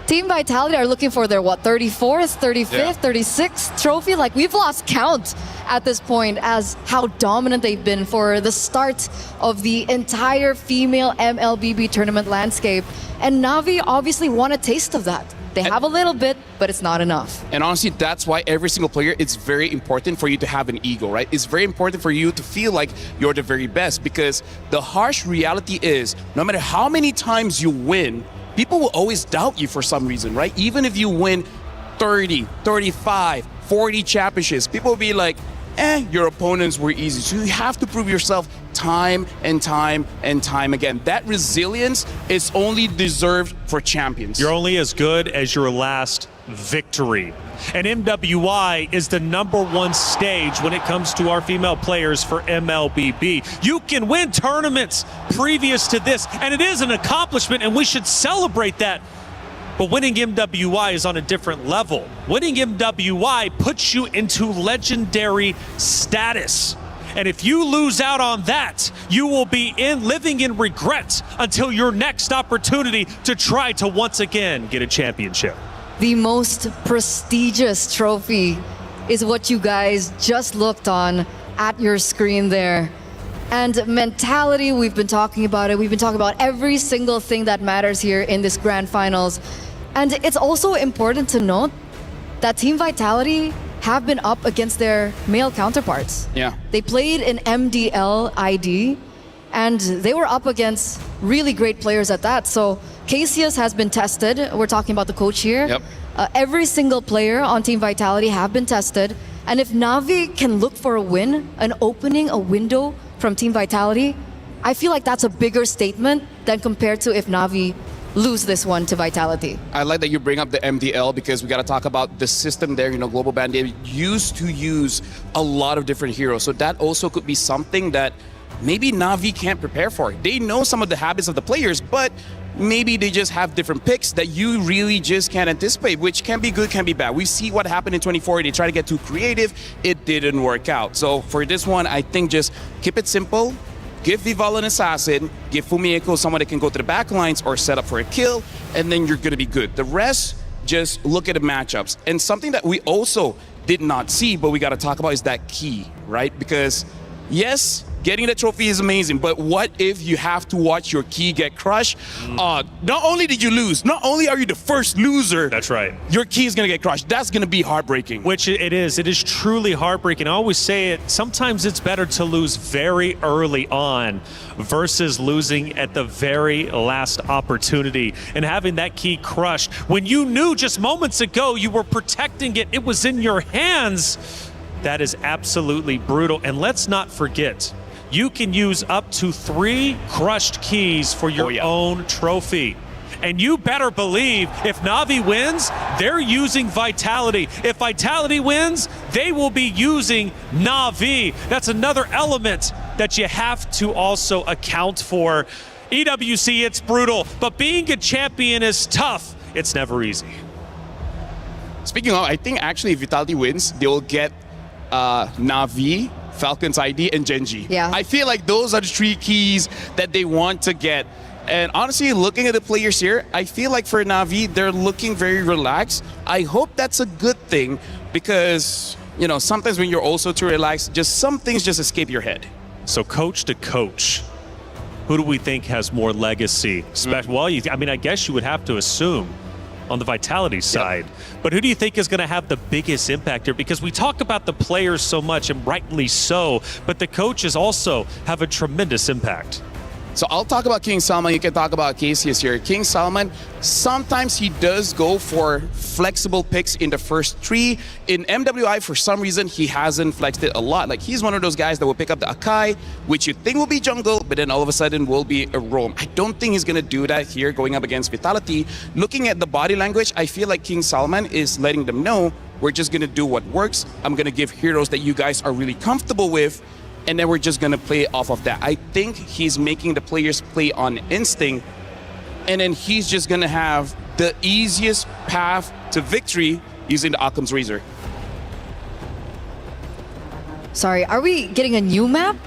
Team Vitality are looking for their, 34th, 35th, 36th trophy? Like, we've lost count at this point as how dominant they've been for the start of the entire female MLBB tournament landscape. And Na'Vi obviously want a taste of that. They have a little bit, but it's not enough. And honestly, that's why every single player, it's very important for you to have an ego, right? It's very important for you to feel like you're the very best, because the harsh reality is, no matter how many times you win, people will always doubt you for some reason, right? Even if you win 30, 35, 40 championships, people will be like, your opponents were easy. So you have to prove yourself time and time and time again. That resilience is only deserved for champions. You're only as good as your last victory. And MWI is the #1 stage when it comes to our female players for MLBB. You can win tournaments previous to this, and it is an accomplishment, and we should celebrate that. But winning MWI is on a different level. Winning MWI puts you into legendary status. And if you lose out on that, you will be living in regret until your next opportunity to try to once again get a championship. The most prestigious trophy is what you guys just looked on at your screen there. And mentality, we've been talking about it. We've been talking about every single thing that matters here in this grand finals. And it's also important to note that Team Vitality have been up against their male counterparts. Yeah. They played in MDL ID, and they were up against really great players at that. So Cassius has been tested. We're talking about the coach here. Yep. Every single player on Team Vitality have been tested. And if Na'Vi can look for a win, an opening, a window from Team Vitality, I feel like that's a bigger statement than compared to if Na'Vi lose this one to Vitality. I like that you bring up the MDL because we got to talk about the system there. You know, Global Band, they used to use a lot of different heroes. So that also could be something that maybe Na'Vi can't prepare for. They know some of the habits of the players, but maybe they just have different picks that you really just can't anticipate, which can be good, can be bad. We see what happened in 24. They tried to get too creative. It didn't work out. So for this one, I think just keep it simple. Give Vival an assassin, give Fumieko someone that can go to the back lines or set up for a kill, and then you're going to be good. The rest, just look at the matchups. And something that we also did not see, but we got to talk about is that key, right? Because yes, getting the trophy is amazing, but what if you have to watch your key get crushed? Not only did you lose, not only are you the first loser, that's right, your key is going to get crushed. That's going to be heartbreaking. Which it is. It is truly heartbreaking. I always say it, sometimes it's better to lose very early on versus losing at the very last opportunity and having that key crushed. When you knew just moments ago you were protecting it, it was in your hands. That is absolutely brutal. And let's not forget, you can use up to 3 crushed keys for your own trophy. And you better believe if Na'Vi wins, they're using Vitality. If Vitality wins, they will be using Na'Vi. That's another element that you have to also account for. EWC, it's brutal, but being a champion is tough. It's never easy. Speaking of, I think actually if Vitality wins, they will get Na'Vi, Falcon's ID, and Genji. Yeah. I feel like those are the 3 keys that they want to get. And honestly, looking at the players here, I feel like for Na'Vi, they're looking very relaxed. I hope that's a good thing because, you know, sometimes when you're also too relaxed, just some things just escape your head. So coach to coach, who do we think has more legacy? Well, I mean, I guess you would have to assume on the Vitality side. But who do you think is going to have the biggest impact here? Because we talk about the players so much, and rightly so, but the coaches also have a tremendous impact. So I'll talk about King Salman. You can talk about Cassius here. King Salman, sometimes he does go for flexible picks in the first 3. In MWI, for some reason, he hasn't flexed it a lot. Like, he's one of those guys that will pick up the Akai, which you think will be jungle, but then all of a sudden will be a roam. I don't think he's going to do that here going up against Vitality. Looking at the body language, I feel like King Salman is letting them know, we're just going to do what works. I'm going to give heroes that you guys are really comfortable with, and then we're just going to play off of that. I think he's making the players play on instinct, and then he's just going to have the easiest path to victory using the Occam's Razor. Sorry, are we getting a new map?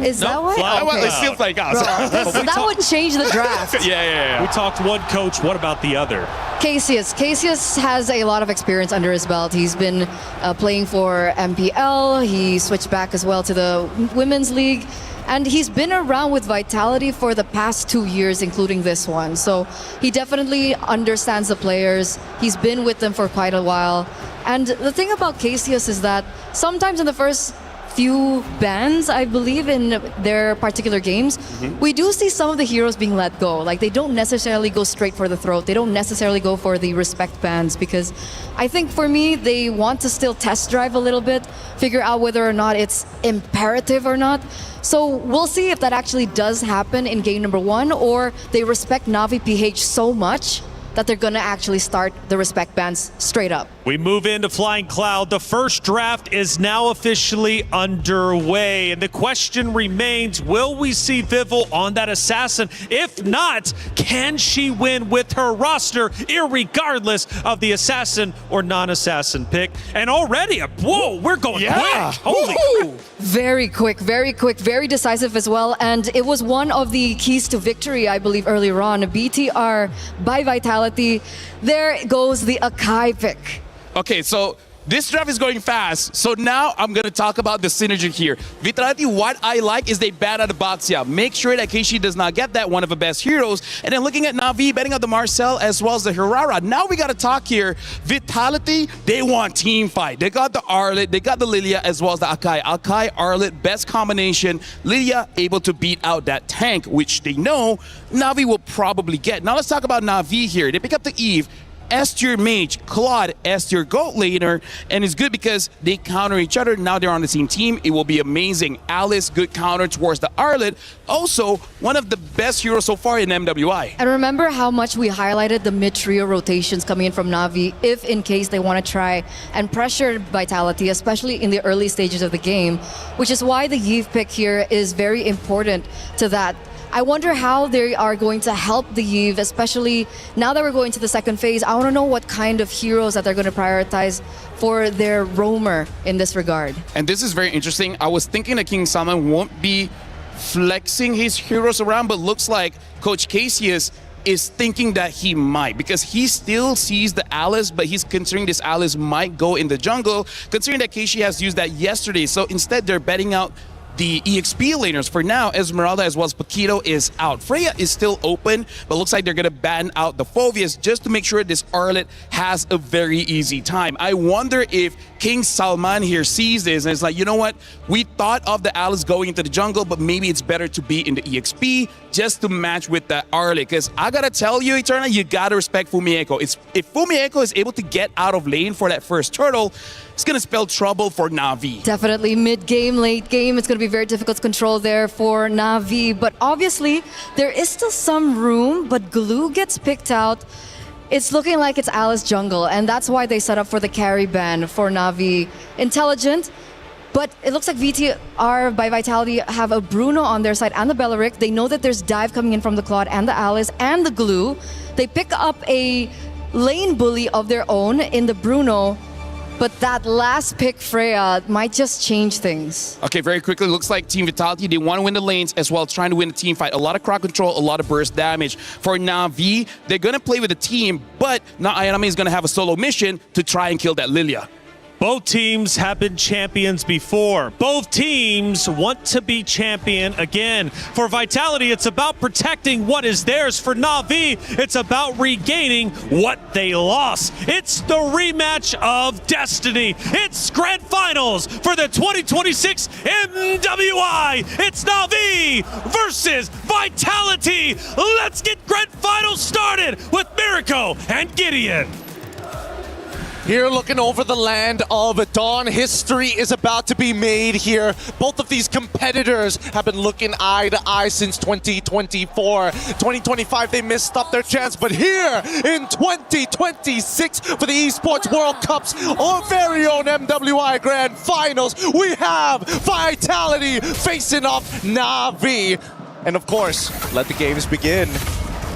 Is that what? Well, it's still like us. Bro, that would change the draft. Yeah. We talked one coach. What about the other? Cassius has a lot of experience under his belt. He's been playing for MPL. He switched back as well to the Women's League. And he's been around with Vitality for the past 2 years, including this one. So he definitely understands the players. He's been with them for quite a while. And the thing about Cassius is that sometimes in the first few bans, I believe, in their particular games, we do see some of the heroes being let go. Like, they don't necessarily go straight for the throat. They don't necessarily go for the respect bans, because I think for me, they want to still test drive a little bit, figure out whether or not it's imperative or not. So we'll see if that actually does happen in game number 1, or they respect Na'Vi PH so much that they're gonna actually start the respect bans straight up. We move into Flying Cloud. The first draft is now officially underway. And the question remains, will we see Vival on that assassin? If not, can she win with her roster, irregardless of the assassin or non-assassin pick? And already, whoa, we're going quick. Holy crap. Very quick, very decisive as well. And it was one of the keys to victory, I believe, earlier on. BTR by Vitality. There goes the Akai pick. Okay, so this draft is going fast. So now I'm going to talk about the synergy here. Vitality, what I like is they bat out the Baxia. Make sure that Keishi does not get that, one of the best heroes. And then looking at Na'Vi, betting out the Marcel as well as the Hirara. Now we got to talk here. Vitality, they want team fight. They got the Arlet, they got the Lilia as well as the Akai. Akai, Arlet, best combination. Lilia able to beat out that tank, which they know Na'Vi will probably get. Now let's talk about Na'Vi here. They pick up the Eve. S-tier mage, Claude, S-tier goat laner, and it's good because they counter each other. Now they're on the same team. It will be amazing. Alice, good counter towards the Arlet. Also, one of the best heroes so far in MWI. And remember how much we highlighted the mid-trio rotations coming in from Na'Vi if in case they want to try and pressure Vitality, especially in the early stages of the game, which is why the Yve pick here is very important to that. I wonder how they are going to help the Yve, especially now that we're going to the second phase. I want to know what kind of heroes that they're going to prioritize for their roamer in this regard. And this is very interesting. I was thinking that King Salman won't be flexing his heroes around, but looks like Coach Cassius is thinking that he might, because he still sees the Alice, but he's considering this Alice might go in the jungle, considering that Keishi has used that yesterday. So instead, they're betting out the EXP laners. For now, Esmeralda as well as Paquito is out. Freya is still open, but looks like they're going to ban out the Phoveus just to make sure this Arlet has a very easy time. I wonder if King Salman here sees this and is like, you know what? We thought of the Alice going into the jungle, but maybe it's better to be in the EXP just to match with the Arlet. Because I got to tell you, Eterna, you got to respect Fumieko. If Fumieko is able to get out of lane for that first turtle, it's going to spell trouble for Na'Vi. Definitely mid-game, late game. It's going to be very difficult to control there for Na'Vi. But obviously, there is still some room, but Glue gets picked out. It's looking like it's Alice jungle, and that's why they set up for the carry ban for Na'Vi. Intelligent, but it looks like VTR by Vitality have a Bruno on their side and the Bellaric. They know that there's dive coming in from the Claude and the Alice and the Glue. They pick up a lane bully of their own in the Bruno. But that last pick, Freya, might just change things. Okay, very quickly, looks like Team Vitality, they want to win the lanes as well as trying to win the team fight. A lot of crowd control, a lot of burst damage. For Na'Vi, they're going to play with the team, but now Ayanami is going to have a solo mission to try and kill that Lilia. Both teams have been champions before. Both teams want to be champion again. For Vitality, it's about protecting what is theirs. For Na'Vi, it's about regaining what they lost. It's the rematch of destiny. It's grand finals for the 2026 MWI. It's Na'Vi versus Vitality. Let's get grand finals started with Miracle and Gideon. Here looking over the land of Dawn, history is about to be made here. Both of these competitors have been looking eye to eye since 2024. 2025, they missed up their chance, but here in 2026 for the Esports World Cups, our very own MWI Grand Finals, we have Vitality facing off Na'Vi. And of course, let the games begin.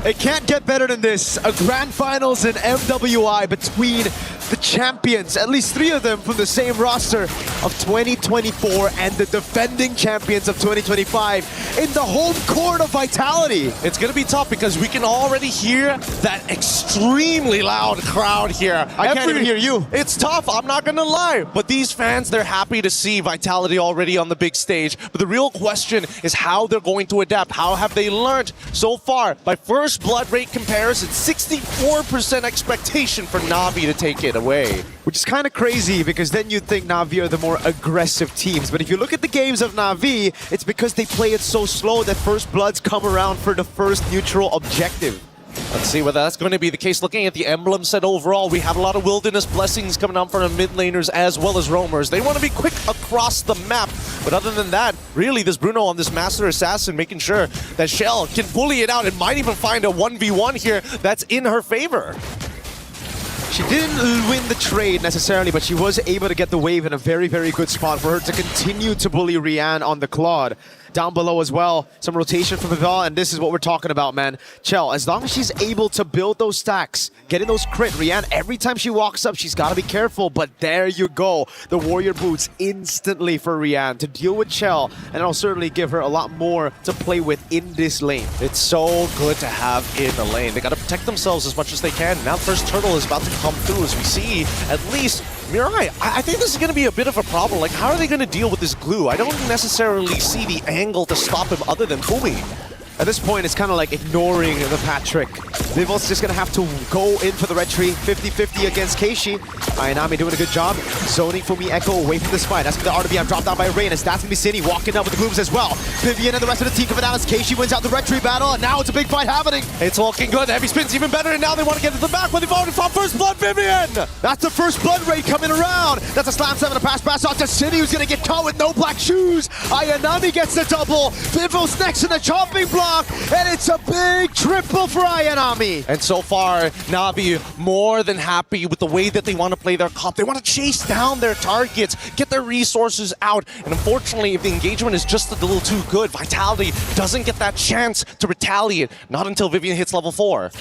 It can't get better than this. A grand finals in MWI between the champions, at least 3 of them from the same roster of 2024 and the defending champions of 2025 in the home court of Vitality. It's going to be tough because we can already hear that extremely loud crowd here. I can't even hear you. It's tough, I'm not going to lie. But these fans, they're happy to see Vitality already on the big stage. But the real question is how they're going to adapt. How have they learned so far? By first blood rate comparison, 64% expectation for Na'Vi to take it away. Which is kind of crazy because then you'd think Na'Vi are the more aggressive teams. But if you look at the games of Na'Vi, it's because they play it so slow that first bloods come around for the first neutral objective. Let's see whether that's going to be the case. Looking at the emblem set overall, we have a lot of wilderness blessings coming out from the mid laners as well as roamers. They want to be quick across the map. But other than that, really, this Bruno on this Master Assassin making sure that Shell can bully it out and might even find a 1v1 here that's in her favor. She didn't win the trade necessarily, but she was able to get the wave in a very, very good spot for her to continue to bully Rianne on the Claude. Down below as well, some rotation from Vival, and this is what we're talking about, man. Chell, as long as she's able to build those stacks, getting those crit, Rianne, every time she walks up, she's got to be careful, but there you go. The Warrior Boots instantly for Rianne to deal with Chell, and it'll certainly give her a lot more to play with in this lane. It's so good to have in the lane. They got to protect themselves as much as they can. Now the first turtle is about to come through, as we see at least Mirai. I think this is going to be a bit of a problem. Like, how are they going to deal with this glue? I don't necessarily see the angle to stop him other than Fumi. At this point, it's kind of like ignoring the Patrick. Vival's just going to have to go in for the red tree. 50-50 against Keishi. Ayanami doing a good job. Zoning Fumi Echo away from this fight. That's going to the RWM drop down by Rain. As that's going to be City walking up with the glooms as well. Vivian and the rest of the team coming out as Keishi wins out the red tree battle. And now it's a big fight happening. It's looking good. Heavy Spin's even better. And now they want to get to the back, but they've already fought First Blood. Vivian! That's the First Blood raid coming around. That's a slam 7 to pass out to City, who's going to get caught with no black shoes. Ayanami gets the double. Vival's next in the chopping block. And it's a big triple for Ayanami. And so far, Navi more than happy with the way that they want to play their comp. They want to chase down their targets, get their resources out. And unfortunately, if the engagement is just a little too good, Vitality doesn't get that chance to retaliate. Not until Vivian hits level 4.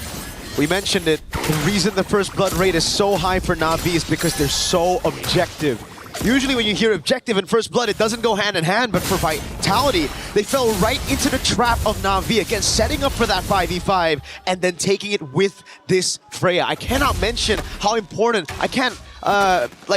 We mentioned it. The reason the First Blood rate is so high for Navi is because they're so objective. Usually when you hear objective and First Blood, it doesn't go hand in hand, but for Vitality, they fell right into the trap of Na'Vi, again, setting up for that 5v5 and then taking it with this Freya. I cannot mention how important, I can't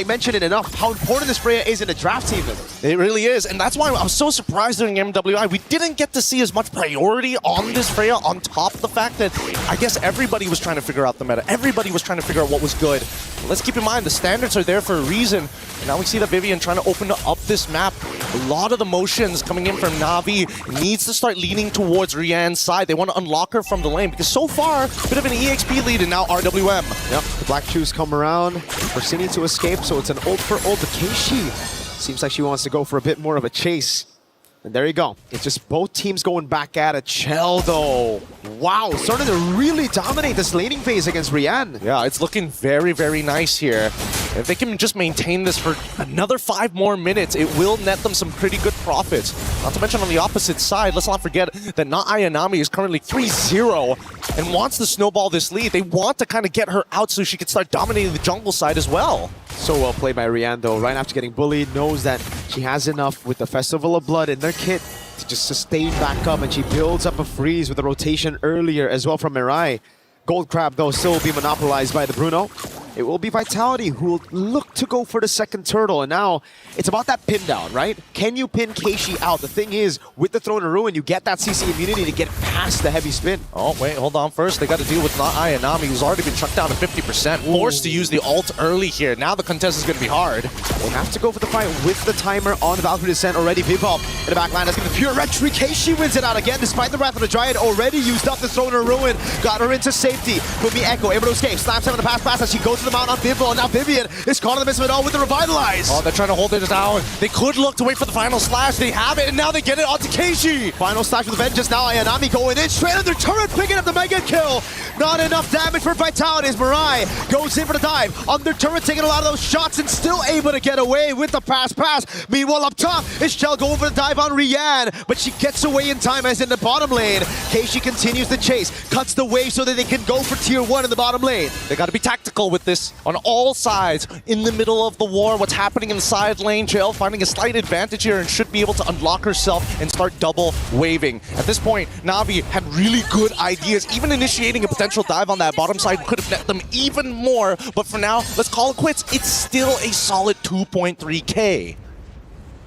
mention it enough, how important this Freya is in a draft team. It really is, and that's why I was so surprised during MWI. We didn't get to see as much priority on this Freya, on top of the fact that I guess everybody was trying to figure out the meta. Everybody was trying to figure out what was good. Let's keep in mind, the standards are there for a reason. And now we see that Vivian trying to open up this map. A lot of the motions coming in from Na'Vi needs to start leaning towards Rianne's side. They want to unlock her from the lane, because so far, a bit of an EXP lead and now RWM. Yep, the black shoes come around for Cine to escape, so it's an ult for ult. But Keishi seems like she wants to go for a bit more of a chase. And there you go. It's just both teams going back at it. Chell, though. Wow, starting to really dominate this laning phase against Rianne. Yeah, it's looking very, very nice here. If they can just maintain this for another 5 more minutes, it will net them some pretty good profits. Not to mention on the opposite side, let's not forget that Ayanami is currently 3-0 and wants to snowball this lead. They want to kind of get her out so she can start dominating the jungle side as well. So well played by Rianne, though. Right after getting bullied, knows that she has enough with the Festival of Blood in their kit to just sustain back up, and she builds up a freeze with a rotation earlier as well from Mirai. Gold Crab, though, still will be monopolized by the Bruno. It will be Vitality who will look to go for the second turtle, and now it's about that pin down, right? Can you pin Keishi out? The thing is, with the Throne of Ruin, you get that CC immunity to get past the heavy spin. Oh, wait, hold on. First, they got to deal with Ayanami, who's already been chucked down to 50%. Forced to use the ult early here. Now the contest is going to be hard. They have to go for the fight with the timer on the Valkyrie Descent already. Vipop in the back line. That's going to be pure red tree. Keishi wins it out again, despite the Wrath of the Dryad already used up the Throne of Ruin. Got her into safety. Fumi Echo able to escape. Slams him in the pass as she goes to the mount on Vivo. And now Vivian is caught in the midst of it all with the Revitalize. Oh, they're trying to hold it down. They could look to wait for the final slash. They have it, and now they get it onto Keishi. Final slash with Vengeance. Now Ayanami going in straight under turret, picking up the mega kill. Not enough damage for Vitality as Mirai goes in for the dive. Under turret, taking a lot of those shots and still able to get away with the pass. Meanwhile, up top is Shell going for the dive on Rianne, but she gets away in time as in the bottom lane. Keishi continues the chase, cuts the wave so that they can go for tier 1 in the bottom lane. They got to be tactical with this on all sides. In the middle of the war, what's happening in the side lane, Jail finding a slight advantage here and should be able to unlock herself and start double waving. At this point, Na'Vi had really good ideas. Even initiating a potential dive on that bottom side could have net them even more. But for now, let's call it quits. It's still a solid 2.3k.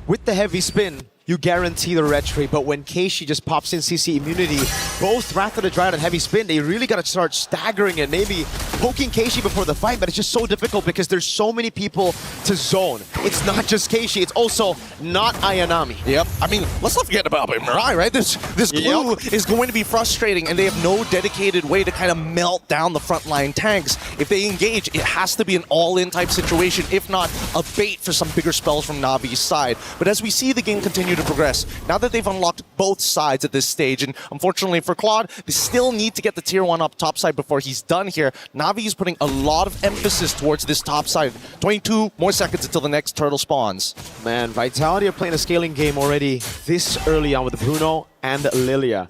With the heavy spin, you guarantee the red tree, but when Keishi just pops in CC immunity, both Wrath of the Dryad and heavy spin, they really got to start staggering it. Maybe poking Keishi before the fight, but it's just so difficult because there's so many people to zone. It's not just Keishi, it's also not Ayanami. Yep. I mean, let's not forget about Mirai, right? This glue is going to be frustrating, and they have no dedicated way to kind of melt down the frontline tanks. If they engage, it has to be an all-in type situation, if not a bait for some bigger spells from Navi's side. But as we see the game continue to progress, now that they've unlocked both sides at this stage, and unfortunately for Claude, they still need to get the tier 1 up top side before he's done here. Navi is putting a lot of emphasis towards this top side. 22 more seconds until the next turtle spawns. Man, Vitality are playing a scaling game already this early on with Bruno and Lilia.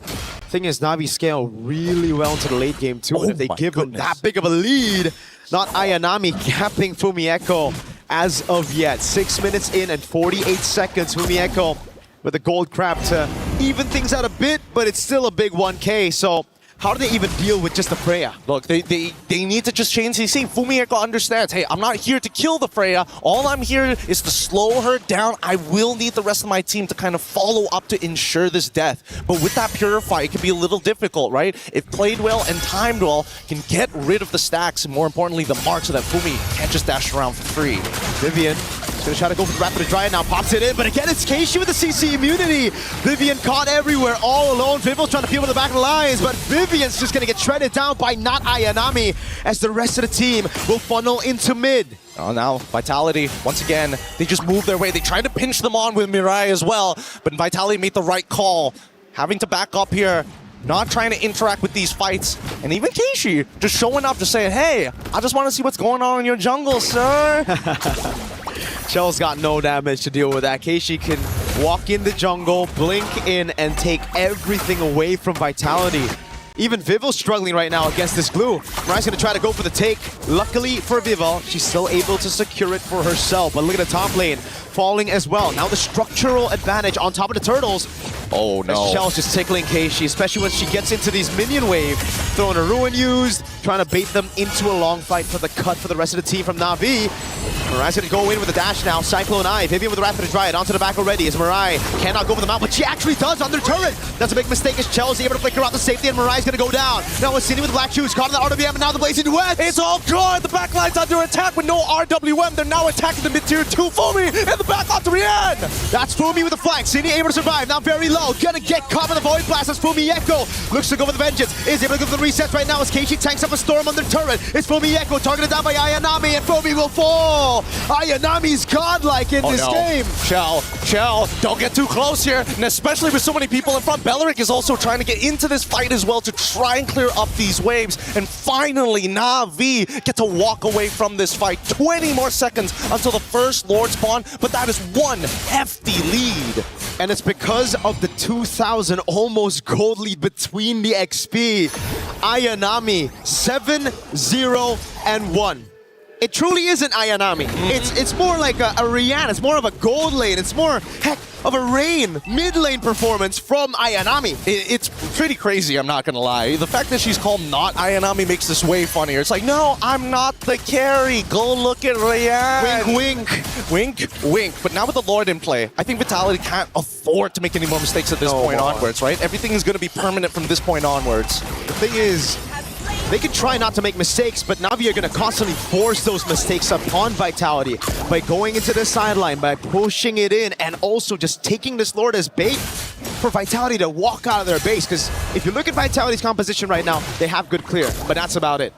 Thing is, Navi scale really well into the late game too, and if they give them that big of a lead, not Ayanami capping Fumieko as of yet. 6 minutes in and 48 seconds, Fumieko with a gold crab to even things out a bit, but it's still a big 1K, so how do they even deal with just the Freya? Look, they need to just change CC. Fumieko understands, hey, I'm not here to kill the Freya. All I'm here is to slow her down. I will need the rest of my team to kind of follow up to ensure this death. But with that Purify, it can be a little difficult, right? If played well and timed well, can get rid of the stacks and more importantly, the marks so that Fumi can't just dash around for free. Vivian is going to try to go for the Rapid Dryad now, pops it in, but again it's Keishi with the CC immunity. Vivian caught everywhere, all alone. Vivil's trying to peel to the back of the lines, but Vivian's just going to get shredded down by not Ayanami as the rest of the team will funnel into mid. Oh, now Vitality, once again, they just move their way. They tried to pinch them on with Mirai as well, but Vitality made the right call. Having to back up here, not trying to interact with these fights. And even Keishi just showing up, just saying, hey, I just want to see what's going on in your jungle, sir. Shell's got no damage to deal with that. Keishi can walk in the jungle, blink in, and take everything away from Vitality. Even Vivil's struggling right now against this glue. Mirai's going to try to go for the take. Luckily for Vival, she's still able to secure it for herself. But look at the top lane falling as well. Now the structural advantage on top of the turtles. Oh no. Shell's just tickling Keishi, especially when she gets into these minion wave. Throwing a Ruin used, trying to bait them into a long fight for the cut for the rest of the team from Na'Vi. Mirai's going to go in with a dash now. Cyclone Eye, Vivian with the Rapid Dryad onto the back already as Mirai cannot go for the mount, but she actually does on their turret. That's a big mistake as Chell's able to flicker out the safety and Mirai's going to go down. Now we're seeing with Black Shoes caught in the RWM and now the Blazing Duet. It's all good. The backline's under attack with no RWM. They're now attacking the mid-tier 2 Fumi and the backline to Rien. That's Fumi with the flank. Cine able to survive. Now very low. Gonna get caught in the Void Blast as Fumieko looks to go for the Vengeance. Is able to go for the resets right now as Keishi tanks up a Storm on their turret. It's Fumieko targeted down by Ayanami and Fumi will fall. Ayanami's godlike in this game. Shell, don't get too close here. And especially with so many people in front, Belleric is also trying to get into this fight as well to try and clear up these waves. And finally, Na'Vi get to walk away from this fight. 20 more seconds until the first Lord spawn, but that is one hefty lead. And it's because of the 2,000 almost gold lead between the XP. Ayanami 7-0-1. It truly isn't Ayanami. It's more like a Rihanna. It's more of a gold lane. It's more, heck, of a Rain mid lane performance from Ayanami. It's pretty crazy, I'm not gonna lie. The fact that she's called not Ayanami makes this way funnier. It's like, no, I'm not the carry. Go look at Ryan. Wink, wink. Wink, wink. But now with the Lord in play, I think Vitality can't afford to make any more mistakes at this point onwards, right? Everything is gonna be permanent from this point onwards. The thing is, they can try not to make mistakes, but Na'Vi are going to constantly force those mistakes upon Vitality by going into the sideline, by pushing it in, and also just taking this Lord as bait for Vitality to walk out of their base. Because if you look at Vitality's composition right now, they have good clear, but that's about it.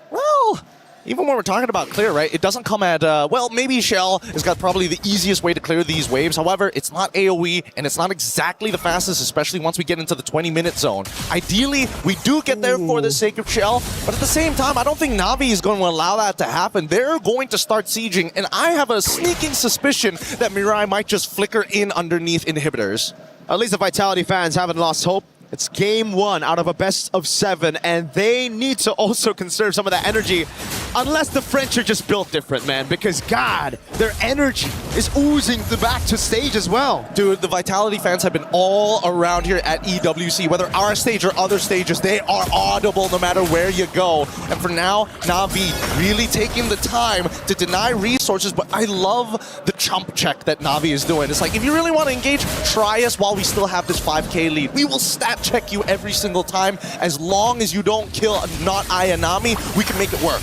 Well, even when we're talking about clear, right, it doesn't come at, well, maybe Shell has got probably the easiest way to clear these waves. However, it's not AoE, and it's not exactly the fastest, especially once we get into the 20-minute zone. Ideally, we do get there for the sake of Shell, but at the same time, I don't think Na'Vi is going to allow that to happen. They're going to start sieging, and I have a sneaking suspicion that Mirai might just flicker in underneath inhibitors. At least the Vitality fans haven't lost hope. It's game 1 out of a best of 7, and they need to also conserve some of that energy Unless the French are just built different, man, because God, their energy is oozing the back to stage as well. Dude, the Vitality fans have been all around here at EWC, whether our stage or other stages, they are audible no matter where you go. And for now, Na'Vi really taking the time to deny resources, but I love the chump check that Na'Vi is doing. It's like, if you really want to engage, try us while we still have this 5k lead. We will stat check you every single time. As long as you don't kill not Ayanami, we can make it work.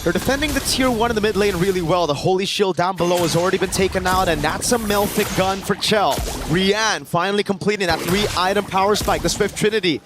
They're defending the tier 1 in the mid lane really well. The Holy Shield down below has already been taken out, and that's a Melfic gun for Chell. Rian finally completing that 3-item power spike, the Swift Trinity.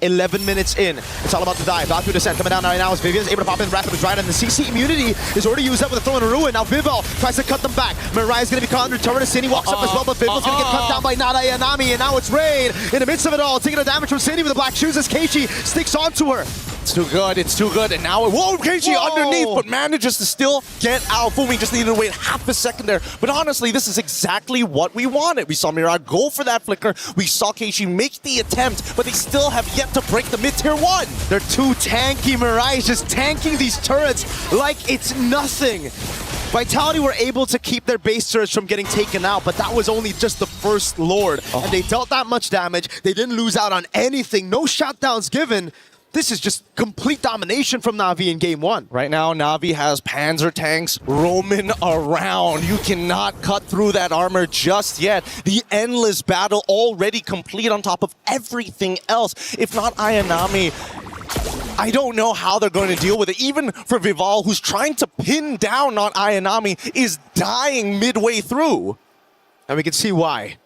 11 minutes in. It's all about the dive. Valkyrie descent coming down right now as Vivian's able to pop in rapid with Ryan, and the CC immunity is already used up with a throw in a ruin. Now Vival tries to cut them back. Mariah's going to be caught in return. Cindy walks up as well, but Vival's going to get cut down by Nada Ayanami, and now it's Rain in the midst of it all, taking the damage from Cindy with the black shoes as Keiichi sticks onto her. It's too good, it's too good, and now, whoa, Keiichi underneath, but manages to still get out. Fumi just needed to wait half a second there, but honestly, this is exactly what we wanted. We saw Mirai go for that flicker, we saw Keiichi make the attempt, but they still have yet to break the mid-tier 1. They're too tanky. Mirai is just tanking these turrets like it's nothing. Vitality were able to keep their base turrets from getting taken out, but that was only just the first Lord, and they dealt that much damage. They didn't lose out on anything, no shutdowns given. This is just complete domination from Na'Vi in game 1. Right now, Na'Vi has Panzer tanks roaming around. You cannot cut through that armor just yet. The endless battle already complete on top of everything else. If not Ayanami, I don't know how they're going to deal with it. Even for Vival, who's trying to pin down on Ayanami, is dying midway through. And we can see why.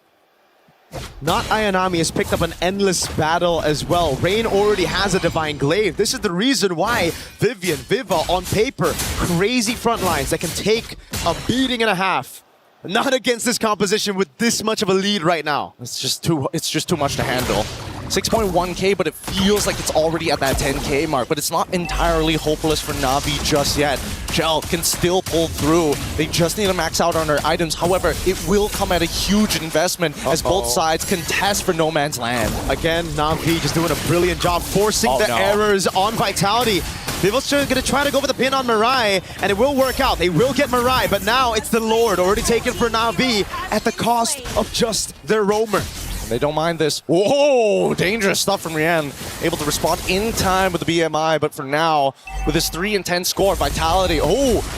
Not Ayanami has picked up an endless battle as well. Rain already has a Divine Glaive. This is the reason why Viva on paper, crazy front lines that can take a beating and a half. Not against this composition with this much of a lead right now. It's just too much to handle. 6.1k, but it feels like it's already at that 10k mark, but it's not entirely hopeless for Na'Vi just yet. Chell can still pull through. They just need to max out on their items. However, it will come at a huge investment as both sides contest for no man's land. Again, Na'Vi just doing a brilliant job forcing the errors on Vitality. Vival's going to try to go for the pin on Mirai, and it will work out. They will get Mirai, but now it's the Lord already taken for Na'Vi at the cost of just their roamer. They don't mind this. Whoa, dangerous stuff from Rian. Able to respond in time with the BMI, but for now, with his 3 and 10 score, Vitality,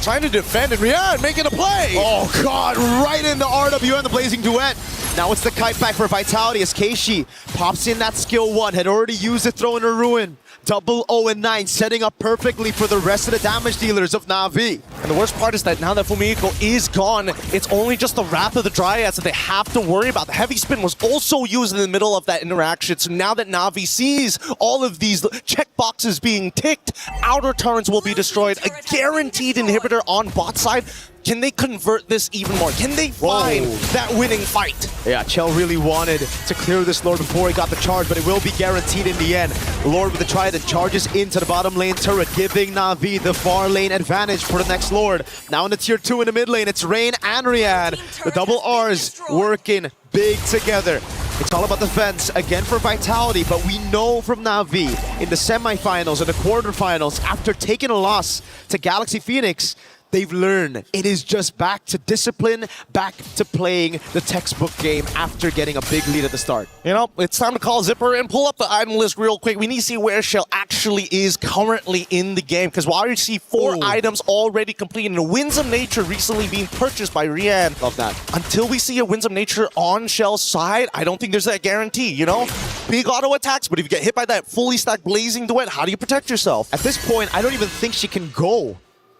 trying to defend, and Rian making a play. Oh God, right in the RWN, the Blazing Duet. Now it's the kite back for Vitality as Keiichi pops in that skill 1, had already used the throw in a ruin. Double 0-9, setting up perfectly for the rest of the damage dealers of Na'Vi. And the worst part is that now that Fumiko is gone, it's only just the Wrath of the Dryads that they have to worry about. The heavy spin was also used in the middle of that interaction, so now that Na'Vi sees all of these checkboxes being ticked, outer turrets will be destroyed, a guaranteed inhibitor on bot side. Can they convert this even more? Can they find that winning fight? Yeah, Chell really wanted to clear this Lord before he got the charge, but it will be guaranteed in the end. Lord with the Triad charges into the bottom lane turret, giving Na'Vi the far lane advantage for the next Lord. Now in the tier 2 in the mid lane, it's Rain and Rian. The double R's working big together. It's all about defense again for Vitality, but we know from Na'Vi in the semifinals and the quarterfinals, after taking a loss to Galaxy Phoenix, they've learned it is just back to discipline, back to playing the textbook game after getting a big lead at the start. You know, it's time to call Zipper and pull up the item list real quick. We need to see where Shell actually is currently in the game, because while you see 4 items already completed and a Winds of Nature recently being purchased by Rian. Love that. Until we see a Winds of Nature on Shell's side, I don't think there's that guarantee, you know? Big auto attacks, but if you get hit by that fully stacked Blazing Duet, how do you protect yourself? At this point, I don't even think she can go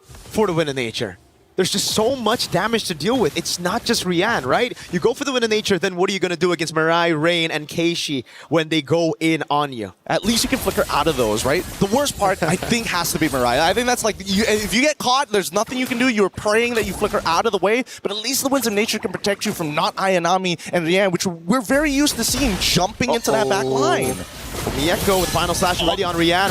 for the Wind of Nature. There's just so much damage to deal with. It's not just Rian, right? You go for the Wind of Nature, then what are you going to do against Mirai, Rain, and Keiichi when they go in on you? At least you can flicker out of those, right? The worst part, I think, has to be Mirai. I think that's like, if you get caught, there's nothing you can do. You're praying that you flicker out of the way, but at least the Winds of Nature can protect you from not Ayanami and Rian, which we're very used to seeing jumping into that back line. Mieko with final slash ready on Rian.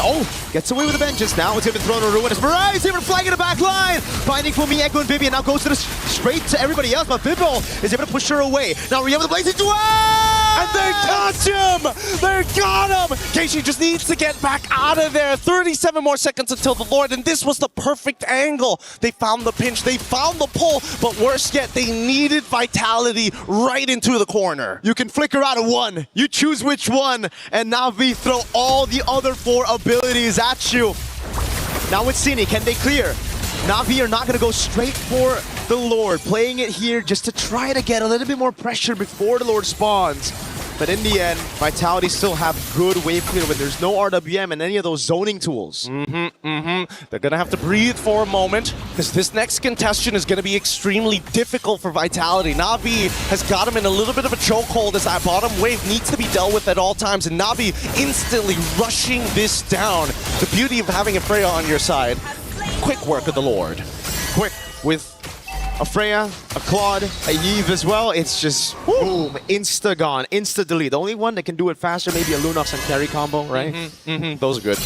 Gets away with the vengeance. Now it's going to be thrown a ruin as Mirai's able to flag in the back line. Finding for Mieko Falco and Vivian now goes to the straight to everybody else, but Vivo is able to push her away. Now Ria with the blazing duel! And they touch him! They got him! Keishi just needs to get back out of there. 37 more seconds until the Lord, and this was the perfect angle. They found the pinch, they found the pull, but worse yet, they needed Vitality right into the corner. You can flicker out of one. You choose which one, and Na'Vi throw all the other 4 abilities at you. Now with Cine, can they clear? Na'Vi are not going to go straight for the Lord, playing it here just to try to get a little bit more pressure before the Lord spawns. But in the end, Vitality still have good wave clear when there's no RWM and any of those zoning tools. They're going to have to breathe for a moment because this next contestant is going to be extremely difficult for Vitality. Na'Vi has got him in a little bit of a chokehold as that bottom wave needs to be dealt with at all times, and Na'Vi instantly rushing this down. The beauty of having a Freya on your side. Quick work of the Lord. Quick with a Freya, a Claude, a Yves as well. It's just boom, insta gone, insta delete. The only one that can do it faster, maybe a Lunox and carry combo, right? Those are good.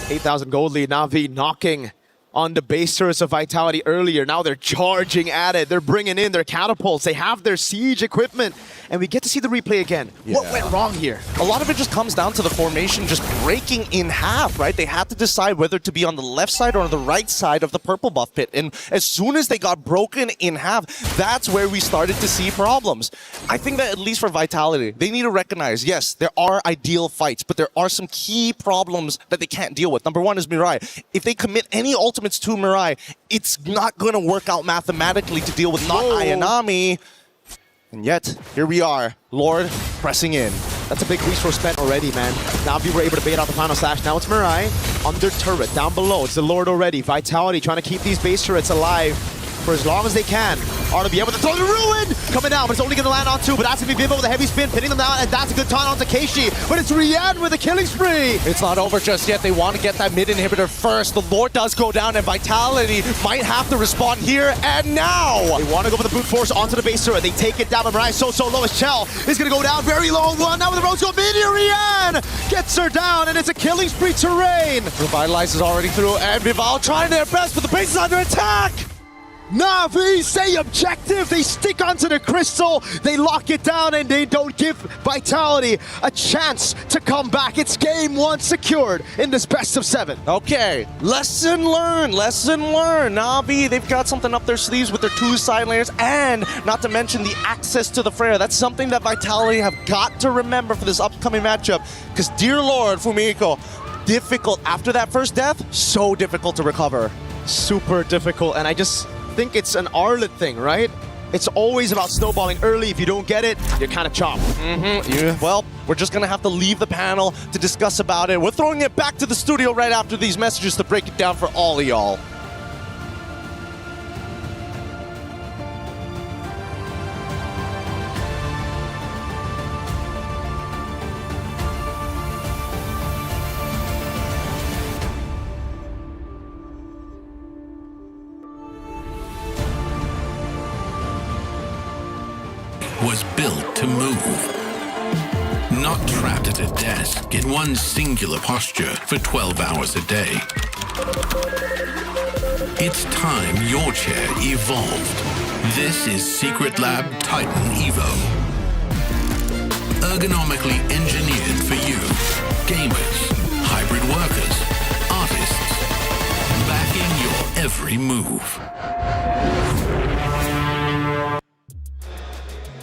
8,000 gold lead. Na'Vi knocking on the base turrets of Vitality earlier. Now they're charging at it. They're bringing in their catapults. They have their siege equipment. And we get to see the replay again. Yeah. What went wrong here? A lot of it just comes down to the formation just breaking in half, right? They had to decide whether to be on the left side or on the right side of the purple buff pit. And as soon as they got broken in half, that's where we started to see problems. I think that at least for Vitality, they need to recognize, yes, there are ideal fights, but there are some key problems that they can't deal with. Number one is Mirai. If they commit any ultimates to Mirai, it's not going to work out mathematically to deal with not Ayanami. And yet, here we are, Lord pressing in. That's a big resource spent already, man. Na'Vi were able to bait out the final slash. Now it's Mirai under turret, down below. It's the Lord already. Vitality trying to keep these base turrets alive for as long as they can. RWM with the throw to Ruin! Coming down, but it's only going to land on 2. But that's going to be Vivo with a heavy spin, pinning them down, and that's a good taunt onto Keishi. But it's Rian with a killing spree! It's not over just yet. They want to get that mid inhibitor first. The Lord does go down, and Vitality might have to respond here and now. They want to go for the brute force onto the base turret. They take it down, but Mirai so low as Chell is going to go down. Very low one. Now with the Rose go mid here, Rian gets her down, and it's a killing spree terrain. Revitalize is already through, and Vival trying their best, but the base is under attack. Na'Vi say objective. They stick onto the crystal. They lock it down, and they don't give Vitality a chance to come back. It's game 1 secured in this best of 7. Okay, lesson learned, lesson learned. Na'Vi, they've got something up their sleeves with their 2 side layers, and not to mention the access to the Freya. That's something that Vitality have got to remember for this upcoming matchup, because dear Lord, Fumiko, difficult after that first death, so difficult to recover. Super difficult, and I just think it's an Arlet thing, right? It's always about snowballing early. If you don't get it, you're kind of chopped. Yeah. Well, we're just going to have to leave the panel to discuss about it. We're throwing it back to the studio right after these messages to break it down for all of y'all. Was built to move. Not trapped at a desk in one singular posture for 12 hours a day. It's time your chair evolved. This is Secret Lab Titan Evo. Ergonomically engineered for you. Gamers, hybrid workers, artists. Backing your every move.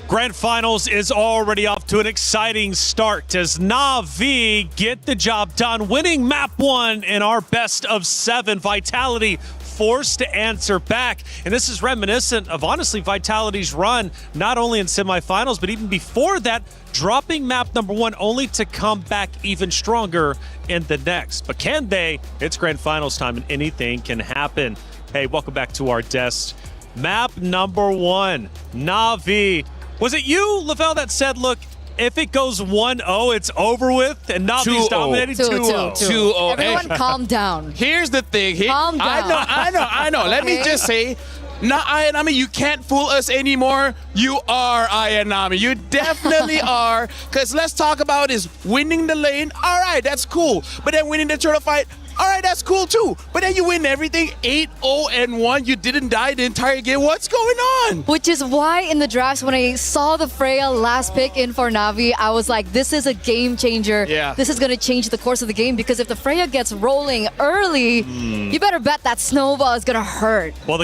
Grand Finals is already off to an exciting start as Na'Vi get the job done, winning map 1 in our best of 7. Vitality forced to answer back. And this is reminiscent of, honestly, Vitality's run, not only in semifinals, but even before that, dropping map number 1 only to come back even stronger in the next. But can they? It's Grand Finals time and anything can happen. Hey, welcome back to our desk. Map number 1, Na'Vi. Was it you, Lavelle, that said, look, if it goes 1-0, it's over with, and Na'Vi's dominating 2-0. 2-0. Everyone calm down. Here's the thing. Calm down. I know. Let me just say, not Ayanami, you can't fool us anymore. You are Ayanami. You definitely are. Because let's talk about is winning the lane. All right, that's cool. But then winning the turtle fight, All right, that's cool too. But then you win everything 8-0-1. You didn't die the entire game. What's going on? Which is why in the drafts, when I saw the Freya last pick in for Na'Vi, I was like, this is a game changer. Yeah. This is going to change the course of the game, because if the Freya gets rolling early, you better bet that snowball is going to hurt. Well,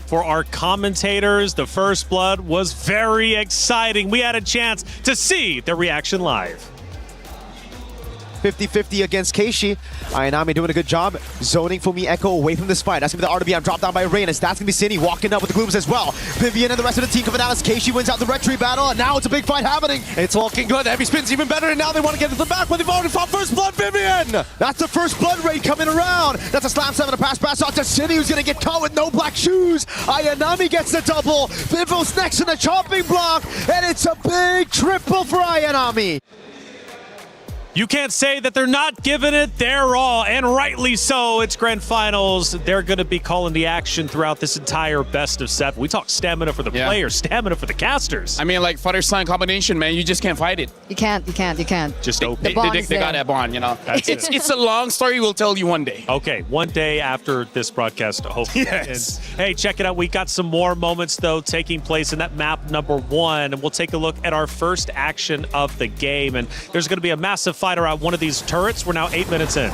for our commentators, the first blood was very exciting. We had a chance to see the reaction live. 50-50 against Keishi. Ayanami doing a good job zoning Fumi Echo away from this fight. That's going to be the RWM dropped down by Reynes. That's going to be Cindy walking up with the glooms as well. Vivian and the rest of the team coming out as Keishi wins out the red tree battle, and now it's a big fight happening. It's looking good. Heavy spin's even better, and now they want to get into the back, but they've already fought first blood. Vivian! That's the first blood raid coming around. That's a slam 7, a pass out to Cindy, who's going to get caught with no black shoes. Ayanami gets the double. Vivo's next in the chopping block, and it's a big triple for Ayanami. You can't say that they're not giving it their all, and rightly so. It's grand finals. They're going to be calling the action throughout this entire best of 7. We talk stamina for the players, stamina for the casters. I mean, like father-son combination, man. You just can't fight it. You can't. Just OP. They got that bond, you know. It's a long story. We'll tell you one day. Okay, one day after this broadcast, hopefully. Yes. And, hey, check it out. We got some more moments, though, taking place in that map number 1. And we'll take a look at our first action of the game. And there's going to be a massive fight around one of these turrets. We're now 8 minutes in.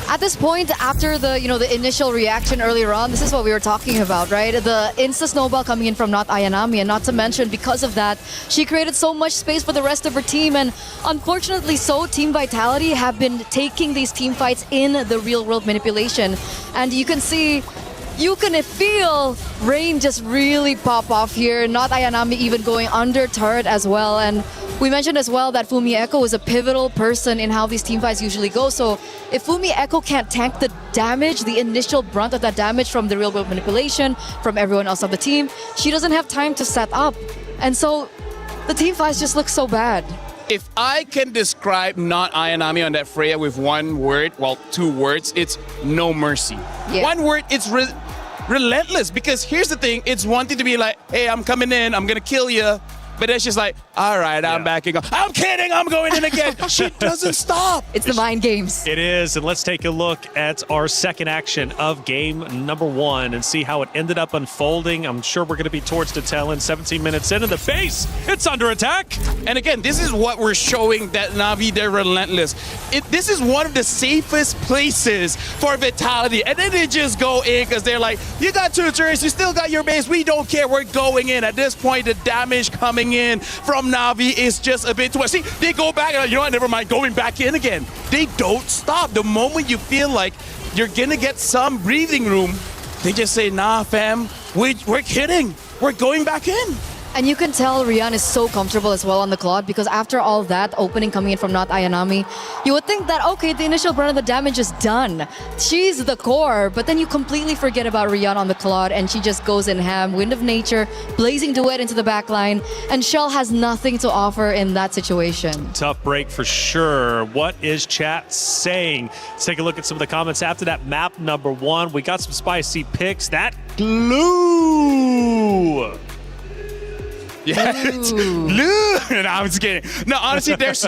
At this point, after the initial reaction earlier on, this is what we were talking about, right? The insta snowball coming in from not Ayanami, and not to mention, because of that, she created so much space for the rest of her team, and unfortunately so, Team Vitality have been taking these team fights in the real world manipulation, and you can feel Rain just really pop off here, not Ayanami even going under turret as well, and we mentioned as well that Fumi Echo is a pivotal person in how these team fights usually go. So if Fumi Echo can't tank the damage, the initial brunt of that damage from the real world manipulation, from everyone else on the team, she doesn't have time to set up. And so the team fights just look so bad. If I can describe not Ayanami on that Freya with one word, well, 2 words, it's no mercy. Yeah. One word, it's relentless. Because here's the thing, it's one thing to be like, hey, I'm coming in, I'm going to kill you. But then she's like, all right, I'm backing up. I'm kidding, I'm going in again. She doesn't stop. It's the mind games. It is, and let's take a look at our second action of game number 1 and see how it ended up unfolding. I'm sure we're going to be towards the tail end, 17 minutes in, and the base, it's under attack. And again, this is what we're showing that Na'Vi, they're relentless. This is one of the safest places for Vitality. And then they just go in because they're like, you got 2 turrets, you still got your base, we don't care, we're going in. At this point, the damage coming in from Na'Vi is just a bit too much. See, they go back and like, you know what, never mind, going back in again. They don't stop. The moment you feel like you're gonna get some breathing room, they just say, nah, fam, we're kidding. We're going back in. And you can tell Rian is so comfortable as well on the Claude, because after all that opening coming in from not Ayanami, you would think that, okay, the initial brunt of the damage is done. She's the core, but then you completely forget about Rian on the Claude, and she just goes in ham. Wind of Nature, blazing duet into the back line, and Shell has nothing to offer in that situation. Tough break for sure. What is chat saying? Let's take a look at some of the comments after that map number 1. We got some spicy picks. That glue. Yeah, it's glue. No, I'm just kidding. No, honestly, there's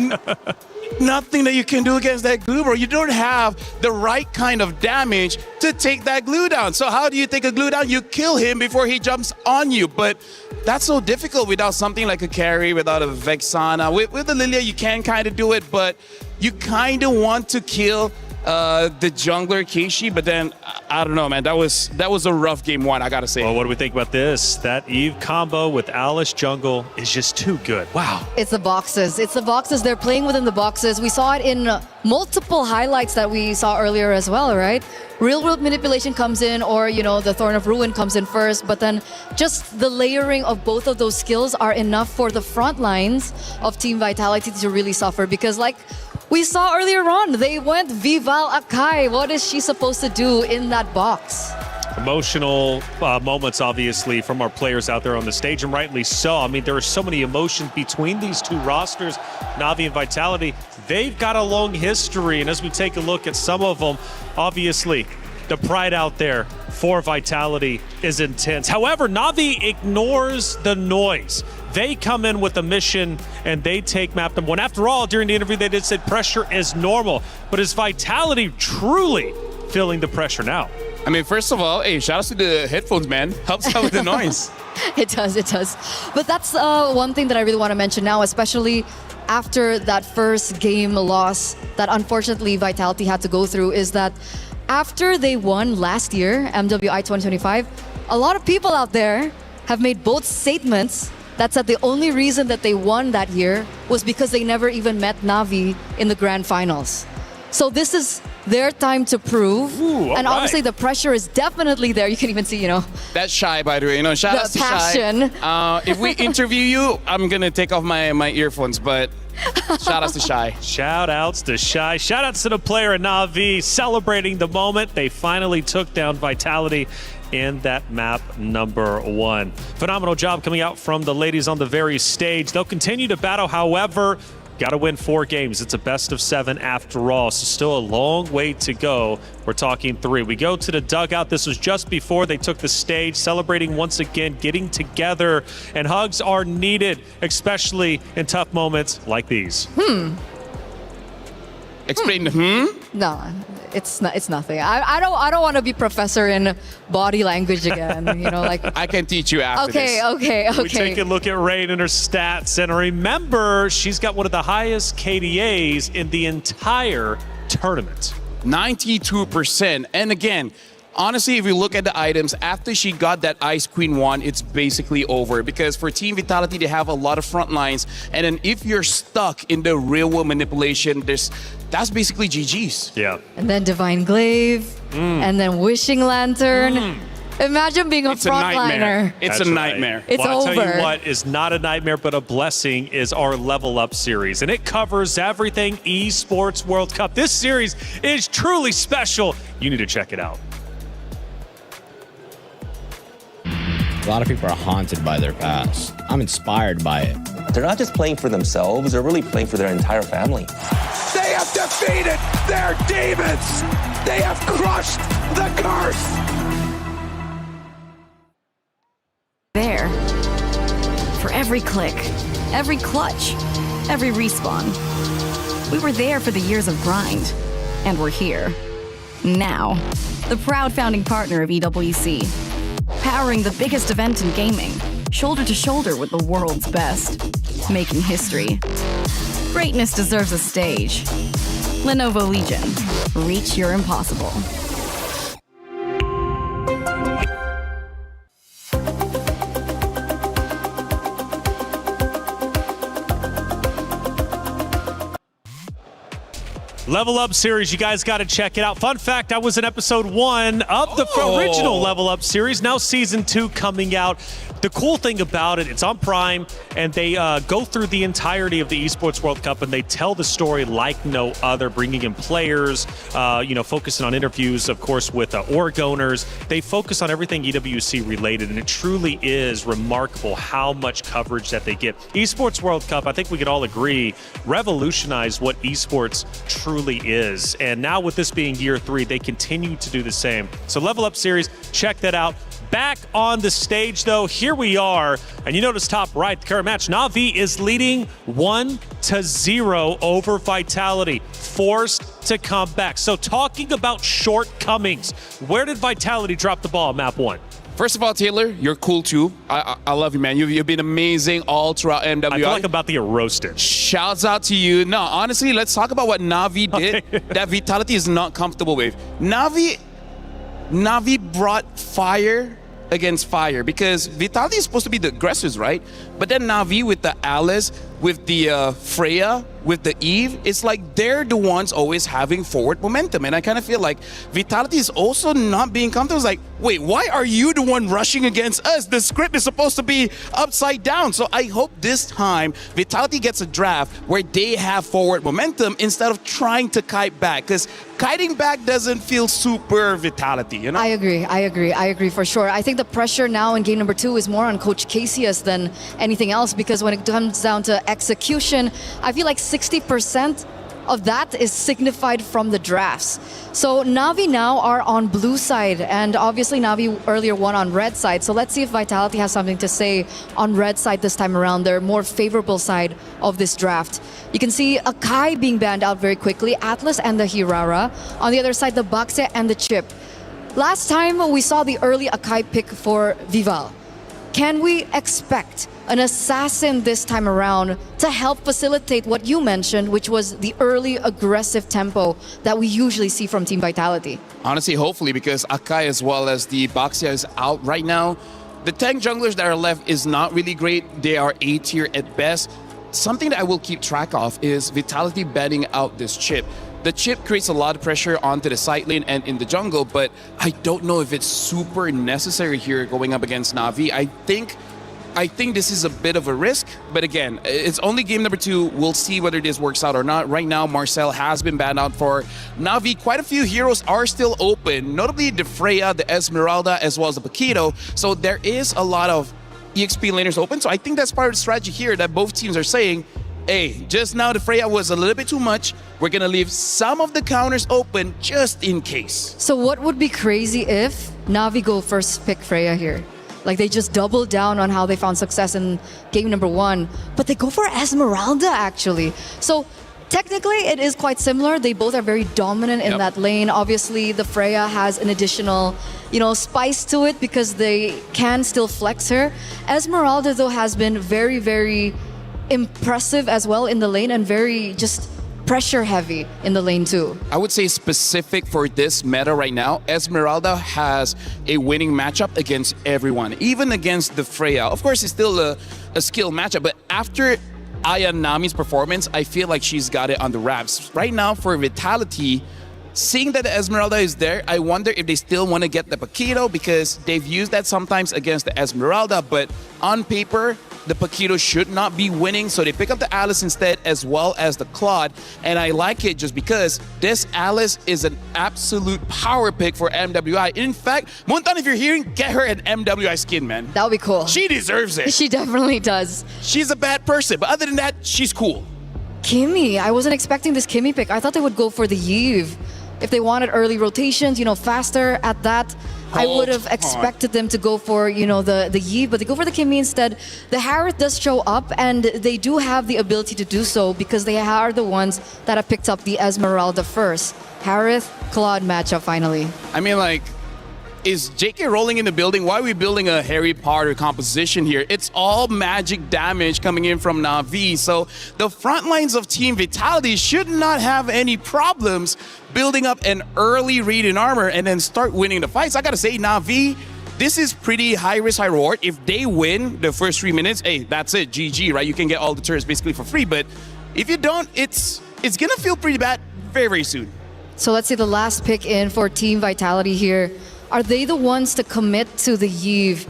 nothing that you can do against that glue, bro. You don't have the right kind of damage to take that glue down. So how do you take a glue down? You kill him before he jumps on you. But that's so difficult without something like a carry, without a Vexana. With the Lilia, you can kind of do it, but you kind of want to kill the jungler Keishi, but then I don't know, man. That was a rough game 1, I gotta say. Well, what do we think about this? That Eve combo with Alice jungle is just too good. Wow. It's the boxes. It's the boxes. They're playing within the boxes. We saw it in multiple highlights that we saw earlier as well, right? Real world manipulation comes in, or the Thorn of Ruin comes in first, but then just the layering of both of those skills are enough for the front lines of Team Vitality to really suffer, because like we saw earlier on, they went Vival Akai. What is she supposed to do in that box? Emotional moments, obviously, from our players out there on the stage, and rightly so. I mean, there are so many emotions between these 2 rosters, Na'Vi and Vitality. They've got a long history, and as we take a look at some of them, obviously, the pride out there for Vitality is intense. However, Na'Vi ignores the noise. They come in with a mission and they take map number 1. After all, during the interview, they did say pressure is normal. But is Vitality truly feeling the pressure now. I mean, first of all, hey, shout out to the headphones, man. Helps out with the noise. It does. But that's one thing that I really want to mention now, especially after that first game loss that unfortunately Vitality had to go through, is that after they won last year, MWI 2025, a lot of people out there have made both statements that said the only reason that they won that year was because they never even met Na'Vi in the grand finals. So this is their time to prove. And obviously the pressure is definitely there. You can even see, That's Shy, by the way. Shout out to passion. Shy. If we interview you, I'm going to take off my earphones, but shout outs to Shy. Shout outs to Shy. Shout outs to the player in Na'Vi celebrating the moment they finally took down Vitality in that map number 1. Phenomenal job coming out from the ladies on the very stage. They'll continue to battle, however, got to win 4 games. It's a best of 7 after all, so still a long way to go. We're talking 3. We go to the dugout. This was just before they took the stage, celebrating once again, getting together, and hugs are needed, especially in tough moments like these. Explain No, it's nothing. I don't want to be professor in body language again. I can teach you after this. Okay. We take a look at Rain and her stats, and remember, she's got one of the highest KDAs in the entire tournament. 92%. And again, honestly, if you look at the items, after she got that Ice Queen 1, it's basically over. Because for Team Vitality, they have a lot of front lines. And then if you're stuck in the real world manipulation, that's basically GG's. Yeah. And then Divine Glaive, and then Wishing Lantern. Imagine being a frontliner. It's a nightmare. It's I'll over. tell you what is not a nightmare, but a blessing is our Level Up series. And it covers everything Esports World Cup. This series is truly special. You need to check it out. A lot of people are haunted by their past. I'm inspired by it. They're not just playing for themselves, they're really playing for their entire family. They have defeated their demons! They have crushed the curse! There. For every click, every clutch, every respawn. We were there for the years of grind, and we're here. Now, the proud founding partner of EWC. Powering the biggest event in gaming, shoulder to shoulder with the world's best. Making history. Greatness deserves a stage. Lenovo Legion. Reach your impossible. Level Up series, you guys got to check it out. Fun fact, I was in episode 1 of the original Level Up series. Now season 2 coming out. The cool thing about it, it's on Prime, and they go through the entirety of the Esports World Cup, and they tell the story like no other, bringing in players, focusing on interviews, of course, with org owners. They focus on everything EWC related, and it truly is remarkable how much coverage that they get. Esports World Cup, I think we could all agree, revolutionized what esports truly is. And now with this being year 3, they continue to do the same. So Level Up series, check that out. Back on the stage, though, here we are. And you notice top right, the current match, Na'Vi is leading 1-0 over Vitality, forced to come back. So talking about shortcomings, where did Vitality drop the ball, map 1? First of all, Taylor, you're cool too. I love you, man. You've been amazing all throughout MWI. I feel like I'm about to get roasted. Shouts out to you. No, honestly, let's talk about what Na'Vi did that Vitality is not comfortable with. Na'Vi brought fire against fire because Vitality is supposed to be the aggressors, right? But then Na'Vi with the Alice, with the Freya, with the Eve, it's like they're the ones always having forward momentum. And I kind of feel like Vitality is also not being comfortable. It's like, wait, why are you the one rushing against us? The script is supposed to be upside down. So I hope this time Vitality gets a draft where they have forward momentum instead of trying to kite back. Because kiting back doesn't feel super Vitality, you know? I agree for sure. I think the pressure now in game number 2 is more on Coach Casius than anything else, because when it comes down to execution, I feel like 60% of that is signified from the drafts. So Na'Vi now are on blue side, and obviously Na'Vi earlier won on red side. So let's see if Vitality has something to say on red side this time around, their more favorable side of this draft. You can see Akai being banned out very quickly, Atlas and the Hirara. On the other side, the Baxia and the Chip. Last time we saw the early Akai pick for Vival. Can we expect an assassin this time around to help facilitate what you mentioned, which was the early aggressive tempo that we usually see from Team Vitality? Honestly, hopefully, because Akai as well as the Baxia is out right now. The tank junglers that are left is not really great. They are A tier at best. Something that I will keep track of is Vitality banning out this Chip. The Chip creates a lot of pressure onto the side lane and in the jungle, but I don't know if it's super necessary here going up against Na'Vi. I think this is a bit of a risk, but again, it's only game number 2. We'll see whether this works out or not. Right now, Marcel has been banned out for Na'Vi. Quite a few heroes are still open, notably the Freya, the Esmeralda, as well as the Paquito. So there is a lot of EXP laners open. So I think that's part of the strategy here that both teams are saying, hey, just now the Freya was a little bit too much. We're going to leave some of the counters open just in case. So what would be crazy if Na'Vi go first pick Freya here? Like they just double down on how they found success in game number 1, but they go for Esmeralda actually. So technically it is quite similar. They both are very dominant in that lane. Obviously the Freya has an additional, spice to it because they can still flex her. Esmeralda though has been very, very impressive as well in the lane and very just pressure heavy in the lane too. I would say specific for this meta right now, Esmeralda has a winning matchup against everyone, even against the Freya. Of course, it's still a skill matchup, but after Aya Nami's performance, I feel like she's got it on the wraps. Right now for Vitality, seeing that the Esmeralda is there, I wonder if they still want to get the Paquito because they've used that sometimes against the Esmeralda, but on paper, the Paquito should not be winning, so they pick up the Alice instead as well as the Claude, and I like it just because this Alice is an absolute power pick for MWI. In fact, Muntan, if you're hearing, get her an MWI skin, man. That would be cool. She deserves it. She definitely does. She's a bad person, but other than that, she's cool. Kimmy, I wasn't expecting this Kimmy pick. I thought they would go for the Yves. If they wanted early rotations, faster at that, I would have expected them to go for, the Yves, but they go for the Kimmy instead. The Harith does show up, and they do have the ability to do so because they are the ones that have picked up the Esmeralda first. Harith, Claude matchup finally. I mean, is JK rolling in the building? Why are we building a Harry Potter composition here? It's all magic damage coming in from Na'Vi. So the front lines of Team Vitality should not have any problems building up an early read in armor and then start winning the fights. I gotta say, Na'Vi, this is pretty high risk, high reward. If they win the first 3 minutes, hey, that's it, GG, right? You can get all the turrets basically for free. But if you don't, it's gonna feel pretty bad very, very soon. So let's see the last pick in for Team Vitality here. Are they the ones to commit to the Yves?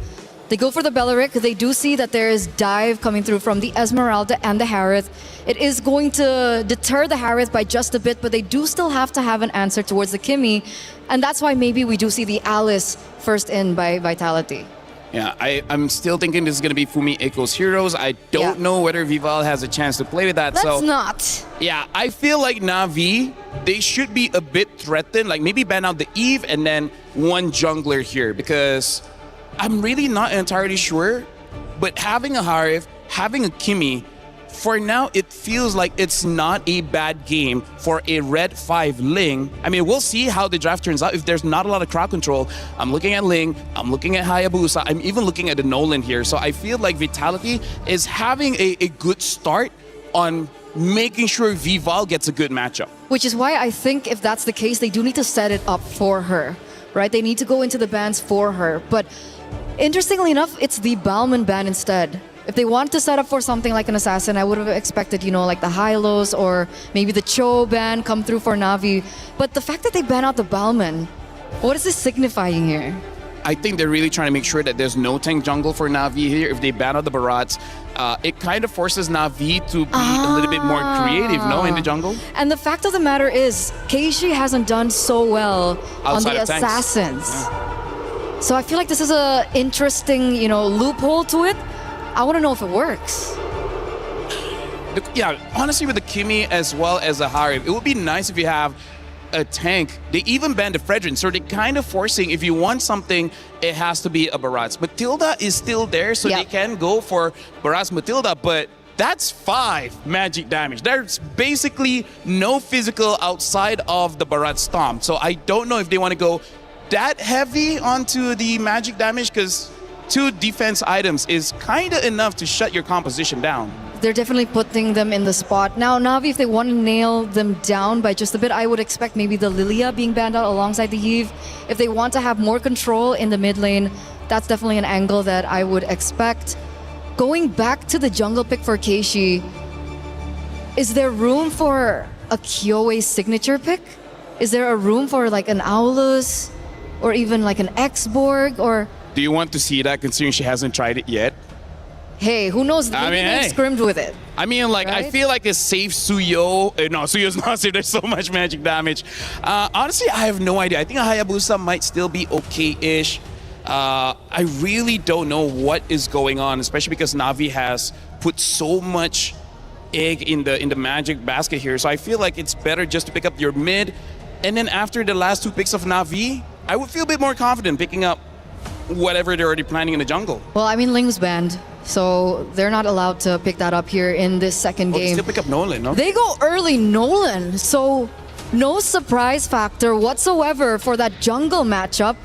They go for the Belleric. They do see that there is dive coming through from the Esmeralda and the Harith. It is going to deter the Harith by just a bit, but they do still have to have an answer towards the Kimmy. And that's why maybe we do see the Alice first in by Vitality. Yeah, I'm still thinking this is going to be Fumi Eiko's Heroes. I don't know whether Vival has a chance to play with that. Let's not. Yeah, I feel like Na'Vi, they should be a bit threatened. Like maybe ban out the Eve and then one jungler here because I'm really not entirely sure. But having a Harith, having a Kimmy, for now, it feels like it's not a bad game for a Red 5 Ling. I mean, we'll see how the draft turns out. If there's not a lot of crowd control, I'm looking at Ling, I'm looking at Hayabusa, I'm even looking at the Nolan here. So I feel like Vitality is having a good start on making sure Vival gets a good matchup. Which is why I think if that's the case, they do need to set it up for her, right? They need to go into the bans for her. But interestingly enough, it's the Balman ban instead. If they want to set up for something like an assassin, I would have expected, like the Hylos or maybe the Cho ban come through for Na'Vi. But the fact that they ban out the Balman, what is this signifying here? I think they're really trying to make sure that there's no tank jungle for Na'Vi here. If they ban out the Barats, it kind of forces Na'Vi to be a little bit more creative, in the jungle. And the fact of the matter is, Keishi hasn't done so well outside on the of tanks. assassins. Yeah. So I feel like this is a interesting, loophole to it. I want to know if it works. honestly, with the Kimi as well as the Harib, it would be nice if you have a tank. They even banned the Fredrin, so they're kind of forcing, if you want something, it has to be a Barats. Matilda is still there, so they can go for Barats Matilda, but that's 5 magic damage. There's basically no physical outside of the Barat Stomp. So I don't know if they want to go that heavy onto the magic damage, because 2 defense items is kind of enough to shut your composition down. They're definitely putting them in the spot. Now, Na'Vi, if they want to nail them down by just a bit, I would expect maybe the Lilia being banned out alongside the Eve. If they want to have more control in the mid lane, that's definitely an angle that I would expect. Going back to the jungle pick for Keishi, is there room for a Kyoe signature pick? Is there a room for like an Aulus or even like an X-Borg? Or do you want to see that, considering she hasn't tried it yet? Hey, who knows? Maybe they've scrimmed with it. I mean, like, right? I feel like a safe Suyo. No, Suyo's not safe. There's so much magic damage. Honestly, I have no idea. I think a Hayabusa might still be okay-ish. I really don't know what is going on, especially because Na'Vi has put so much egg in the magic basket here. So I feel like it's better just to pick up your mid. And then after the last 2 picks of Na'Vi, I would feel a bit more confident picking up whatever they're already planning in the jungle. Well, I mean, Ling's banned, so they're not allowed to pick that up here in this second game. They still pick up Nolan, no? They go early Nolan, so no surprise factor whatsoever for that jungle matchup.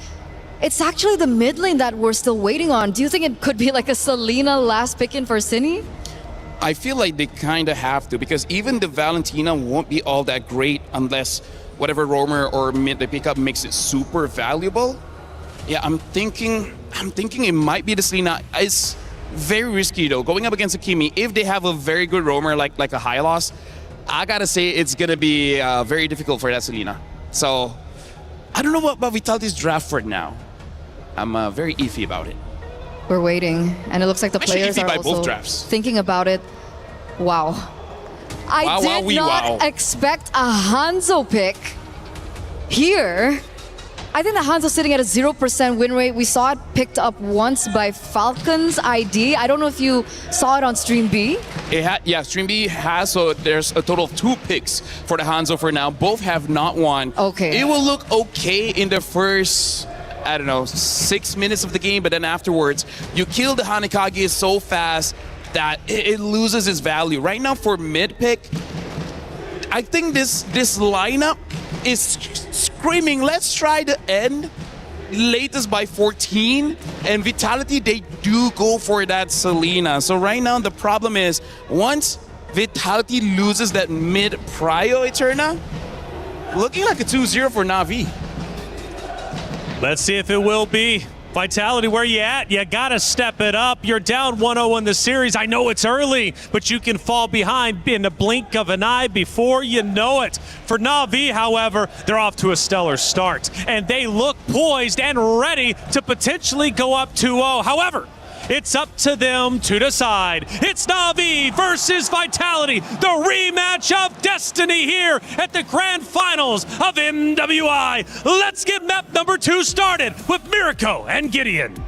It's actually the mid lane that we're still waiting on. Do you think it could be like a Selena last pick in for Cine? I feel like they kind of have to, because even the Valentina won't be all that great unless whatever roamer or mid they pick up makes it super valuable. Yeah, I'm thinking it might be the Selena. It's very risky though. Going up against a Kimi, if they have a very good roamer like a Hylos, I gotta say it's gonna be very difficult for that Selena. So I don't know what about Vitality's draft for now. I'm very iffy about it. We're waiting, and it looks like the players are also thinking about it. Wow. I did not expect a Hanzo pick here. I think the Hanzo's sitting at a 0% win rate. We saw it picked up once by Falcon's ID. I don't know if you saw it on Stream B. Yeah, Stream B has, so there's a total of 2 picks for the Hanzo for now. Both have not won. Okay. It will look okay in the first, I don't know, 6 minutes of the game, but then afterwards, you kill the Hanekage so fast that it loses its value. Right now for mid pick, I think this lineup is screaming, let's try to end latest by 14, and Vitality, they do go for that Selena. So right now the problem is, once Vitality loses that mid prio Eterna, looking like a 2-0 for Na'Vi. Let's see if it will be. Vitality, where you at? You gotta step it up. You're down 1-0 in the series. I know it's early, but you can fall behind in the blink of an eye before you know it. For Na'Vi, however, they're off to a stellar start, and they look poised and ready to potentially go up 2-0. However, it's up to them to decide. It's Na'Vi versus Vitality, the rematch of destiny here at the grand finals of MWI. Let's get map number 2 started with Mirko and Gideon.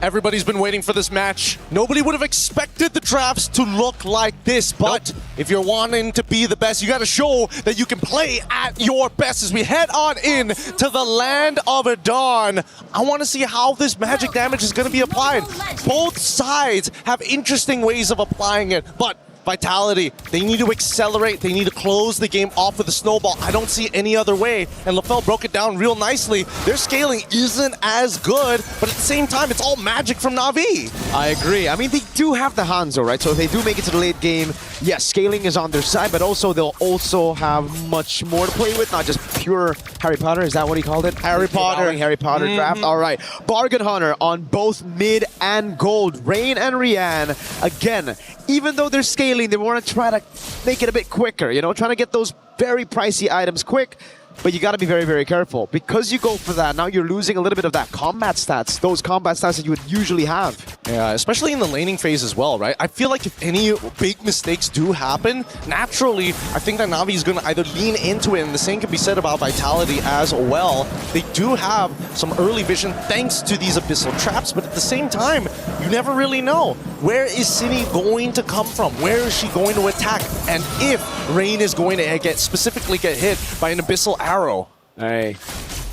Everybody's been waiting for this match. Nobody would have expected the drafts to look like this, but if you're wanting to be the best, you got to show that you can play at your best as we head on in to the land of Dawn. I want to see how this magic damage is going to be applied. Both sides have interesting ways of applying it, but Vitality, they need to accelerate. They need to close the game off with a snowball. I don't see any other way. And LaFell broke it down real nicely. Their scaling isn't as good, but at the same time, it's all magic from Na'Vi. I agree. I mean, they do have the Hanzo, right? So if they do make it to the late game, yes, scaling is on their side, but also they'll also have much more to play with, not just pure Harry Potter. Is that what he called it? Harry Potter. Harry Potter draft. All right. Bargain Hunter on both mid and gold. Rain and Rian. Again, even though they're scaling, they want to try to make it a bit quicker, you know, trying to get those very pricey items quick. But you got to be very, very careful. Because you go for that, now you're losing a little bit of that combat stats, those combat stats that you would usually have. Yeah, especially in the laning phase as well, right? I feel like if any big mistakes do happen, naturally, I think that Na'Vi is going to either lean into it, and the same can be said about Vitality as well. They do have some early vision thanks to these Abyssal Traps, but at the same time, you never really know. Where is Cine going to come from? Where is she going to attack? And if Rain is going to specifically get hit by an Abyssal Arrow. All right.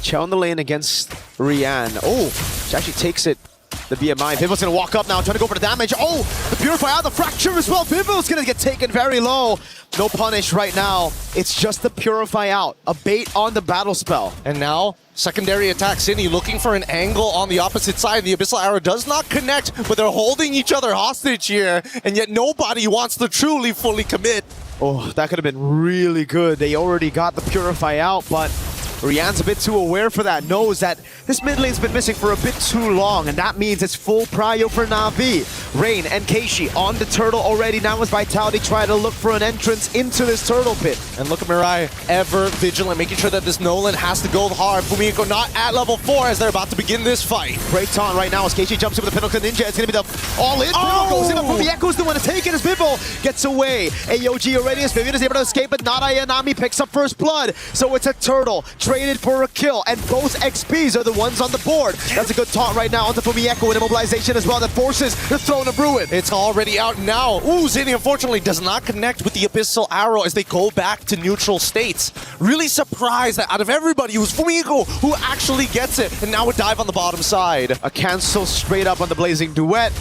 Chell in the lane against Rian. Oh, she actually takes it. The BMI. Vivil's going to walk up now, trying to go for the damage. Oh, the Purify out, the Fracture as well. Vivil's going to get taken very low. No punish right now. It's just the Purify out. A bait on the battle spell. And now, secondary attack. Cine looking for an angle on the opposite side. The Abyssal Arrow does not connect, but they're holding each other hostage here. And yet nobody wants to truly fully commit. Oh, that could have been really good. They already got the Purify out, but Rian's a bit too aware for that, knows that this mid lane's been missing for a bit too long, and that means it's full prio for Na'Vi. Rain and Keishi on the turtle already. Now as Vitality try to look for an entrance into this turtle pit. And look at Mirai, ever vigilant, making sure that this Nolan has to go hard. Fumiko not at level 4 as they're about to begin this fight. Great taunt right now as Keishi jumps in with the Pinnacle Ninja. It's going to be the all-in. Oh! Goes in, but Fumiko's the one to take it as Vivo gets away. AOG already as Vivian is able to escape, but not Ayanami picks up first blood. So it's a turtle traded for a kill, and both XPs are the ones on the board. That's a good taunt right now onto Fumieko and immobilization as well that forces the Throne of Ruin. It's already out now. Ooh, Zini unfortunately does not connect with the Abyssal Arrow as they go back to neutral states. Really surprised that out of everybody, it was Fumieko who actually gets it, and now a dive on the bottom side. A cancel straight up on the Blazing Duet.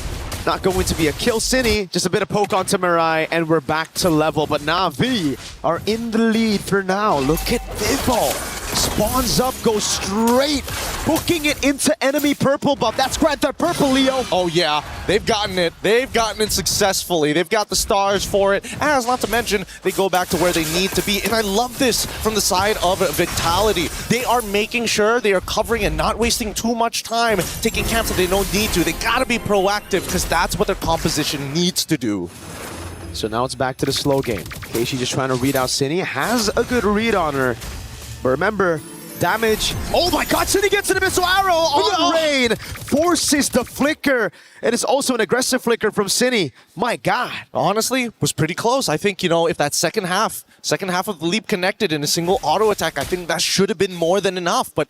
Not going to be a kill, Cine. Just a bit of poke onto Mirai, and we're back to level. But Na'Vi are in the lead for now. Look at Vivo. Spawns up, goes straight, booking it into enemy purple buff. That's Grand Theft Purple, Leo. Oh yeah, they've gotten it. They've gotten it successfully. They've got the stars for it. As not to mention, they go back to where they need to be. And I love this from the side of Vitality. They are making sure they are covering and not wasting too much time taking camps that they don't need to. They gotta be proactive because that's what their composition needs to do. So now it's back to the slow game. Keishi just trying to read out Cine. Has a good read on her. But remember, damage. Oh my god, Cine gets an Abyssal Arrow on Rain. Forces the flicker. And it's also an aggressive flicker from Cine. My god. Honestly, was pretty close. I think, you know, if that second half of the leap connected in a single auto attack, I think that should have been more than enough. But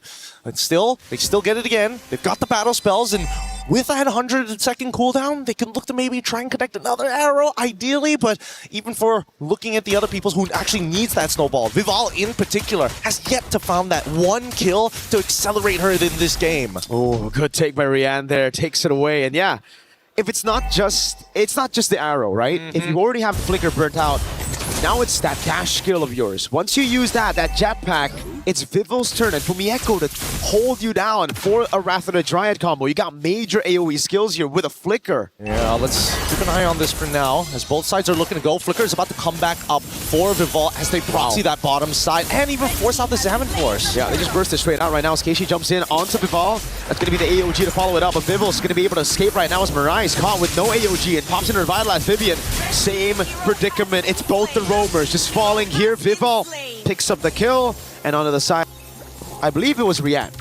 still, they still get it again. They've got the battle spells, and with that 100-second cooldown, they can look to maybe try and connect another arrow, ideally. But even for looking at the other people who actually needs that snowball, Vival in particular has yet to find that one kill to accelerate her in this game. Oh, good take by Rian there. Takes it away. And yeah, if it's not just the arrow, right? If you already have Flicker burnt out, now it's that dash skill of yours. Once you use that jetpack, it's Vivil's turn and Fumieko to hold you down for a Wrath of the Dryad combo. You got major AoE skills here with a Flicker. Yeah, let's keep an eye on this for now, as both sides are looking to go. Flicker is about to come back up for Vival as they proxy that bottom side and even force out the Salmon Force. Yeah, they just burst it straight out right now as Keishi jumps in onto Vival. That's going to be the AOG to follow it up, but Vivil's going to be able to escape right now as Mirai is caught with no AOG and pops in her Revitalized Vivian. Same predicament. It's both the roamers just falling here. Vival picks up the kill, and onto the side, I believe it was Rian.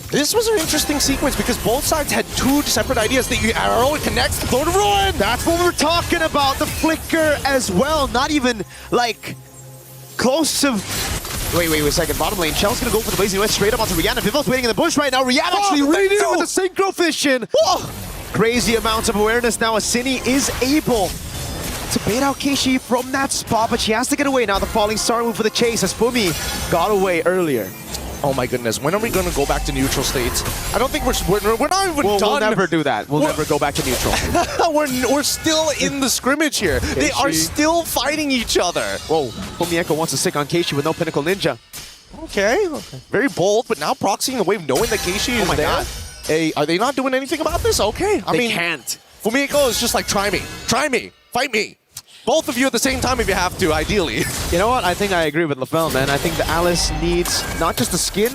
This was an interesting sequence because both sides had two separate ideas. The arrow connects the Throne of Ruin. That's what we're talking about. The flicker as well. Not even like close to. Wait a second. Bottom lane. Shell's gonna go for the Blazing West straight up onto Rihanna. Vival's waiting in the bush right now. Rihanna actually reading with the Synchro Vision. Crazy amounts of awareness now as Cine is able to bait out Keishi from that spot, but she has to get away now. The falling star move for the chase as Fumi got away earlier. Oh my goodness, when are we going to go back to neutral states? I don't think we're not even done. We'll never do that. We'll never go back to neutral. we're still in the scrimmage here. Keishi. They are still fighting each other. Whoa, Fumieko wants to stick on Keishi with no Pinnacle Ninja. Okay, very bold, but now proxying the wave knowing that Keishi is there. Hey, are they not doing anything about this? Okay, I mean, can't. Fumieko is just like, try me, fight me. Both of you at the same time if you have to, ideally. You know what? I think I agree with LaFell, man. I think the Alice needs not just the skin,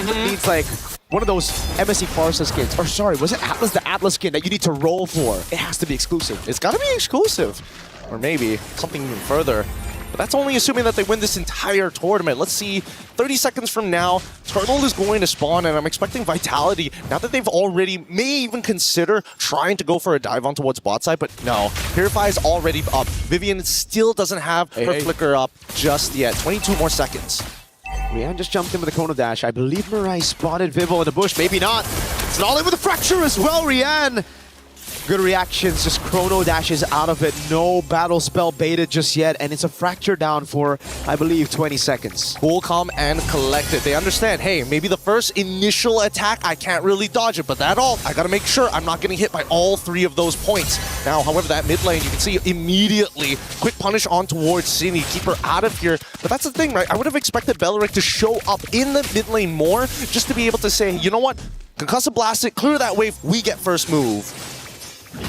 but needs like one of those MSC Farsa skins. Or sorry, was it Atlas? The Atlas skin that you need to roll for. It has to be exclusive. It's got to be exclusive. Or maybe something even further. But that's only assuming that they win this entire tournament. Let's see, 30 seconds from now, Turtle is going to spawn, and I'm expecting Vitality, now that they've already, may even consider trying to go for a dive on towards bot side, but no. Purify is already up. Vivian still doesn't have her flicker up just yet. 22 more seconds. Rian just jumped in with a Chrono Dash. I believe Mirai spotted Vivo in the bush. Maybe not. It's an all-in with a Fracture as well, Rian. Good reactions, just chrono dashes out of it. No battle spell baited just yet, and it's a fracture down for, I believe, 20 seconds. Cool, calm, and collected. They understand, hey, maybe the first initial attack, I can't really dodge it, but that all, I gotta make sure I'm not getting hit by all 3 of those points. Now, however, that mid lane, you can see immediately, quick punish on towards Cine, keep her out of here. But that's the thing, right? I would have expected Beleric to show up in the mid lane more, just to be able to say, you know what? Concussive Blast it, clear that wave, we get first move.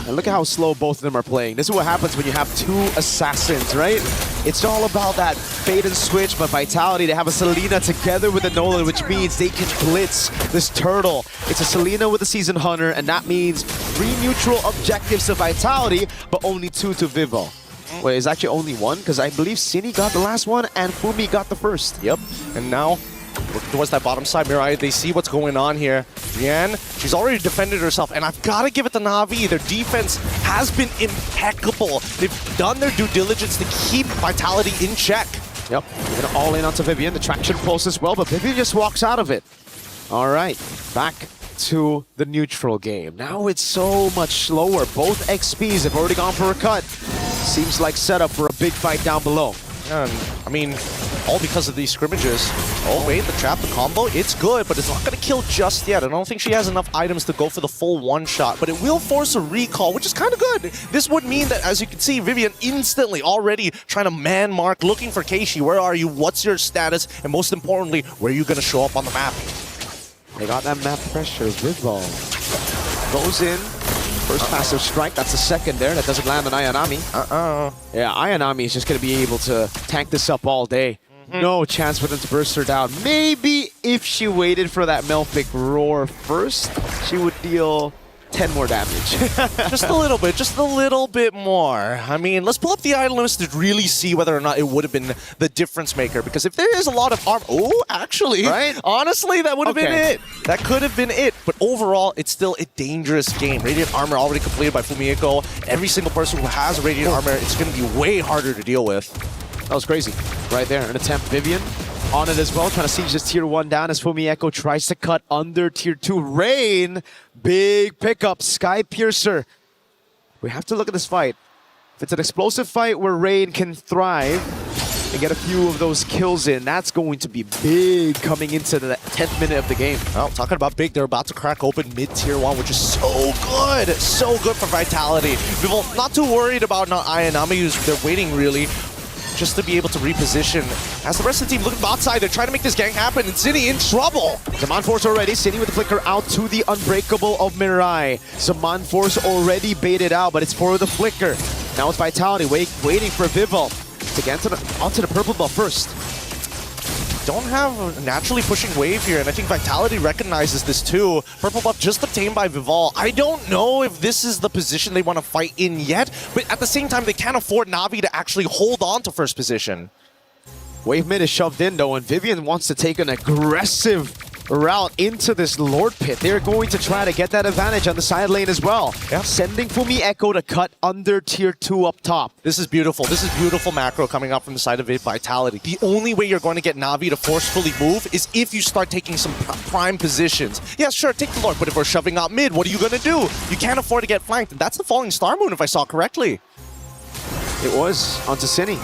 And look at how slow both of them are playing. This is what happens when you have 2 assassins, right? It's all about that bait and switch, but Vitality, they have a Selena together with a Nolan, which means they can blitz this turtle. It's a Selena with a Seasoned Hunter, and that means 3 neutral objectives to Vitality, but only 2 to Vivo. Wait, it's actually only 1, because I believe Cine got the last one, and Fumi got the first. Yep, and now towards that bottom side, Mirai, they see what's going on here. Rian, she's already defended herself, and I've got to give it to Na'Vi. Their defense has been impeccable. They've done their due diligence to keep Vitality in check. Yep, gonna all in onto Vivian. The traction pulse as well, but Vivian just walks out of it. All right, back to the neutral game. Now it's so much slower. Both XPs have already gone for a cut. Seems like setup for a big fight down below. And, I mean, all because of these scrimmages. Oh wait, the trap, the combo, it's good, but it's not going to kill just yet. I don't think she has enough items to go for the full one-shot, but it will force a recall, which is kind of good. This would mean that, as you can see, Vivian instantly already trying to man mark, looking for Keishi. Where are you? What's your status? And most importantly, where are you going to show up on the map? They got that map pressure. Vidball goes in. First passive strike, that's the second there. That doesn't land on Ayanami. Yeah, Ayanami is just going to be able to tank this up all day. No chance for them to burst her down. Maybe if she waited for that Melfic roar first, she would deal 10 more damage. Just a little bit more. I mean, let's pull up the item list to really see whether or not it would have been the difference maker. Because if there is a lot of armor, oh, actually, right? Honestly, that would have been it. That could have been it. But overall, it's still a dangerous game. Radiant armor already completed by Fumiko. Every single person who has radiant armor, it's going to be way harder to deal with. That was crazy. Right there, an attempt. Vivian on it as well, trying to siege this tier 1 down as Fumi Echo tries to cut under tier 2. Rain, big pickup, Sky Piercer. We have to look at this fight. If it's an explosive fight where Rain can thrive and get a few of those kills in, that's going to be big coming into the 10th minute of the game. Well, talking about big, they're about to crack open mid-tier 1, which is so good. So good for Vitality. People not too worried about not Ayanami, they're waiting really just to be able to reposition. As the rest of the team looking bot side, they're trying to make this gang happen, and Cine in trouble. Zaman Force already, Cine with the flicker out to the Unbreakable of Mirai. Zaman Force already baited out, but it's for the flicker. Now it's Vitality waiting for Vival to get onto the purple buff first. Don't have a naturally pushing wave here, and I think Vitality recognizes this too. Purple buff just obtained by Vival. I don't know if this is the position they want to fight in yet, but at the same time, they can't afford Na'Vi to actually hold on to first position. Wave mid is shoved in though, and Vivian wants to take an aggressive route into this Lord Pit. They're going to try to get that advantage on the side lane as well. Yeah. Sending Fumi Echo to cut under tier 2 up top. This is beautiful. This is beautiful macro coming up from the side of Vitality. The only way you're going to get Na'Vi to forcefully move is if you start taking some prime positions. Yeah, sure, take the Lord, but if we're shoving out mid, what are you going to do? You can't afford to get flanked. And that's the Falling Star Moon, if I saw correctly. It was onto Cine.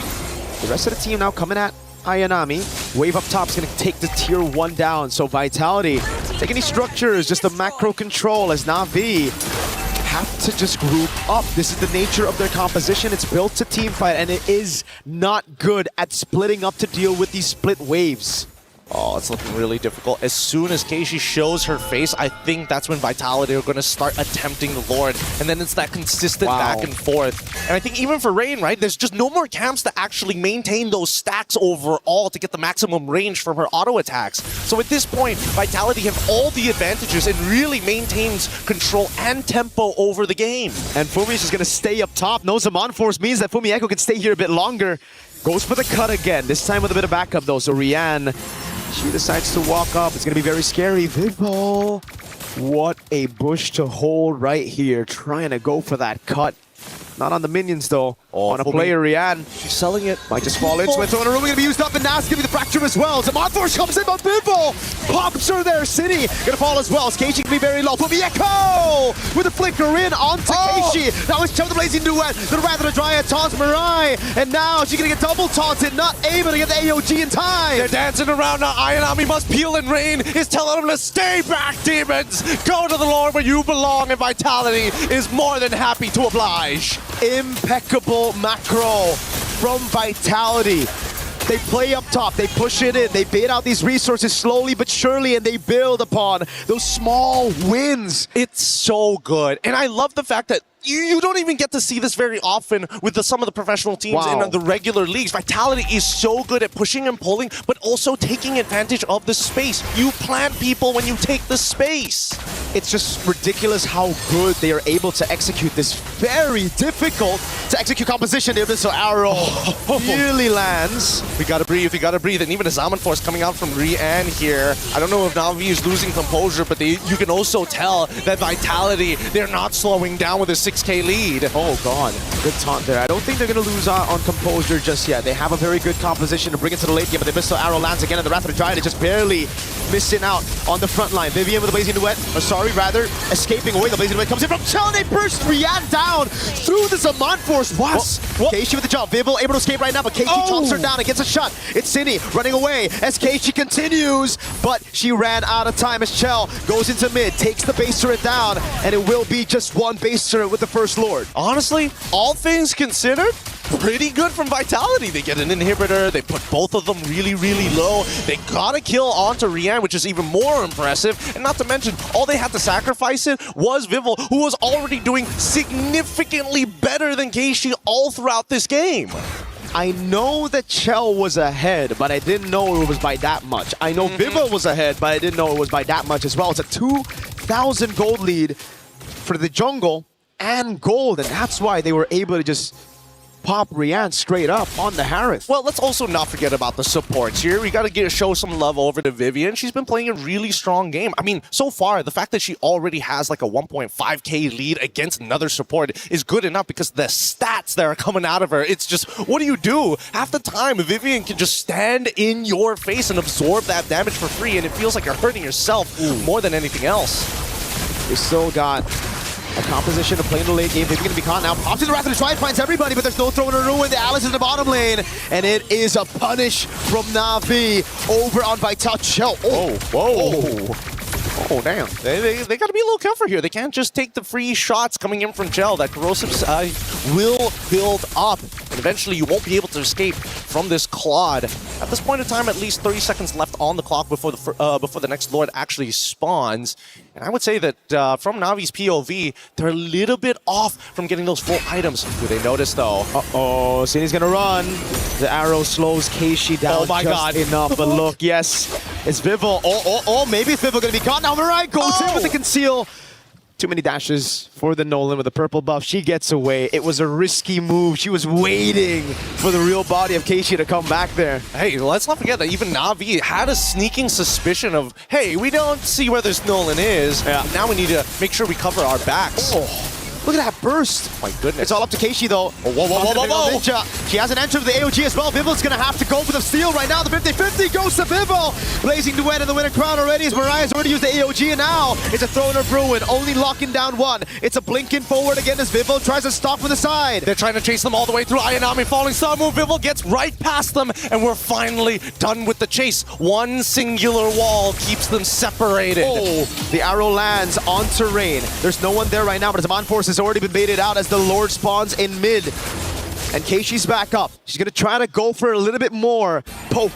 The rest of the team now coming at Ayanami. Wave up top is going to take the tier 1 down. So Vitality, take any structures, just the macro control as Na'Vi have to just group up. This is the nature of their composition. It's built to team fight, and it is not good at splitting up to deal with these split waves. Oh, it's looking really difficult. As soon as Keishi shows her face, I think that's when Vitality are going to start attempting the Lord. And then it's that consistent back and forth. And I think even for Rain, right, there's just no more camps to actually maintain those stacks overall to get the maximum range from her auto attacks. So at this point, Vitality have all the advantages and really maintains control and tempo over the game. And Fumi's just going to stay up top. No Zaman Force means that Fumi Echo can stay here a bit longer. Goes for the cut again, this time with a bit of backup though. So Rian, she decides to walk up. It's going to be very scary. Vidball, what a bush to hold right here. Trying to go for that cut. Not on the minions though. on a player, Rian. She's selling it. Might just fall into it. Throwing a room, gonna be used up, and now it's gonna be the fracture as well. Force comes in, but Bimble pops her there. City gonna fall as well. Keishi can be very low. But Echo with a flicker in onto Keishi. Now it's Chell the Blazing Duet. The rather Dryad taunts Mirai, and now she's gonna get double taunted, not able to get the AOG in time. They're dancing around now. Ayanami must peel, and Rain is telling them to stay back, demons. Go to the Lord where you belong, and Vitality is more than happy to oblige. Impeccable macro from Vitality. They play up top, they push it in, they bait out these resources slowly but surely, and they build upon those small wins. It's so good. And I love the fact that you don't even get to see this very often with some of the professional teams in the regular leagues. Vitality is so good at pushing and pulling, but also taking advantage of the space. You plant people when you take the space. It's just ridiculous how good they are able to execute this very difficult to execute composition. The Abyssal Arrow really lands. We gotta breathe, we gotta breathe. And even a Zaman Force coming out from Rian here. I don't know if Na'Vi is losing composure, but you can also tell that Vitality, they're not slowing down with a 6K lead. Oh god, good taunt there. I don't think they're gonna lose on composure just yet. They have a very good composition to bring it to the late game, but the Abyssal Arrow lands again, and the Wrath of the Dryad is just barely missing out on the front line. Vivian with the Blazing Duet, or sorry, rather, escaping away. The Blazing Duet comes in from Chell, and they burst Rian down through the Zaman Force. Keishi with the jump. Vivian able to escape right now, but Keishi chomps her down and gets a shot. It's Cindy running away as Keishi continues, but she ran out of time as Chell goes into mid, takes the base turret down, and it will be just one base turret with the First Lord. Honestly, all things considered, pretty good from Vitality. They get an inhibitor, they put both of them really, really low. They got a kill onto Rian, which is even more impressive. And not to mention, all they had to sacrifice it was Vivel, who was already doing significantly better than Keishi all throughout this game. I know that Chell was ahead, but I didn't know it was by that much. I know Viva was ahead, but I didn't know it was by that much as well. It's a 2,000 gold lead for the jungle and gold, and that's why they were able to just pop Rian straight up on the Harith. Well, let's also not forget about the supports here. We got to show some love over to Vivian. She's been playing a really strong game. I mean, so far, the fact that she already has like a 1.5k lead against another support is good enough because the stats that are coming out of her, it's just, what do? Half the time, Vivian can just stand in your face and absorb that damage for free, and it feels like you're hurting yourself more than anything else. They still got a composition to play in the late game. Maybe going to be caught now. Pops in the Wrath of the Dryad, finds everybody, but there's no throw in a ruin. The Alice is in the bottom lane, and it is a punish from Na'Vi over on Vital Chell. Oh, damn. They got to be a little careful here. They can't just take the free shots coming in from Chell. That corrosive side will build up, and eventually you won't be able to escape from this Claude. At this point in time, at least 30 seconds left on the clock before the next Lord actually spawns. And I would say that from Navi's POV, they're a little bit off from getting those full items. Do they notice, though? Uh-oh, Cindy's gonna run. The arrow slows Keishi down enough, but look, yes, it's Vivel. Maybe it's Vivel gonna be caught now. Mirai goes in with the conceal. Too many dashes for the Nolan with the purple buff. She gets away. It was a risky move. She was waiting for the real body of Keishi to come back there. Hey, let's not forget that even Na'Vi had a sneaking suspicion of, hey, we don't see where this Nolan is. Yeah. Now we need to make sure we cover our backs. Look at that burst. My goodness. It's all up to Keishi, though. Whoa. She hasn't entered the AOG as well. Vivel's going to have to go for the steal right now. The 50-50 goes to Vivel. Blazing Duet in the winner crown already as Mariah's already used the AOG, and now it's a throw in of Ruin, only locking down one. It's a blinking forward again as Vivel tries to stop with the side. They're trying to chase them all the way through. Ayanami falling star move. Vivel gets right past them, and we're finally done with the chase. One singular wall keeps them separated. The arrow lands on terrain. There's no one there right now, but Zaman Force has already been baited out as the Lord spawns in mid. And Keishi's back up. She's going to try to go for a little bit more poke.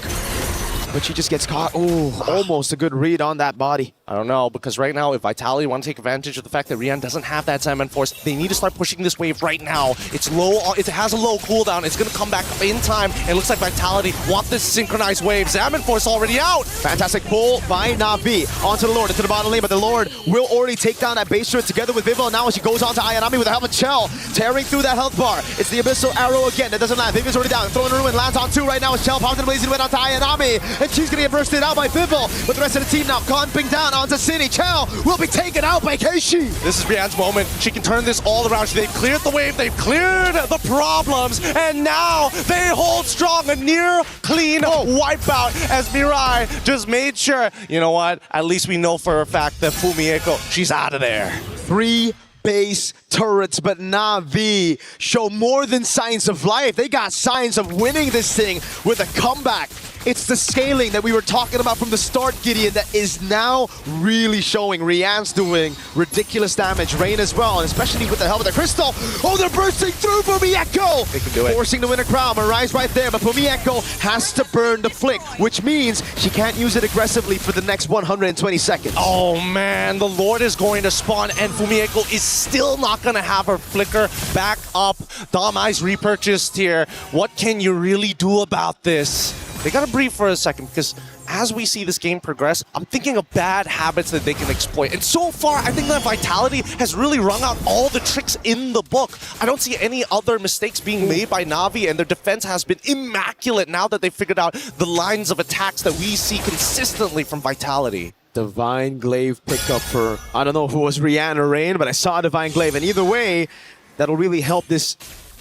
But she just gets caught. Almost a good read on that body. I don't know, because right now, if Vitality want to take advantage of the fact that Rian doesn't have that Salmon Force, they need to start pushing this wave right now. It's low. It has a low cooldown. It's going to come back in time. It looks like Vitality want this synchronized wave. Salmon Force already out. Fantastic pull by Na'Vi onto the Lord, into the bottom lane, but the Lord will already take down that base turret together with Vivel. Now she goes on to Ayanami with the help of Chell, tearing through that health bar. It's the Abyssal Arrow again. That doesn't land. Vivel's already down. Throwing a ruin. Lands on two right now as Chell pounds the Blazing Wind onto Ayanami. And she's going to get bursted out by Vivel. But the rest of the team now camping down onto City. Chao will be taken out by Keishi. This is Rian's moment. She can turn this all around. They've cleared the wave. They've cleared the problems. And now they hold strong. A near clean wipeout as Mirai just made sure, you know what? At least we know for a fact that Fumieko, she's out of there. 3 base turrets, but Na'Vi show more than signs of life. They got signs of winning this thing with a comeback. It's the scaling that we were talking about from the start, Gideon, that is now really showing. Rian's doing ridiculous damage. Rain as well, and especially with the help of the Crystal. Oh, they're bursting through Fumieko! They can do it. Forcing the winner crown. Mirai's right there, but Fumieko has to burn the flick, which means she can't use it aggressively for the next 120 seconds. Oh man, the Lord is going to spawn, and Fumieko is still not going to have her flicker back up. Damai's repurchased here. What can you really do about this? They gotta breathe for a second, because as we see this game progress, I'm thinking of bad habits that they can exploit. And so far, I think that Vitality has really rung out all the tricks in the book. I don't see any other mistakes being made by Na'Vi, and their defense has been immaculate now that they've figured out the lines of attacks that we see consistently from Vitality. Divine Glaive pickup for, I don't know if it was Rian or Rain, but I saw Divine Glaive, and either way, that'll really help this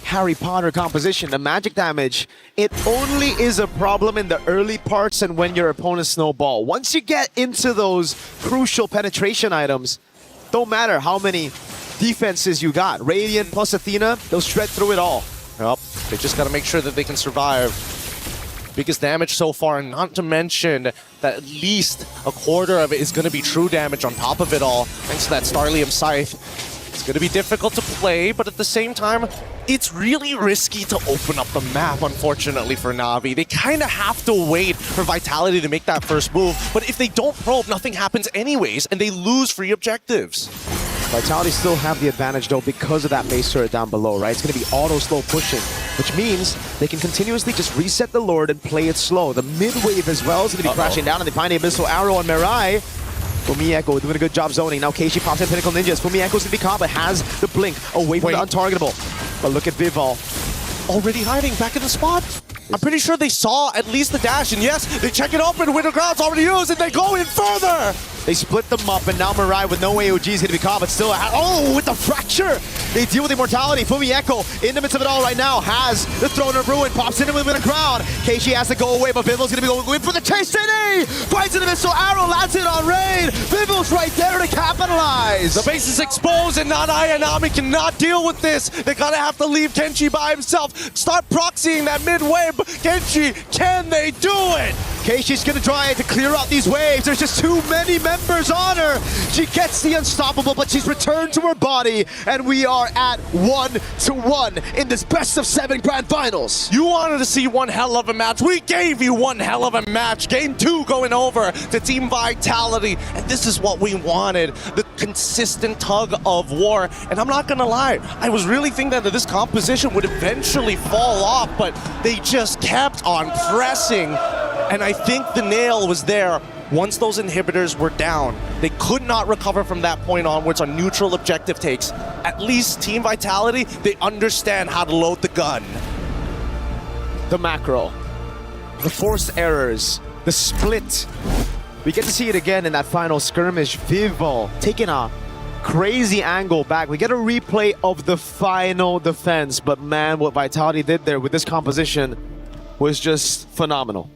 Harry Potter composition. The magic damage, it only is a problem in the early parts and when your opponents snowball. Once you get into those crucial penetration items, don't matter how many defenses you got. Radiant plus Athena, they'll shred through it all. Yep, they just gotta make sure that they can survive. Biggest damage so far, and not to mention that at least a quarter of it is gonna be true damage on top of it all, thanks to that Starlium Scythe. It's going to be difficult to play, but at the same time, it's really risky to open up the map, unfortunately, for Na'Vi. They kind of have to wait for Vitality to make that first move, but if they don't probe, nothing happens anyways, and they lose free objectives. Vitality still have the advantage, though, because of that base turret down below, right? It's going to be auto-slow pushing, which means they can continuously just reset the Lord and play it slow. The mid-wave as well is going to be crashing down, and they find the Abyssal Arrow on Mirai. Fumieko doing a good job zoning. Now Keishi pops in Pinnacle Ninjas. Fumieko's going to be caught, but has the blink away from the untargetable. But look at Vival. Already hiding back in the spot. I'm pretty sure they saw at least the dash, and yes, they check it open. Winter Ground's already used, and they go in further. They split them up, and now Mirai with no AOG is going to be caught, but still, oh, with the fracture! They deal with immortality. Fumieko, in the midst of it all right now, has the Throne of Ruin, pops in with a crown. Keishi has to go away, but Vival's going to be going in for the chase. City! Finds an Abyssal Arrow, lands it on Rain. Vival's right there to capitalize. The base is exposed, and Nanami cannot deal with this. They're going to have to leave Kenshi by himself. Start proxying that mid-wave. Kenshi, can they do it? Keishi's going to try to clear out these waves. There's just too many members on her. She gets the unstoppable, but she's returned to her body, and we are at 1-1 in this best-of-7 grand finals. You wanted to see one hell of a match. We gave you one hell of a match. Game 2 going over to Team Vitality, and this is what we wanted. The consistent tug of war, and I'm not going to lie. I was really thinking that this composition would eventually fall off, but they just kept on pressing, and I think the nail was there. Once those inhibitors were down, they could not recover from that point onwards on neutral objective takes. At least Team Vitality, they understand how to load the gun. The macro, the forced errors, the split. We get to see it again in that final skirmish. Vival taking a crazy angle back. We get a replay of the final defense, but man, what Vitality did there with this composition was just phenomenal.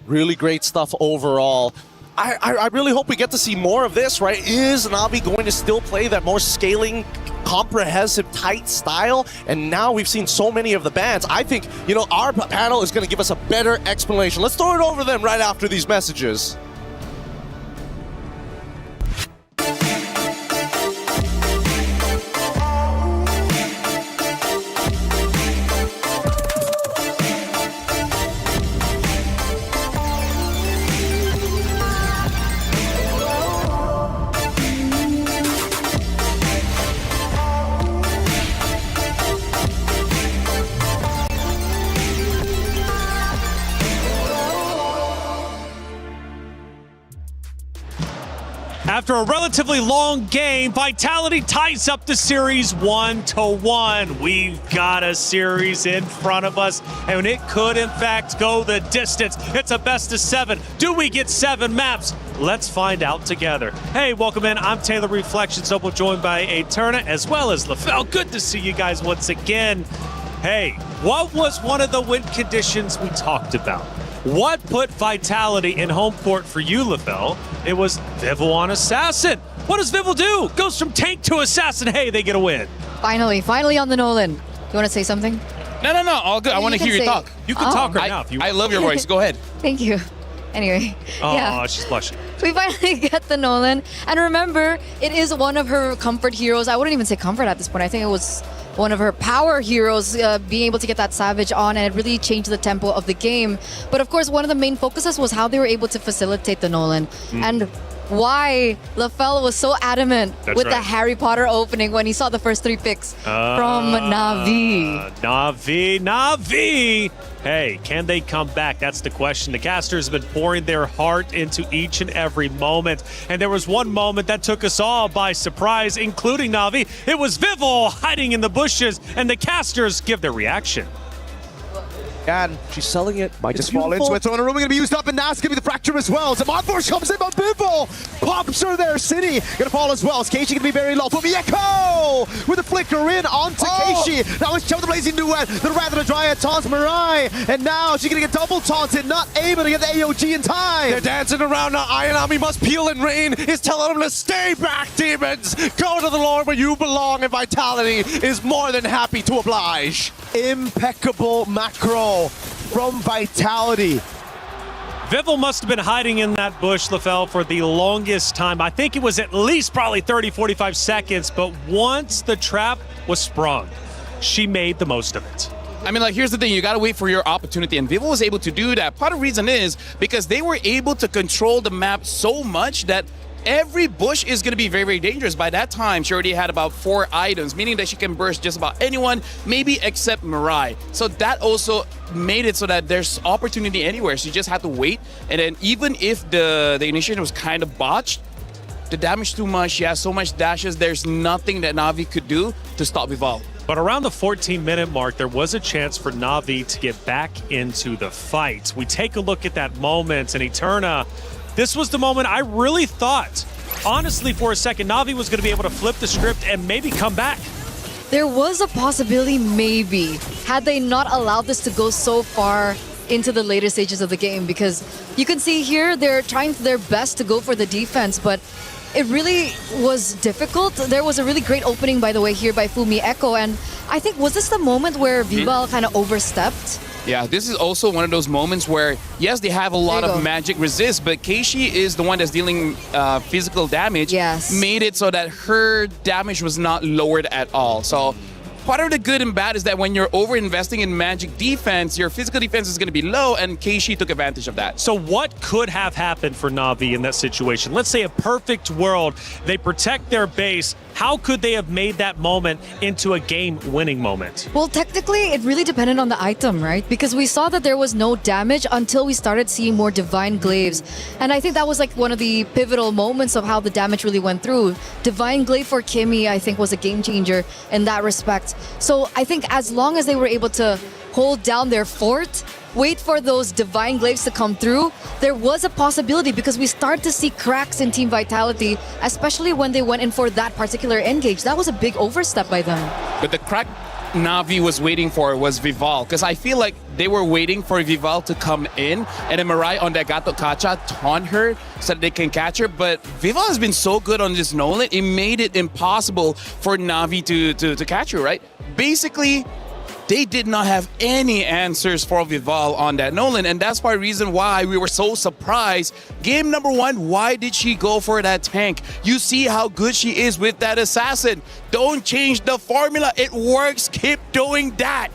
Really great stuff overall. I really hope we get to see more of this, right? Is Na'Vi going to still play that more scaling, comprehensive, tight style? And now we've seen so many of the bans. I think, you know, our panel is going to give us a better explanation. Let's throw it over them right after these messages. After a relatively long game, Vitality ties up the series 1-1. We've got a series in front of us, and it could, in fact, go the distance. It's a best of 7. Do we get 7 maps? Let's find out together. Hey, welcome in. I'm Taylor Reflections, Opal, joined by Eterna as well as LaFell. Good to see you guys once again. Hey, what was one of the win conditions we talked about? What put Vitality in home court for you, LaFell? It was Vival on Assassin. What does Vival do? Goes from tank to assassin. Hey, they get a win. Finally on the Nolan. You want to say something? No, all good. I want to hear you talk. You can talk right now if you want. I love your voice. Go ahead. Thank you. Anyway, Oh, she's blushing. we finally get the Nolan. And remember, it is one of her comfort heroes. I wouldn't even say comfort at this point. I think it was one of her power heroes being able to get that Savage on, and it really changed the tempo of the game. But of course, one of the main focuses was how they were able to facilitate the Nolan. And why LaFell was so adamant with the Harry Potter opening when he saw the first 3 picks from Na'Vi. Na'Vi! Hey, can they come back? That's the question. The casters have been pouring their heart into each and every moment. And there was one moment that took us all by surprise, including Na'Vi. It was Vival hiding in the bushes, and the casters give their reaction. And she's selling it. Might just fall into it. So in a room going to be used up, and now it's going to be the fracture as well. So Monforce comes in, but Vival pops her there. City going to fall as well. Keishi going to be very low. For Mieko with a flicker in onto Keishi. Now it's Chow the Blazing Duet. The Rather the Dryad taunts Mirai. And now she's going to get double taunted. Not able to get the AOG in time. They're dancing around now. Ayanami must peel and rain. Is telling them to stay back, demons. Go to the Lord where you belong. And Vitality is more than happy to oblige. Impeccable macro from Vitality. Vival must have been hiding in that bush, LaFell, for the longest time. I think it was at least probably 30, 45 seconds, but once the trap was sprung, she made the most of it. I mean, like, here's the thing. You got to wait for your opportunity, and Vival was able to do that. Part of the reason is because they were able to control the map so much that every bush is going to be very, very dangerous. By that time, she already had about 4 items, meaning that she can burst just about anyone, maybe except Mirai. So that also made it so that there's opportunity anywhere. She just had to wait. And then even if the initiation was kind of botched, the damage too much, she has so much dashes, there's nothing that Na'Vi could do to stop Vival. But around the 14-minute mark, there was a chance for Na'Vi to get back into the fight. We take a look at that moment, and Eterna, this was the moment I really thought, honestly, for a second, Na'Vi was going to be able to flip the script and maybe come back. There was a possibility, maybe, had they not allowed this to go so far into the later stages of the game, because you can see here they're trying their best to go for the defense, but it really was difficult. There was a really great opening, by the way, here by Fumi Echo, and I think, was this the moment where Vival kind of overstepped? Yeah, this is also one of those moments where, yes, they have a lot of magic resist, but Keishi is the one that's dealing physical damage. Yes. Made it so that her damage was not lowered at all. So part of the good and bad is that when you're over-investing in magic defense, your physical defense is going to be low, and Keishi took advantage of that. So what could have happened for Na'Vi in that situation? Let's say a perfect world, they protect their base. How could they have made that moment into a game-winning moment? Well, technically, it really depended on the item, right? Because we saw that there was no damage until we started seeing more Divine Glaives. And I think that was like one of the pivotal moments of how the damage really went through. Divine Glaive for Kimmy, I think, was a game changer in that respect. So I think as long as they were able to hold down their fort, wait for those Divine Glaives to come through, there was a possibility, because we start to see cracks in Team Vitality, especially when they went in for that particular engage. That was a big overstep by them. But the crack Na'Vi was waiting for was Vival, because I feel like they were waiting for Vival to come in, and then Mirai on that Gato Kacha taunt her so that they can catch her. But Vival has been so good on this Nolan, it made it impossible for Na'Vi to catch her, right? Basically, they did not have any answers for Vival on that Nolan, and that's part of the reason why we were so surprised. Game number 1, why did she go for that tank? You see how good she is with that assassin. Don't change the formula. It works. Keep doing that.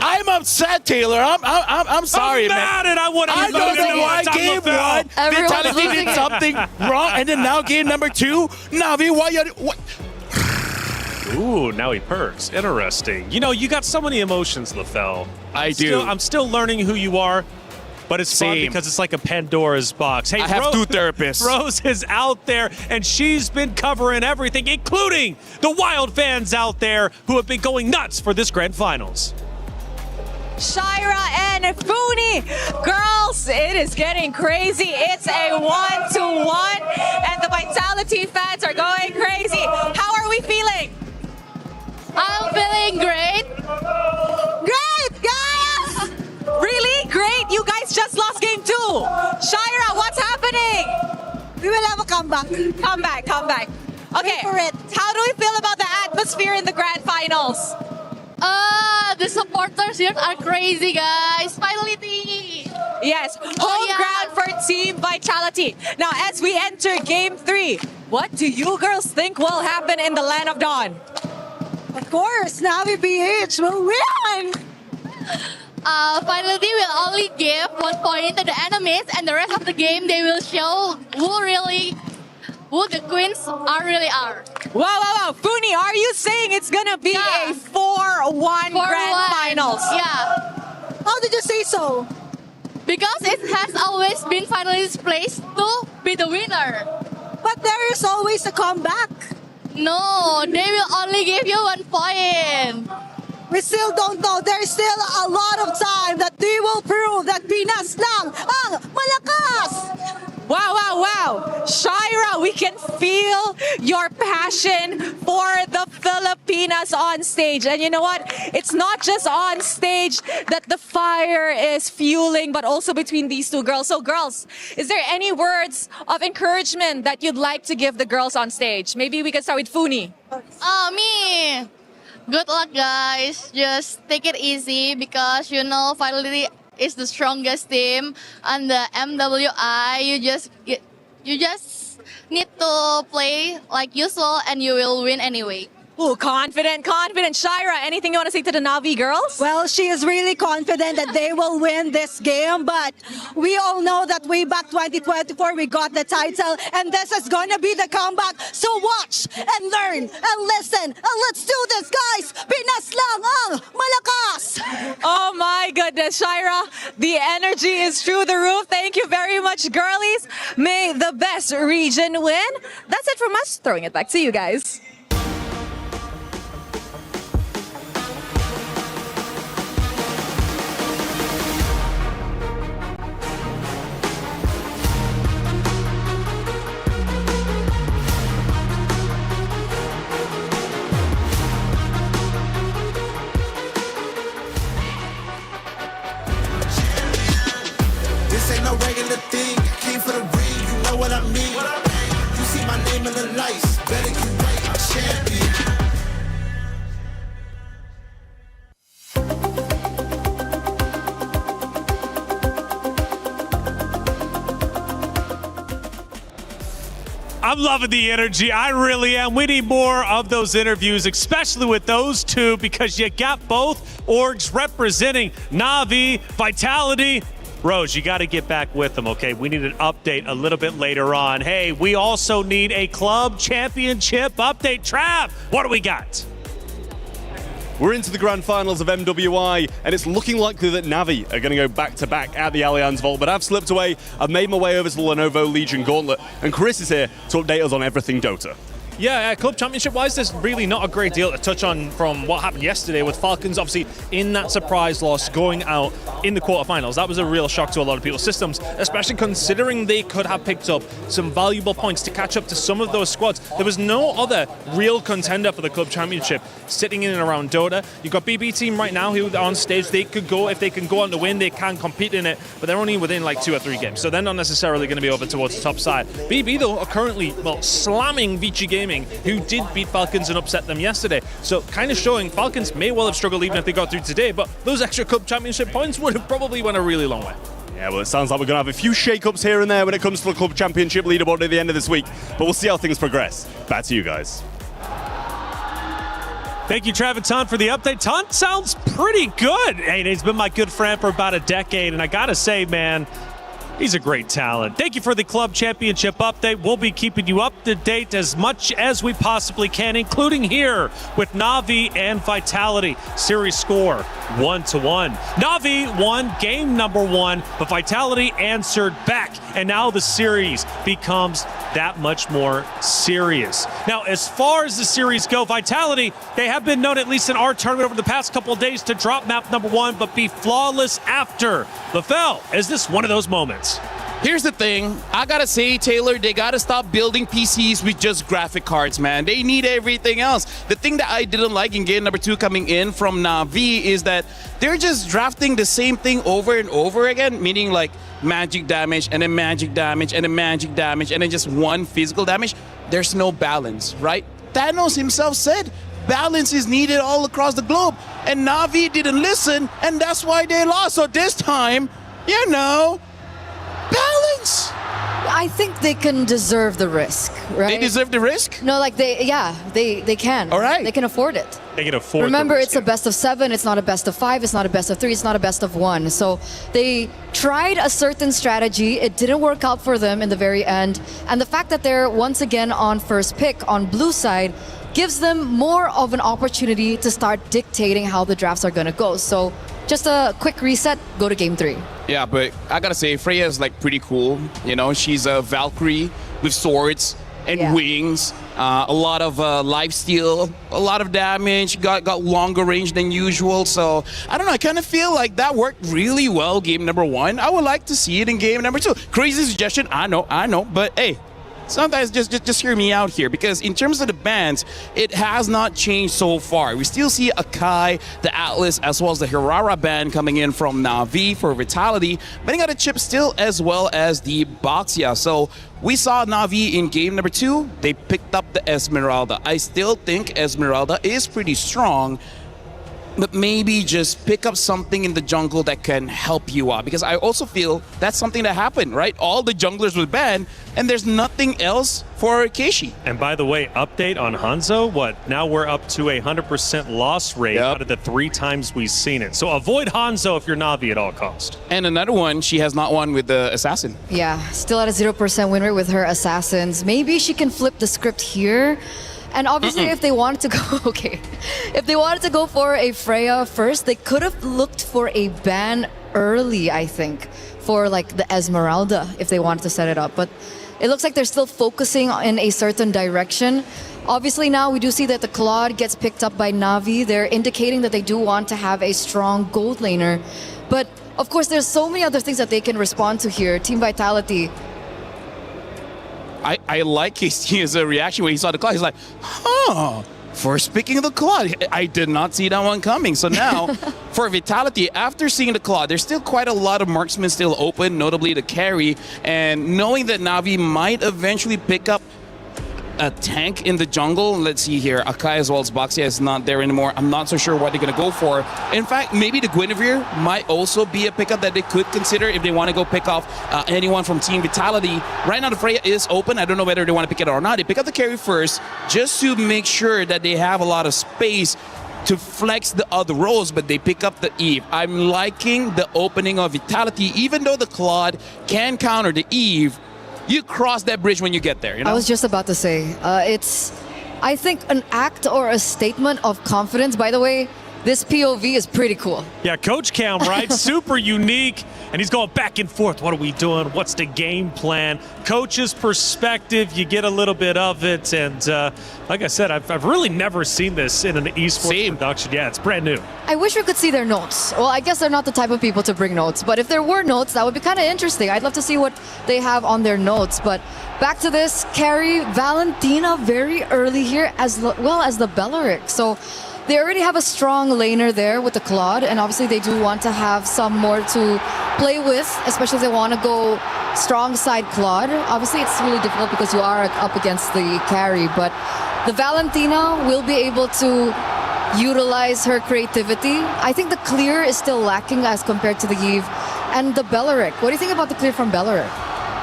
I'm upset, Taylor. I'm sorry, man. I'm mad, and I want to I don't know why game 1 Vitality did something wrong, and then now game number 2, Na'Vi, why you... What? Ooh, now he perks. Interesting. You know, you got so many emotions, LaFell. I do. I'm still learning who you are. but it's fun because it's like a Pandora's box. Hey, I have 2 therapists. Rose is out there, and she's been covering everything, including the wild fans out there who have been going nuts for this grand finals. Shira and Funi. Girls, it is getting crazy. It's a 1-1, and the Vitality fans are going crazy. How are we feeling? I'm feeling great. Great, guys! Really? Great. You guys just lost game 2. Shira, what's happening? We will have a comeback. Come back. Okay, how do we feel about the atmosphere in the grand finals? The supporters here are crazy, guys. Vitality. Yes, home ground for Team Vitality. Now, as we enter game 3, what do you girls think will happen in the Land of Dawn? Of course, Navi BH will win! Vitality will only give 1 point to the enemies, and the rest of the game they will show who the queens really are. Wow. Funi, are you saying it's gonna be a 4-1 grand finals? Yeah. How did you say so? Because it has always been Vitality's place to be the winner. But there is always a comeback. No, they will only give you 1 point. We still don't know. There's still a lot of time that they will prove that Pinas lang ang malakas. Wow. Shira, we can feel your passion for the Filipinas on stage. And you know what? It's not just on stage that the fire is fueling, but also between these 2 girls. So girls, is there any words of encouragement that you'd like to give the girls on stage? Maybe we can start with Funi. Me. Good luck, guys. Just take it easy because you know Vitality is the strongest team, and the MWI you just need to play like usual, and you will win anyway. Ooh, confident. Shira, anything you want to say to the Navi girls? Well, she is really confident that they will win this game, but we all know that way back 2024, we got the title, and this is going to be the comeback. So watch and learn and listen, and let's do this, guys! Pinas lang ang malakas! Oh my goodness, Shira, the energy is through the roof. Thank you very much, girlies. May the best region win. That's it from us. Throwing it back to you guys. No regular thing, came for the ring, you know what I mean. You see my name in the lights, better get right, I'm champion. I'm loving the energy. I really am. We need more of those interviews, especially with those 2, because you got both orgs representing Navi, Vitality. Rose, you got to get back with them, okay? We need an update a little bit later on. Hey, we also need a club championship update. Trav, what do we got? We're into the grand finals of MWI, and it's looking likely that Navi are going to go back-to-back at the Allianz Vault, but I've slipped away. I've made my way over to the Lenovo Legion Gauntlet, and Chris is here to update us on everything Dota. Yeah, club championship-wise, there's really not a great deal to touch on from what happened yesterday with Falcons, obviously, in that surprise loss, going out in the quarterfinals. That was a real shock to a lot of people's systems, especially considering they could have picked up some valuable points to catch up to some of those squads. There was no other real contender for the club championship sitting in and around Dota. You've got BB team right now who are on stage. They could go, if they can go on to win, they can compete in it, but they're only within like 2 or 3 games, so they're not necessarily going to be over towards the top side. BB, though, are currently, slamming Vici Gaming, who did beat Falcons and upset them yesterday. So kind of showing Falcons may well have struggled even if they got through today, but those extra club championship points would have probably went a really long way. Yeah, well, it sounds like we're going to have a few shake-ups here and there when it comes to the club championship leaderboard at the end of this week, but we'll see how things progress. Back to you guys. Thank you, Trav and Ton, for the update. Ton sounds pretty good. Hey, he's been my good friend for about a decade, and I gotta say, man, He's a great talent. Thank you for the club championship update. We'll be keeping you up to date as much as we possibly can, including here with Na'Vi and Vitality. Series score 1-1. Na'Vi won game number 1, but Vitality answered back. And now the series becomes that much more serious. Now, as far as the series go, Vitality, they have been known, at least in our tournament over the past couple of days, to drop map number 1, but be flawless after. LaFell, is this one of those moments? Here's the thing. I gotta say, Taylor, they gotta stop building PCs with just graphic cards, man. They need everything else. The thing that I didn't like in game number 2 coming in from Na'Vi is that they're just drafting the same thing over and over again, meaning like magic damage and then magic damage and then magic damage and then just one physical damage. There's no balance, right? Thanos himself said balance is needed all across the globe, and Na'Vi didn't listen, and that's why they lost. So this time, you know, balance. I think they can deserve the risk, right? They deserve the risk? No, like they can. All right. They can afford it. They can afford Remember, the it's a best of 7, it's not a best of 5, it's not a best of 3, it's not a best of 1. So they tried a certain strategy, it didn't work out for them in the very end. And the fact that they're once again on first pick on blue side gives them more of an opportunity to start dictating how the drafts are going to go. So just a quick reset, go to game 3. Yeah, but I gotta say, Freya is like pretty cool. You know, she's a Valkyrie with swords and wings, a lot of lifesteal, a lot of damage, got longer range than usual. So I don't know, I kind of feel like that worked really well game number 1. I would like to see it in game number 2. Crazy suggestion, I know, but hey, sometimes just hear me out here, because in terms of the bans, it has not changed so far. We still see Akai, the Atlas, as well as the Hirara ban coming in from Na'Vi for Vitality, banning out a chip still, as well as the Boxia. So we saw Na'Vi in game number 2. They picked up the Esmeralda. I still think Esmeralda is pretty strong, but maybe just pick up something in the jungle that can help you out, because I also feel that's something that happened, right? All the junglers were banned, and there's nothing else for Keishi. And by the way, update on Hanzo, now we're up to a 100% loss rate out of the 3 times we've seen it. So avoid Hanzo if you're Na'Vi at all cost. And another one, she has not won with the Assassin. Yeah, still at a 0% win rate with her Assassins. Maybe she can flip the script here. And obviously, if they wanted to go, if they wanted to go for a Freya first, they could have looked for a ban early, I think, for like the Esmeralda, if they wanted to set it up. But it looks like they're still focusing in a certain direction. Obviously, now we do see that the Claude gets picked up by Na'Vi. They're indicating that they do want to have a strong gold laner. But of course, there's so many other things that they can respond to here. Team Vitality. I like his reaction when he saw the Claude. He's like, first picking the Claude. I did not see that one coming. So now, for Vitality, after seeing the Claude, there's still quite a lot of marksmen still open, notably the carry. And knowing that Na'Vi might eventually pick up a tank in the jungle. Let's see here. Akai as well as Boxia is not there anymore. I'm not so sure what they're going to go for. In fact, maybe the Guinevere might also be a pickup that they could consider if they want to go pick off anyone from Team Vitality. Right now, the Freya is open. I don't know whether they want to pick it or not. They pick up the carry first just to make sure that they have a lot of space to flex the other roles, but they pick up the Eve. I'm liking the opening of Vitality, even though the Claude can counter the Eve. You cross that bridge when you get there, you know? I was just about to say, it's, I think, an act or a statement of confidence. By the way, this POV is pretty cool. Yeah, Coach Cam, right? Super unique. And he's going back and forth. What are we doing? What's the game plan? Coach's perspective, you get a little bit of it. And like I said, I've really never seen this in an esports production. Yeah, it's brand new. I wish we could see their notes. Well, I guess they're not the type of people to bring notes. But if there were notes, that would be kind of interesting. I'd love to see what they have on their notes. But back to this, carry Valentina very early here, as well as the Bellaric. So they already have a strong laner there with the Claude, and obviously they do want to have some more to play with, especially if they want to go strong side Claude. Obviously it's really difficult because you are up against the carry, but the Valentina will be able to utilize her creativity. I think the clear is still lacking as compared to the Eve and the Bellaric. What do you think about the clear from Bellaric?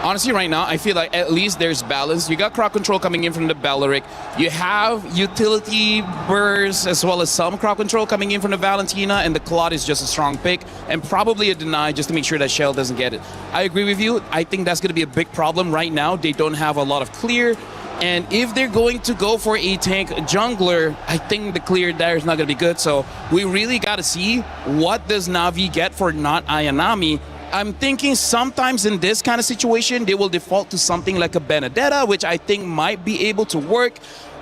Honestly, right now, I feel like at least there's balance. You got crowd control coming in from the Balearic. You have utility bursts as well as some crowd control coming in from the Valentina, and the Claude is just a strong pick, and probably a deny just to make sure that Shell doesn't get it. I agree with you. I think that's going to be a big problem right now. They don't have a lot of clear, and if they're going to go for a tank jungler, I think the clear there is not going to be good. So we really got to see what does Na'Vi get for not Ayanami. I'm thinking sometimes in this kind of situation, they will default to something like a Benedetta, which I think might be able to work,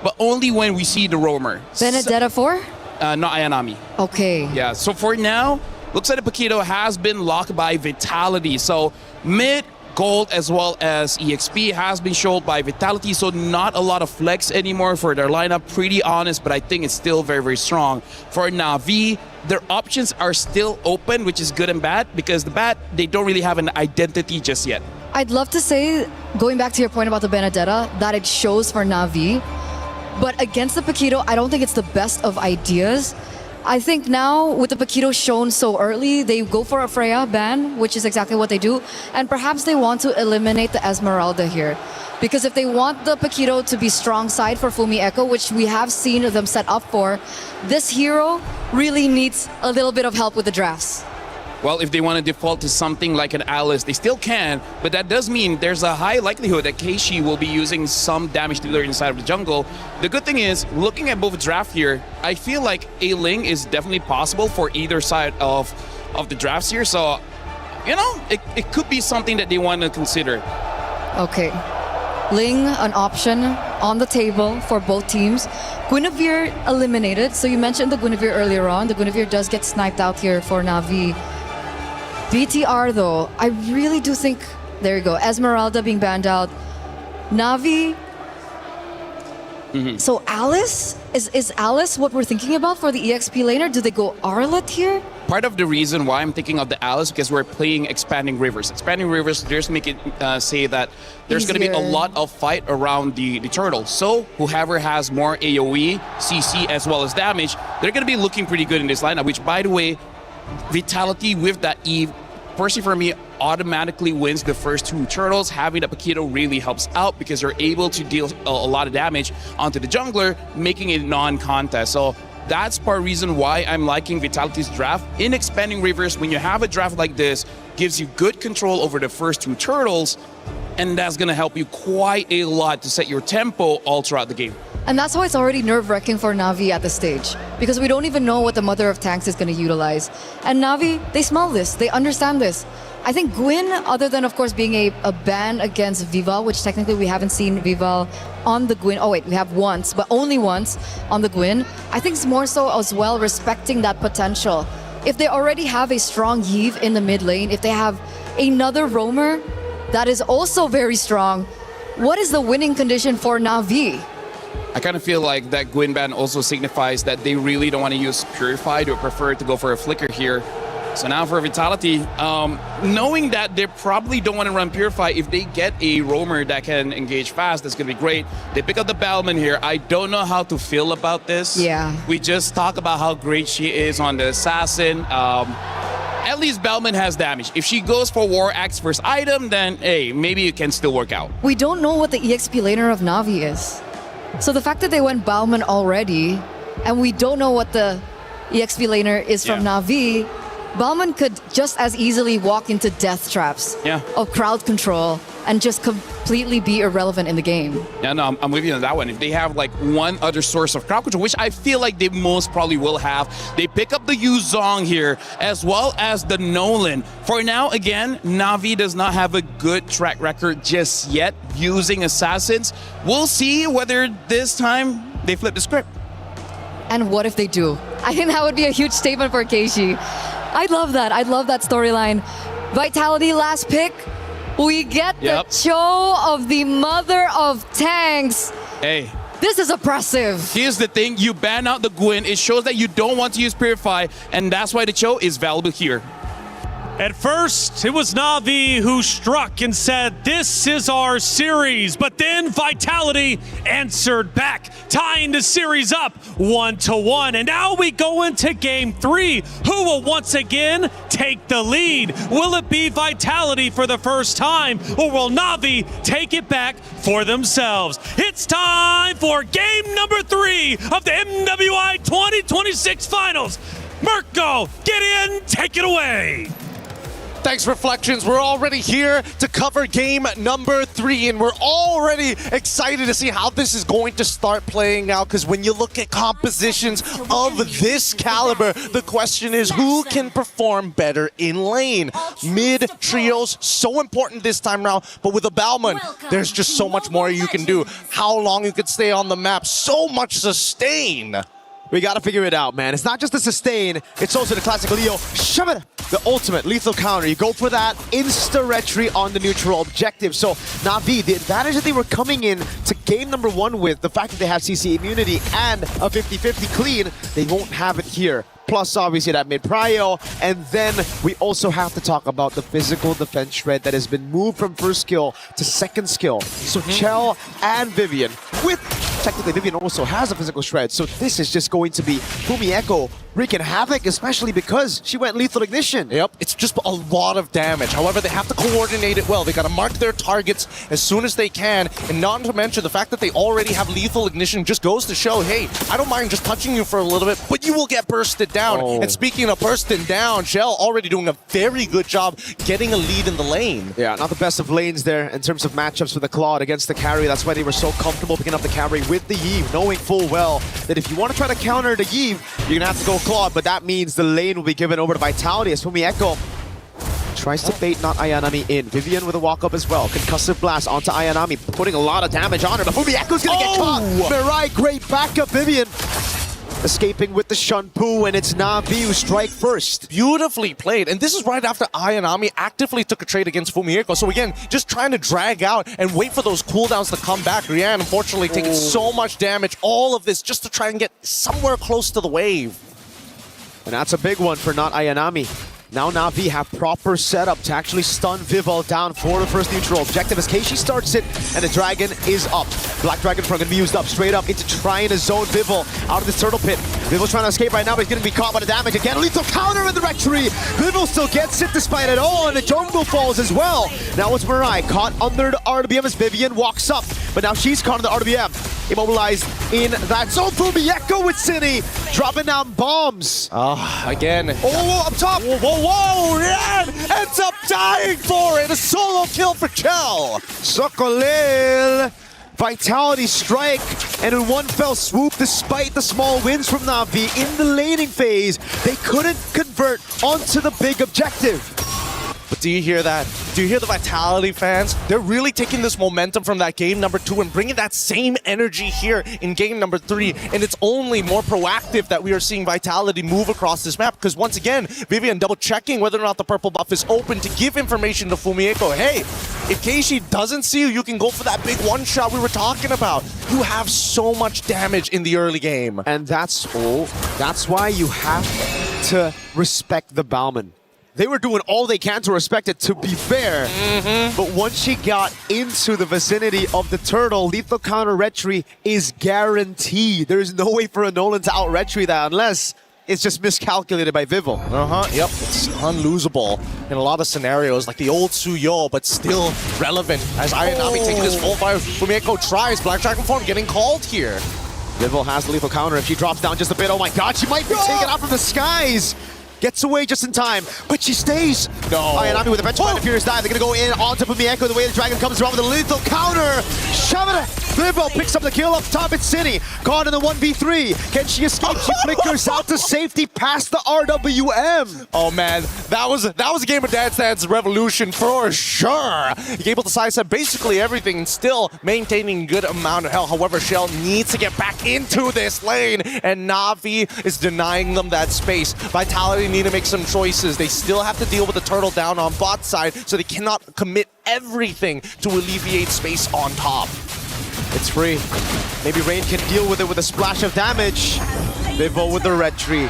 but only when we see the roamer. Benedetta for? Not Ayanami. Okay. Yeah, so for now, looks like the Paquito has been locked by Vitality. So mid, gold, as well as EXP has been showed by Vitality, so not a lot of flex anymore for their lineup. Pretty honest, but I think it's still very, very strong. For Na'Vi, their options are still open, which is good and bad, because the bad, they don't really have an identity just yet. I'd love to say, going back to your point about the Benedetta, that it shows for Na'Vi, but against the Paquito, I don't think it's the best of ideas. I think now, with the Paquito shown so early, they go for a Freya ban, which is exactly what they do, and perhaps they want to eliminate the Esmeralda here. Because if they want the Paquito to be strong side for Fumi Echo, which we have seen them set up for, this hero really needs a little bit of help with the drafts. Well, if they want to default to something like an Alice, they still can, but that does mean there's a high likelihood that Keishi will be using some damage dealer inside of the jungle. The good thing is, looking at both draft here, I feel like a Ling is definitely possible for either side of the drafts here, so, you know, it could be something that they want to consider. Okay. Ling, an option on the table for both teams. Guinevere eliminated, so you mentioned the Guinevere earlier on. The Guinevere does get sniped out here for Na'Vi. BTR though, I really do think, there you go, Esmeralda being banned out. Na'Vi, so Alice? Is Alice what we're thinking about for the EXP laner? Do they go Arlet here? Part of the reason why I'm thinking of the Alice, because we're playing Expanding Rivers. Expanding Rivers, just make it say that there's going to be a lot of fight around the turtle. So whoever has more AoE, CC, as well as damage, they're going to be looking pretty good in this lineup, which, by the way, Vitality with that Eve, personally for me, automatically wins the first two turtles. Having the Paquito really helps out because you're able to deal a lot of damage onto the jungler, making it non-contest. So that's part of the reason why I'm liking Vitality's draft. In Expanding Rivers, when you have a draft like this, gives you good control over the first two turtles, and that's going to help you quite a lot to set your tempo all throughout the game. And that's why it's already nerve-wracking for Na'Vi at this stage, because we don't even know what the Mother of Tanks is going to utilize. And Na'Vi, they smell this, they understand this. I think Gwyn, other than of course being a ban against Vival, which technically we haven't seen Vival on the Gwyn. Oh wait, we have once, but only once on the Gwyn. I think it's more so as well respecting that potential. If they already have a strong Yve in the mid lane, if they have another roamer that is also very strong, what is the winning condition for Na'Vi? I kind of feel like that Gwyn ban also signifies that they really don't want to use Purify, or prefer to go for a Flicker here. So now for Vitality, knowing that they probably don't want to run Purify, if they get a roamer that can engage fast, that's going to be great. They pick up the Bellman here. I don't know how to feel about this. Yeah. We just talk about how great she is on the Assassin. At least Bellman has damage. If she goes for War Axe first item, then hey, maybe it can still work out. We don't know what the EXP laner of Na'Vi is. So the fact that they went Bauman already, and we don't know what the EXP laner is from Na'Vi, Bauman could just as easily walk into death traps of crowd control and just completely be irrelevant in the game. Yeah, no, I'm with you on that one. If they have like one other source of crowd control, which I feel like they most probably will have, they pick up the Yuzong here as well as the Nolan. For now, again, Na'Vi does not have a good track record just yet using assassins. We'll see whether this time they flip the script. And what if they do? I think that would be a huge statement for Keishi. I'd love that. I'd love that storyline. Vitality last pick. We get the show of the Mother of Tanks. Hey. This is oppressive. Here's the thing. You ban out the Gwyn. It shows that you don't want to use Purify, and that's why the show is valuable here. At first, it was Na'Vi who struck and said, "This is our series." But then Vitality answered back, tying the series up 1-1. And now we go into Game 3. Who will once again take the lead? Will it be Vitality for the first time, or will Na'Vi take it back for themselves? It's time for Game number 3 of the MWI 2026 Finals. Mirko, get in, take it away. Thanks, Reflections. We're already here to cover game number 3, and we're already excited to see how this is going to start playing out, because when you look at compositions of this caliber, the question is who can perform better in lane? Mid trios, so important this time around, but with a Bauman, there's just so much more you can do. How long you could stay on the map, so much sustain. We gotta figure it out, man. It's not just the sustain, it's also the classic Leo. Shove it! The ultimate lethal counter. You go for that insta-retry on the neutral objective. So Na'Vi, the advantage that they were coming in to game number 1 with, the fact that they have CC immunity and a 50-50 clean, they won't have it here. Plus, obviously, that mid-prio. And then we also have to talk about the physical defense shred that has been moved from first skill to second skill. So Chell and Vivian, with technically Vivian also has a physical shred. So this is just going to be Fumi Echo wreaking havoc, especially because she went lethal ignition. Yep, it's just a lot of damage. However, they have to coordinate it well. They got to mark their targets as soon as they can. And not to mention the fact that they already have lethal ignition just goes to show, hey, I don't mind just touching you for a little bit, but you will get bursted down. And speaking of bursting down, Shell already doing a very good job getting a lead in the lane. Yeah, not the best of lanes there in terms of matchups for the Claude against the carry. That's why they were so comfortable picking up the carry with the Yve, knowing full well that if you want to try to counter the Yve, you're going to have to go Claude, but that means the lane will be given over to Vitality as Fumi Echo tries to bait not Ayanami in. Vivian with a walk-up as well. Concussive blast onto Ayanami, putting a lot of damage on her, but Fumi Echo's going to get caught. Mirai, great backup, Vivian. Escaping with the Shunpu, and it's Na'Vi who strike first. Beautifully played, and this is right after Ayanami actively took a trade against Fumi Echo. So again, just trying to drag out and wait for those cooldowns to come back. Rian, unfortunately, taking so much damage. All of this just to try and get somewhere close to the wave. And that's a big one for not Ayanami. Now Na'Vi have proper setup to actually stun Vival down for the first neutral objective as Keishi starts it, and the Dragon is up. Black Dragon Front gonna be used up straight up into trying to zone Vival out of this turtle pit. Vival's trying to escape right now, but he's gonna be caught by the damage again. Lethal counter in the rectory. Vival still gets it despite it all, and the jungle falls as well. Now it's Mirai caught under the RWM as Vivian walks up, but now she's caught in the RWM. Immobilized in that zone. Fumi Echo with City, dropping down bombs. Again. Oh, up top. Whoa, Rian ends up dying for it. A solo kill for Chell. Sokolil. Vitality strike, and in one fell swoop, despite the small wins from Na'Vi in the laning phase, they couldn't convert onto the big objective. But do you hear that? Do you hear the Vitality fans? They're really taking this momentum from that game number 2 and bringing that same energy here in game number 3. And it's only more proactive that we are seeing Vitality move across this map. Because once again, Vivian double checking whether or not the purple buff is open to give information to Fumi Echo. Hey, if Keishi doesn't see you, you can go for that big one shot we were talking about. You have so much damage in the early game. And that's why you have to respect the Bauman. They were doing all they can to respect it, to be fair. But once she got into the vicinity of the turtle, lethal counter retry is guaranteed. There's no way for a Nolan to out retry that unless it's just miscalculated by Vival. Yep, it's unlosable in a lot of scenarios, like the old Suyo, but still relevant as Ayanami taking this full fire. Fumi Echo tries, Black Dragon form getting called here. Vival has the lethal counter. If she drops down just a bit, oh my god, she might be taken out from the skies. Gets away just in time, but she stays. No. Ayanami with a Petrified and Furious Dive. They're going to go in on top of Fumi Echo. The way the Dragon comes around with a lethal counter. Shove it. Vival picks up the kill up top. It's City. Caught in the 1v3. Can she escape? She flickers out to safety past the RWM. Oh man, that was a game of Dance Dance Revolution for sure. You're able to sidestep basically everything and still maintaining a good amount of health. However, Shell needs to get back into this lane, and Na'Vi is denying them that space. Vitality need to make some choices. They still have to deal with the turtle down on bot side, so they cannot commit everything to alleviate space on top. It's free. Maybe Rain can deal with it with a splash of damage. Vivo with the retry.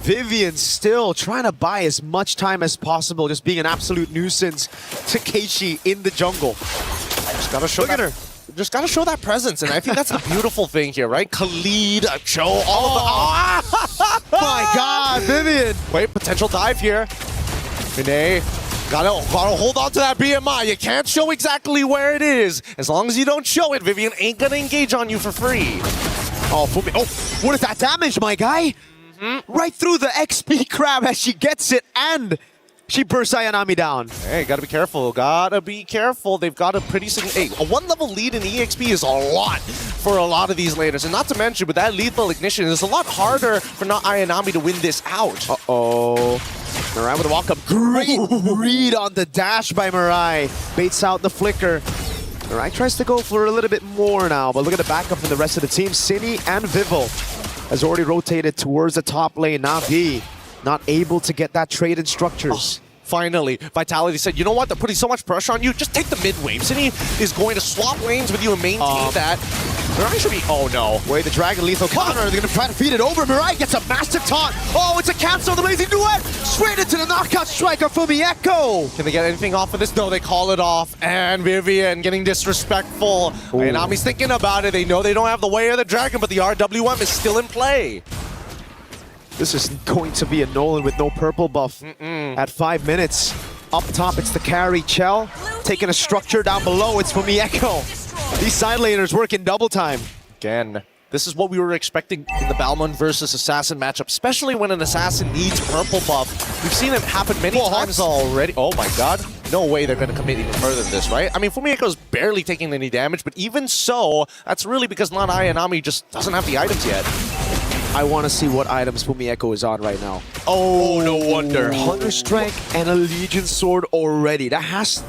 Vivian still trying to buy as much time as possible, just being an absolute nuisance to Keishi in the jungle. Just gotta show that. Just gotta show that presence, and I think that's the beautiful thing here, right? Khalid, show all of the. My God, Vivian! Wait, potential dive here. Vinay, gotta hold on to that BMI. You can't show exactly where it is. As long as you don't show it, Vivian ain't gonna engage on you for free. Oh, Fumi. Oh, what is that damage, my guy? Right through the XP crab as she gets it, and she bursts Ayanami down. Hey, gotta be careful. Gotta be careful. They've got a pretty hey, a 1-level lead in EXP is a lot for a lot of these laners. And not to mention, with that lethal ignition, it's a lot harder for not Ayanami to win this out. Uh-oh. Mirai with a walk-up. Great read on the dash by Mirai. Baits out the flicker. Mirai tries to go for a little bit more now, but look at the backup from the rest of the team. Cine and Vival has already rotated towards the top lane. Navi not able to get that trade in structures. Finally, Vitality said, you know what, they're putting so much pressure on you, just take the mid wave. Cine is going to swap lanes with you and maintain that. Mirai should be, oh no. Wait, the Dragon lethal counter, they're gonna try to feed it over. Mirai gets a massive taunt. Oh, it's a cancel, the amazing duet! Straight into the knockout striker from Echo. Can they get anything off of this? No, they call it off. And Vivian getting disrespectful. Ayanami's thinking about it. They know they don't have the way of the Dragon, but the RWM is still in play. This is going to be a Nolan with no purple buff at 5 minutes. Up top, it's the carry, Chell. Taking a structure down below, it's from Echo. These side laners working double time. Again, this is what we were expecting in the Balmond versus Assassin matchup, especially when an Assassin needs purple buff. We've seen it happen many times already. Oh my God. No way they're going to commit even further than this, right? I mean, Fumieko's barely taking any damage, but even so, that's really because Not Ayanami just doesn't have the items yet. I want to see what items Fumieco is on right now. Oh, no wonder. Hunter Strength and a Legion Sword already. That has...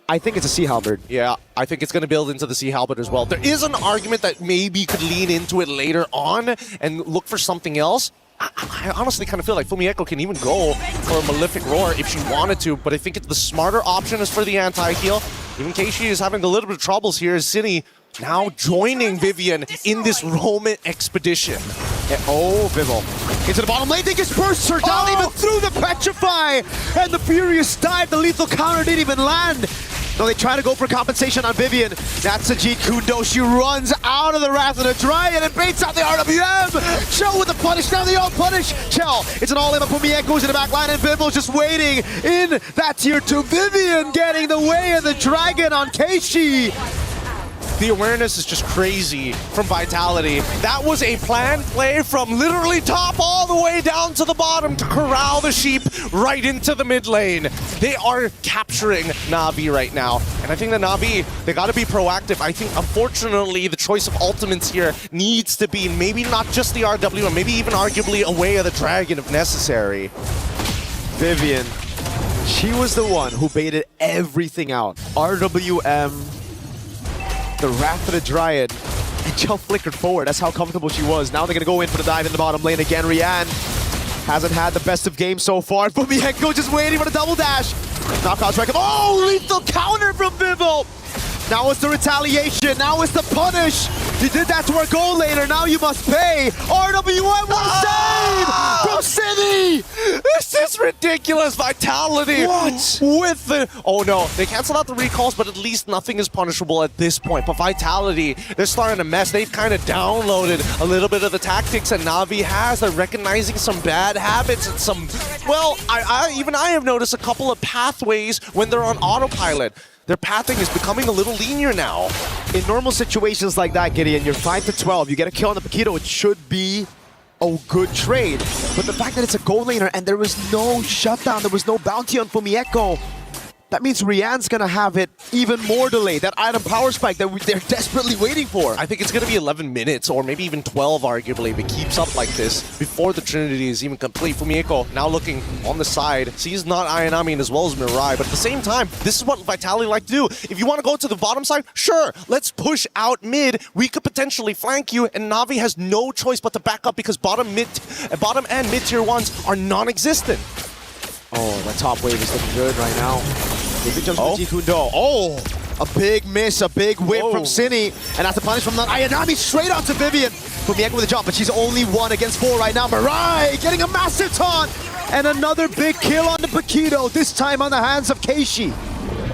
I think it's a Sea Halberd. Yeah, I think it's going to build into the Sea Halberd as well. There is an argument that maybe could lean into it later on and look for something else. I honestly kind of feel like Fumieco can even go for a Malefic Roar if she wanted to, but I think it's the smarter option is for the anti-heal. Even Keishi is having a little bit of troubles here as Cine now joining Vivian in this Roman expedition. Oh, Vival. Into the bottom lane, they just burst her down even through the Petrify! And the Furious dive, the lethal counter didn't even land. No, they try to go for compensation on Vivian. That's a Jeet Kundo. She runs out of the Wrath of the Dryad and baits out the RWM. Chell with the punish. Now they all punish. Chell, it's an all-in, but Pumiek goes in the back line, and Vival's just waiting in that tier 2. Vivian getting the way of the dragon on Keishi. The awareness is just crazy from Vitality. That was a planned play from literally top all the way down to the bottom to corral the sheep right into the mid lane. They are capturing Na'Vi right now. And I think that Na'Vi, they got to be proactive. I think, unfortunately, the choice of ultimates here needs to be maybe not just the RW, or maybe even arguably a way of the dragon if necessary. Vivian, she was the one who baited everything out. RWM, the Wrath of the Dryad, and Chell flickered forward. That's how comfortable she was. Now they're going to go in for the dive in the bottom lane again. Rian hasn't had the best of games so far. Fumieko just waiting for the double dash. Knockout strike. Oh, lethal counter from Vival. Now it's the retaliation. Now it's the punish. You did that to our goal laner. Now you must pay. RWM, what a save from City. This is ridiculous. Vitality. What? With the... Oh no, they cancel out the recalls, but at least nothing is punishable at this point. But Vitality, they're starting to mess. They've kind of downloaded a little bit of the tactics that Na'Vi has. They're recognizing some bad habits and some... Well, even I have noticed a couple of pathways when they're on autopilot. Their pathing is becoming a little linear now. In normal situations like that, Gideon, you're 5 to 12. You get a kill on the Paquito, it should be a good trade. But the fact that it's a gold laner and there was no shutdown, there was no bounty on Fumieko, that means Rian's gonna have it even more delayed. That item power spike that they're desperately waiting for. I think it's gonna be 11 minutes or maybe even 12 arguably if it keeps up like this before the Trinity is even complete. Fumieko now looking on the side, sees not Ayanami as well as Mirai, but at the same time, this is what Vitality like to do. If you want to go to the bottom side, sure, let's push out mid. We could potentially flank you, and Na'Vi has no choice but to back up because bottom and mid tier 1s are non-existent. Oh, that top wave is looking good right now. If it jumps with Jikundo. Oh, a big miss, a big whip from Cine. And that's the punish from Ayanami straight onto Vivian. Fumieko with a jump, but she's only 1 against 4 right now. MWI getting a massive taunt! And another big kill on the Paquito, this time on the hands of Keishi.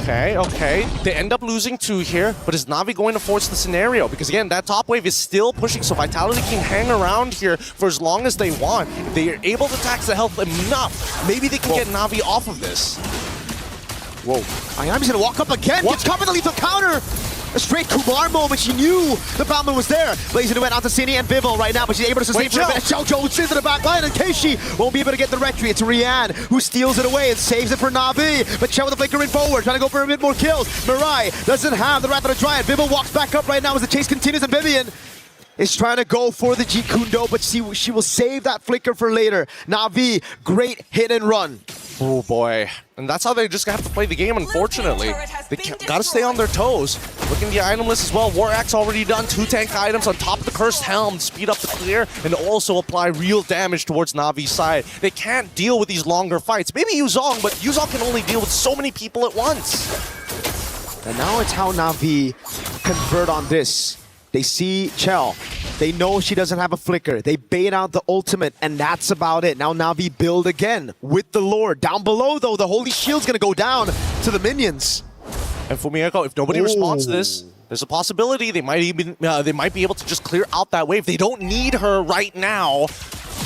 Okay. They end up losing 2 here, but is Na'Vi going to force the scenario? Because again, that top wave is still pushing, so Vitality can hang around here for as long as they want. If they are able to tax the health enough, maybe they can get Na'Vi off of this. Whoa. Ayami's gonna walk up again, gets caught with a lethal counter! A straight Kumar moment, she knew the Batman was there. Blazing went onto Cini and Vival right now, but she's able to sustain for a bit. Xiao Zhou into the back line, and Keishi won't be able to get the retry. It's Rian who steals it away and saves it for Na'Vi. But Chell with the flicker in forward, trying to go for a bit more kills. MWI doesn't have the Wrath of the Dryad. Vival walks back up right now as the chase continues, and Vivian is trying to go for the G Kundo, but she will save that flicker for later. Na'Vi, great hit and run. Oh boy. And that's how they just have to play the game, unfortunately. They gotta stay on their toes. Looking at the item list as well, War Axe already done 2 tank items on top of the Cursed Helm, speed up the clear, and also apply real damage towards Navi's side. They can't deal with these longer fights. Maybe Yuzong, but Yuzong can only deal with so many people at once. And now it's how Na'Vi convert on this. They see Chell. They know she doesn't have a flicker. They bait out the ultimate, and that's about it. Now Na'Vi build again with the Lord. Down below, though, the Holy Shield's gonna go down to the minions. And Fumieko, if nobody responds to this, there's a possibility they might even be able to just clear out that wave. They don't need her right now,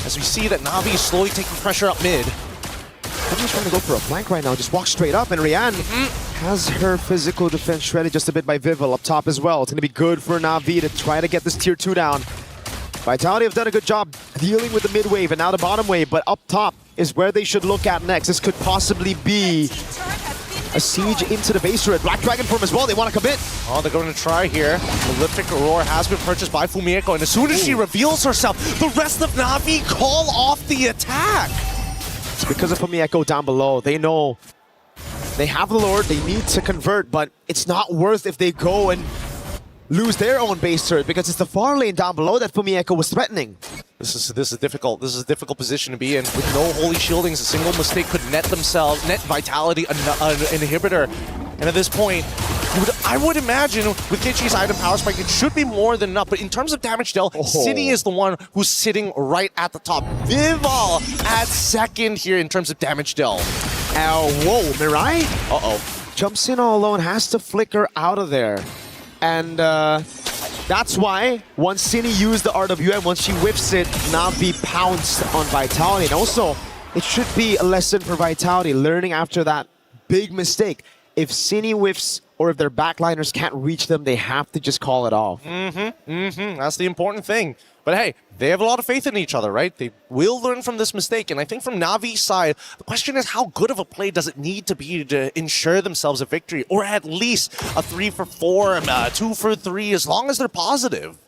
as we see that Na'Vi is slowly taking pressure up mid. Everyone's trying to go for a flank right now. Just walk straight up, and Rian has her physical defense shredded just a bit by Vival up top as well. It's going to be good for Na'Vi to try to get this tier 2 down. Vitality have done a good job dealing with the mid wave and now the bottom wave, but up top is where they should look at next. This could possibly be a siege into the base turret. Black Dragon form as well. They want to commit. Oh, they're going to try here. Malefic Aurora has been purchased by Fumieko, and as soon as she reveals herself, the rest of Na'Vi call off the attack. It's because of Fumieko down below. They know they have the Lord, they need to convert, but it's not worth if they go and lose their own base turret, because it's the far lane down below that Fumieko was threatening. This is difficult. This is a difficult position to be in. With no holy shieldings, a single mistake could net Vitality an inhibitor. And at this point, I would imagine with Kichi's item power spike, it should be more than enough. But in terms of damage dealt, Cini is the one who's sitting right at the top. Vival at second here in terms of damage dealt. Whoa, MWI? Jumps in all alone, has to flicker out of there. And that's why once Cini used the RWM, once she whips it, Na'Vi pounced on Vitality. And also, it should be a lesson for Vitality, learning after that big mistake. If Cini whiffs or if their backliners can't reach them, they have to just call it off. That's the important thing. But hey, they have a lot of faith in each other, right? They will learn from this mistake. And I think from Navi's side, the question is how good of a play does it need to be to ensure themselves a victory? Or at least a 3 for 4, 2 for 3, as long as they're positive.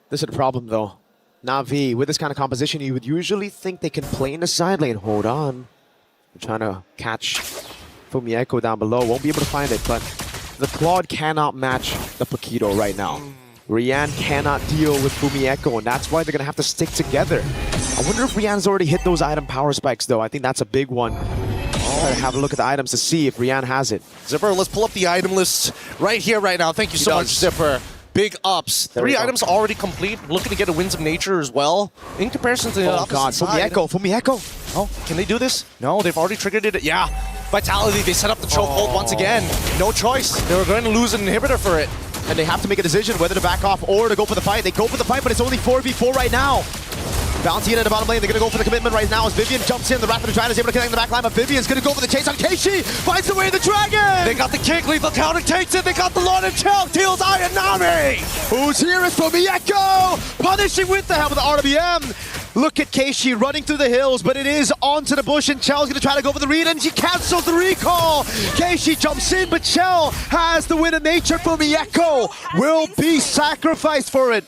This is the problem, though. Na'Vi, with this kind of composition, you would usually think they can play in the side lane. Hold on. They're trying to catch Fumieko down below. Won't be able to find it, but the Claude cannot match the Paquito right now. Rian cannot deal with Fumieko, and that's why they're going to have to stick together. I wonder if Rian's already hit those item power spikes, though. I think that's a big one. Try to have a look at the items to see if Rian has it. Zipper, let's pull up the item list right here, right now. Thank you so much, Zipper. Big ups. 3 items already complete. Looking to get a Winds of Nature as well. In comparison to the opposite side. Fumieko. Oh, can they do this? No, they've already triggered it. Yeah. Vitality, they set up the chokehold once again. No choice. They were going to lose an inhibitor for it. And they have to make a decision whether to back off or to go for the fight. They go for the fight, but it's only 4v4 right now. Bounty in at the bottom lane. They're going to go for the commitment right now as Vivian jumps in. The Wrath of the Dragon is able to connect the back line, but Vivian's going to go for the chase on Keishi. Finds the way of the Dragon. They got the kick. Lethal counter takes it. They got the Lord of Chell. Deals Ayanami. Who's here is Fumieko. Punishing with the help of the RWM. Look at Keishi running through the hills, but it is onto the bush, and Chell's going to try to go for the read, and she cancels the recall. Keishi jumps in, but Chell has the win of nature. Fumieko will be sacrificed for it.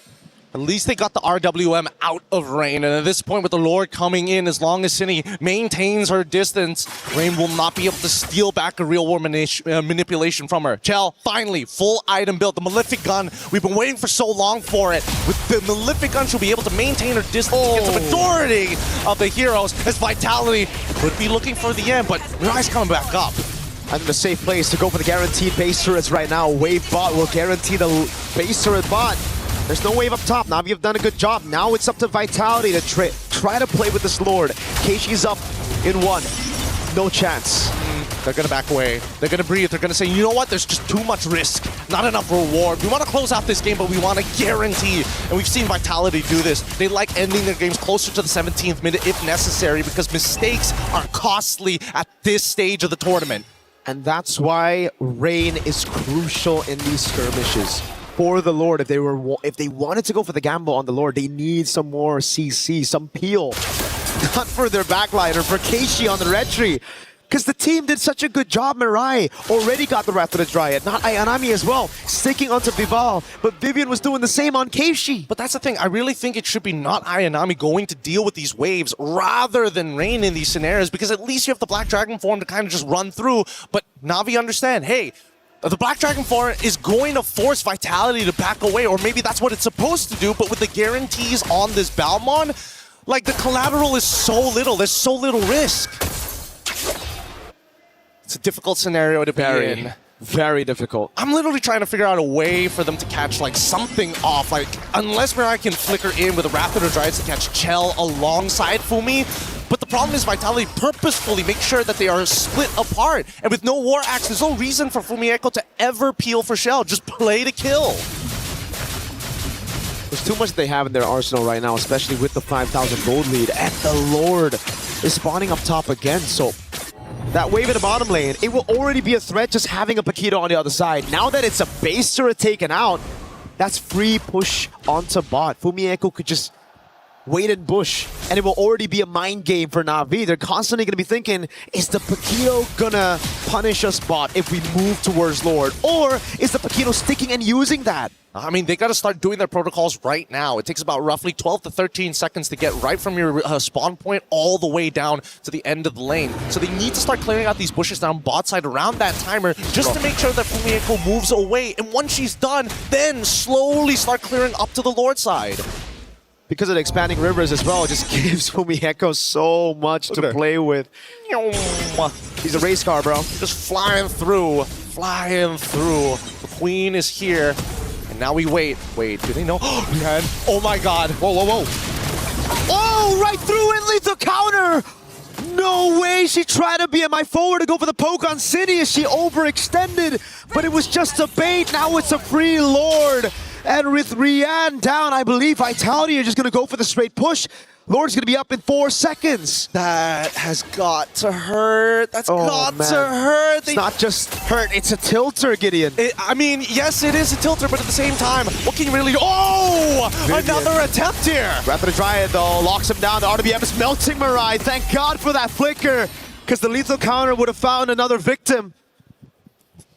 At least they got the RWM out of Rain, and at this point with the Lord coming in, as long as Cini maintains her distance, Rain will not be able to steal back a real war manipulation from her. Chell, finally, full item build. The Malefic Gun, we've been waiting for so long for it. With the Malefic Gun, she'll be able to maintain her distance against the majority of the heroes, as Vitality could be looking for the end, but MWI's coming back up. I think a safe place to go for the guaranteed base turrets right now. Wave bot will guarantee the base turret bot. There's no wave up top. Na'Vi have done a good job. Now it's up to Vitality to try to play with this Lord. Keishi's up in 1. No chance. They're gonna back away. They're gonna breathe. They're gonna say, you know what? There's just too much risk. Not enough reward. We want to close out this game, but we want to guarantee. And we've seen Vitality do this. They like ending their games closer to the 17th minute if necessary because mistakes are costly at this stage of the tournament. And that's why Rain is crucial in these skirmishes. For the Lord, if they wanted to go for the gamble on the Lord, they need some more CC, some peel. Not for their backliner, for Keishi on the red tree. Because the team did such a good job. Mirai already got the Wrath of the Dryad, not Ayanami as well, sticking onto Vival, but Vivian was doing the same on Keishi. But that's the thing, I really think it should be not Ayanami going to deal with these waves rather than Rain in these scenarios, because at least you have the Black Dragon form to kind of just run through. But Na'Vi understand, hey, the Black Dragon form is going to force Vitality to back away, or maybe that's what it's supposed to do, but with the guarantees on this Balmon, like the collateral is so little, there's so little risk. It's a difficult scenario to be in. Very difficult. I'm literally trying to figure out a way for them to catch like something off. Like, unless Mirai can flicker in with a Wrath of the Dryads to catch Chell alongside Fumi. But the problem is Vitality purposefully make sure that they are split apart. And with no War Axe, there's no reason for Fumieko to ever peel for Shell. Just play to kill. There's too much they have in their arsenal right now, especially with the 5,000 gold lead. And the Lord is spawning up top again, so that wave in the bottom lane, it will already be a threat just having a Paquito on the other side. Now that it's a baser taken out, that's free push onto bot. Fumieko could just wait in bush, and it will already be a mind game for Na'Vi. They're constantly going to be thinking, is the Paquito gonna punish us bot if we move towards Lord? Or is the Paquito sticking and using that? I mean, they got to start doing their protocols right now. It takes about roughly 12 to 13 seconds to get right from your spawn point all the way down to the end of the lane. So they need to start clearing out these bushes down bot side around that timer just to make sure that Fumieko moves away. And once she's done, then slowly start clearing up to the Lord side. Because of the expanding rivers as well, it just gives Fumieko so much to play with. He's a race car, bro. Just flying through, flying through. The queen is here. And now we wait. Wait, do they know? Oh my god. Whoa, whoa, whoa. Oh, right through it, lethal counter! No way, she tried to be at my forward to go for the poke on City as she overextended, but it was just a bait. Now it's a free Lord. And with Rian down, I believe Vitality are just gonna go for the straight push. Lord's gonna be up in 4 seconds. That has got to hurt. That's got to hurt. It's not just hurt, it's a tilter, Gideon. I mean, yes, it is a tilter, but at the same time, what can you really do? Oh! Vivian. Another attempt here. Wrath of the Dryad, though, locks him down. The RWM is melting Mirai. Thank God for that flicker, because the lethal counter would have found another victim.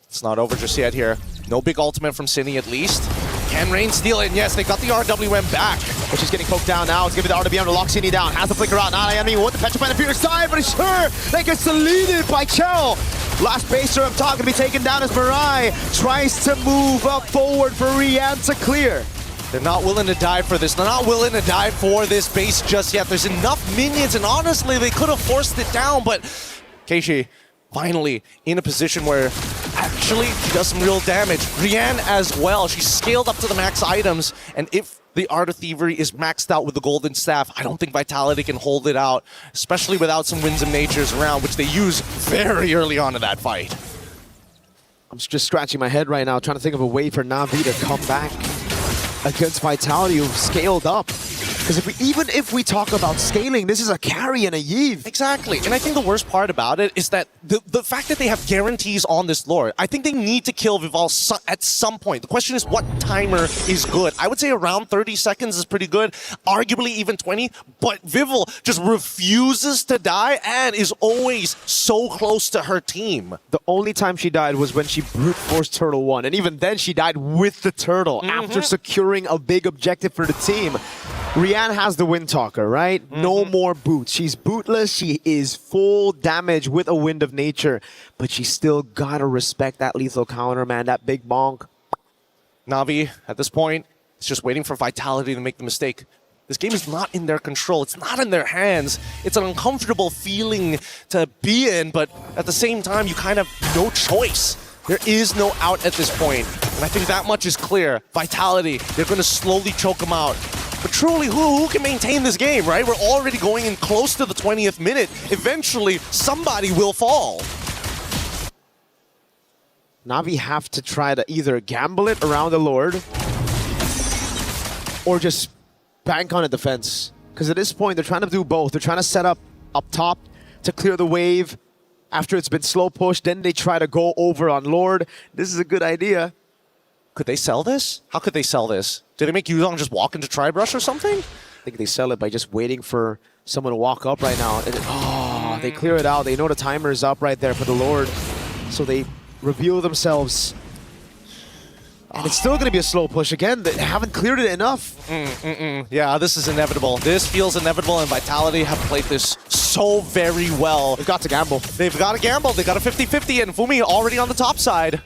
It's not over just yet here. No big ultimate from Cine at least. Can Rain steal it? And yes, they got the RWM back. But she's getting poked down now. It's giving the RWM to lock Cine down. Has the flicker out. Not Ayanami with the Petrified Fierce side, but it's her that gets deleted by Chell. Last baser up top gonna be taken down as Mirai tries to move up forward for Rian to clear. They're not willing to die for this. They're not willing to die for this base just yet. There's enough minions, and honestly, they could have forced it down, but Keishi finally in a position where actually she does some real damage. Rian as well. She's scaled up to the max items, and if the Art of Thievery is maxed out with the Golden Staff, I don't think Vitality can hold it out, especially without some Winds of Natures around, which they use very early on in that fight. I'm just scratching my head right now, trying to think of a way for Na'Vi to come back against Vitality, who've scaled up. Because even if we talk about scaling, this is a carry and a Yve. Exactly. And I think the worst part about it is that the fact that they have guarantees on this Lord, I think they need to kill Vival at some point. The question is what timer is good. I would say around 30 seconds is pretty good, arguably even 20, but Vival just refuses to die and is always so close to her team. The only time she died was when she brute forced Turtle 1, and even then she died with the Turtle after securing a big objective for the team. Rian has the Wind Talker, right? No more boots. She's bootless. She is full damage with a Wind of Nature, but she still gotta respect that lethal counter, man. That big bonk. Na'Vi, at this point, is just waiting for Vitality to make the mistake. This game is not in their control. It's not in their hands. It's an uncomfortable feeling to be in, but at the same time, you kind of have no choice. There is no out at this point. And I think that much is clear. Vitality, they're going to slowly choke him out. But truly, who can maintain this game, right? We're already going in close to the 20th minute. Eventually, somebody will fall. Na'Vi have to try to either gamble it around the Lord or just bank on a defense. Because at this point, they're trying to do both. They're trying to set up top to clear the wave after it's been slow pushed. Then they try to go over on Lord. This is a good idea. Could they sell this? How could they sell this? Did they make Yuzong just walk into Tribe Rush or something? I think they sell it by just waiting for someone to walk up right now. And they clear it out. They know the timer is up right there for the Lord. So they reveal themselves. And it's still going to be a slow push again. They haven't cleared it enough. Yeah, this is inevitable. This feels inevitable, and Vitality have played this so very well. They've got to gamble. They've got to gamble. They got a 50-50, and Fumi already on the top side.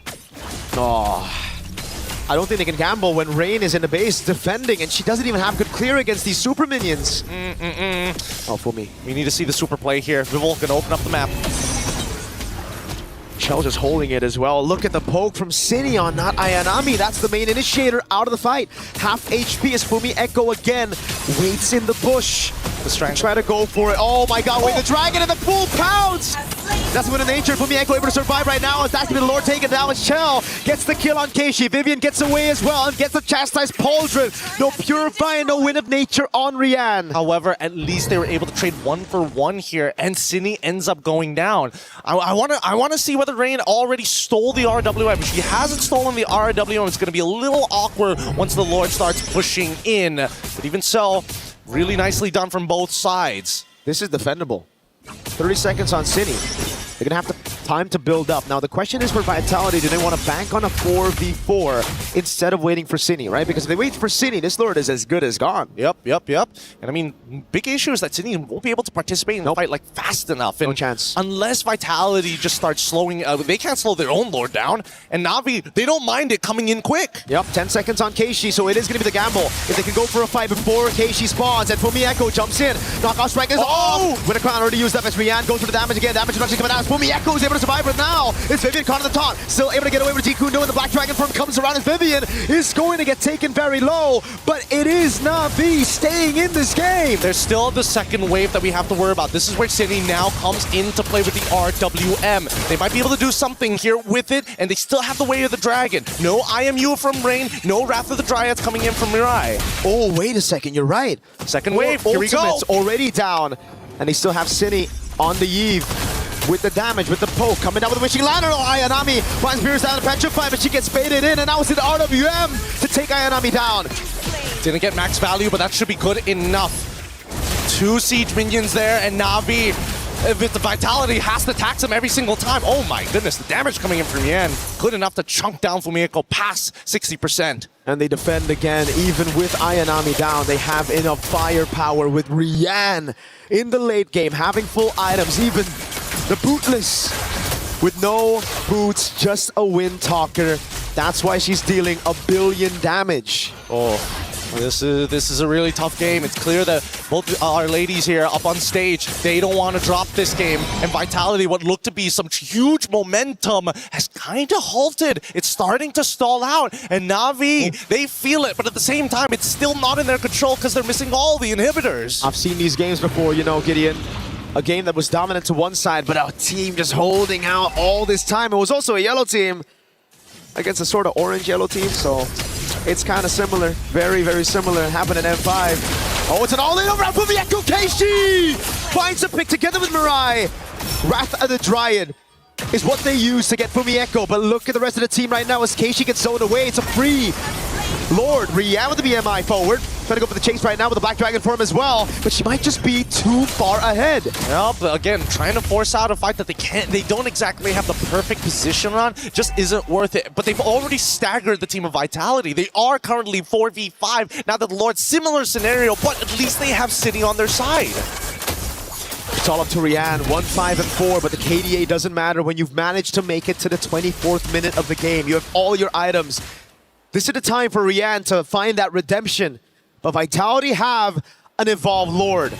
I don't think they can gamble when Rain is in the base defending, and she doesn't even have good clear against these super minions. Oh, Fumi. We need to see the super play here. Vivol can open up the map. Chell just holding it as well. Look at the poke from Sinion, not Ayanami. That's the main initiator out of the fight. Half HP as Fumi Echo again waits in the bush. Try to go for it. Oh my god, wait, the dragon and the full pounce! That's when the nature Fumi Echo able to survive right now as that's been the Lord taken down as Chell gets the kill on Keishi. Vivian gets away as well and gets the chastised Pauldron. No Purify and no Wind of Nature on Rian. However, at least they were able to trade 1-for-1 here, and Cine ends up going down. I want to see whether Rain already stole the RWM. If she hasn't stolen the RWM, it's going to be a little awkward once the Lord starts pushing in. But even so, really nicely done from both sides. This is defendable. 30 seconds on Cine. They're going to have time to build up. Now, the question is for Vitality, do they want to bank on a 4v4 instead of waiting for Cine, right? Because if they wait for Cine, this Lord is as good as gone. Yep. And I mean, big issue is that Cine won't be able to participate in the fight like fast enough. And no chance. Unless Vitality just starts slowing, they can't slow their own Lord down. And Na'Vi, they don't mind it coming in quick. Yep, 10 seconds on Keishi, so it is going to be the gamble. If they can go for a fight before Keishi spawns, and Fumi Echo jumps in. Knockout strike is off! Winter Crown already used up as Rian goes for the damage again. Damage reduction coming out. Fumi Echo is able to survive, but now it's Vivian caught on the taunt. Still able to get away with Jikundo, and the Black Dragon form comes around as Vivian is going to get taken very low, but it is Na'Vi staying in this game. There's still the second wave that we have to worry about. This is where Cine now comes into play with the RWM. They might be able to do something here with it, and they still have the Way of the Dragon. No IMU from Rain, no Wrath of the Dryads coming in from Mirai. Oh, wait a second, you're right. Second wave, here we go. Ultimate's already down, and they still have Cine on the eve. With the damage, with the poke, coming down with the Wishing Ladder. Oh, Ayanami finds Beerus down to Petrify, but she gets baited in, and now it's an RWM to take Ayanami down. Didn't get max value, but that should be good enough. 2 siege minions there, and Na'Vi, with the Vitality, has to tax him every single time. Oh my goodness, the damage coming in from Yan. Good enough to chunk down Fumiko past 60%. And they defend again, even with Ayanami down. They have enough firepower with Rian in the late game, having full items, even the bootless with no boots, just a wind talker. That's why she's dealing 1 billion damage. Oh, this is a really tough game. It's clear that both our ladies here up on stage, they don't want to drop this game. And Vitality, what looked to be some huge momentum, has kind of halted. It's starting to stall out. And Na'Vi, they feel it, but at the same time, it's still not in their control because they're missing all the inhibitors. I've seen these games before, you know, Gideon. A game that was dominant to one side, but our team just holding out all this time. It was also a yellow team against a sort of orange-yellow team, so it's kind of similar. Very, very similar. It happened in M5. Oh, it's an all-in over on Fumi Echo. Keishi finds a pick together with Mirai. Wrath of the Dryad is what they use to get Fumi Echo, but look at the rest of the team right now as Keishi gets zoned away. It's a free Lord. Rian with the BMI forward. Trying to go for the chase right now with the Black Dragon form as well, but she might just be too far ahead. Well, but again, trying to force out a fight that they don't exactly have the perfect position on just isn't worth it. But they've already staggered the team of Vitality. They are currently 4v5 now that the Lord, similar scenario, but at least they have City on their side. It's all up to Rian, 1-5 and 4, but the KDA doesn't matter when you've managed to make it to the 24th minute of the game. You have all your items. This is the time for Rian to find that redemption. But Vitality have an evolved Lord.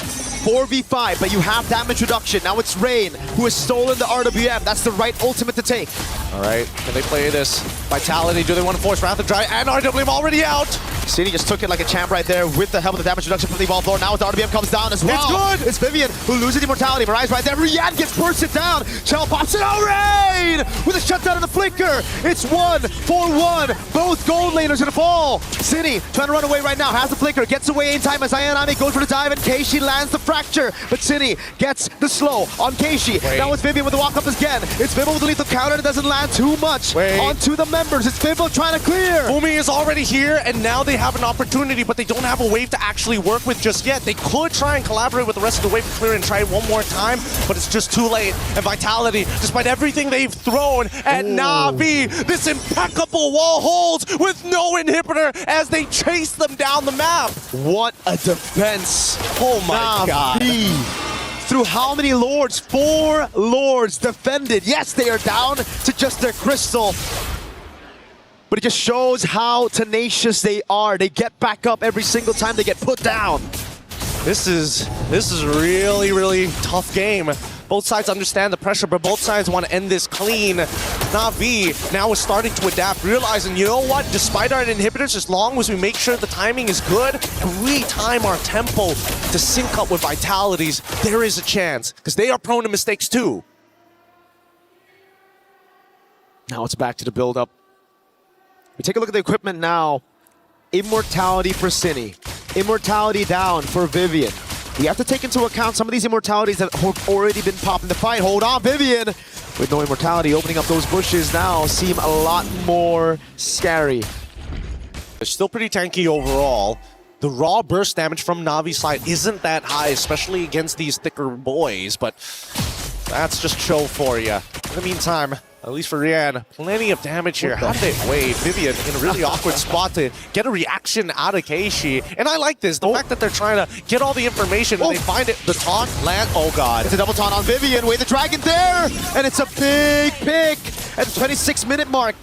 4v5, but you have damage reduction. Now it's Rain, who has stolen the RWM. That's the right ultimate to take. All right, can they play this? Vitality, do they want to force Wrath of Dry? And RWM already out! City just took it like a champ right there with the help of the damage reduction from the Evolve Lord. Now as the RWM comes down as well. It's good! It's Vivian who loses Immortality. Mirai's right there. Rian gets bursted down. Shell pops it out. Rain with a shutdown of the Flicker. It's 1-4-1. Both gold laners gonna fall. City trying to run away right now. Has the Flicker. Gets away in time as Ayanami goes for the dive and Keishi lands the Fracture. But City gets the slow on Keishi. Now it's Vivian with the walk up again. It's Vivo with the lethal counter. It doesn't land too much. Onto the members. It's Vivo trying to clear. Fumi is already here and now they have an opportunity, but they don't have a wave to actually work with just yet. They could try and collaborate with the rest of the wave to clear and try it one more time, but it's just too late. And Vitality, despite everything they've thrown at Na'Vi, this impeccable wall holds with no inhibitor as they chase them down the map. What a defense. Oh my god. Through how many lords? 4 lords defended. Yes, they are down to just their crystal. But it just shows how tenacious they are. They get back up every single time they get put down. This is really, really tough game. Both sides understand the pressure, but both sides want to end this clean. Na'Vi now is starting to adapt, realizing, you know what, despite our inhibitors, as long as we make sure the timing is good and we time our tempo to sync up with Vitalities, there is a chance, because they are prone to mistakes too. Now it's back to the build-up. We take a look at the equipment now. Immortality for Cine. Immortality down for Vivian. We have to take into account some of these immortalities that have already been popped in the fight. Hold on, Vivian! With no immortality, opening up those bushes now seem a lot more scary. They're still pretty tanky overall. The raw burst damage from Navi's side isn't that high, especially against these thicker boys, but that's just show for you. In the meantime, at least for Rian, plenty of damage here. How did they wait? Vivian in a really awkward spot to get a reaction out of Keishi. And I like this, the fact that they're trying to get all the information and they find it. The taunt land, oh god. It's a double taunt on Vivian, with the dragon there! And it's a big pick at the 26-minute mark.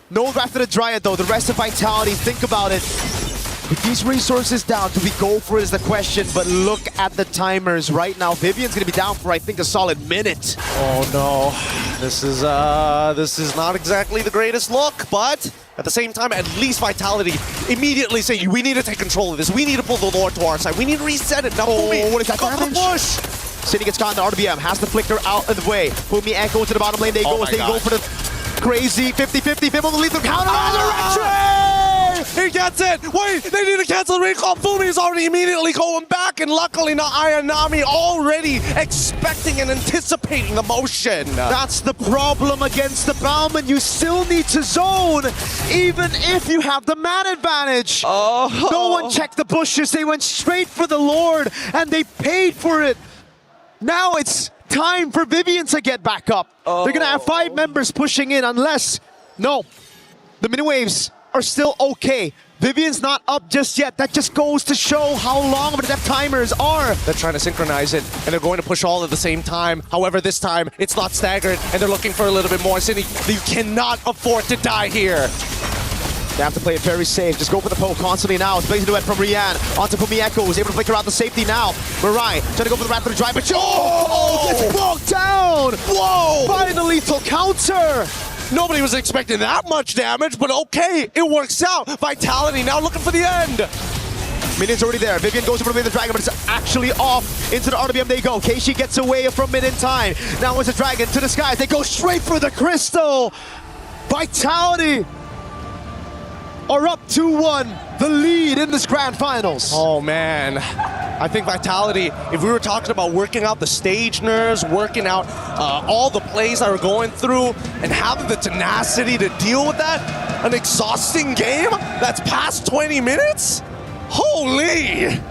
No Wrath of the Dryad though, the rest of Vitality, think about it. With these resources down, do we go for it is the question, but look at the timers right now. Vivian's gonna be down for, I think, a solid minute. Oh no, this is not exactly the greatest look, but at the same time, at least Vitality immediately say, we need to take control of this. We need to pull the Lord to our side. We need to reset it. Now, Fumi, what is that damage? Push! City gets caught in the RBM, has the Flicker out of the way. Fumi Echo to the bottom lane, they go for the crazy 50-50, Vivo the lethal counter resurrection! He gets it! Wait, they need to cancel the recall. Fumi is already immediately going back, and luckily not Ayanami already expecting and anticipating the motion. That's the problem against the Bauman. You still need to zone, even if you have the man advantage. Oh. No one checked the bushes. They went straight for the Lord, and they paid for it. Now it's time for Vivian to get back up. They're going to have 5 members pushing in unless... No, the mini waves are still okay. Vivian's not up just yet. That just goes to show how long of the death timers are. They're trying to synchronize it, and they're going to push all at the same time. However, this time, it's not staggered, and they're looking for a little bit more. City, you cannot afford to die here. They have to play it very safe. Just go for the poke constantly now. It's blazing duet from Rian. Onto Fumi Echo, who's able to flicker out the safety now. Mirai trying to go for the Wrath of the Dry, but gets blocked down! Whoa! By the lethal counter! Nobody was expecting that much damage, but okay, it works out. Vitality now looking for the end. Minion's already there. Vivian goes over to the Dragon, but it's actually off. Into the RWM they go. Keishi gets away from mid in time. Now it's the Dragon to the skies. They go straight for the Crystal. Vitality are up 2-1. The lead in this grand finals. Oh man. I think Vitality, if we were talking about working out the stage nerves, working out all the plays that we're going through, and having the tenacity to deal with that, an exhausting game that's past 20 minutes? Holy!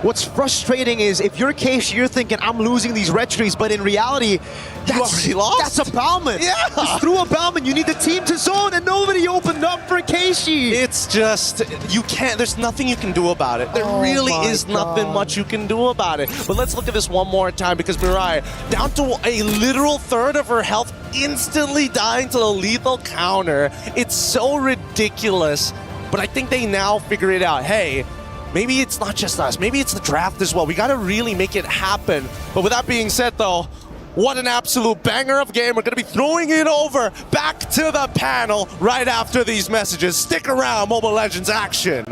What's frustrating is if you're Keishi, you're thinking, I'm losing these red trees, but in reality, that's a Bauman. Yeah. Just through a Bauman, you need the team to zone, and nobody opened up for Keishi. It's just, you can't, there's nothing you can do about it. There really is nothing much you can do about it. But let's look at this one more time, because Mirai, down to a literal third of her health, instantly dying to the lethal counter. It's so ridiculous, but I think they now figure it out. Hey, maybe it's not just us. Maybe it's the draft as well. We got to really make it happen. But with that being said, though, what an absolute banger of a game. We're going to be throwing it over back to the panel right after these messages. Stick around, Mobile Legends action.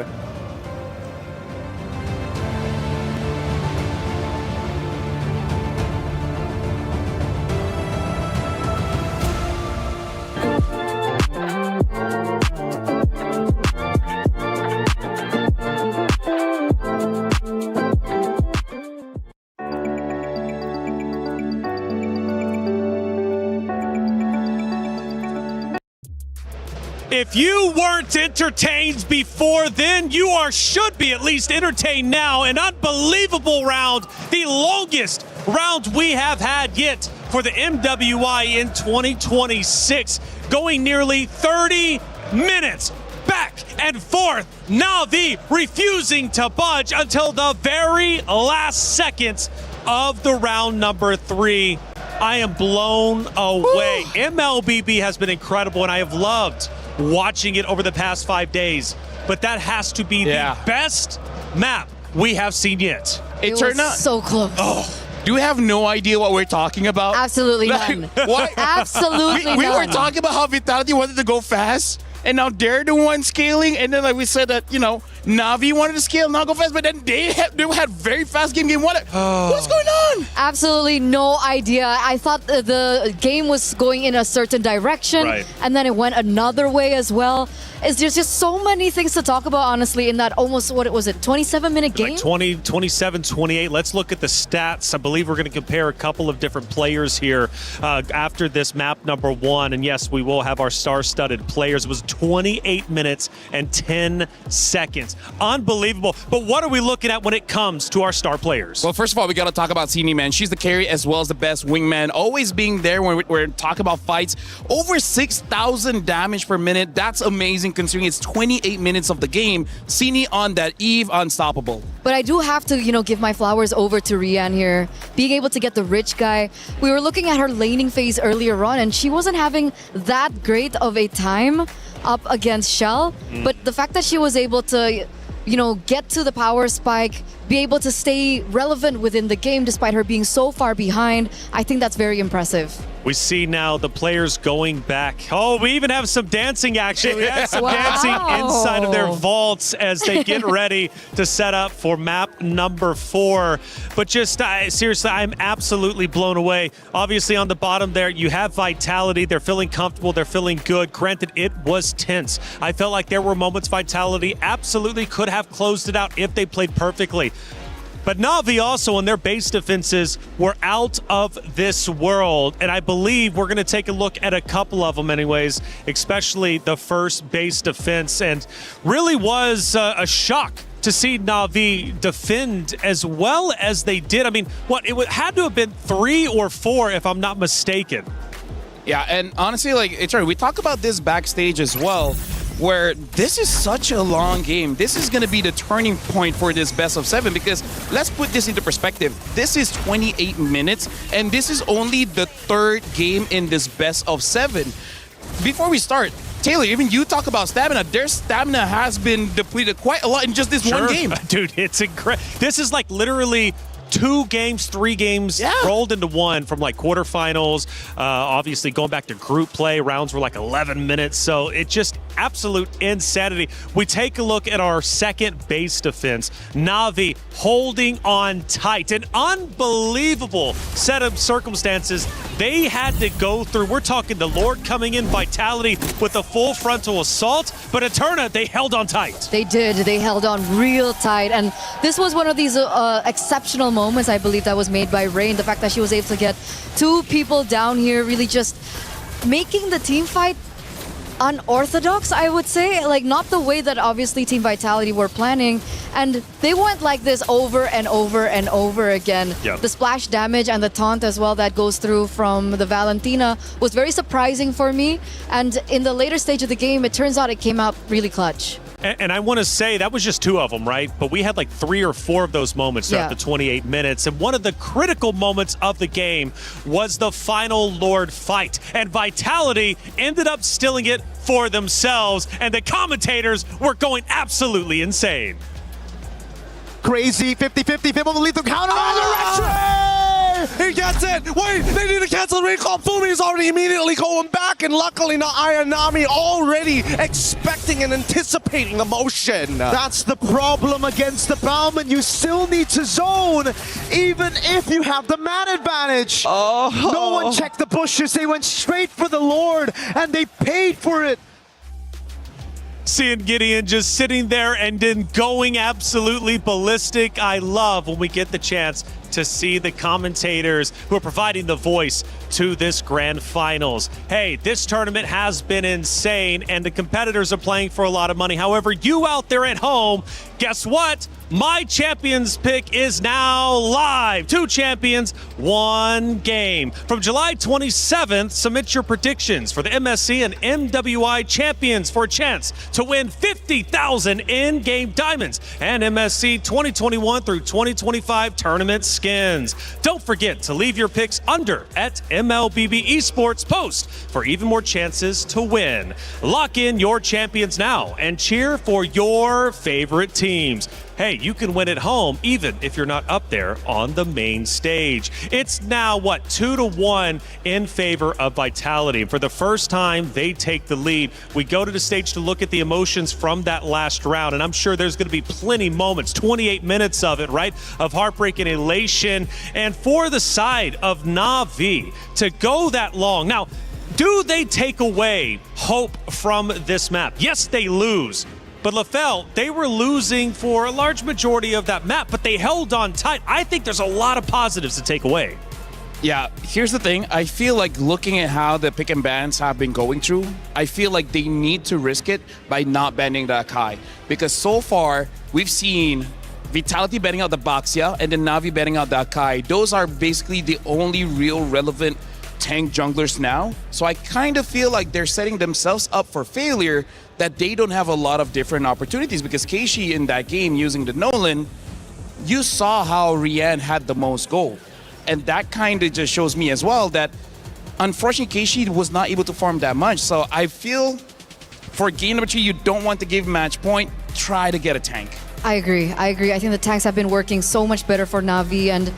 If you weren't entertained before then, you should be at least entertained now. An unbelievable round, the longest round we have had yet for the MWI in 2026, going nearly 30 minutes. Back and forth, Na'Vi refusing to budge until the very last seconds of the round number 3. I am blown away. MLBB has been incredible, and I have loved watching it over the past 5 days. But that has to be the best map we have seen yet. It turned out so close. Oh. Do we have no idea what we're talking about? Absolutely none. What? Absolutely none. We were talking about how Vitality wanted to go fast, and now they're the one scaling, and then like we said that, you know, Na'Vi wanted to scale, not go fast, but then they had very fast game 1. What's going on? Absolutely no idea. I thought the game was going in a certain direction, and then it went another way as well. There's just so many things to talk about, honestly, in that almost, what was it, 27-minute game? Like 20, 27, 28. Let's look at the stats. I believe we're going to compare a couple of different players here after this map number 1. And yes, we will have our star-studded players. It was 28 minutes and 10 seconds. Unbelievable. But what are we looking at when it comes to our star players? Well, first of all, we got to talk about Sini, man. She's the carry as well as the best wingman, always being there when we're talking about fights. Over 6,000 damage per minute. That's amazing considering it's 28 minutes of the game. Sini on that eve, unstoppable. But I do have to, give my flowers over to Rian here. Being able to get the rich guy. We were looking at her laning phase earlier on, and she wasn't having that great of a time up against Shell. But the fact that she was able to, get to the power spike, be able to stay relevant within the game despite her being so far behind, I think that's very impressive. We see now the players going back. Oh, we even have some dancing action. We have some dancing inside of their vaults as they get ready to set up for map number 4. But just seriously, I'm absolutely blown away. Obviously on the bottom there, you have Vitality. They're feeling comfortable. They're feeling good. Granted, it was tense. I felt like there were moments Vitality absolutely could have closed it out if they played perfectly. But Na'Vi also, in their base defenses, were out of this world. And I believe we're going to take a look at a couple of them anyways, especially the first base defense. And really was a shock to see Na'Vi defend as well as they did. I mean, it had to have been 3 or 4 if I'm not mistaken. Yeah, and honestly, it's right. We talk about this backstage as well, where this is such a long game. This is going to be the turning point for this best of 7 because let's put this into perspective. This is 28 minutes, and this is only the 3rd game in this best of 7. Before we start, Taylor, even you talk about stamina. Their stamina has been depleted quite a lot in just this one game. Dude, it's incredible. This is like literally 2 games, 3 games rolled into one from like quarterfinals. Obviously going back to group play, rounds were like 11 minutes. So it just absolute insanity. We take a look at our second base defense. Na'Vi holding on tight. An unbelievable set of circumstances they had to go through. We're talking the Lord coming in, Vitality with a full frontal assault, but Eterna, they held on tight. They did. They held on real tight. And this was one of these exceptional moments, I believe, that was made by Rain. The fact that she was able to get 2 people down here, really just making the team fight unorthodox, I would say. Like, not the way that obviously Team Vitality were planning. And they went like this over and over and over again. Yep. The splash damage and the taunt as well that goes through from the Valentina was very surprising for me. And in the later stage of the game, it turns out it came out really clutch. And I want to say that was just 2 of them, right? But we had like 3 or 4 of those moments throughout the 28 minutes. And one of the critical moments of the game was the final Lord fight. And Vitality ended up stealing it for themselves. And the commentators were going absolutely insane. crazy. 50-50. Vivo the lethal counter. He gets it! Wait, they need to cancel the recall. Fumi's already immediately going back, and luckily not Ayanami already expecting and anticipating the motion. That's the problem against the Bauman. You still need to zone, even if you have the man advantage. No one checked the bushes. They went straight for the Lord, and they paid for it. Seeing Gideon just sitting there and then going absolutely ballistic. I love when we get the chance to see the commentators who are providing the voice to this grand finals. Hey, this tournament has been insane and the competitors are playing for a lot of money. However, you out there at home, guess what? My champions pick is now live. 2 champions, 1 game. From July 27th, submit your predictions for the MSC and MWI champions for a chance to win 50,000 in-game diamonds and MSC 2021 through 2025 tournament skins. Don't forget to leave your picks under at MLBB Esports post for even more chances to win. Lock in your champions now and cheer for your favorite teams. Hey, you can win at home even if you're not up there on the main stage. It's now, 2-1 in favor of Vitality. For the first time, they take the lead. We go to the stage to look at the emotions from that last round, and I'm sure there's going to be plenty moments, 28 minutes of it, right, of heartbreak and elation. And for the side of Na'Vi to go that long. Now, do they take away hope from this map? Yes, they lose. But LaFell, they were losing for a large majority of that map, but they held on tight. I think there's a lot of positives to take away. Yeah, here's the thing. I feel like looking at how the pick and bans have been going through, I feel like they need to risk it by not banning the Akai. Because so far, we've seen Vitality banning out the Baxia and then Na'Vi banning out the Akai. Those are basically the only real relevant tank junglers now. So I kind of feel like they're setting themselves up for failure, that they don't have a lot of different opportunities, because Keishi in that game using the Nolan, you saw how Rian had the most gold. And that kind of just shows me as well that unfortunately Keishi was not able to farm that much. So I feel for game number 3, you don't want to give match point, try to get a tank. I agree. I think the tanks have been working so much better for Na'Vi, and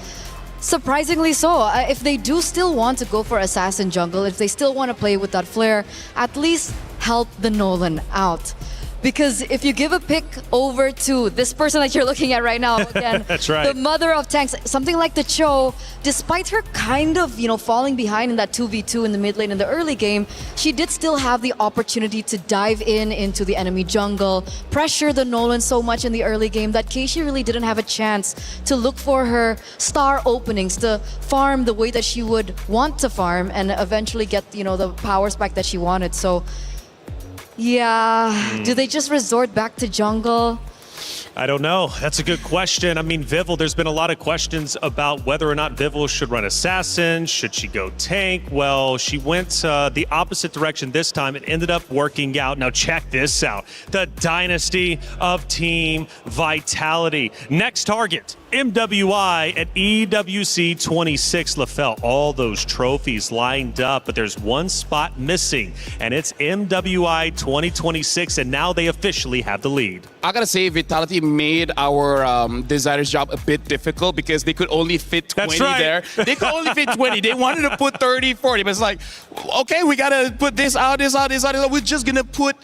surprisingly so. If they do still want to go for Assassin jungle, if they still want to play with that flare, at least help the Nolan out. Because if you give a pick over to this person that you're looking at right now, again, that's right, the mother of tanks, something like the Cho, despite her kind of, falling behind in that 2v2 in the mid lane in the early game, she did still have the opportunity to dive into the enemy jungle, pressure the Nolan so much in the early game that Keishi really didn't have a chance to look for her star openings, to farm the way that she would want to farm and eventually get, the power spike that she wanted. So yeah, do they just resort back to jungle? I don't know. That's a good question. I mean, Vival, there's been a lot of questions about whether or not Vival should run Assassin. Should she go tank? Well, she went the opposite direction this time. It ended up working out. Now check this out. The dynasty of Team Vitality. Next target, MWI at EWC26. LaFell, all those trophies lined up, but there's one spot missing, and it's MWI 2026, and now they officially have the lead. I gotta say, Vitality made our designer's job a bit difficult because they could only fit 20 there. They could only fit 20. They wanted to put 30, 40, but it's like, okay, we gotta put this out. We're just gonna put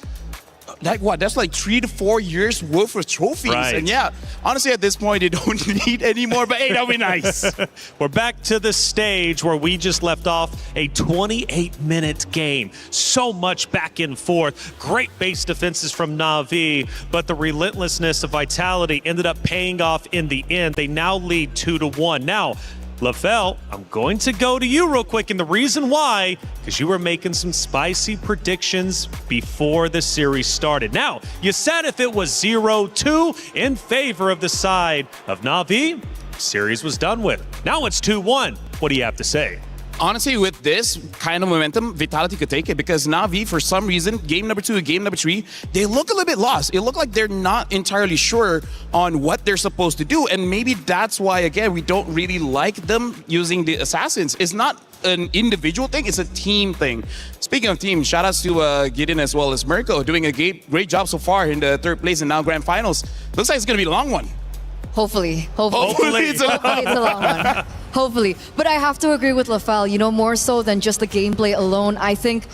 that's like 3 to 4 years worth of trophies. Right. And yeah, honestly, at this point, they don't need any more, but hey, that'll be nice. We're back to the stage where we just left off, a 28-minute game. So much back and forth. Great base defenses from Na'Vi, but the relentlessness of Vitality ended up paying off in the end. They now lead 2-1. Now, LaFell, I'm going to go to you real quick, and the reason why, because you were making some spicy predictions before the series started. Now, you said if it was 0-2 in favor of the side of Na'Vi, series was done with. Now it's 2-1. What do you have to say? Honestly, with this kind of momentum, Vitality could take it, because Na'Vi, for some reason, game number 2, game number 3, they look a little bit lost. It looked like they're not entirely sure on what they're supposed to do, and maybe that's why, again, we don't really like them using the Assassins. It's not an individual thing, it's a team thing. Speaking of team, shout outs to Gideon as well as Mirko, doing a great job so far in the 3rd place and now Grand Finals. Looks like it's going to be a long one. Hopefully. Hopefully it's a long Hopefully it's a long one. Hopefully. But I have to agree with Lafal, more so than just the gameplay alone. I think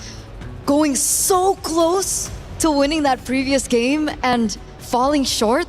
going so close to winning that previous game and falling short,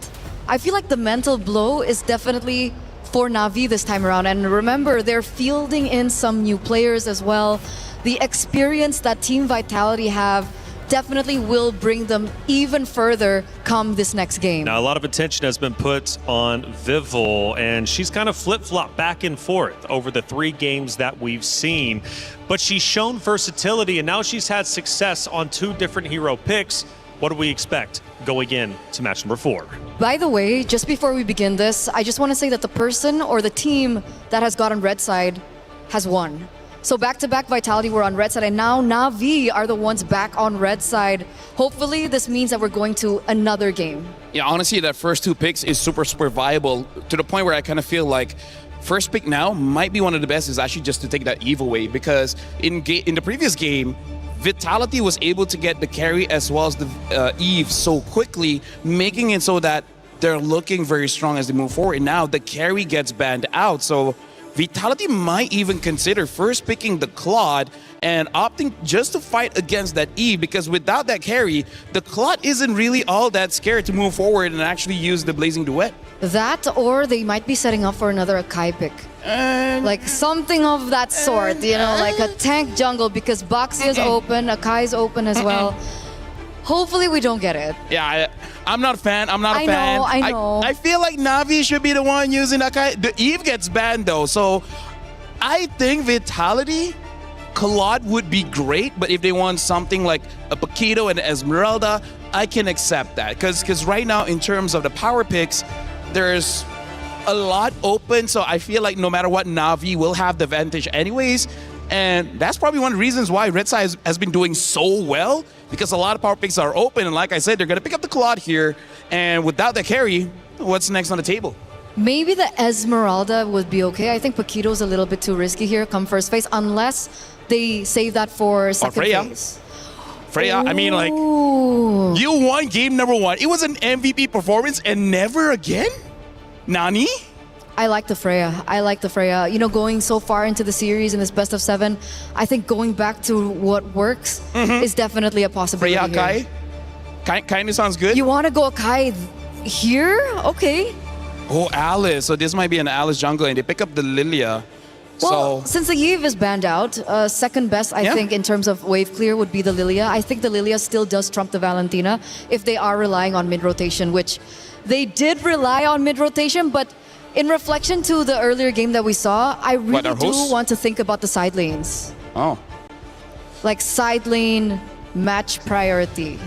I feel like the mental blow is definitely for Na'Vi this time around. And remember, they're fielding in some new players as well. The experience that Team Vitality have definitely will bring them even further come this next game. Now, a lot of attention has been put on Vivol, and she's kind of flip-flopped back and forth over the 3 games that we've seen. But she's shown versatility, and now she's had success on 2 different hero picks. What do we expect going in to match number 4? By the way, just before we begin this, I just want to say that the person or the team that has gotten red side has won. So back-to-back Vitality were on red side, and now Na'Vi are the ones back on red side. Hopefully, this means that we're going to another game. Yeah, honestly, that first 2 picks is super viable to the point where I kind of feel like first pick now might be one of the best is actually just to take that Eve away, because in the previous game, Vitality was able to get the carry as well as the Eve so quickly, making it so that they're looking very strong as they move forward. And now the carry gets banned out, so Vitality might even consider first picking the Claude and opting just to fight against that Eve, because without that carry, the Claude isn't really all that scared to move forward and actually use the Blazing Duet. That, or they might be setting up for another Akai pick. Like something of that sort, like a tank jungle, because Baxi is open, Akai is open as well. Hopefully we don't get it. Yeah, I'm not a fan. I'm not a fan. I know. I feel like Na'Vi should be the one using Akai. The Eve gets banned though, so I think Vitality, Claude would be great, but if they want something like a Paquito and Esmeralda, I can accept that. Because right now, in terms of the power picks, there's a lot open, so I feel like no matter what, Na'Vi will have the advantage anyways. And that's probably one of the reasons why Red Side has been doing so well, because a lot of power picks are open, and like I said, they're going to pick up the Claude here, and without the carry, what's next on the table? Maybe the Esmeralda would be okay. I think Paquito's a little bit too risky here, come first phase, unless they save that for second phase. Freya, I mean, like, you won game number 1. It was an MVP performance, and never again? Nani? I like the Freya. Going so far into the series in this best of 7, I think going back to what works is definitely a possibility. Freya Akai? Kind of sounds good. You want to go Akai here? Okay. Oh, Alice. So this might be an Alice jungle, and they pick up the Lilia. Well, since the Eve is banned out, second best, I think, in terms of wave clear would be the Lilia. I think the Lilia still does trump the Valentina if they are relying on mid-rotation, which they did rely on mid-rotation, but in reflection to the earlier game that we saw, I really do want to think about the side lanes. Oh. Like side lane match priority.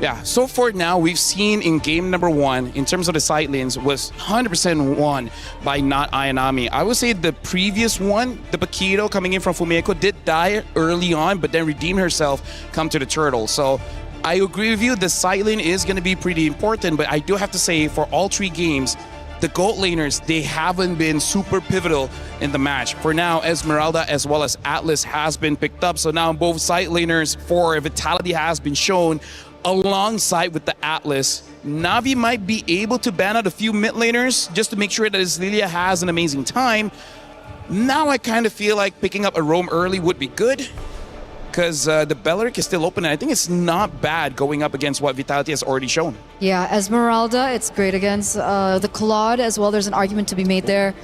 Yeah, so far now, we've seen in game number 1, in terms of the side lanes, was 100% won by not Ayanami. I would say the previous one, the Paquito coming in from Fumeko, did die early on, but then redeemed herself, come to the Turtle. So I agree with you, the side lane is going to be pretty important, but I do have to say, for all 3 games, the gold laners, they haven't been super pivotal in the match. For now, Esmeralda as well as Atlas has been picked up. So now both side laners for Vitality has been shown alongside with the Atlas. Na'Vi might be able to ban out a few mid laners just to make sure that his Lilia has an amazing time. Now I kind of feel like picking up a roam early would be good, because the Belleric is still open, and I think it's not bad going up against what Vitality has already shown. Yeah, Esmeralda, it's great against the Claude as well. There's an argument to be made there.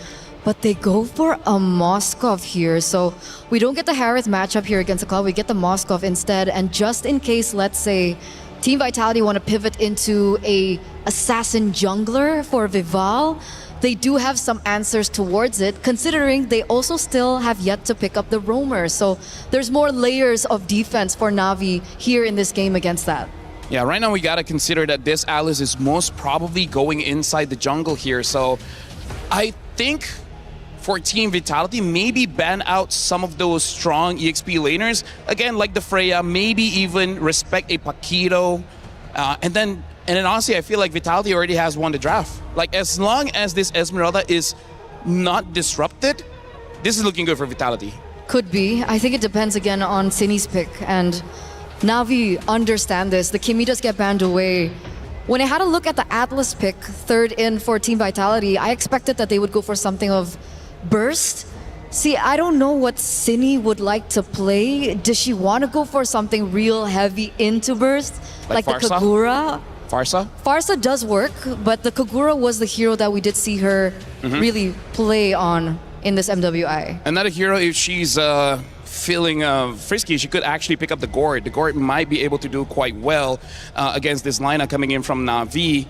But they go for a Moskov here. So we don't get the Harith matchup here against the Claude. We get the Moskov instead. And just in case, let's say, Team Vitality want to pivot into a assassin jungler for Vival, they do have some answers towards it, considering they also still have yet to pick up the roamer. So there's more layers of defense for Na'Vi here in this game against that. Yeah, right now we got to consider that this Alice is most probably going inside the jungle here. So I think for Team Vitality, maybe ban out some of those strong EXP laners. Again, like the Freya, maybe even respect a Paquito. And then honestly, I feel like Vitality already has won the draft. Like, as long as this Esmeralda is not disrupted, this is looking good for Vitality. Could be. I think it depends again on Cini's pick. And Na'Vi understand this. The Kimi does get banned away. when I had a look at the Atlas pick, third in for Team Vitality, I expected that they would go for something of burst. See, I don't know what Cine would like to play. Does she want to go for something real heavy into burst? Like the Farsa? Kagura? Farsa? Farsa does work, but the Kagura was the hero that we did see her really play on in this MWI. Another hero, if she's feeling frisky, she could actually pick up the Gourd. The Gourd might be able to do quite well against this lineup coming in from Na'Vi.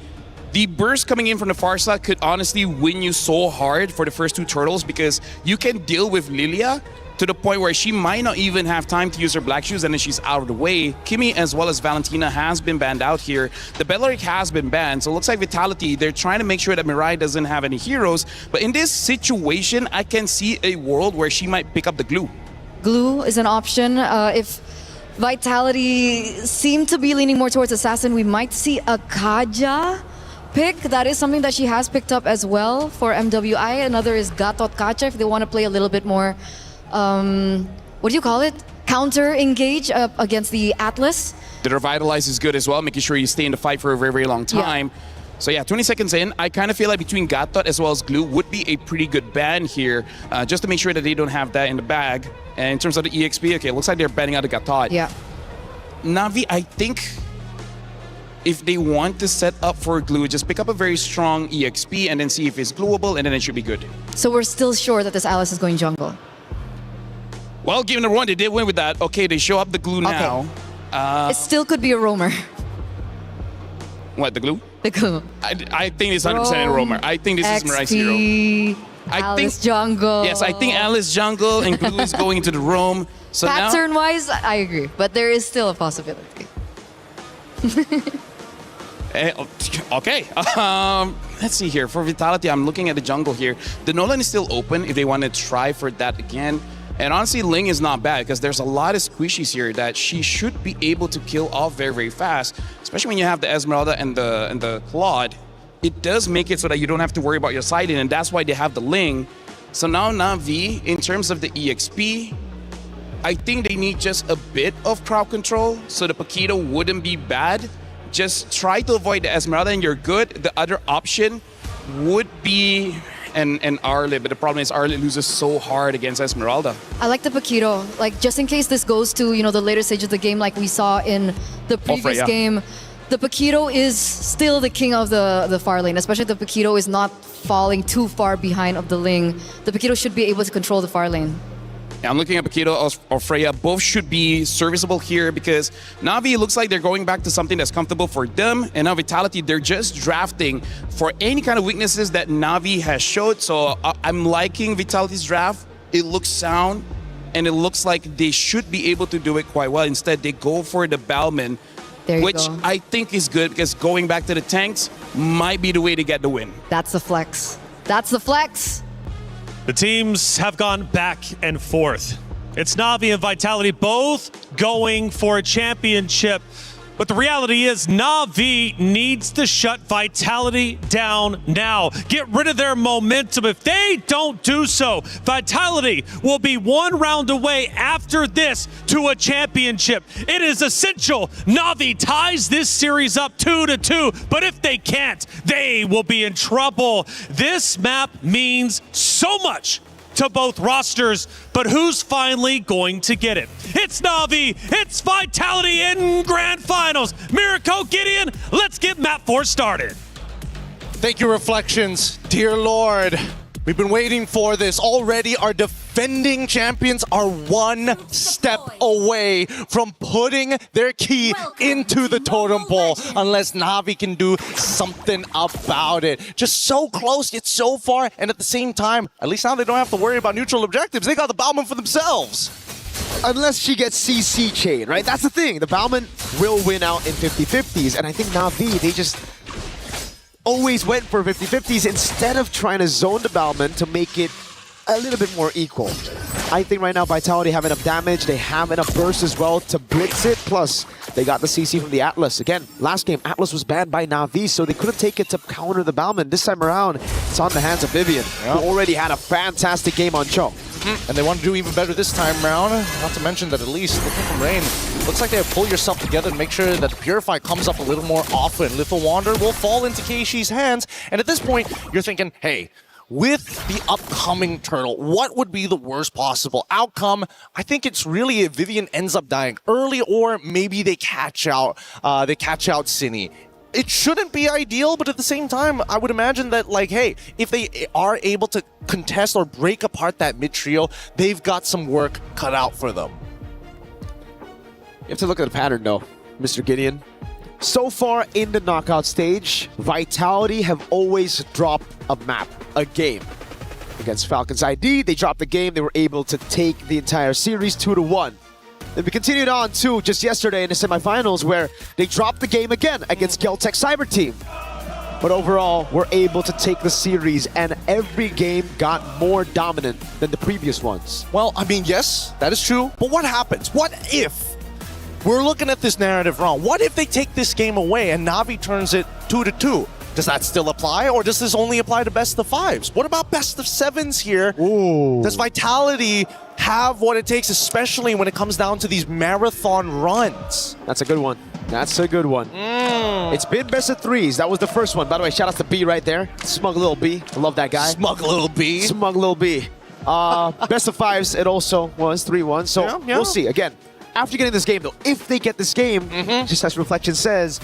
The burst coming in from the Farsa could honestly win you so hard for the first 2 turtles because you can deal with Lilia to the point where she might not even have time to use her black shoes and then she's out of the way. Kimmy as well as Valentina has been banned out here. The Bellaric has been banned, so it looks like Vitality, they're trying to make sure that Mirai doesn't have any heroes. But in this situation, I can see a world where she might pick up the glue. Glue is an option. If Vitality seem to be leaning more towards Assassin, we might see a Kaja pick. That is something that she has picked up as well for MWI. Another is Gatot Kacha if they want to play a little bit more, what do you call it? Counter engage against the Atlas. The Revitalize is good as well, making sure you stay in the fight for a very, very long time. Yeah. So yeah, 20 seconds in, I kind of feel like between Gatot as well as Glue would be a pretty good ban here, just to make sure that they don't have that in the bag. And in terms of the EXP, okay, it looks like they're banning out the Gatot. Yeah. Na'Vi, I think if they want to set up for Glue, just pick up a very strong EXP and then see if it's glueable, and then it should be good. So we're still sure that this Alice is going jungle? Well, given the run, they did win with that. Okay, they show up the Glue now. It still could be a roamer. What, the Glue? The Glue. I think it's 100% a roamer. I think this is Mirai's hero. Alice jungle. Yes, I think Alice jungle and Glue is going into the roam. So Pattern-wise, I agree. But there is still a possibility. Okay. Let's see here. For Vitality, I'm looking at the jungle here. The Nolan is still open if they want to try for that again. And honestly, Ling is not bad because there's a lot of squishies here that she should be able to kill off very, very fast. Especially when you have the Esmeralda and the Claude. It does make it so that you don't have to worry about your siding, and that's why they have the Ling. So now Na'Vi, in terms of the EXP, I think they need just a bit of crowd control so the Paquito wouldn't be bad. Just try to avoid the Esmeralda and you're good. The other option would be an Arlet, but the problem is Arlet loses so hard against Esmeralda. I like the Paquito. Like, just in case this goes to, the later stage of the game like we saw in the previous game, the Paquito is still the king of the far lane, especially the Paquito is not falling too far behind of the Ling. The Paquito should be able to control the far lane. Yeah, I'm looking at Paquito or Freya. Both should be serviceable here because Na'Vi looks like they're going back to something that's comfortable for them. And now Vitality, they're just drafting for any kind of weaknesses that Na'Vi has showed. So I'm liking Vitality's draft. It looks sound and it looks like they should be able to do it quite well. Instead, they go for the Balman, which I think is good because going back to the tanks might be the way to get the win. That's the flex. That's the flex. The teams have gone back and forth. It's Na'Vi and Vitality both going for a championship. But the reality is Na'Vi needs to shut Vitality down now. Get rid of their momentum. If they don't do so, Vitality will be one round away after this to a championship. It is essential Na'Vi ties this series up 2-2. But if they can't, they will be in trouble. This map means so much to both rosters, but who's finally going to get it? It's Na'Vi, it's Vitality in Grand Finals. Miracle, Gideon, let's get Map 4 started. Thank you, Reflections. Dear Lord, we've been waiting for this. Already our defending champions are one step away from putting their key into the totem pole, unless Na'Vi can do something about it. Just so close, yet so far, and at the same time, at least now they don't have to worry about neutral objectives. They got the Bauman for themselves. Unless she gets CC chain, right? That's the thing. The Bauman will win out in 50-50s, and I think Na'Vi, they just always went for 50-50s instead of trying to zone the Bauman to make it a little bit more equal. I think right now Vitality have enough damage, they have enough burst as well to blitz it, plus they got the CC from the Atlas. Again, last game Atlas was banned by Na'Vi, so they couldn't take it to counter the Bauman. This time around, it's on the hands of Vivian, who already had a fantastic game on Cho. And they want to do even better this time round. Not to mention that at least looking from Rain, looks like they have pull yourself together and make sure that the Purify comes up a little more often. Little Wander will fall into Keishi's hands. And at this point, you're thinking, hey, with the upcoming turtle, what would be the worst possible outcome? I think it's really if Vivian ends up dying early, or maybe they catch out Cine. It shouldn't be ideal, but at the same time, I would imagine that, like, hey, if they are able to contest or break apart that mid trio, they've got some work cut out for them. You have to look at the pattern, though, Mr. Gideon. So far in the knockout stage, Vitality have always dropped a map, a game. Against Falcons ID, they dropped the game. They were able to take the entire series 2-1. Then we continued on to just yesterday in the semifinals where they dropped the game again against Geltech Cyber Team. But overall, we're able to take the series, and every game got more dominant than the previous ones. Well, I mean, yes, that is true. But what happens? What if we're looking at this narrative wrong? What if they take this game away and Na'Vi turns it 2-2? Does that still apply, or does this only apply to best of 5s? What about best of 7s here? Ooh. Does Vitality have what it takes, especially when it comes down to these marathon runs? That's a good one. That's a good one. It's been best of 3s. That was the first one. By the way, shout out to B right there. Smug little B. I love that guy. Smug little B. Smug little B. Best of 5s, it also was 3-1. So we'll see. Again, after getting this game, though, if they get this game, just as Reflection says,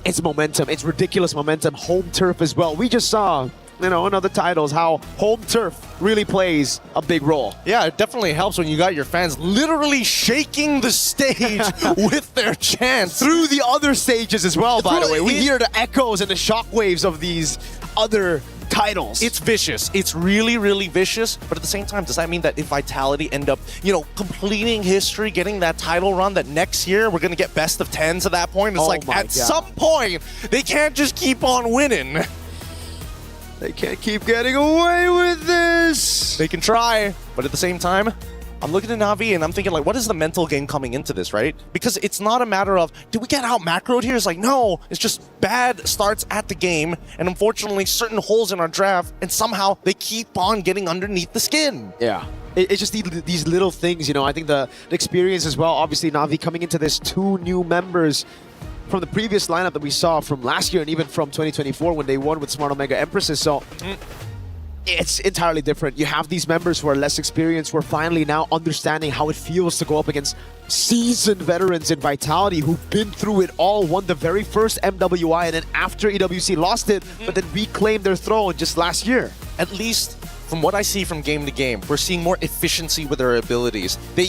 it's momentum. It's ridiculous momentum. Home turf as well. We just saw, in other titles, how home turf really plays a big role. Yeah, it definitely helps when you got your fans literally shaking the stage with their chants. Through the other stages as well, by the way. We hear the echoes and the shockwaves of these other titles. It's vicious. It's really, really vicious. But at the same time, does that mean that if Vitality end up, completing history, getting that title run, that next year we're going to get best of 10s at that point? It's like, at some point, they can't just keep on winning. They can't keep getting away with this. They can try, but at the same time, I'm looking at Na'Vi and I'm thinking, like, what is the mental game coming into this, right? Because it's not a matter of, did we get out macroed here? It's like, no, it's just bad starts at the game, and unfortunately, certain holes in our draft, and somehow they keep on getting underneath the skin. Yeah. It's just these little things, I think the experience as well. Obviously, Na'Vi coming into this, 2 new members from the previous lineup that we saw from last year and even from 2024 when they won with Smart Omega Empresses. So it's entirely different. You have these members who are less experienced, who are finally now understanding how it feels to go up against seasoned veterans in Vitality who've been through it all, won the very first MWI, and then after EWC lost it, but then reclaimed their throne just last year. At least from what I see from game to game, we're seeing more efficiency with their abilities. They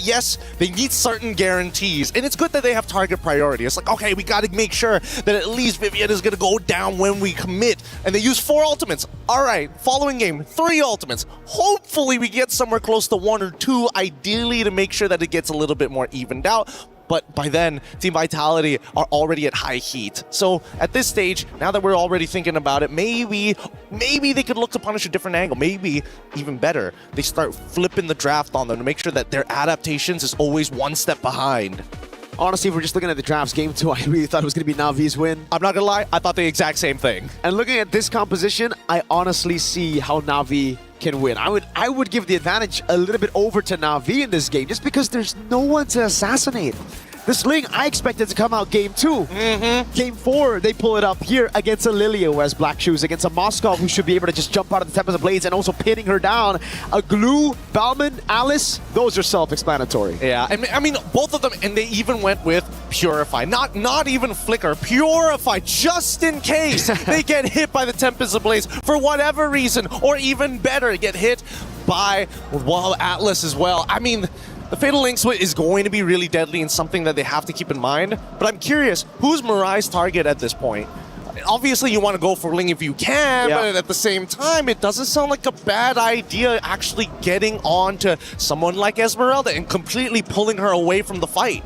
need certain guarantees, and it's good that they have target priority. It's like, okay, we got to make sure that at least Vivian is going to go down when we commit, and they use 4 ultimates. All right, following game, 3 ultimates. Hopefully we get somewhere close to 1 or 2, ideally to make sure that it gets a little bit more evened out. But by then, Team Vitality are already at high heat. So at this stage, now that we're already thinking about it, maybe they could look to punish a different angle. Maybe, even better, they start flipping the draft on them to make sure that their adaptations is always 1 step behind. Honestly, if we're just looking at the drafts, Game 2, I really thought it was going to be Na'Vi's win. I'm not going to lie, I thought the exact same thing. And looking at this composition, I honestly see how Na'Vi can win. I would give the advantage a little bit over to Na'Vi in this game, just because there's no one to assassinate. This Ling, I expected to come out Game 2. Game 4, they pull it up here against a Lilia who has black shoes, against a Moskov who should be able to just jump out of the Tempest of Blades and also pinning her down. A Glue, Bauman, Alice, those are self-explanatory. Yeah, I mean, both of them, and they even went with Purify. Not even Flicker, Purify, just in case they get hit by the Tempest of Blades for whatever reason, or even better, get hit by, Atlas as well. I mean, the Fatal Link Switch is going to be really deadly and something that they have to keep in mind. But I'm curious, who's Mirai's target at this point? Obviously, you want to go for Ling if you can, but at the same time, it doesn't sound like a bad idea actually getting on to someone like Esmeralda and completely pulling her away from the fight.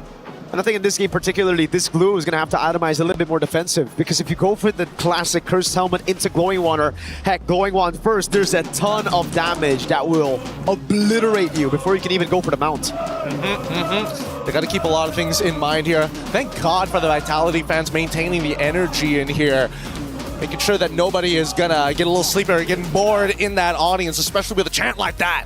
And I think in this game particularly, this Glue is going to have to itemize a little bit more defensive, because if you go for the classic Cursed Helmet into Glowing Wand, or heck, Glowing Wand first, there's a ton of damage that will obliterate you before you can even go for the mount. They got to keep a lot of things in mind here. Thank God for the Vitality fans maintaining the energy in here, making sure that nobody is going to get a little sleepy or getting bored in that audience, especially with a chant like that.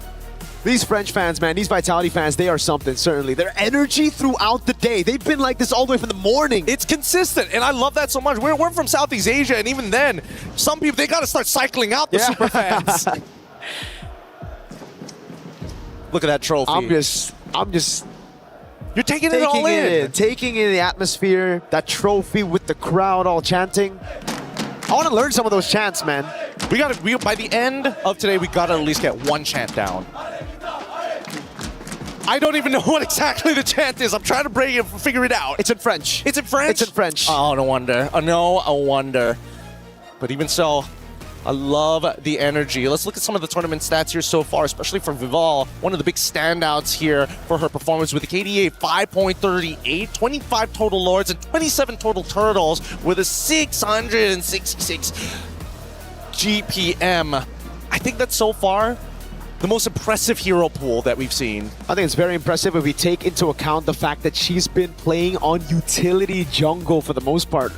These French fans, man, these Vitality fans, they are something, certainly. Their energy throughout the day. They've been like this all the way from the morning. It's consistent, and I love that so much. We're from Southeast Asia, and even then, some people, they got to start cycling out the super fans. Look at that trophy. I'm just You're taking it all in. Taking in the atmosphere, that trophy with the crowd all chanting. I want to learn some of those chants, man. By the end of today, we got to at least get one chant down. I don't even know what exactly the chant is. I'm trying to figure it out. It's in French. It's in French? It's in French. Oh, no wonder. No wonder. But even so, I love the energy. Let's look at some of the tournament stats here so far, especially for Vival. One of the big standouts here for her performance with a KDA 5.38, 25 total Lords, and 27 total Turtles with a 666 GPM. I think that's so far the most impressive hero pool that we've seen. I think it's very impressive if we take into account the fact that she's been playing on utility jungle for the most part.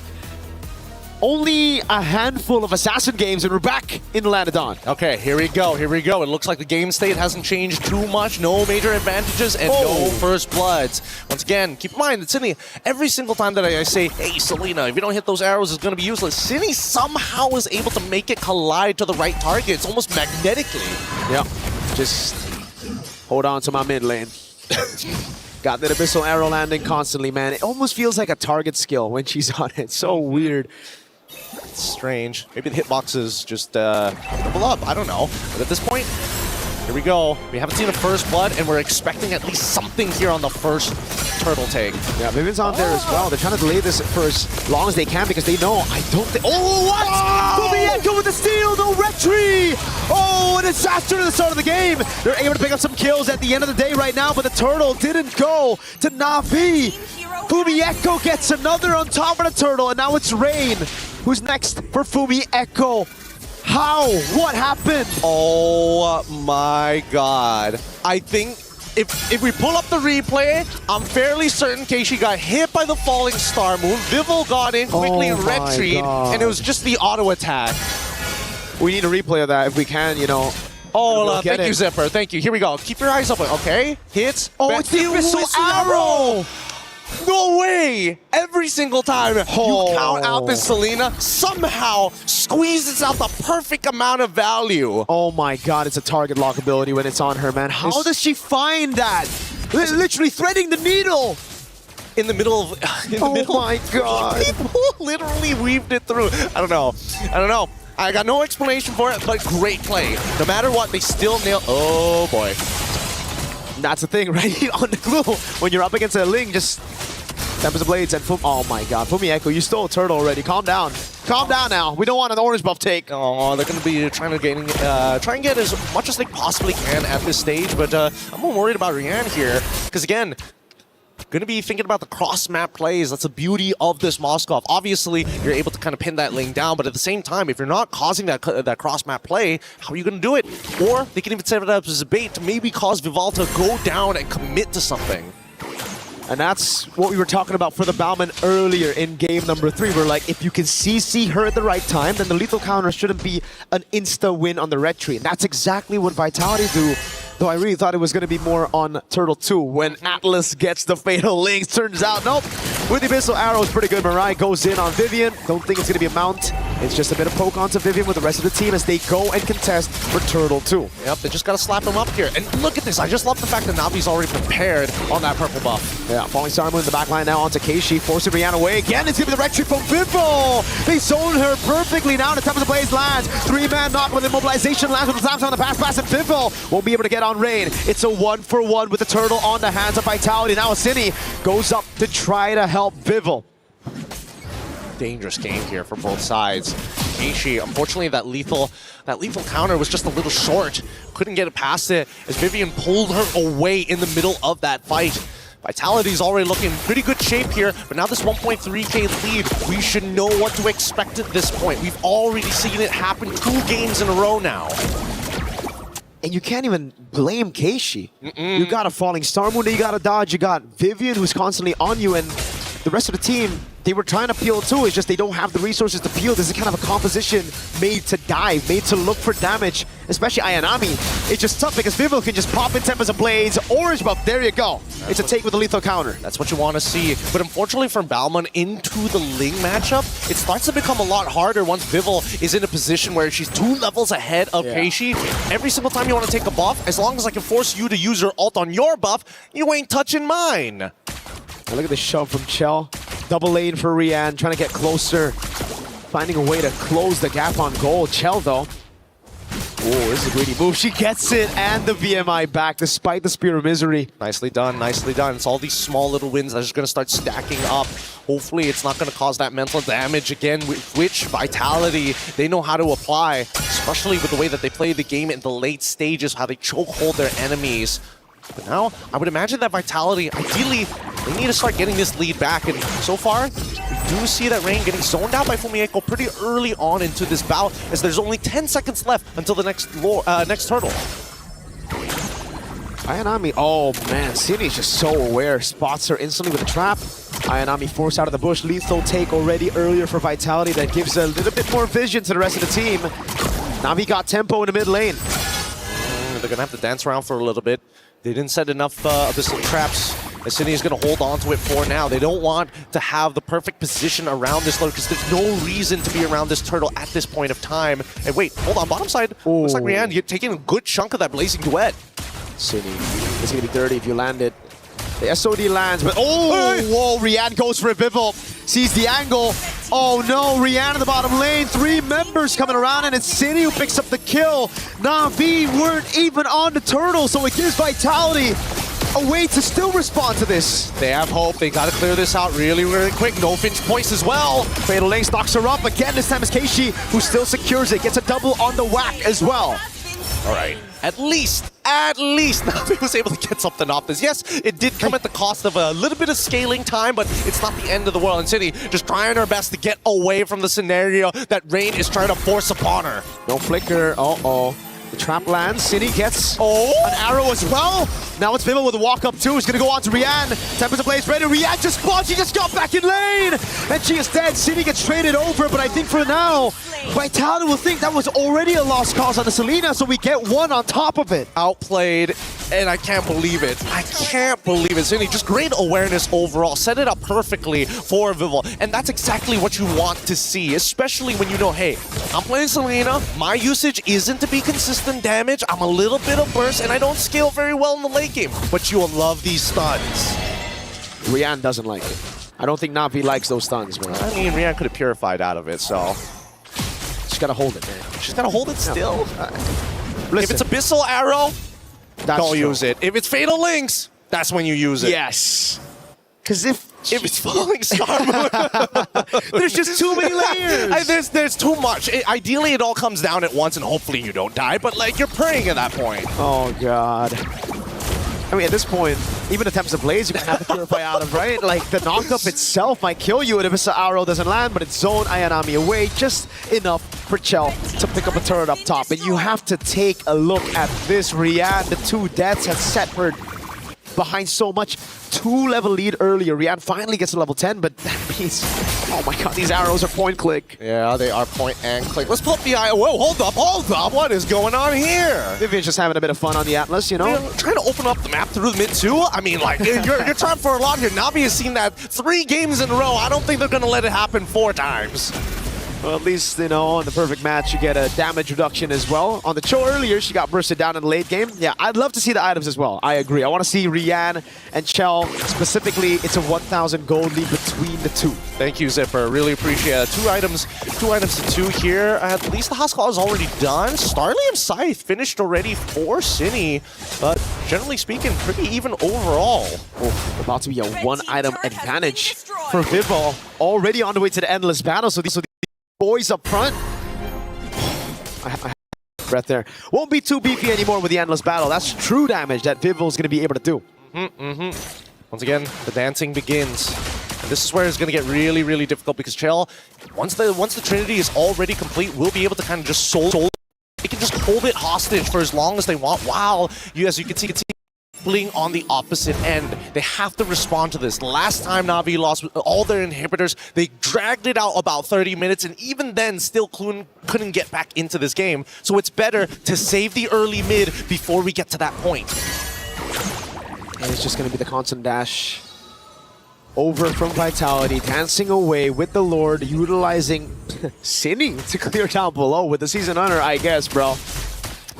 Only a handful of Assassin games and we're back in the Land of Dawn. Okay, here we go. It looks like the game state hasn't changed too much. No major advantages and no first bloods. Once again, keep in mind that Cindy, every single time that I say, hey, Selena, if you don't hit those arrows, it's going to be useless. Cindy somehow is able to make it collide to the right target. It's almost magnetically. Yeah, just hold on to my mid lane. Got that Abyssal arrow landing constantly, man. It almost feels like a target skill when she's on it. So weird. It's strange. Maybe the hitboxes just double up. I don't know. But at this point, here we go. We haven't seen a first blood, and we're expecting at least something here on the first turtle take. Yeah, Vivian's on there as well. They're trying to delay this for as long as they can because they know, I don't think... Oh, what? Fumieko with the steal, no retry! Oh, a disaster to the start of the game. They're able to pick up some kills at the end of the day right now, but the turtle didn't go to Na'Vi. Fumieko gets another on top of the turtle, and now it's Rain. Who's next for Fumieko? How? What happened? Oh my god. I think if we pull up the replay, I'm fairly certain Keishi got hit by the falling star move. Vival got in quickly, retreat, and it was just the auto attack. We need a replay of that if we can, you know. Oh, thank you, Zipper. Thank you. Here we go. Keep your eyes open, okay? Hits. Oh, it's the Abyssal arrow! No way! Every single time you count out this Selena, somehow squeezes out the perfect amount of value. Oh my god, it's a target lock ability when it's on her, man. How does she find that? Literally threading the needle! In the middle of... Oh my god. People literally weaved it through. I don't know. I got no explanation for it, but great play. No matter what, they still nail... Oh boy. That's the thing, right? On the glue, when you're up against a Ling, just Tempest of Blades and oh my god, Fumieko, you stole a turtle already. Calm down. Calm down now. We don't want an orange buff take. Oh, they're going to be trying to get as much as they possibly can at this stage, but I'm more worried about Rian here, because again, going to be thinking about the cross-map plays. That's the beauty of this Moskov. Obviously, you're able to kind of pin that lane down, but at the same time, if you're not causing that cross-map play, how are you going to do it? Or they can even set it up as a bait to maybe cause Vival to go down and commit to something. And that's what we were talking about for the Bauman earlier in game number 3. We're like, if you can CC her at the right time, then the lethal counter shouldn't be an insta-win on the red tree. And that's exactly what Vitality do. Though I really thought it was going to be more on Turtle 2 when Atlas gets the Fatal Links. Turns out, nope. With the Abyssal Arrow, it's pretty good. Mirai goes in on Vivian. Don't think it's going to be a mount. It's just a bit of poke onto Vivian with the rest of the team as they go and contest for Turtle 2. Yep, they just got to slap him up here. And look at this. I just love the fact that Navi's already prepared on that purple buff. Yeah, Falling Star Moon in the back line now onto Keishi, forcing Rihanna away. Again, it's going to be the red tree from Vival. They zone her perfectly now. The top of the blaze lands. 3-man knock with immobilization lands with the Samsung on the pass, and Vival won't be able to get on Rain. It's a 1-for-1 with the turtle on the hands of Vitality. Now Asini goes up to try to help Vival. Dangerous game here for both sides. Keishi, unfortunately, that lethal counter was just a little short. Couldn't get it past it as Vivian pulled her away in the middle of that fight. Vitality's already looking in pretty good shape here, but now this 1.3k lead, we should know what to expect at this point. We've already seen it happen 2 games in a row now. And you can't even blame Keishi. You got a Falling Star Moon that you got to dodge. You got Vivian who's constantly on you, and the rest of the team, they were trying to peel too. It's just they don't have the resources to peel. This is kind of a composition made to dive, made to look for damage. especially Ayanami, it's just tough because Vivo can just pop in Tempest of Blades, orange buff, there you go. It's a take with a lethal counter. That's what you want to see. But unfortunately for Balmon into the Ling matchup, it starts to become a lot harder once Vival is in a position where she's 2 levels ahead of Keishi. Every single time you want to take a buff, as long as I can force you to use your ult on your buff, you ain't touching mine. Look at the shove from Chell. Double lane for Rian, trying to get closer. Finding a way to close the gap on goal. Chell, though. Oh, this is a greedy move. She gets it, and the VMI back, despite the Spear of Misery. Nicely done, nicely done. It's all these small little wins that are just going to start stacking up. Hopefully, it's not going to cause that mental damage again, which Vitality, they know how to apply, especially with the way that they play the game in the late stages, how they chokehold their enemies. But now, I would imagine that Vitality, ideally, they need to start getting this lead back. And so far, we do see that Rain getting zoned out by Fumieko pretty early on into this bout, as there's only 10 seconds left until the next turtle. Ayanami, oh man, Cindy's just so aware. Spots her instantly with a trap. Ayanami forced out of the bush. Lethal take already earlier for Vitality. That gives a little bit more vision to the rest of the team. Navi got tempo in the mid lane. They're going to have to dance around for a little bit. They didn't set enough of the traps. Sydney is going to hold on to it for now. They don't want to have the perfect position around this lure because there's no reason to be around this turtle at this point of time. And wait, hold on, bottom side. Ooh. Looks like Rian, you're taking a good chunk of that Blazing Duet. Sydney, it's going to be dirty if you land it. The SOD lands, but whoa, Rian goes for a Vival. Sees the angle. Oh no, Rian in the bottom lane. 3 members coming around, and it's City who picks up the kill. Na'Vi weren't even on the turtle, so it gives Vitality a way to still respond to this. They have hope. They got to clear this out really, really quick. No Finch points as well. Fatal Lane knocks her up. Again, this time it's Keishi who still secures it. Gets a double on the whack as well. All right. At least Navi was able to get something off this. Yes, it did come at the cost of a little bit of scaling time, but it's not the end of the world. And City just trying her best to get away from the scenario that Rain is trying to force upon her. No flicker. Uh-oh. The trap lands. City gets an arrow as well. Now it's Vival with a walk up too. He's going to go on to Rian. Tempest of Blaze ready. Rian just spawns. She just got back in lane. And she is dead. City gets traded over, but I think for now, Vitality will think that was already a lost cause on the Selena, so we get one on top of it. Outplayed, and I can't believe it. I can't believe it. City, just great awareness overall. Set it up perfectly for Vival, and that's exactly what you want to see, especially when you know, hey, I'm playing Selena. My usage isn't to be consistent damage. I'm a little bit of burst, and I don't scale very well in the late game, but you will love these stuns. Rian doesn't like it. I don't think Na'Vi likes those stuns, man. I mean, Rian could have purified out of it, so... She's got to hold it, man. She's got to hold it still. If it's Abyssal Arrow, don't use it. If it's Fatal Links, that's when you use it. Yes. Because if it's Falling Star Moon, there's just too many layers. There's too much. Ideally, it all comes down at once, and hopefully you don't die, but like you're praying at that point. Oh, God. I mean, at this point, even attempts of Blaze, you can have to purify out of, right? Like, the knockup itself might kill you if the arrow doesn't land, but it's zone Ayanami away just enough for Chell to pick up a turret up top. And you have to take a look at this. Rian, the 2 deaths have set her behind so much. 2-level lead earlier. Rian finally gets to level 10, but that means, oh my God, these arrows are point click. Yeah, they are point and click. Let's pull up the eye. Whoa, hold up. What is going on here? Vivian's just having a bit of fun on the Atlas, you know? Trying to open up the map through the mid too. I mean, like, you're trying for a lot here. Navi has seen that 3 games in a row. I don't think they're going to let it happen 4 times. Well, at least, you know, in the perfect match, you get a damage reduction as well. On the show earlier, she got bursted down in the late game. Yeah, I'd love to see the items as well. I agree. I want to see Rian and Chell. Specifically, it's a 1,000 gold lead between the 2. Thank you, Zipper. Really appreciate it. 2 items to 2 here. At least the house call is already done. Starlium Scythe finished already for Cine, but generally speaking, pretty even overall. Oh, about to be a 1-item advantage for Vival. Already on the way to the endless battle. So these boys up front, I have breath there. Won't be too beefy anymore with the endless battle. That's true damage that Vival is going to be able to do. Once again, the dancing begins. And this is where it's going to get really, really difficult because Chell, once the Trinity is already complete, will be able to kind of just soul. They can just hold it hostage for as long as they want. While as you can see, playing on the opposite end. They have to respond to this. Last time Na'Vi lost all their inhibitors, they dragged it out about 30 minutes, and even then still couldn't get back into this game. So it's better to save the early mid before we get to that point. And it's just going to be the constant dash over from Vitality, dancing away with the Lord, utilizing Sinny to clear down below with the Season Hunter, I guess, bro.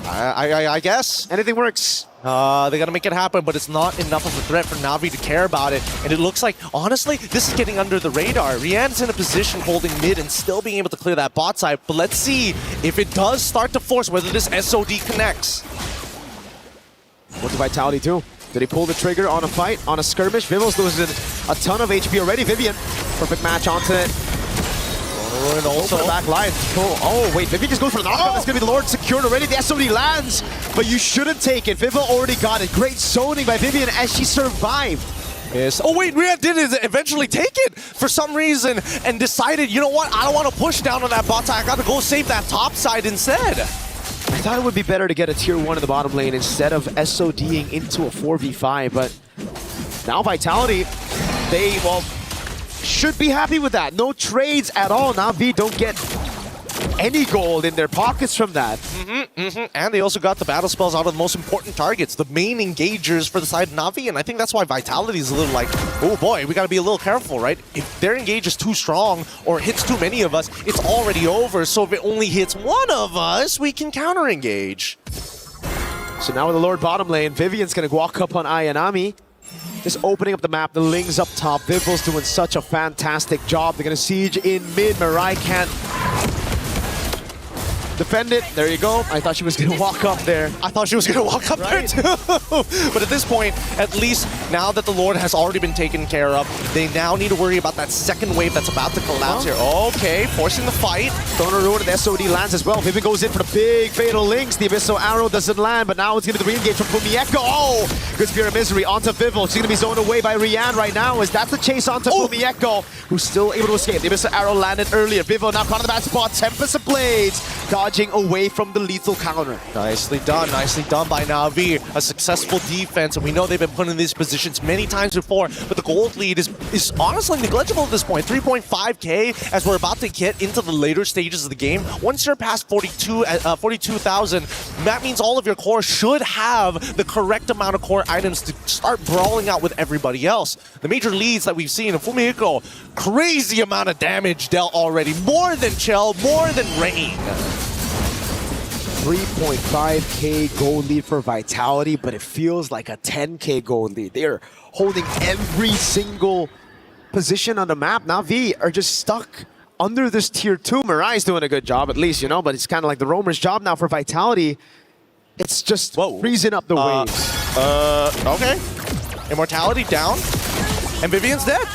I guess. Anything works. They gotta make it happen, but it's not enough of a threat for Na'Vi to care about it. And it looks like, honestly, this is getting under the radar. Rian's in a position holding mid and still being able to clear that bot side. But let's see if it does start to force whether this SOD connects. What did Vitality do? Did he pull the trigger on a fight, on a skirmish? Vivil's losing a ton of HP already. Vivian, perfect match onto it. And also the back line. Oh, wait, Vivian just goes for the knockout. That's going to be the Lord secured already. The SOD lands, but you shouldn't take it. Vivo already got it. Great zoning by Vivian as she survived. Yes. Oh wait, Rian did eventually take it for some reason and decided, you know what, I don't want to push down on that bot side. I got to go save that top side instead. I thought it would be better to get a tier 1 in the bottom lane instead of SODing into a 4v5, but now Vitality, they, well, should be happy with that. No trades at all. Na'Vi don't get any gold in their pockets from that. And they also got the battle spells out of the most important targets, the main engagers for the side of Na'Vi, and I think that's why Vitality is a little like, oh boy, we gotta be a little careful, right? If their engage is too strong or hits too many of us, it's already over, so if it only hits one of us, we can counter-engage. So now with the Lord bottom lane, Vivian's gonna walk up on Ayanami. Just opening up the map, the Ling's up top. Vivil's doing such a fantastic job. They're gonna siege in mid. Mirai can't defend it. There you go. I thought she was gonna walk up there. I thought she was gonna walk up there too. But at this point, at least now that the Lord has already been taken care of, they now need to worry about that second wave that's about to collapse here. Okay, forcing the fight. Throwing a ruin, and the SOD lands as well. Vivian goes in for the big fatal links. The Abyssal Arrow doesn't land, but now it's gonna be the re-engage from Fumieko. Oh! Good Spear of Misery onto Vivel. She's gonna be zoned away by Rian right now as that's the chase onto Fumieko, who's still able to escape. The Abyssal Arrow landed earlier. Vivel now caught in the bad spot. Tempest of Blades dodging away from the lethal counter. Nicely done by Na'Vi. A successful defense, and we know they've been put in these positions many times before, but the gold lead is honestly negligible at this point. 3.5k as we're about to get into the later stages of the game. Once you're past 42,000, that means all of your core should have the correct amount of core items to start brawling out with everybody else. The major leads that we've seen in Fumieko, crazy amount of damage dealt already. More than Chell, more than Rain. 3.5k gold lead for Vitality, but it feels like a 10k gold lead. They are holding every single position on the map. Na'Vi are just stuck under this tier 2. Mirai's doing a good job, at least, you know, but it's kind of like the roamer's job now for Vitality. It's just freezing up the waves. Okay. Immortality down, and Vivian's dead.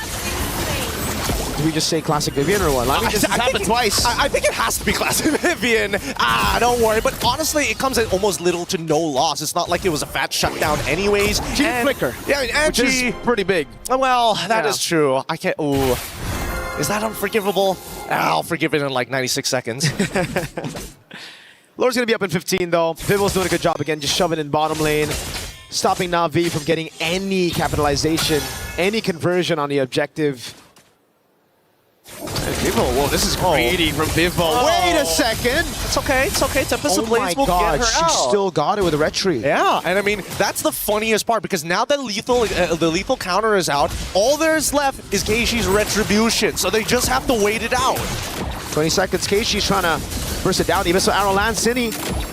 Do we just say classic Vivian or what? I mean, this has happened twice. I think it has to be classic Vivian. Don't worry. But honestly, it comes at almost little to no loss. It's not like it was a fat shutdown anyways. She flicker. Yeah, and which is pretty big. Well, that is true. I can't. Ooh. Is that unforgivable? I'll forgive it in like 96 seconds. Lord's going to be up in 15, though. Vivil's doing a good job again, just shoving in bottom lane, stopping Na'Vi from getting any capitalization, any conversion on the objective. And Vivo, whoa, this is greedy from Vivo. Wait a second. It's okay. Tempest of Blades will get her she out. Still got it with a retreat. Yeah, and I mean, that's the funniest part, because now that the lethal counter is out, all there's left is Keishi's Retribution, so they just have to wait it out. 20 seconds, Keishi's trying to burst it down. The Abyssal Arrow lands. Sinny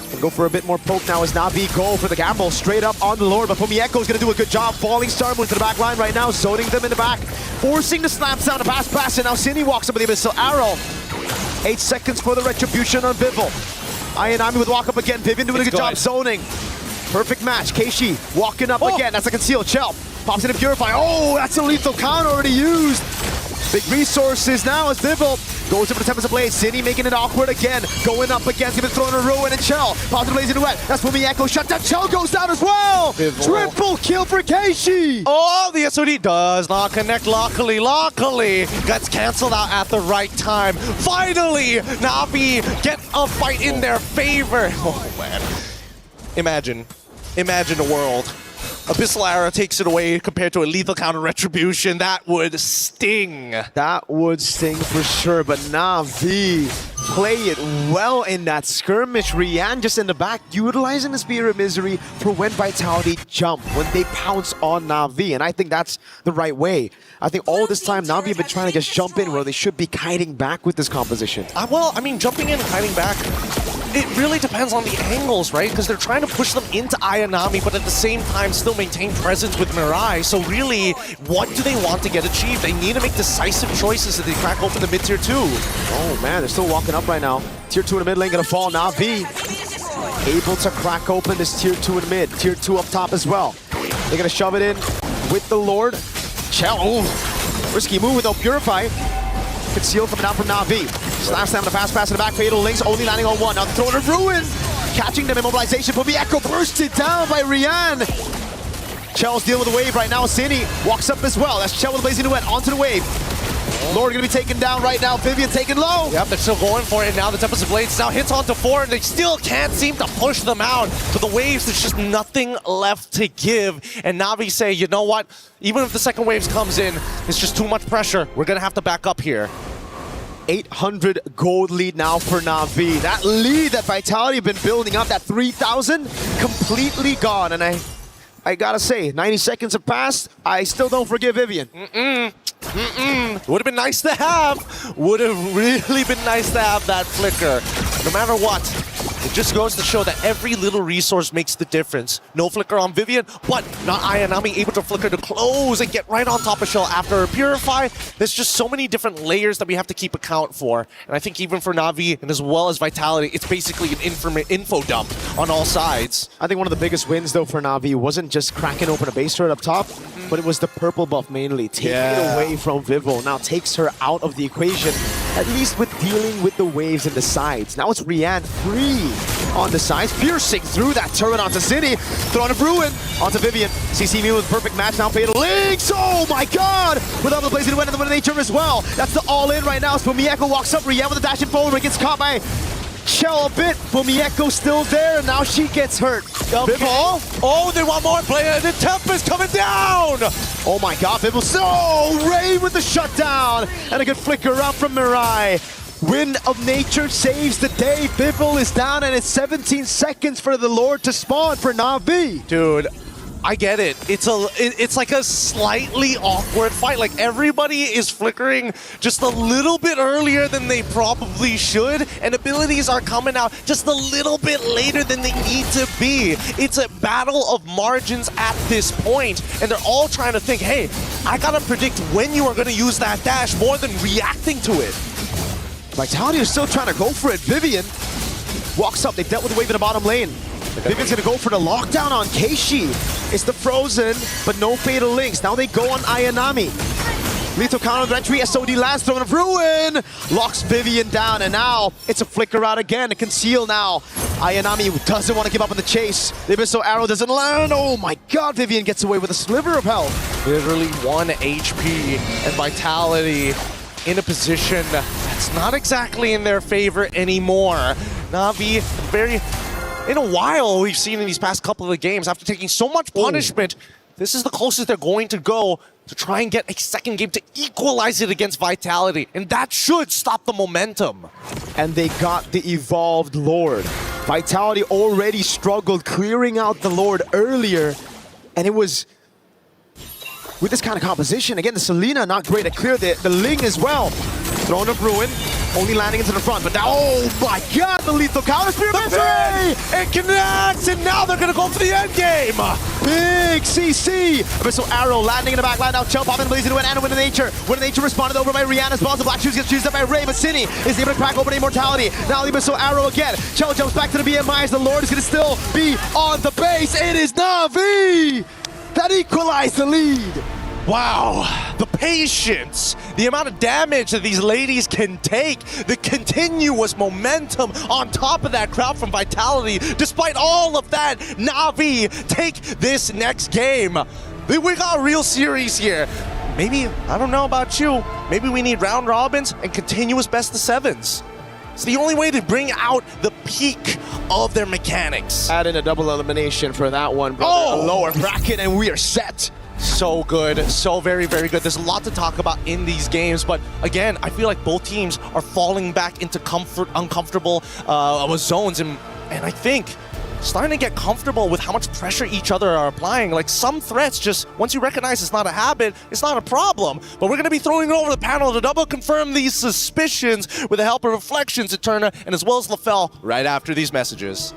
can go for a bit more poke now as Na'Vi go for the gamble straight up on the Lord, but Fumieko's going to do a good job. Falling Star moves to the back line right now, zoning them in the back, forcing the slams down to pass, and now Sinny walks up with the Abyssal Arrow. 8 seconds for the Retribution on Vivel. Ayanami with walk up again. Vivian doing a good job zoning. Perfect match. Keishi walking up again. That's a concealed Chell. Pops in a Purify. Oh, that's a lethal counter already used. Big resources now as Vivel goes over the Tempest of Blades. Sinny making it awkward again. Going up against him and throwing a ruin and Chell. Pops the Blaze into red. That's Fumieko shut down. Chell goes down as well. Vivel. Triple kill for Keishi. Oh, the SOD does not connect. Luckily, gets canceled out at the right time. Finally, Na'Vi get a fight in their favor. Oh, man. Imagine a world Abyssal Arrow takes it away compared to a lethal counter retribution. That would sting. That would sting for sure, but Na'Vi play it well in that skirmish. Rian just in the back, utilizing the Spear of Misery for when Vitality jump, when they pounce on Na'Vi, and I think that's the right way. I think all this time Na'Vi have been trying to just jump in where they should be kiting back with this composition. Well, I mean, jumping in and kiting back, it really depends on the angles, right? Because they're trying to push them into Ayanami, but at the same time still maintain presence with Mirai. So really, what do they want to get achieved? They need to make decisive choices as they crack open the mid-tier 2. Oh man, they're still walking up right now. Tier 2 in the mid lane gonna fall. Na'Vi able to crack open this tier 2 in the mid. Tier 2 up top as well. They're gonna shove it in with the Lord. Chell, risky move without Purify. Conceal coming down from Na'Vi. Slash them the fast pass in the back. Fatal Links only landing on one. Now the Throne of Ruin. Catching them, immobilization. But the Echo bursted down by Rian. Chell's dealing with the wave right now. Cine walks up as well. That's Chell with the Blazing Duet onto the wave. Lord gonna be taken down right now. Vivian taken low. Yep, they're still going for it. Now the Tempest of Blades now hits onto 4, and they still can't seem to push them out. For the waves, there's just nothing left to give. And Na'Vi say, you know what? Even if the second waves comes in, it's just too much pressure. We're gonna have to back up here. 800 gold lead now for Na'Vi. That lead that Vitality have been building up, that 3,000, completely gone. And I gotta say, 90 seconds have passed. I still don't forgive Vivian. Would have been nice to have. Would have really been nice to have that flicker. No matter what, it just goes to show that every little resource makes the difference. No flicker on Vivian, but not Ayanami able to flicker to close and get right on top of Shell after Purify. There's just so many different layers that we have to keep account for. And I think even for Na'Vi and as well as Vitality, it's basically an info dump on all sides. I think one of the biggest wins though for Na'Vi wasn't just cracking open a base turret up top, but it was the purple buff mainly. Taking it away from Vivo, now takes her out of the equation, at least with dealing with the waves and the sides. Now it's Rian free on the sides, piercing through that turret onto City. Throne of Ruin onto Vivian. CC me with perfect match now. Fatal Links. Oh my god! Without the Blazing Duet and the Wind of Nature as well. That's the all-in right now. So Mieko walks up. Rian with the dash and forward, but gets caught by Shell a bit. Mieko still there, and now she gets hurt. Okay. Vivo. Oh, they want more player. The Tempest coming down. Oh my god, Vivo. So Ray with the shutdown and a good flicker up from Mirai. Wind of Nature saves the day. Bibble is down, and it's 17 seconds for the Lord to spawn for Na'Vi. Dude, I get it. It's like a slightly awkward fight. Like everybody is flickering just a little bit earlier than they probably should, and abilities are coming out just a little bit later than they need to be. It's a battle of margins at this point, and they're all trying to think, hey, I gotta predict when you are gonna use that dash more than reacting to it. Vitality is still trying to go for it. Vivian walks up. They dealt with the wave in the bottom lane. Vivian's gonna go for the lockdown on Keishi. It's the Frozen, but no Fatal Links. Now they go on Ayanami. Lethal counter entry, SOD last, Throne of Ruin! Locks Vivian down, and now it's a flicker out again, a conceal now. Ayanami doesn't want to give up on the chase. The Abyssal Arrow doesn't land. Oh my god, Vivian gets away with a sliver of health. Literally 1 HP, and Vitality in a position that's not exactly in their favor anymore. Na'Vi, in a while we've seen in these past couple of games, after taking so much punishment, this is the closest they're going to go to try and get a second game to equalize it against Vitality, and that should stop the momentum. And they got the evolved Lord. Vitality already struggled clearing out the Lord earlier, and it was with this kind of composition. Again, the Selena not great at clear, the Ling as well. Throne of Ruin, only landing into the front, but now, oh my god, the lethal counter spear victory! It connects, and now they're gonna go for the end game! Big CC! Abyssal Arrow landing in the back line, now Chell popping Blazing Duet and Wind of Nature. Wind of Nature responded over by Rihanna as well. The Black Shoes gets choosed up by Ray, but Cine is able to crack open Immortality. Now the Abyssal Arrow again. Chell jumps back to the BMI as the Lord is gonna still be on the base. It is Na'Vi that equalized the lead. Wow, the patience, the amount of damage that these ladies can take, the continuous momentum on top of that crowd from Vitality. Despite all of that, Na'Vi take this next game. We got a real series here. Maybe, I don't know about you, maybe we need round robins and continuous best of sevens. It's the only way to bring out the peak of their mechanics. Add in a double elimination for that one, brother. A lower bracket, and we are set. So good, so very, very good. There's a lot to talk about in these games, but again, I feel like both teams are falling back into uncomfortable zones, and I think starting to get comfortable with how much pressure each other are applying. Like some threats, just once you recognize it's not a habit, it's not a problem. But we're going to be throwing it over the panel to double confirm these suspicions with the help of Reflections, Eterna, and as well as LaFell right after these messages.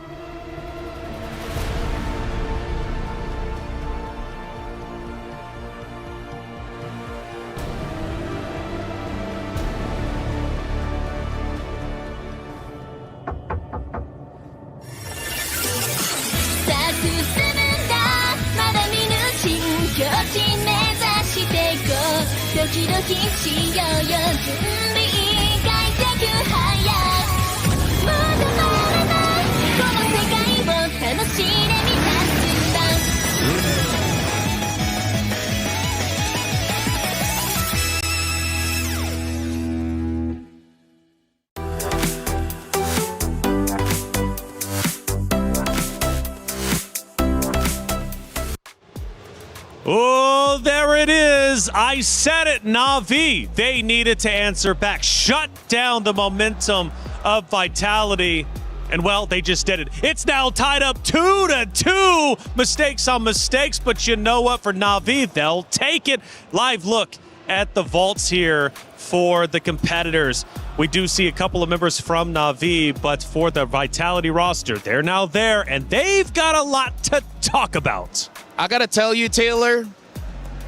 Oh, there it is. I said it, Na'Vi. They needed to answer back, shut down the momentum of Vitality. And, well, they just did it. It's now tied up 2-2. Mistakes on mistakes, but you know what? For Na'Vi, they'll take it. Live look at the vaults here for the competitors. We do see a couple of members from Na'Vi, but for the Vitality roster, they're now there, and they've got a lot to talk about. I gotta tell you, Taylor,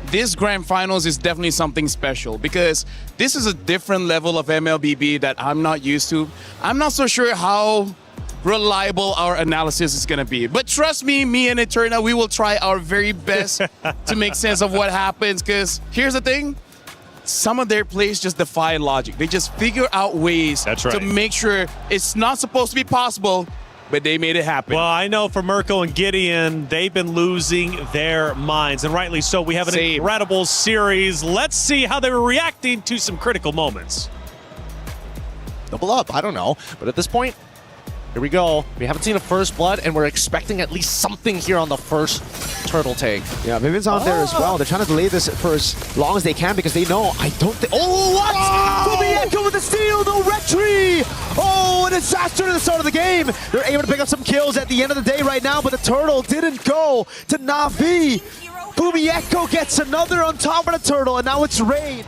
this grand finals is definitely something special because this is a different level of MLBB that I'm not used to. I'm not so sure how reliable our analysis is gonna be. But trust me, me and Eterna, we will try our very best to make sense of what happens, because here's the thing. Some of their plays just defy logic. They just figure out ways to make sure it's not supposed to be possible, but they made it happen. Well, I know for Mirko and Gideon, they've been losing their minds, and rightly so. We have an incredible series. Let's see how they were reacting to some critical moments. Double up, I don't know. But at this point, here we go. We haven't seen a first blood, and we're expecting at least something here on the first turtle take. Yeah, Vivian's on there as well. They're trying to delay this for as long as they can because they know, I don't think... Oh, what? Echo with the steal, the red tree! Oh, a disaster to the start of the game. They're able to pick up some kills at the end of the day right now, but the turtle didn't go to Na'Vi. Echo gets another on top of the turtle, and now it's Rain.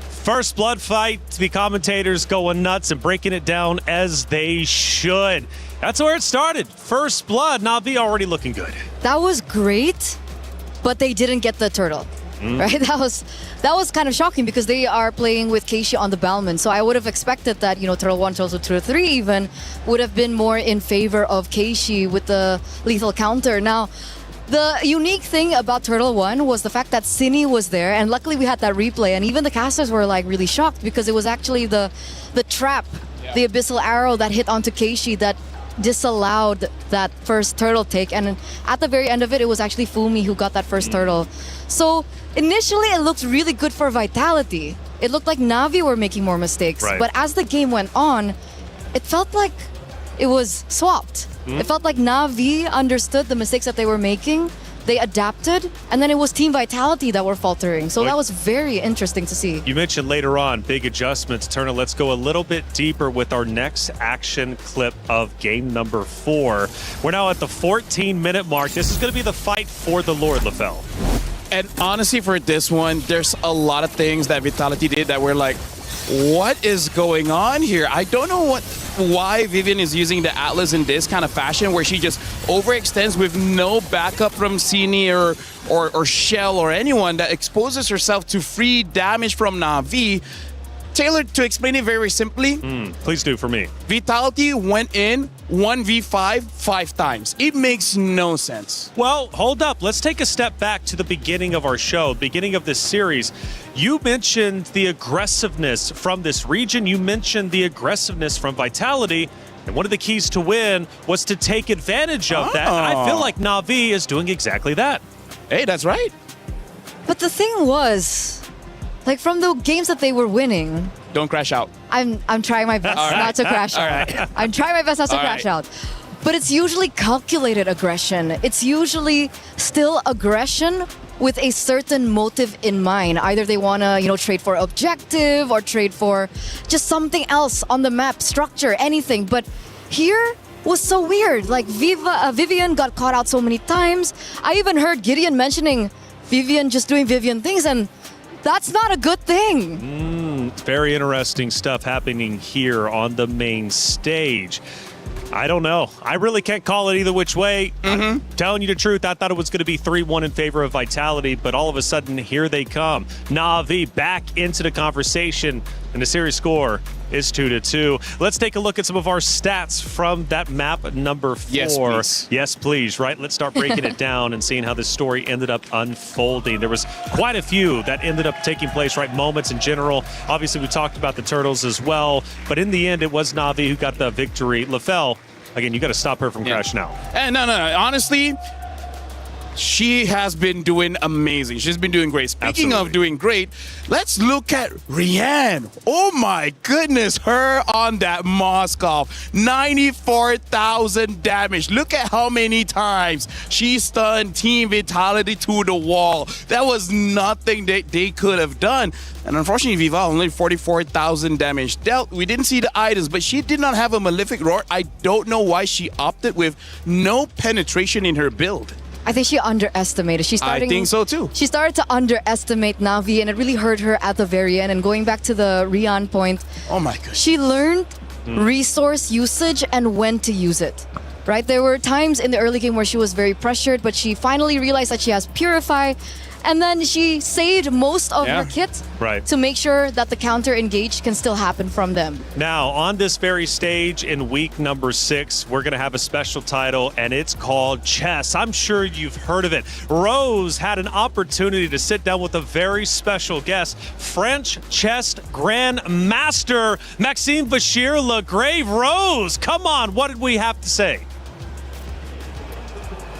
First blood fight, the commentators going nuts and breaking it down as they should. That's where it started. First blood, Na'Vi already looking good. That was great, but they didn't get the turtle. Right? That was kind of shocking because they are playing with Keishi on the Balman. So I would have expected that, you know, Turtle 1, Turtle 2, Turtle 3 even would have been more in favor of Keishi with the lethal counter. Now, the unique thing about Turtle 1 was the fact that Cine was there, and luckily we had that replay, and even the casters were like really shocked because it was actually the trap, the Abyssal Arrow that hit onto Keishi that disallowed that first turtle take, and at the very end of it, it was actually Fumi who got that first turtle. So initially it looked really good for Vitality. It looked like Na'Vi were making more mistakes, but as the game went on, it felt like it was swapped. It felt like Na'Vi understood the mistakes that they were making, they adapted, and then it was Team Vitality that were faltering. So that was very interesting to see. You mentioned later on big adjustments. Turner, let's go a little bit deeper with our next action clip of game number 4. We're now at the 14-minute mark. This is going to be the fight for the Lord, LaFell. And honestly, for this one, there's a lot of things that Vitality did that were like, what is going on here? I don't know why Vivian is using the Atlas in this kind of fashion where she just overextends with no backup from Cine or Shell or anyone that exposes herself to free damage from Na'Vi. Taylor, to explain it very simply, please do for me. Vitality went in 1v5 5 times. It makes no sense. Well, hold up. Let's take a step back to the beginning of our show, beginning of this series. You mentioned the aggressiveness from this region. You mentioned the aggressiveness from Vitality. And one of the keys to win was to take advantage of that. And I feel like Na'Vi is doing exactly that. Hey, that's right. But the thing was, like from the games that they were winning, Don't crash out. I'm trying my best All right. not to crash All out. right. I'm trying my best not to All crash right. out. But it's usually calculated aggression. It's usually still aggression with a certain motive in mind. Either they want to, trade for objective or trade for just something else on the map, structure, anything. But here was so weird. Like Vivian got caught out so many times. I even heard Gideon mentioning Vivian just doing Vivian things, and that's not a good thing. Very interesting stuff happening here on the main stage. I don't know. I really can't call it either which way. I'm telling you the truth, I thought it was going to be 3-1 in favor of Vitality, but all of a sudden, here they come. Na'Vi back into the conversation, and the series score is 2-2. Let's take a look at some of our stats from that map number 4. Yes, please. Yes, please. Right, let's start breaking it down and seeing how this story ended up unfolding. There was quite a few that ended up taking place, right? Moments in general. Obviously, we talked about the Turtles as well, but in the end, it was Na'Vi who got the victory. LaFell, again, you got to stop her from crashing out. And no. Honestly, she has been doing amazing. She's been doing great. Speaking of doing great, let's look at Rianne. Oh my goodness, her on that Moskov. 94,000 damage. Look at how many times she stunned Team Vitality to the wall. That was nothing that they could have done. And unfortunately, Viva only 44,000 damage dealt. We didn't see the items, but she did not have a Malefic Roar. I don't know why she opted with no penetration in her build. I think she underestimated. I think so too. She started to underestimate Na'Vi, and it really hurt her at the very end. And going back to the Rian point, oh my goodness, she learned resource usage and when to use it. Right? There were times in the early game where she was very pressured, but she finally realized that she has Purify, and then she saved most of her kit to make sure that the counter engage can still happen from them. Now, on this very stage in week number 6, we're going to have a special title, and it's called Chess. I'm sure you've heard of it. Rose had an opportunity to sit down with a very special guest, French chess Grand Master Maxime Bashir Lagrave. Rose, come on, what did we have to say?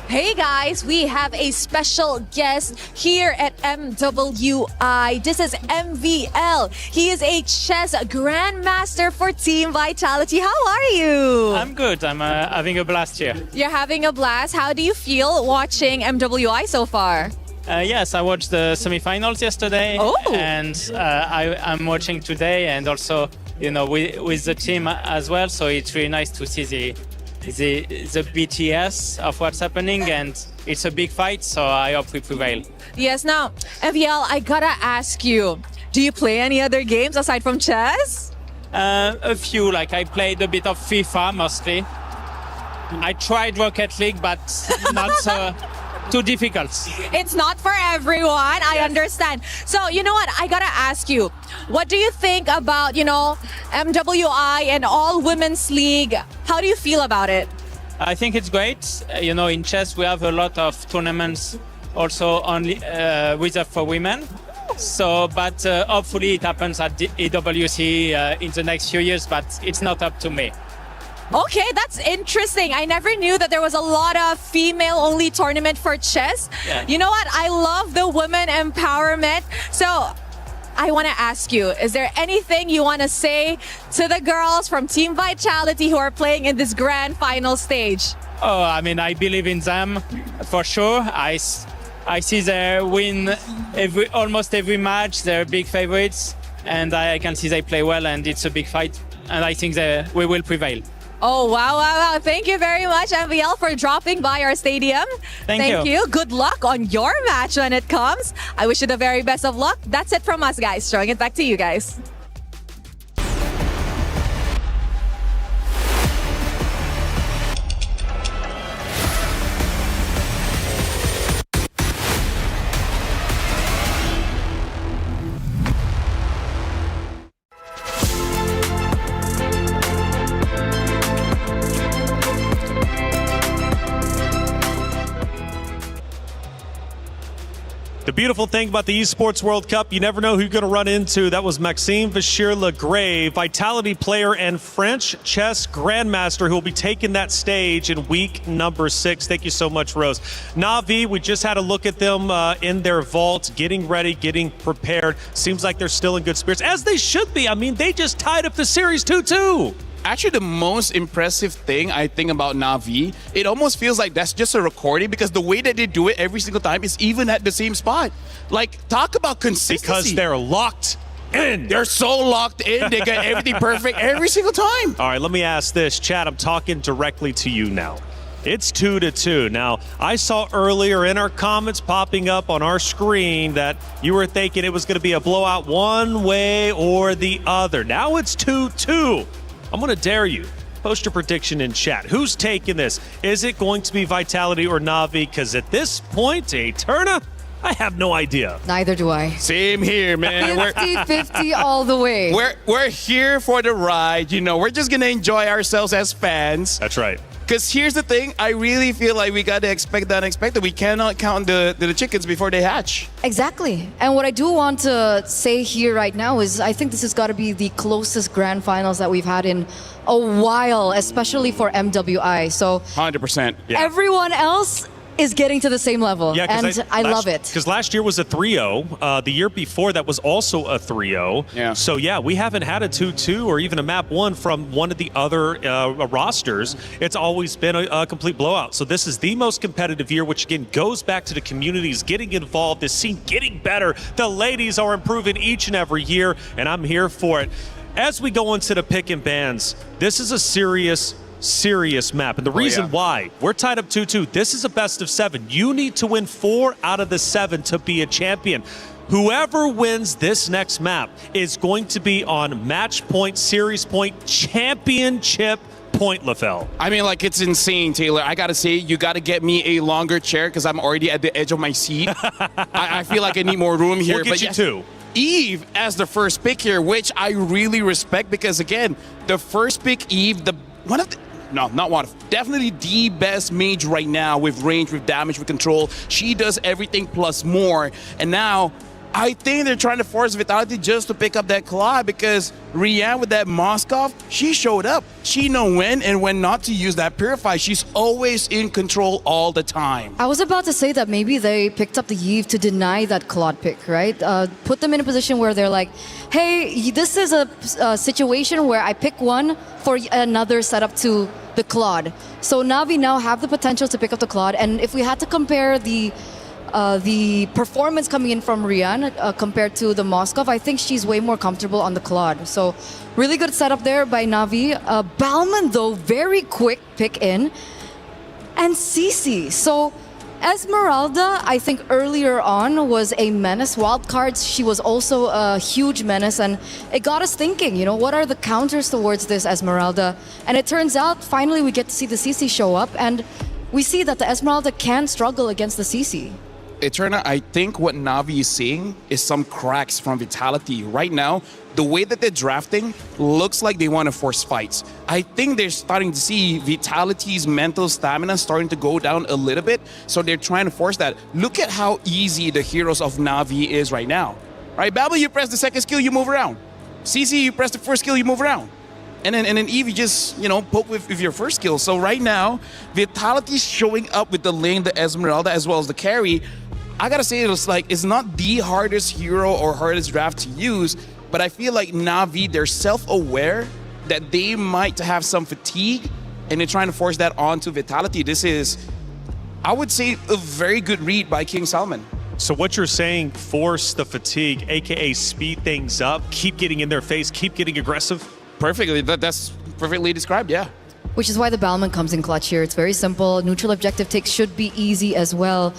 Hey guys, we have a special guest here at MWI. This is MVL. He is a chess grandmaster for Team Vitality. How are you? I'm good. I'm having a blast here. You're having a blast. How do you feel watching MWI so far? Yes, I watched the semifinals yesterday. Oh. And I'm watching today, and also, with the team as well. So it's really nice to see the BTS of what's happening, and it's a big fight, so I hope we prevail. Yes, now, MVL, I gotta ask you, do you play any other games aside from chess? A few, like I played a bit of FIFA mostly. I tried Rocket League, but not too difficult. It's not for everyone, I understand. So, you know what, I gotta ask you, what do you think about, MWI and all women's league? How do you feel about it? I think it's great. In chess we have a lot of tournaments also only reserved for women. So, but hopefully it happens at the EWC in the next few years, but it's not up to me. Okay, that's interesting. I never knew that there was a lot of female-only tournament for chess. Yeah. You know what? I love the women empowerment. So I want to ask you, is there anything you want to say to the girls from Team Vitality who are playing in this grand final stage? Oh, I mean, I believe in them for sure. I see they win almost every match. They're big favorites, and I can see they play well, and it's a big fight. And I think we will prevail. Oh, wow. Thank you very much, MVL, for dropping by our stadium. Thank you. Good luck on your match when it comes. I wish you the very best of luck. That's it from us, guys. Throwing it back to you guys. The beautiful thing about the Esports World Cup, you never know who you're going to run into. That was Maxime Vachier-Lagrave, Vitality player and French chess grandmaster, who will be taking that stage in week number 6. Thank you so much, Rose. Na'Vi, we just had a look at them in their vault, getting ready, getting prepared. Seems like they're still in good spirits, as they should be. I mean, they just tied up the series 2-2. Actually, the most impressive thing I think about Na'Vi, it almost feels like that's just a recording, because the way that they do it every single time is even at the same spot. Like, talk about consistency. Because they're locked in. They're so locked in. They get everything perfect every single time. All right, let me ask this. Chad, I'm talking directly to you now. It's 2-2. Now, I saw earlier in our comments popping up on our screen that you were thinking it was going to be a blowout one way or the other. Now it's 2-2. I'm going to dare you. Post your prediction in chat. Who's taking this? Is it going to be Vitality or Na'Vi? Because at this point, Eterna, I have no idea. Neither do I. Same here, man. 50-50 all the way. We're here for the ride. You know, we're just going to enjoy ourselves as fans. That's right. Because here's the thing, I really feel like we got to expect the unexpected. We cannot count the chickens before they hatch. Exactly. And what I do want to say here right now is I think this has got to be the closest grand finals that we've had in a while, especially for MWI. So 100%. Yeah. Everyone else is getting to the same level, and I love it. Because last year was a 3-0. The year before that was also a 3-0. Yeah. So, yeah, we haven't had a 2-2 or even a map 1 from one of the other rosters. It's always been a complete blowout. So this is the most competitive year, which, again, goes back to the communities getting involved, this scene getting better. The ladies are improving each and every year, and I'm here for it. As we go into the pick and bans, this is a serious map. And the reason why we're tied up 2-2, this is a best of 7. You need to win 4 out of the 7 to be a champion. Whoever wins this next map is going to be on match point, series point, championship point, LaFell. I mean, like, it's insane, Taylor. I got to say, you got to get me a longer chair because I'm already at the edge of my seat. I feel like I need more room here. We'll get you two. Eve as the first pick here, which I really respect because, again, the first pick, Eve, definitely the best mage right now with range, with damage, with control. She does everything plus more. And now, I think they're trying to force Vitality just to pick up that Claw because Rianne with that Moskov, she showed up. She know when and when not to use that Purify. She's always in control all the time. I was about to say that maybe they picked up the Eve to deny that Claude pick, right? Put them in a position where they're like, hey, this is a situation where I pick one for another setup to the Claude. So Na'Vi now have the potential to pick up the Claude. And if we had to compare the performance coming in from Rian compared to the Moskov, I think she's way more comfortable on the Claude. So really good setup there by Na'Vi. Balman, though, very quick pick in. And Cici. So Esmeralda, I think earlier on was a menace. Wildcards, she was also a huge menace. And it got us thinking, you know, what are the counters towards this Esmeralda? And it turns out, finally, we get to see the Cici show up. And we see that the Esmeralda can struggle against the Cici. Eterna, I think what Na'Vi is seeing is some cracks from Vitality. Right now, the way that they're drafting looks like they want to force fights. I think they're starting to see Vitality's mental stamina starting to go down a little bit, so they're trying to force that. Look at how easy the heroes of Na'Vi is right now. Right, Babel, you press the second skill, you move around. CC, you press the first skill, you move around. And then Eve, you just, you know, poke with your first skill. So right now, Vitality's showing up with the lane, the Esmeralda, as well as the carry. I gotta say, it's not the hardest hero or hardest draft to use, but I feel like Na'Vi, they're self-aware that they might have some fatigue, and they're trying to force that onto Vitality. This is, I would say, a very good read by King Salman. So what you're saying, force the fatigue, aka speed things up, keep getting in their face, keep getting aggressive? Perfectly, that's perfectly described, yeah. Which is why the Balman comes in clutch here. It's very simple. Neutral objective takes should be easy as well.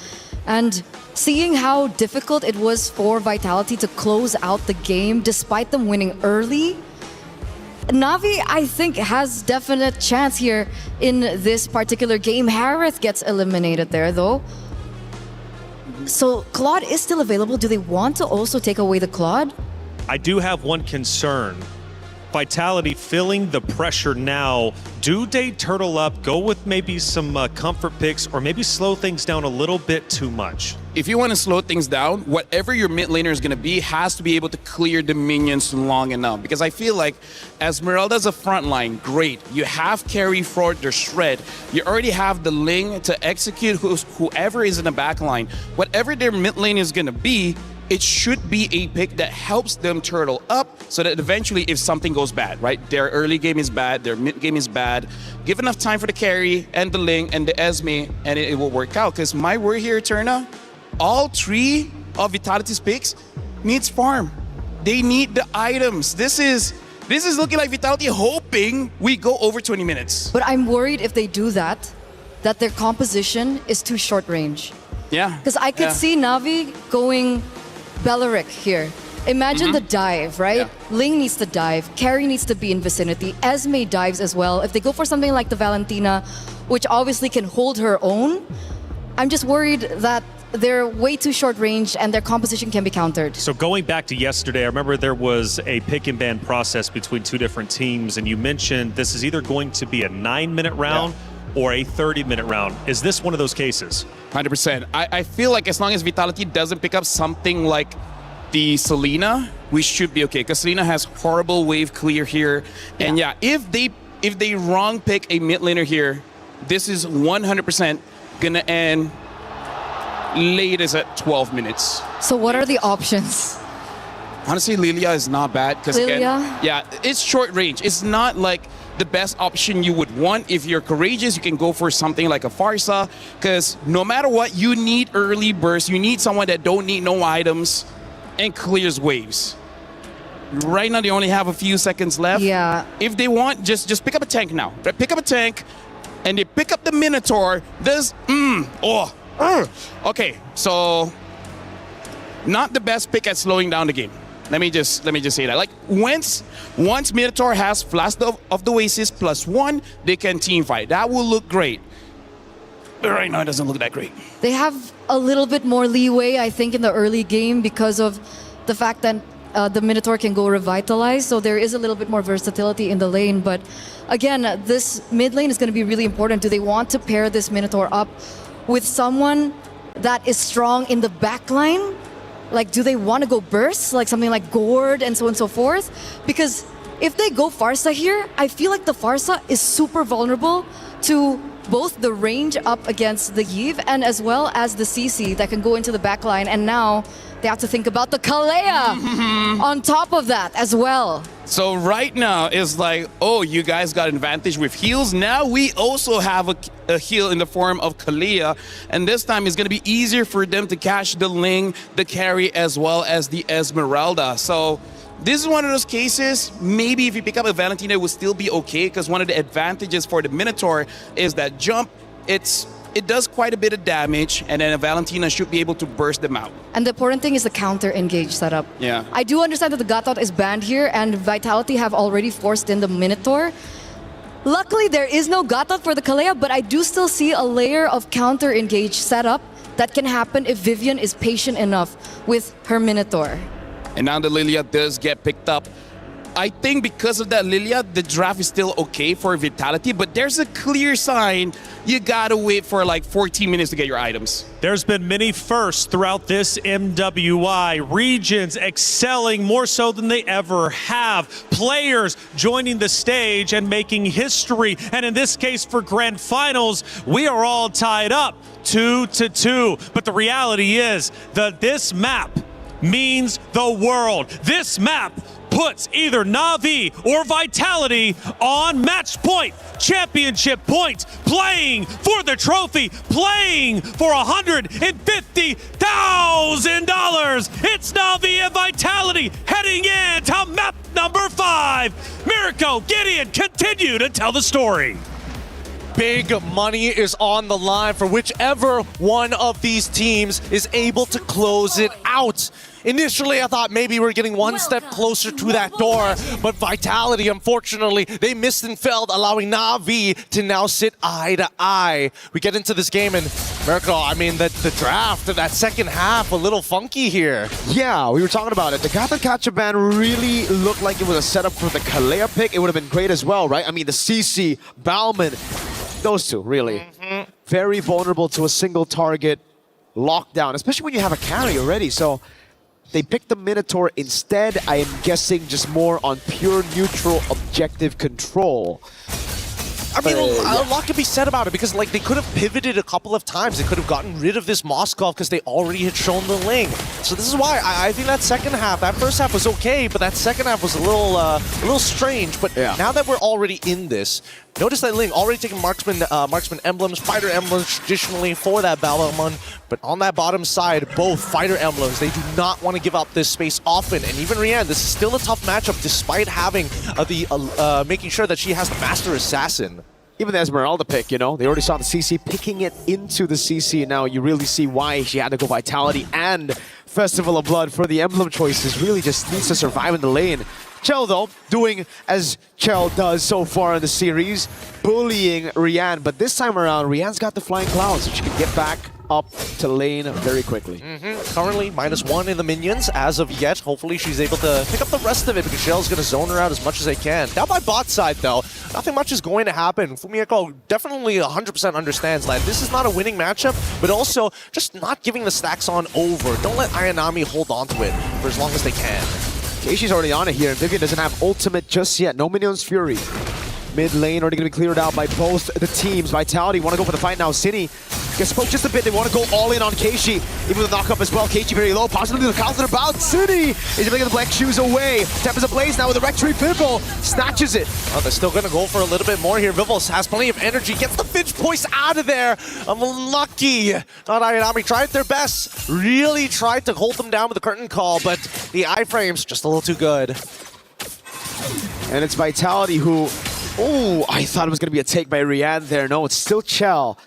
And seeing how difficult it was for Vitality to close out the game despite them winning early, Na'Vi, I think, has definite chance here in this particular game. Harith gets eliminated there, though. So Claude is still available. Do they want to also take away the Claude? I do have one concern. Vitality feeling the pressure now. Do they turtle up, go with maybe some comfort picks, or maybe slow things down a little bit too much? if you want to slow things down, whatever your mid laner is going to be has to be able to clear the minions long enough. Because I feel like Esmeralda's a front line, great. You have carry for their shred. You already have the Ling to execute whoever is in the back line. Whatever their mid lane is going to be, it should be a pick that helps them turtle up so that eventually if something goes bad, right? Their early game is bad, their mid game is bad. Give enough time for the carry and the Ling and the Esme and it will work out. Because my word here, Eterna, all three of Vitality's picks needs farm. They need the items. This is looking like Vitality hoping we go over 20 minutes. But I'm worried if they do that their composition is too short range. Yeah. Because I could see Na'Vi going Bellaric here. Imagine the dive, right? Yeah. Ling needs to dive. Carry needs to be in vicinity. Esme dives as well. If they go for something like the Valentina, which obviously can hold her own, I'm just worried that they're way too short range and their composition can be countered. So going back to yesterday, I remember there was a pick and ban process between two different teams, and you mentioned this is either going to be a 9-minute round or a 30-minute round. Is this one of those cases? 100%. I feel like as long as Vitality doesn't pick up something like the Selena, we should be okay. Because Selena has horrible wave clear here. And yeah, if they wrong pick a mid laner here, this is 100% gonna end latest at 12 minutes. So what are the options? Honestly, Lilia is not bad. Because again, yeah, it's short range. It's not like the best option you would want. If you're courageous, you can go for something like a Farsa. Because no matter what, you need early burst. You need someone that don't need no items and clears waves. Right now, they only have a few seconds left. Yeah. If they want, just pick up a tank now. Pick up a tank, and they pick up the Minotaur. There's, okay, so not the best pick at slowing down the game. Let me just say that. Like once Minotaur has Flash of the Oasis +1, they can team fight. That will look great. But right now it doesn't look that great. They have a little bit more leeway, I think, in the early game because of the fact that the Minotaur can go revitalize, so there is a little bit more versatility in the lane. But again, this mid lane is going to be really important. Do they want to pair this Minotaur up with someone that is strong in the back line? Like, do they want to go burst, like something like Gord and so on and so forth? Because if they go Farsa here, I feel like the Farsa is super vulnerable to both the range up against the Yve and as well as the CC that can go into the back line. And now they have to think about the Kalea on top of that as well. So right now it's like, oh, you guys got an advantage with heals. Now we also have a heal in the form of Kalea. And this time it's going to be easier for them to catch the Ling, the carry, as well as the Esmeralda. So this is one of those cases, maybe if you pick up a Valentina, it would still be okay, because one of the advantages for the Minotaur is that jump, it does quite a bit of damage, and then a Valentina should be able to burst them out. And the important thing is the counter engage setup. Yeah. I do understand that the Gatot is banned here, and Vitality have already forced in the Minotaur. Luckily, there is no Gatot for the Kalea, but I do still see a layer of counter engage setup that can happen if Vivian is patient enough with her Minotaur. And now the Lilia does get picked up. I think because of that Lilia, the draft is still okay for Vitality, but there's a clear sign you gotta wait for like 14 minutes to get your items. There's been many firsts throughout this MWI. Regions excelling more so than they ever have. Players joining the stage and making history. And in this case for Grand Finals, we are all tied up 2-2. But the reality is that this map means the world. This map puts either Na'Vi or Vitality on match point, championship point, playing for the trophy, playing for $150,000. It's Na'Vi and Vitality heading in to map number 5. Mirko, Gideon, continue to tell the story. Big money is on the line for whichever one of these teams is able to close it out. Initially, I thought maybe we're getting one step closer to that door, but Vitality, unfortunately, they missed and failed, allowing Na'Vi to now sit eye to eye. We get into this game, and Mirko, I mean, the draft, that second half, a little funky here. Yeah, we were talking about it. The Gatot Kachaban really looked like it was a setup for the Kalea pick. It would have been great as well, right? I mean, the CC, Bauman, those two, really. Very vulnerable to a single target. lockdown, especially when you have a carry already. So they picked the Minotaur instead. I am guessing just more on pure neutral objective control. I mean, a lot can be said about it because, like, they could have pivoted a couple of times. They could have gotten rid of this Moskov because they already had shown the Ling. So this is why I think that second half, that first half was okay, but that second half was a little strange. But now that we're already in this, notice that Ling already taking marksman emblems, fighter emblems traditionally for that Balmon. But on that bottom side, both fighter emblems, they do not want to give up this space often. And even Rian, this is still a tough matchup despite having making sure that she has the Master Assassin. Even the Esmeralda pick, you know, they already saw the CC picking it into the CC. Now you really see why she had to go Vitality and Festival of Blood for the emblem choices. Really just needs to survive in the lane. Chell, though, doing as Chell does so far in the series, bullying Rian. But this time around, Rian's got the Flying Clouds, so she can get back up to lane very quickly. Currently, -1 in the minions as of yet. Hopefully, she's able to pick up the rest of it because Shell's going to zone her out as much as they can. Down by bot side, though, nothing much is going to happen. Fumieko definitely 100% understands that this is not a winning matchup, but also just not giving the stacks on over. Don't let Ayanami hold on to it for as long as they can. Keishi's already on it here. Vivian doesn't have ultimate just yet. No Minions Fury. Mid lane already going to be cleared out by both the teams. Vitality want to go for the fight now. City gets spoke just a bit. They want to go all in on Keishi. Even with the knock-up as well. Keishi very low. Possibly the counter about. City is taking the black shoes away. Tempest ablaze now with the Rectory Pimple. Snatches it. Oh, they're still going to go for a little bit more here. Vivels has plenty of energy. Gets the Finch Voice out of there. Unlucky. Not Ayanami tried their best. Really tried to hold them down with the curtain call, but the iframes just a little too good. And it's Vitality who... Oh, I thought it was going to be a take by Rian there. No, it's still Chell.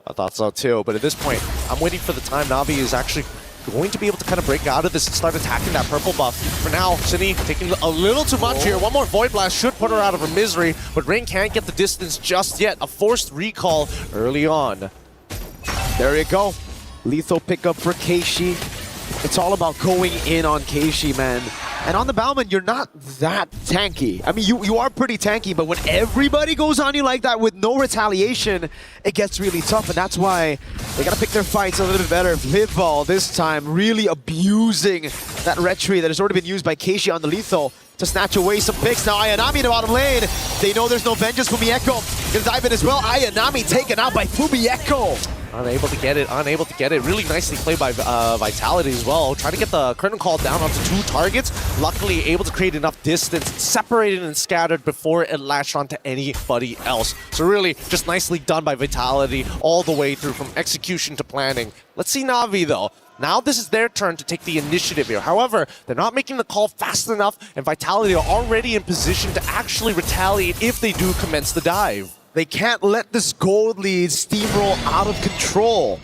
I thought so too, but at this point, I'm waiting for the time Navi is actually going to be able to kind of break out of this and start attacking that purple buff. For now, Cine taking a little too much here. One more Void Blast should put her out of her misery, but Rain can't get the distance just yet. A forced recall early on. There you go. Lethal pickup for Keishi. It's all about going in on Keishi, man. And on the Balmon, you're not that tanky. I mean, you are pretty tanky, but when everybody goes on you like that with no retaliation, it gets really tough, and that's why they gotta pick their fights a little bit better. Vidval this time really abusing that retry that has already been used by Keishi on the lethal to snatch away some picks. Now Ayanami in the bottom lane. They know there's no vengeance. Fumieko gonna dive in as well. Ayanami taken out by Fumieko. Unable to get it. Really nicely played by Vitality as well. Trying to get the curtain call down onto 2 targets. Luckily able to create enough distance, separated and scattered before it latched onto anybody else. So really just nicely done by Vitality all the way through from execution to planning. Let's see Na'Vi though. Now this is their turn to take the initiative here. However, they're not making the call fast enough, and Vitality are already in position to actually retaliate if they do commence the dive. They can't let this gold lead steamroll out of control.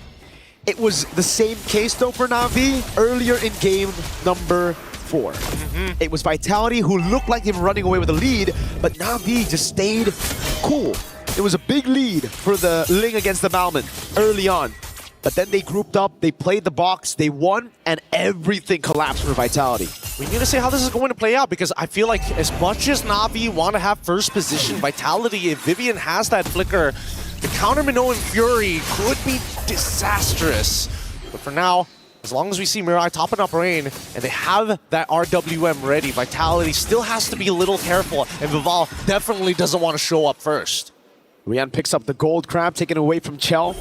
It was the same case though for Na'Vi earlier in game number 4. It was Vitality who looked like they were running away with the lead, but Na'Vi just stayed cool. It was a big lead for the Ling against the Balmon early on. But then they grouped up, they played the box, they won, and everything collapsed for Vitality. We need to see how this is going to play out because I feel like as much as Na'Vi want to have first position, Vitality, if Vivian has that flicker, the counter Minoan Fury could be disastrous. But for now, as long as we see Mirai topping up Rain and they have that RWM ready, Vitality still has to be a little careful, and Vival definitely doesn't want to show up first. Rian picks up the gold crab, taken away from Chell.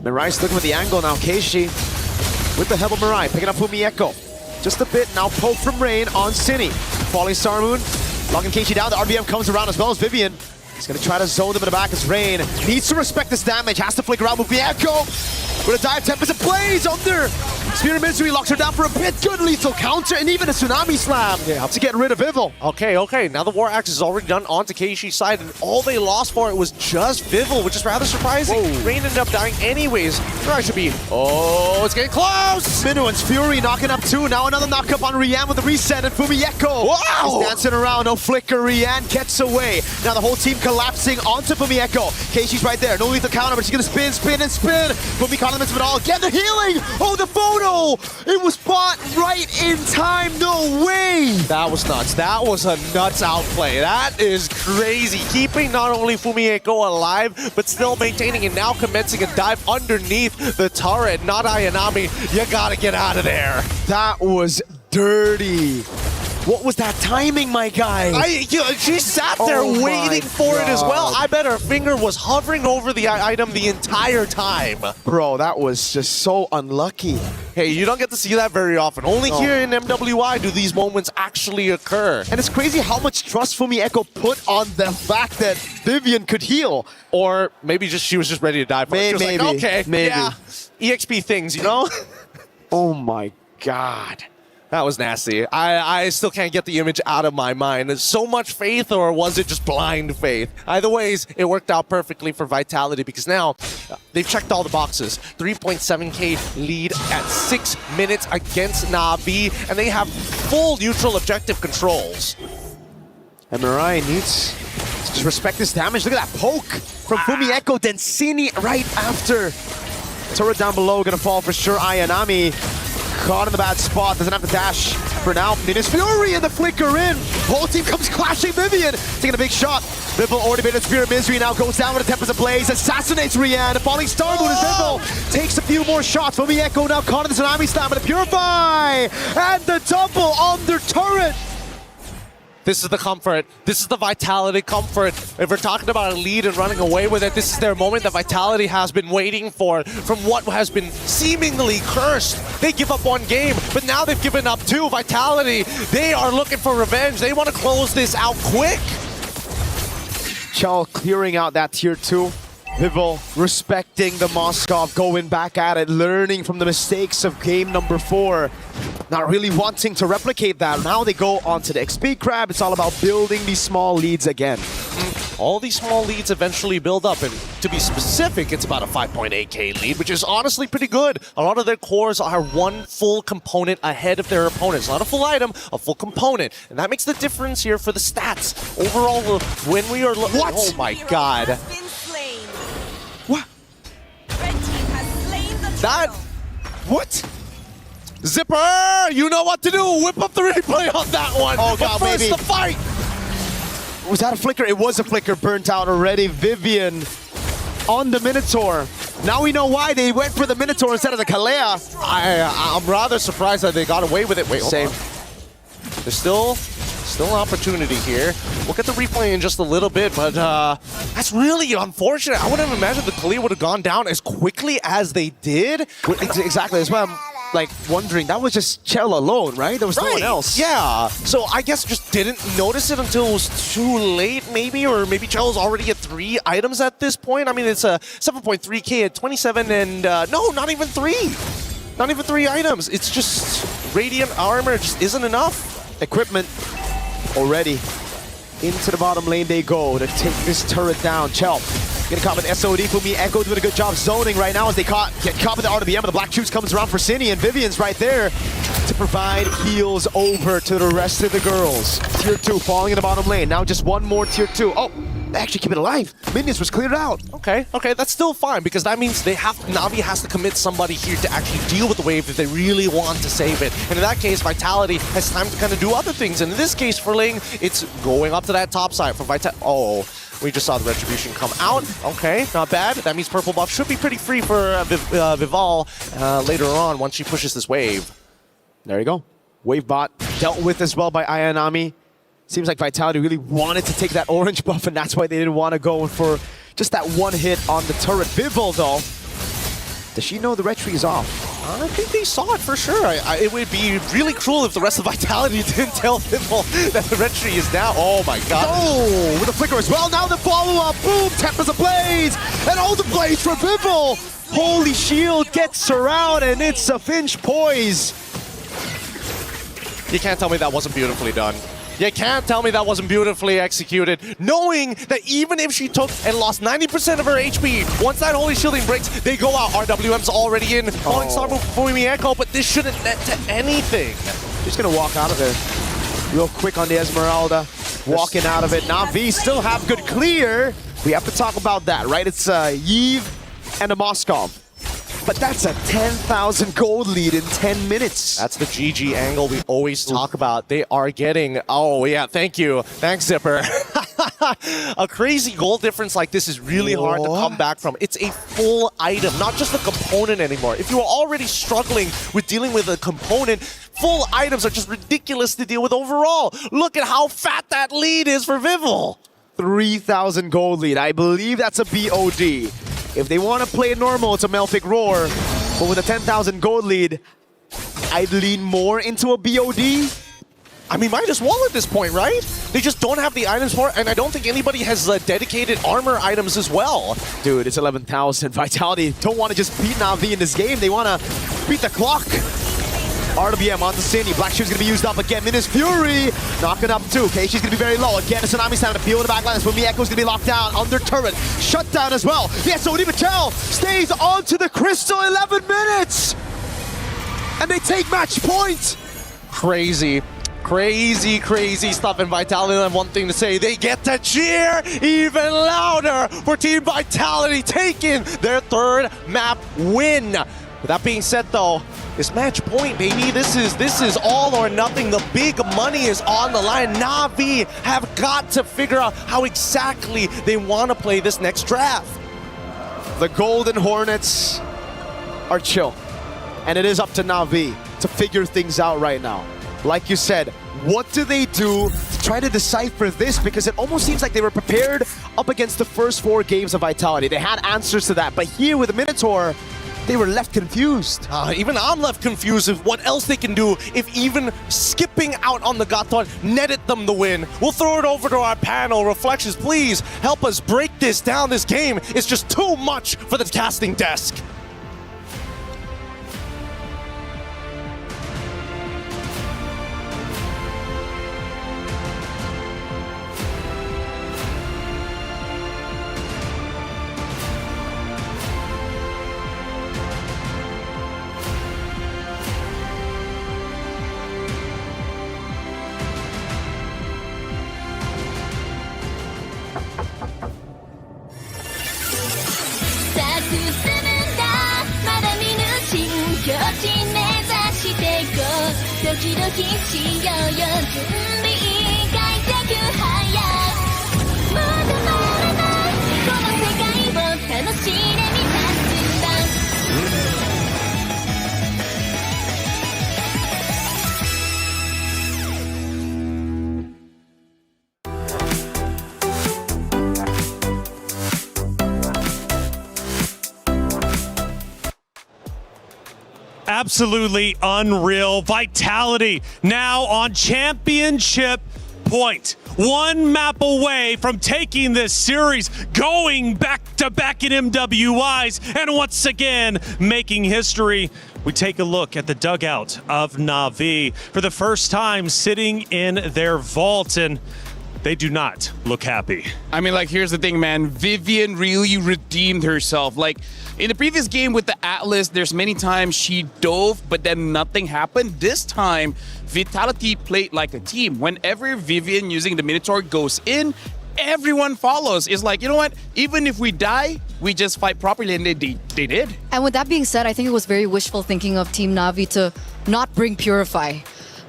Mirai's looking with the angle now. Keishi with the help of Mirai, picking up Fumieko. Just a bit, now poke from Rain on Cine. Falling Star Moon, locking Keishi down. The RBM comes around as well as Vivian. He's gonna try to zone them in the back as Rain needs to respect this damage, has to flicker out with Fumieko. With a dive, Tempest ablaze under. Spirit of Misery locks her down for a bit. Good lethal counter and even a Tsunami Slam to get rid of Vival. Okay. Now the War Axe is already done onto Keishi's side, and all they lost for it was just Vival, which is rather surprising. Rain ended up dying anyways. Mirai should be... Oh, it's getting close! Minoan's Fury knocking up 2. Now another knock up on Rian with the reset, and Fumieko is dancing around. No flicker. Rian gets away. Now the whole team collapsing onto Fumieko. Keishi's right there. No lethal counter, but she's gonna spin. Fumi condiments of it all. Get the healing! Oh, the photo! no! It was bought right in time, no way! That was nuts. That was a nuts outplay. That is crazy. Keeping not only Fumieko alive, but still maintaining and now commencing a dive underneath the turret. Not Ayanami. You gotta get out of there. That was dirty. What was that timing, my guy? She sat there waiting for it as well. I bet her finger was hovering over the item the entire time. Bro, that was just so unlucky. Hey, you don't get to see that very often. Only here in MWI do these moments actually occur. And it's crazy how much trust Fumieko put on the fact that Vivian could heal. Or maybe just she was just ready to die for it. She was Maybe. like, okay, Maybe. yeah, EXP things, you know? Oh my god. That was nasty. I still can't get the image out of my mind. Is so much faith, or was it just blind faith? Either ways, it worked out perfectly for Vitality because now they've checked all the boxes. 3.7k lead at 6 minutes against Na'Vi, and they have full neutral objective controls. MRI needs to just respect this damage. Look at that poke from Fumieko. Densini right after. Turret down below, gonna fall for sure. Ayanami caught in the bad spot, doesn't have the dash for now. Ninja's Fury and the flicker in. Whole team comes clashing. Vivian taking a big shot. Vival already made a Spear of Misery, now goes down with a Tempest Ablaze, assassinates Rian. A falling Star Moon as Vival takes a few more shots. Fumieko now caught in the Tsunami Slam with a Purify! And the double on their turret! This is the comfort. This is the Vitality comfort. If we're talking about a lead and running away with it, this is their moment that Vitality has been waiting for from what has been seemingly cursed. They give up one game, but now they've given up two. Vitality, they are looking for revenge. They want to close this out quick. Chal clearing out that tier 2. Vival respecting the Moskov, going back at it, learning from the mistakes of game number 4. Not really wanting to replicate that. Now they go on to the XP crab. It's all about building these small leads again. All these small leads eventually build up, and to be specific, it's about a 5.8k lead, which is honestly pretty good. A lot of their cores are one full component ahead of their opponents. Not a full item, a full component. And that makes the difference here for the stats. Overall, when we are... What? Oh my god. What? That... What? Zipper, you know what to do. Whip up the replay on that one. Oh god, but first, baby. the fight. Was that a flicker? It was a flicker, burnt out already. Vivian on the Minotaur. Now we know why they went for the Minotaur instead of the Kalea. I'm rather surprised that they got away with it. Wait, Same. There's still an opportunity here. We'll get the replay in just a little bit, but that's really unfortunate. I wouldn't have imagined the Kalea would have gone down as quickly as they did. Exactly, that's why I'm like wondering, that was just Chell alone, right? There was no one else. Yeah, so I guess just didn't notice it until it was too late, maybe, or maybe Chell's already at 3 items at this point. I mean, it's a 7.3k at 27 and no, not even 3. Not even 3 items. It's just Radiant Armor just isn't enough. Equipment already. Into the bottom lane they go to take this turret down. Chell gonna cop an SOD. Fumieko doing a good job zoning right now as they get caught with the RBM, but the Black Juice comes around for Cine, and Vivian's right there to provide heals over to the rest of the girls. Tier 2 falling in the bottom lane. Now just one more tier 2. Oh, they actually keep it alive. Minions was cleared out. Okay, that's still fine because that means Na'Vi has to commit somebody here to actually deal with the wave if they really want to save it. And in that case, Vitality has time to kind of do other things. And in this case, for Ling, it's going up to that top side for Vitality. Oh, we just saw the Retribution come out. Okay, not bad. That means purple buff should be pretty free for Vival later on once she pushes this wave. There you go. Wave bot dealt with as well by Ayanami. Seems like Vitality really wanted to take that orange buff, and that's why they didn't want to go for just that one hit on the turret. Vival, though, does she know the retry is off? I think they saw it for sure. It would be really cruel if the rest of Vitality didn't tell Vival that the retry is down. Oh my god. Oh, with a flicker as well. Now the follow-up. Boom, Tempest Ablaze. And all the blades for Vival. Holy shield gets around, and it's a Finch poise. You can't tell me that wasn't beautifully done. You can't tell me that wasn't beautifully executed, knowing that even if she took and lost 90% of her HP, once that Holy Shielding breaks, they go out. RWM's already in. Falling Star move for Fumieko, but this shouldn't net to anything. Just gonna walk out of there. Real quick on the Esmeralda. Walking out of it. Na'Vi still have good clear. We have to talk about that, right? It's Yves and a Moskov. but that's a 10,000 gold lead in 10 minutes. That's the GG angle we always talk about. They are getting, oh yeah, thank you. Thanks, Zipper. A crazy goal difference like this is really hard to come back from. It's a full item, not just a component anymore. If you were already struggling with dealing with a component, full items are just ridiculous to deal with overall. Look at how fat that lead is for Vival. 3,000 gold lead. I believe that's a BOD. If they want to play it normal, it's a Melfic Roar. But with a 10,000 gold lead, I'd lean more into a BOD. I mean, might as well at this point, right? They just don't have the items for it, and I don't think anybody has dedicated armor items as well. Dude, it's 11,000. Vitality don't want to just beat Na'Vi in this game. They want to beat the clock. RWM onto Cindy. Black Shield's going to be used up again. Minas Fury knocking up too. Okay, she's going to be very low. Again, Tsunami's having to peel in the backline. When Echo's going to be locked down under turret. Shut down as well. Yes, so Patel stays onto the Crystal 11 minutes. And they take match point. Crazy. Crazy, crazy stuff in Vitality. And one thing to say, they get to cheer even louder for Team Vitality taking their third map win. With that being said though, it's match point, baby. This is all or nothing. The big money is on the line. Na'Vi have got to figure out how exactly they want to play this next draft. The Golden Hornets are chill. And it is up to Na'Vi to figure things out right now. Like you said, what do they do to try to decipher this? Because it almost seems like they were prepared up against the first 4 games of Vitality. They had answers to that. But here with the Minotaur, they were left confused. Even I'm left confused of what else they can do if even skipping out on the Gaton netted them the win. We'll throw it over to our panel. Reflections, please help us break this down. This game is just too much for the casting desk. Absolutely unreal. Vitality now on championship point. 1 map away from taking this series, going back-to-back in MWIs, and once again making history. We take a look at the dugout of Na'Vi for the first time sitting in their vault, and they do not look happy. I mean, like, here's the thing, man. Vivian really redeemed herself. Like, in the previous game with the Atlas, there's many times she dove, but then nothing happened. This time, Vitality played like a team. Whenever Vivian using the Minotaur goes in, everyone follows. It's like, you know what? Even if we die, we just fight properly, and they did. And with that being said, I think it was very wishful thinking of Team Na'Vi to not bring Purify.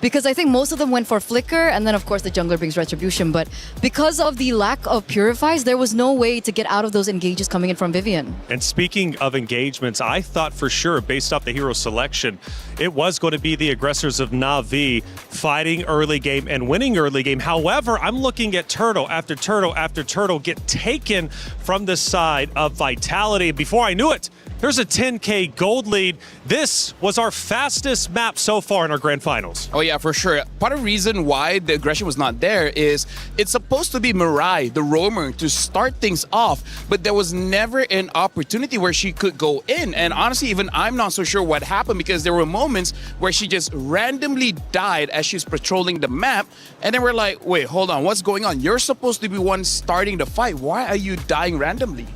Because I think most of them went for Flicker, and then of course the jungler brings Retribution. But because of the lack of Purifies, there was no way to get out of those engages coming in from Vivian. And speaking of engagements, I thought for sure, based off the hero selection, it was going to be the aggressors of Na'Vi fighting early game and winning early game. However, I'm looking at turtle after turtle after turtle get taken from the side of Vitality. Before I knew it, there's a 10K gold lead. This was our fastest map so far in our grand finals. Oh yeah, for sure. Part of the reason why the aggression was not there is it's supposed to be Mirai, the roamer, to start things off, but there was never an opportunity where she could go in. And honestly, even I'm not so sure what happened, because there were moments where she just randomly died as she's patrolling the map. And then we're like, wait, hold on, what's going on? You're supposed to be one starting the fight. Why are you dying randomly?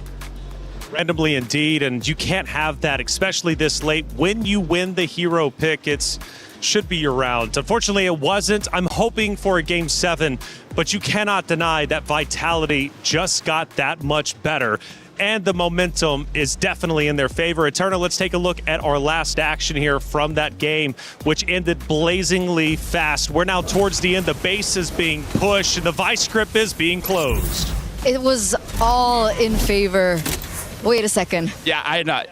Randomly indeed, and you can't have that, especially this late. When you win the hero pick, it should be your round. Unfortunately, it wasn't. I'm hoping for a Game 7, but you cannot deny that Vitality just got that much better. and the momentum is definitely in their favor. Eterna, let's take a look at our last action here from that game, which ended blazingly fast. We're now towards the end. The base is being pushed, and the vice grip is being closed. It was all in favor. Wait a second. Yeah, I know.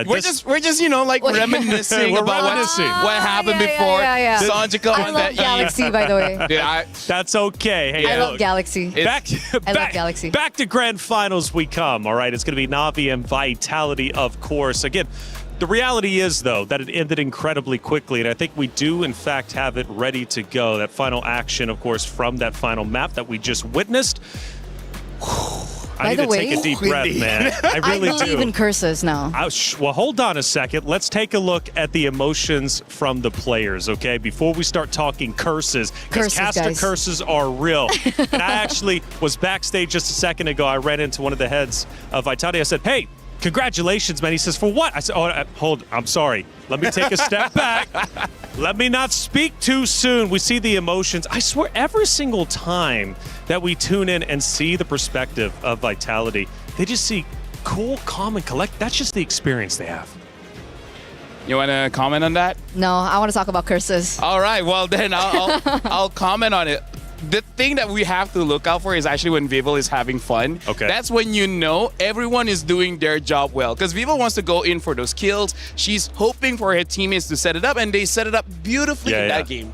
We're this- just like reminiscing We're about reminiscing. what happened yeah, before. yeah. Sanjika I on love that Galaxy, by the way. Dude, That's okay. Hey, I love look, Galaxy. I love Galaxy. Back to grand finals we come, all right? It's going to be Na'Vi and Vitality, of course. Again, the reality is, though, that it ended incredibly quickly, and I think we do, in fact, have it ready to go. That final action, of course, from that final map that we just witnessed. I need to take a deep breath, man. I really do. I believe in curses now. Well, hold on a second. Let's take a look at the emotions from the players, okay? Before we start talking curses, because Casta guys. curses are real. And I actually was backstage just a second ago. I ran into one of the heads of Vitality. I said, hey, congratulations, man. He says, for what? I said, I'm sorry. Let me take a step back. Let me not speak too soon. We see the emotions. I swear, every single time that we tune in and see the perspective of Vitality, they just see cool, calm, and collect. That's just the experience they have. You want to comment on that? No, I want to talk about curses. All right, well then I'll comment on it. The thing that we have to look out for is actually when Vival is having fun. Okay. That's when you know everyone is doing their job well. Because Vival wants to go in for those kills. She's hoping for her teammates to set it up, and they set it up beautifully in that game.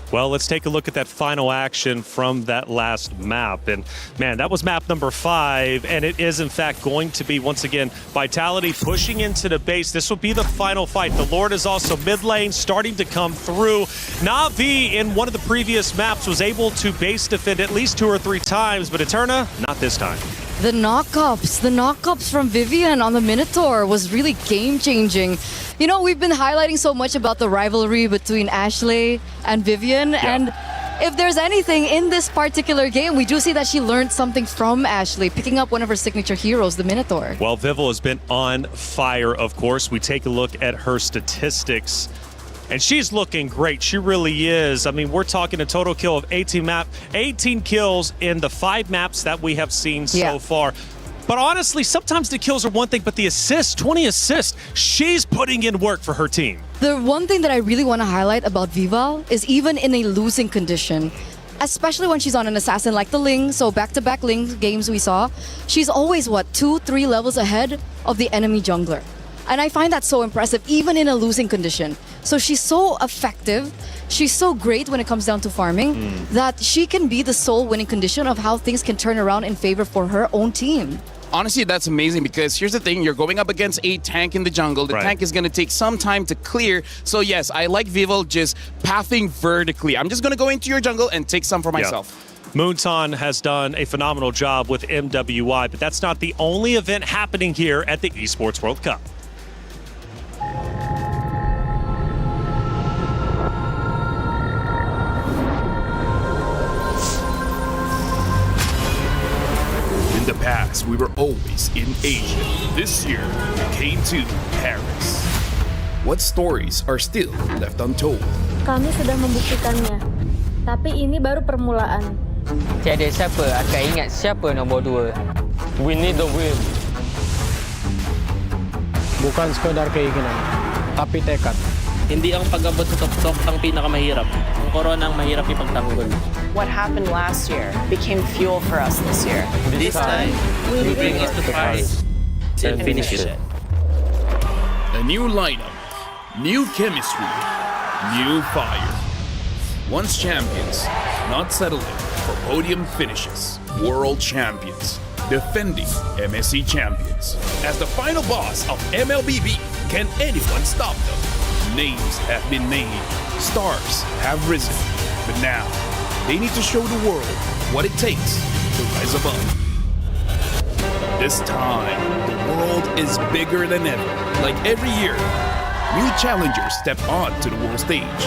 Well, let's take a look at that final action from that last map. And man, that was map number 5. And it is, in fact, going to be, once again, Vitality pushing into the base. This will be the final fight. The Lord is also mid lane, starting to come through. Na'Vi, in one of the previous maps, was able to base defend at least 2 or 3 times. But Eterna, not this time. The knockups from Vivian on the Minotaur was really game-changing. You know, we've been highlighting so much about the rivalry between Ashley and Vivian, and if there's anything in this particular game, we do see that she learned something from Ashley, picking up one of her signature heroes, the Minotaur. Well, Vival has been on fire, of course. We take a look at her statistics. And she's looking great. She really is. I mean, we're talking a total kill of 18 kills in the 5 maps that we have seen so far. But honestly, sometimes the kills are one thing, but the assists, 20 assists, she's putting in work for her team. The one thing that I really want to highlight about Vival is even in a losing condition, especially when she's on an assassin like the Ling, so back-to-back Ling games we saw, she's always, 2-3 levels ahead of the enemy jungler. And I find that so impressive, even in a losing condition. So she's so effective, she's so great when it comes down to farming, that she can be the sole winning condition of how things can turn around in favor for her own team. Honestly, that's amazing because here's the thing, you're going up against a tank in the jungle. The tank is going to take some time to clear. So yes, I like Vival just pathing vertically. I'm just going to go into your jungle and take some for myself. Moonton has done a phenomenal job with MWI, but that's not the only event happening here at the Esports World Cup. In the past, we were always in Asia. This year, we came to Paris. What stories are still left untold? Kami sudah membuktikannya, tapi ini baru permulaan. Tiada siapa akan ingat siapa nombor 2. We need the win. Bukan sekadar keinginan, tapi tekad. Hindi ang pag-abot sa tuktok ang pinakamahirap. Ang korona ang mahirap ipagtanggol. What happened last year became fuel for us this year. This time, we bring it to Paris and finish it. A new lineup, new chemistry, new fire. Once champions, not settling for podium finishes. World champions, defending MSC champions. As the final boss of MLBB, can anyone stop them? Names have been made, stars have risen, but now they need to show the world what it takes to rise above. This time, the world is bigger than ever. Like every year, new challengers step on to the world stage.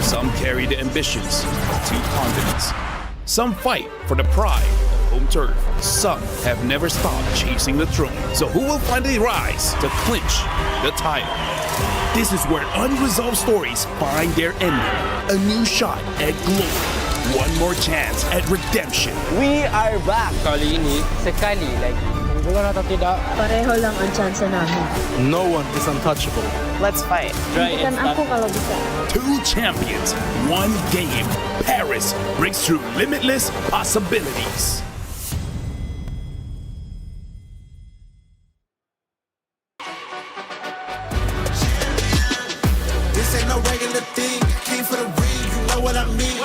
Some carry the ambitions of 2 continents. Some fight for the pride of home turf. Some have never stopped chasing the throne. So who will finally rise to clinch the title? This is where unresolved stories find their ending. A new shot at glory. One more chance at redemption. We are back. Kali ini, sekali lagi, Guguluhan atau tidak? Pareho lang ang chance namin. No one is untouchable. Let's fight. Bukan aku kalau bisa. Two champions, one game. Paris breaks through limitless possibilities. This ain't no regular thing. I came for the ring, you know what I mean.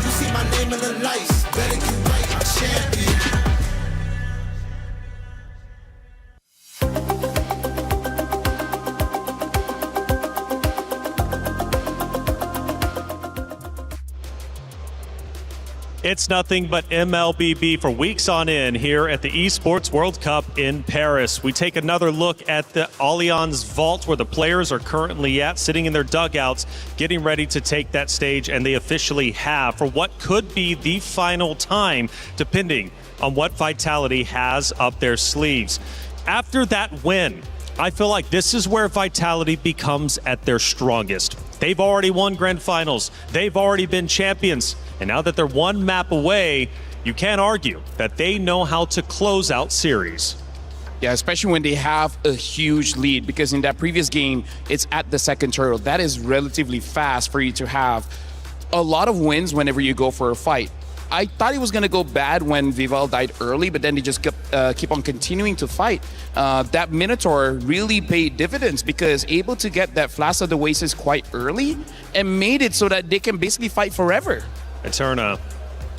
You see my name in the lights, better get right, I'm champion. It's nothing but MLBB for weeks on end here at the Esports World Cup in Paris. We take another look at the Allianz Vault where the players are currently at, sitting in their dugouts, getting ready to take that stage, and they officially have for what could be the final time, depending on what Vitality has up their sleeves. After that win, I feel like this is where Vitality becomes at their strongest. They've already won grand finals. They've already been champions. And now that they're one map away, you can't argue that they know how to close out series. Yeah, especially when they have a huge lead, because in that previous game, it's at the second turtle. That is relatively fast for you to have a lot of wins whenever you go for a fight. I thought it was going to go bad when Vival died early, but then they just keep on continuing to fight. That Minotaur really paid dividends because able to get that Flash of the Oasis quite early and made it so that they can basically fight forever. Eterna,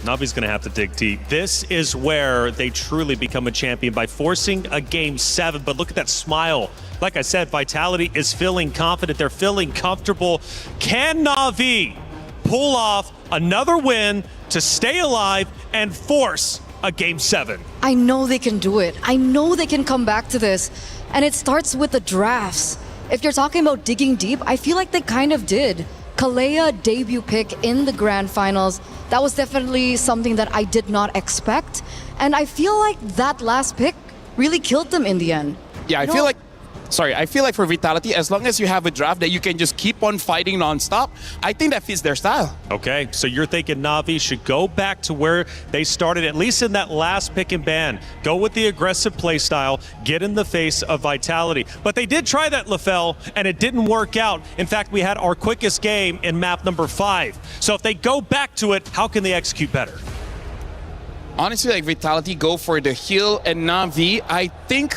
Navi's going to have to dig deep. This is where they truly become a champion by forcing a Game 7. But look at that smile. Like I said, Vitality is feeling confident. They're feeling comfortable. Can Navi pull off another win to stay alive and force a Game 7? I know they can do it. I know they can come back to this. And it starts with the drafts. If you're talking about digging deep, I feel like they kind of did. Kalea debut pick in the grand finals, that was definitely something that I did not expect. And I feel like that last pick really killed them in the end. Yeah, I feel like for Vitality, as long as you have a draft that you can just keep on fighting nonstop, I think that fits their style. Okay, so you're thinking Navi should go back to where they started, at least in that last pick and ban. Go with the aggressive play style, get in the face of Vitality. But they did try that, LaFell, and it didn't work out. In fact, we had our quickest game in map number 5. So if they go back to it, how can they execute better? Honestly, like Vitality go for the heal, and Navi, I think...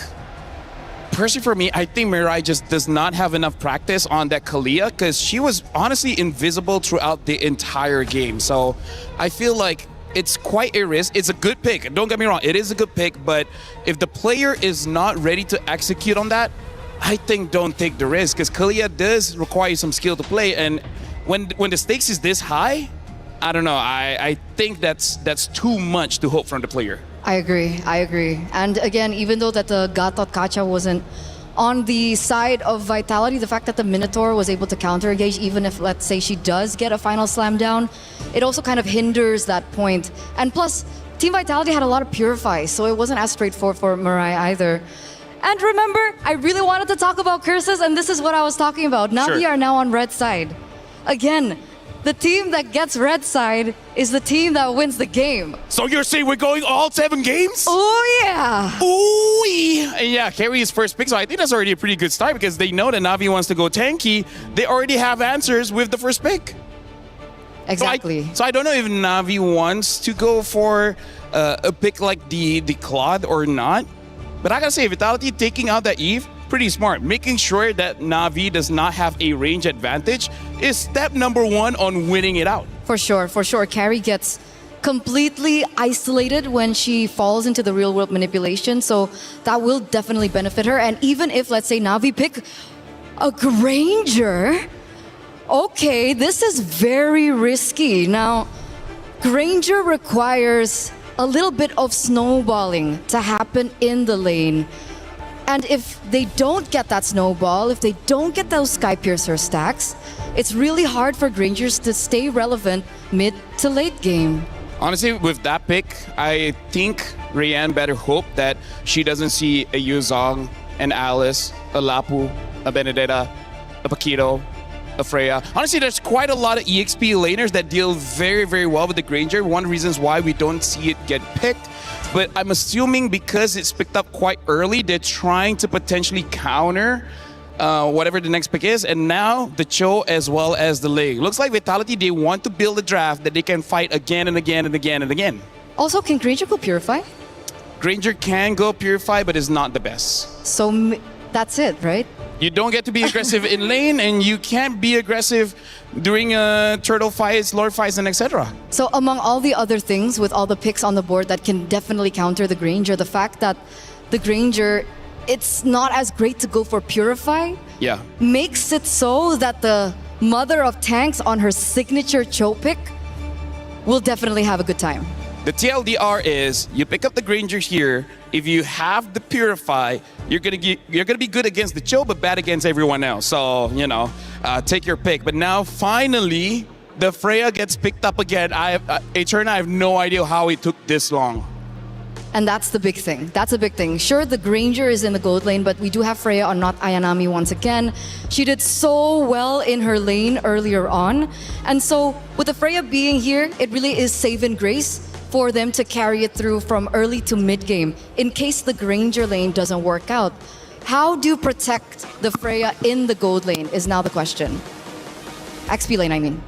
Personally, for me, I think Mirai just does not have enough practice on that Kalea because she was honestly invisible throughout the entire game. So I feel like it's quite a risk. It's a good pick. Don't get me wrong. It is a good pick. But if the player is not ready to execute on that, I think don't take the risk because Kalea does require some skill to play. And when the stakes is this high, I don't know. I think that's too much to hope from the player. I agree. And again, even though that the Gatot Kacha wasn't on the side of Vitality, the fact that the Minotaur was able to counter engage, even if, let's say, she does get a final slam down, it also kind of hinders that point. And plus, Team Vitality had a lot of purifies, so it wasn't as straightforward for Mirai either. And remember, I really wanted to talk about curses, and this is what I was talking about. Navi are now on red side. Again, the team that gets red side is the team that wins the game. So you're saying we're going all 7 games? Oh, yeah. Ooh, yeah, carry his first pick. So I think that's already a pretty good start because they know that Navi wants to go tanky. They already have answers with the first pick. Exactly. So I don't know if Navi wants to go for a pick like the Claude or not. But I gotta say, Vitality taking out that Eve, pretty smart. Making sure that Navi does not have a range advantage is step number 1 on winning it out. For sure. Carrie gets completely isolated when she falls into the real world manipulation, so that will definitely benefit her. And even if, let's say, Navi pick a Granger, okay, this is very risky. Now, Granger requires a little bit of snowballing to happen in the lane. And if they don't get that snowball, if they don't get those Sky Piercer stacks, it's really hard for Grangers to stay relevant mid to late game. Honestly, with that pick, I think Rayanne better hope that she doesn't see a Yuzong, an Alice, a Lapu, a Benedetta, a Paquito, a Freya. Honestly, there's quite a lot of EXP laners that deal very, very well with the Granger. One of the reasons why we don't see it get picked But I'm assuming because it's picked up quite early, they're trying to potentially counter whatever the next pick is. And now the Cho as well as the Ling. Looks like Vitality, they want to build a draft that they can fight again and again and again and again. Also, can Granger go Purify? Granger can go Purify, but is not the best. So that's it, right? You don't get to be aggressive in lane, and you can't be aggressive during turtle fights, lord fights, and etc. So among all the other things, with all the picks on the board that can definitely counter the Granger, the fact that the Granger, it's not as great to go for Purify, yeah, makes it so that the mother of tanks on her signature Cho pick will definitely have a good time. The TLDR is you pick up the Granger here. If you have the Purify, you're gonna be good against the Cho, but bad against everyone else. So take your pick. But now finally, the Freya gets picked up again. Eterna, I have no idea how it took this long. And that's the big thing. That's a big thing. Sure, the Granger is in the gold lane, but we do have Freya on not Ayanami once again. She did so well in her lane earlier on. And so with the Freya being here, it really is save and grace for them to carry it through from early to mid game in case the Granger lane doesn't work out. How do you protect the Freya in the gold lane is now the question. XP lane, I mean.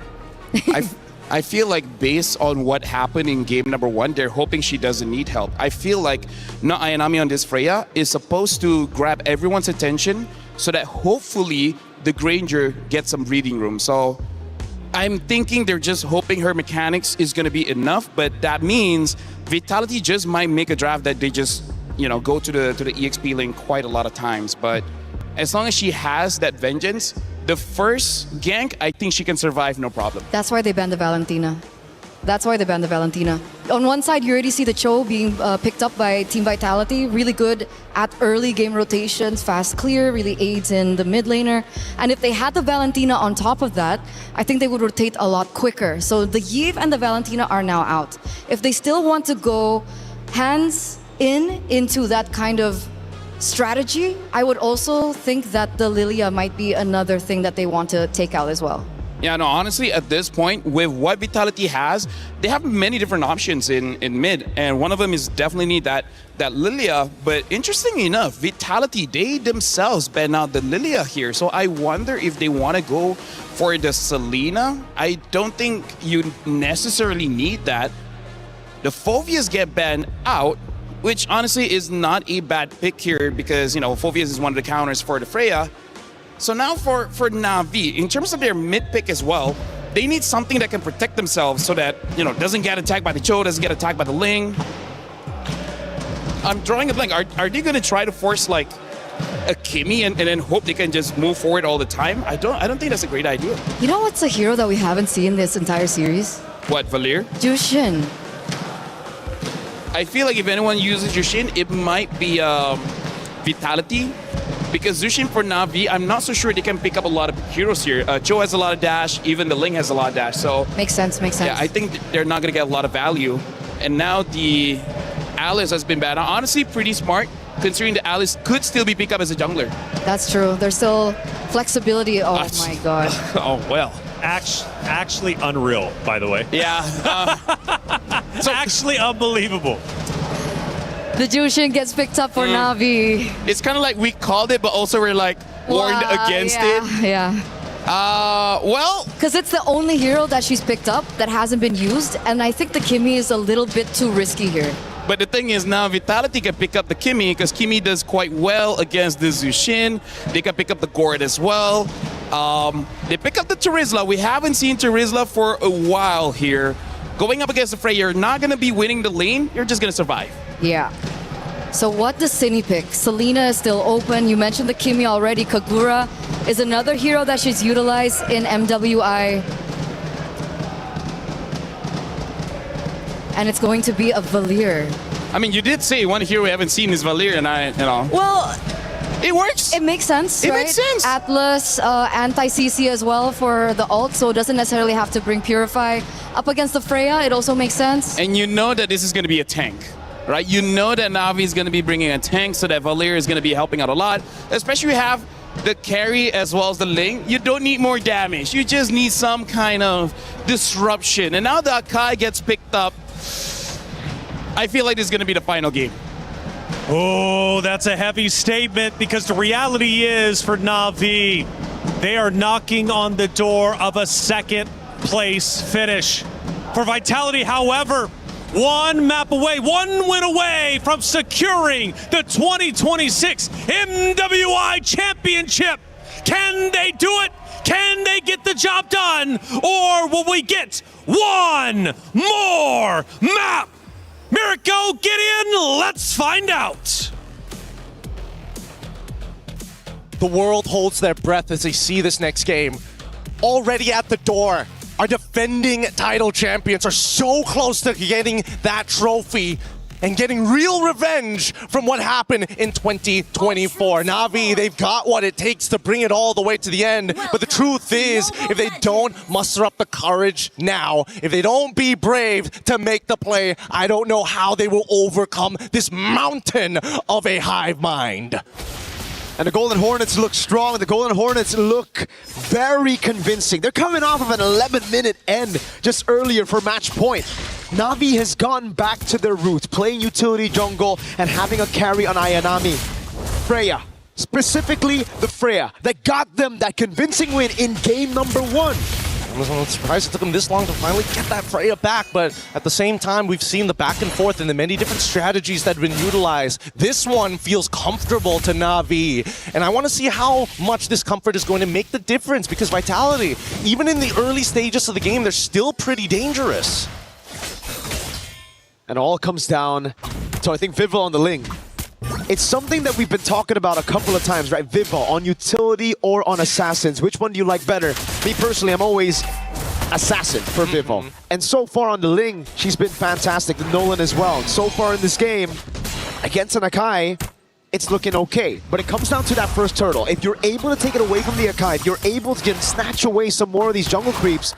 I feel like based on what happened in game number 1, they're hoping she doesn't need help. I feel like not Ayanami on this Freya is supposed to grab everyone's attention so that hopefully the Granger gets some breathing room. So I'm thinking they're just hoping her mechanics is going to be enough, but that means Vitality just might make a draft that they just, go to the EXP lane quite a lot of times. But as long as she has that vengeance, the first gank, I think she can survive no problem. That's why they banned the Valentina. On one side, you already see the Cho being picked up by Team Vitality. Really good at early game rotations, fast clear, really aids in the mid laner. And if they had the Valentina on top of that, I think they would rotate a lot quicker. So the Yve and the Valentina are now out. If they still want to go hands into that kind of strategy, I would also think that the Lilia might be another thing that they want to take out as well. Yeah, no, honestly, at this point, with what Vitality has, they have many different options in mid, and one of them is definitely that Lilia. But interestingly enough, Vitality, they themselves ban out the Lilia here, so I wonder if they want to go for the Selena. I don't think you necessarily need that. The Phoveas get banned out, which honestly is not a bad pick here because, Phoveas is one of the counters for the Freya. So now for Na'Vi, in terms of their mid pick as well, they need something that can protect themselves so that, doesn't get attacked by the Cho, doesn't get attacked by the Ling. I'm drawing a blank. Are they going to try to force like a Kimmy and then hope they can just move forward all the time? I don't think that's a great idea. You know what's a hero that we haven't seen this entire series? What, Valir? Jushin. I feel like if anyone uses Jushin, it might be Vitality. Because Zushin for Na'Vi, I'm not so sure they can pick up a lot of heroes here. Cho has a lot of dash, even the Ling has a lot of dash. So makes sense. Yeah, I think they're not going to get a lot of value. And now the Alice has been bad. Now, honestly, pretty smart, considering the Alice could still be picked up as a jungler. That's true. There's still flexibility. Oh my god. Oh, well. Actually unreal, by the way. Yeah. So actually unbelievable. The Jushin gets picked up for Na'Vi. It's kind of like we called it, but also we're like warned against it. Yeah. Well, because it's the only hero that she's picked up that hasn't been used, and I think the Kimmy is a little bit too risky here. But the thing is now Vitality can pick up the Kimmy because Kimmy does quite well against the Zushin. They can pick up the Gord as well. They pick up the Terizla. We haven't seen Terizla for a while here. Going up against the Frey, you're not going to be winning the lane. You're just going to survive. Yeah. So what does Cine pick? Selena is still open. You mentioned the Kimmy already. Kagura is another hero that she's utilized in MWI. And it's going to be a Valir. I mean, you did say one hero we haven't seen is Valir, and Well, it works. It makes sense, It right? makes sense. Atlas, anti-CC as well for the ult, so it doesn't necessarily have to bring Purify. Up against the Freya, it also makes sense. And you know that this is going to be a tank, right? You know that Na'Vi is going to be bringing a tank, so that Valir is going to be helping out a lot. Especially you have the carry as well as the Ling. You don't need more damage. You just need some kind of disruption. And now the Akai gets picked up. I feel like this is going to be the final game. Oh, that's a heavy statement because the reality is for Na'Vi, they are knocking on the door of a second place finish. For Vitality, however, one map away, one win away from securing the 2026 MWI Championship. Can they do it? Can they get the job done? Or will we get one more map? Mirko, get in, let's find out. The world holds their breath as they see this next game. Already at the door, our defending title champions are so close to getting that trophy and getting real revenge from what happened in 2024. Na'Vi, they've got what it takes to bring it all the way to the end. But the truth is, if they don't muster up the courage now, if they don't be brave to make the play, I don't know how they will overcome this mountain of a hive mind. And the Golden Hornets look strong. The Golden Hornets look very convincing. They're coming off of an 11-minute end just earlier for match point. Na'Vi has gone back to their roots, playing utility jungle and having a carry on Ayanami. Freya, specifically the Freya, that got them that convincing win in game number 1. I'm surprised it took them this long to finally get that Freya back, but at the same time, we've seen the back and forth and the many different strategies that have been utilized. This one feels comfortable to Na'Vi, and I want to see how much this comfort is going to make the difference, because Vitality, even in the early stages of the game, they're still pretty dangerous. And all comes down to, I think, Viva on the Ling. It's something that we've been talking about a couple of times, right? Viva on utility or on assassins. Which one do you like better? Me personally, I'm always assassin for Viva. And so far on the Ling, she's been fantastic. The Nolan as well. So far in this game, against an Akai, it's looking okay. But it comes down to that first turtle. If you're able to take it away from the Akai, if you're able to snatch away some more of these jungle creeps,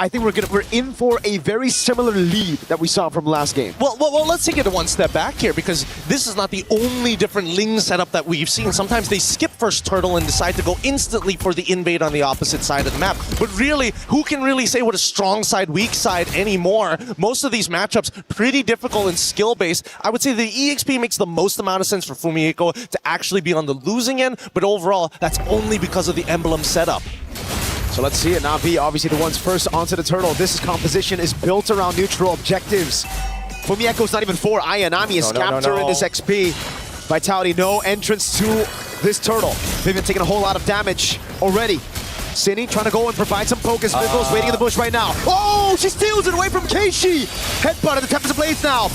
I think we're in for a very similar lead that we saw from last game. Well, let's take it one step back here, because this is not the only different Ling setup that we've seen. Sometimes they skip first turtle and decide to go instantly for the invade on the opposite side of the map. But really, who can really say what a strong side, weak side anymore? Most of these matchups pretty difficult and skill-based. I would say the EXP makes the most amount of sense for Fumihiko to actually be on the losing end, but overall, that's only because of the emblem setup. So let's see it. Na'Vi, obviously the ones first onto the turtle. This composition is built around neutral objectives. Fumihiko's not even for Ayanami is captured in this XP. Vitality, no entrance to this turtle. They've been taking a whole lot of damage already. Cine trying to go and provide some focus. Vivo's waiting in the bush right now. Oh, she steals it away from Keishi. Headbutt at the Tempest of Blades now.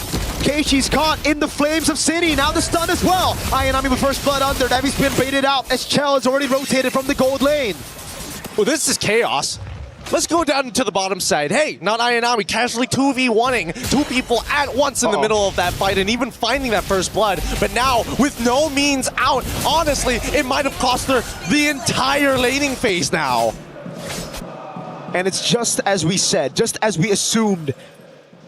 Keishi's caught in the flames of Cine. Now the stun as well. Ayanami with first blood under. Navi's been baited out as Chell has already rotated from the gold lane. Well, this is chaos. Let's go down to the bottom side. Hey, not Ayanami, casually 2v1ing two people at once in the middle of that fight and even finding that first blood. But now, with no means out, honestly, it might have cost her the entire laning phase now. And it's just as we said, just as we assumed.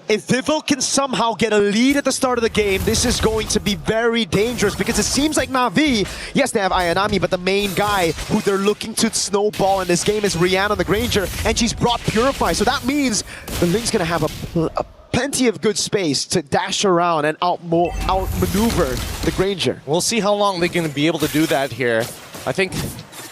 If Vivo can somehow get a lead at the start of the game, this is going to be very dangerous, because it seems like Na'Vi, yes, they have Ayanami, but the main guy who they're looking to snowball in this game is Rihanna the Granger, and she's brought Purify. So that means the Ling's going to have a plenty of good space to dash around and outmaneuver the Granger. We'll see how long they're going to be able to do that here. I think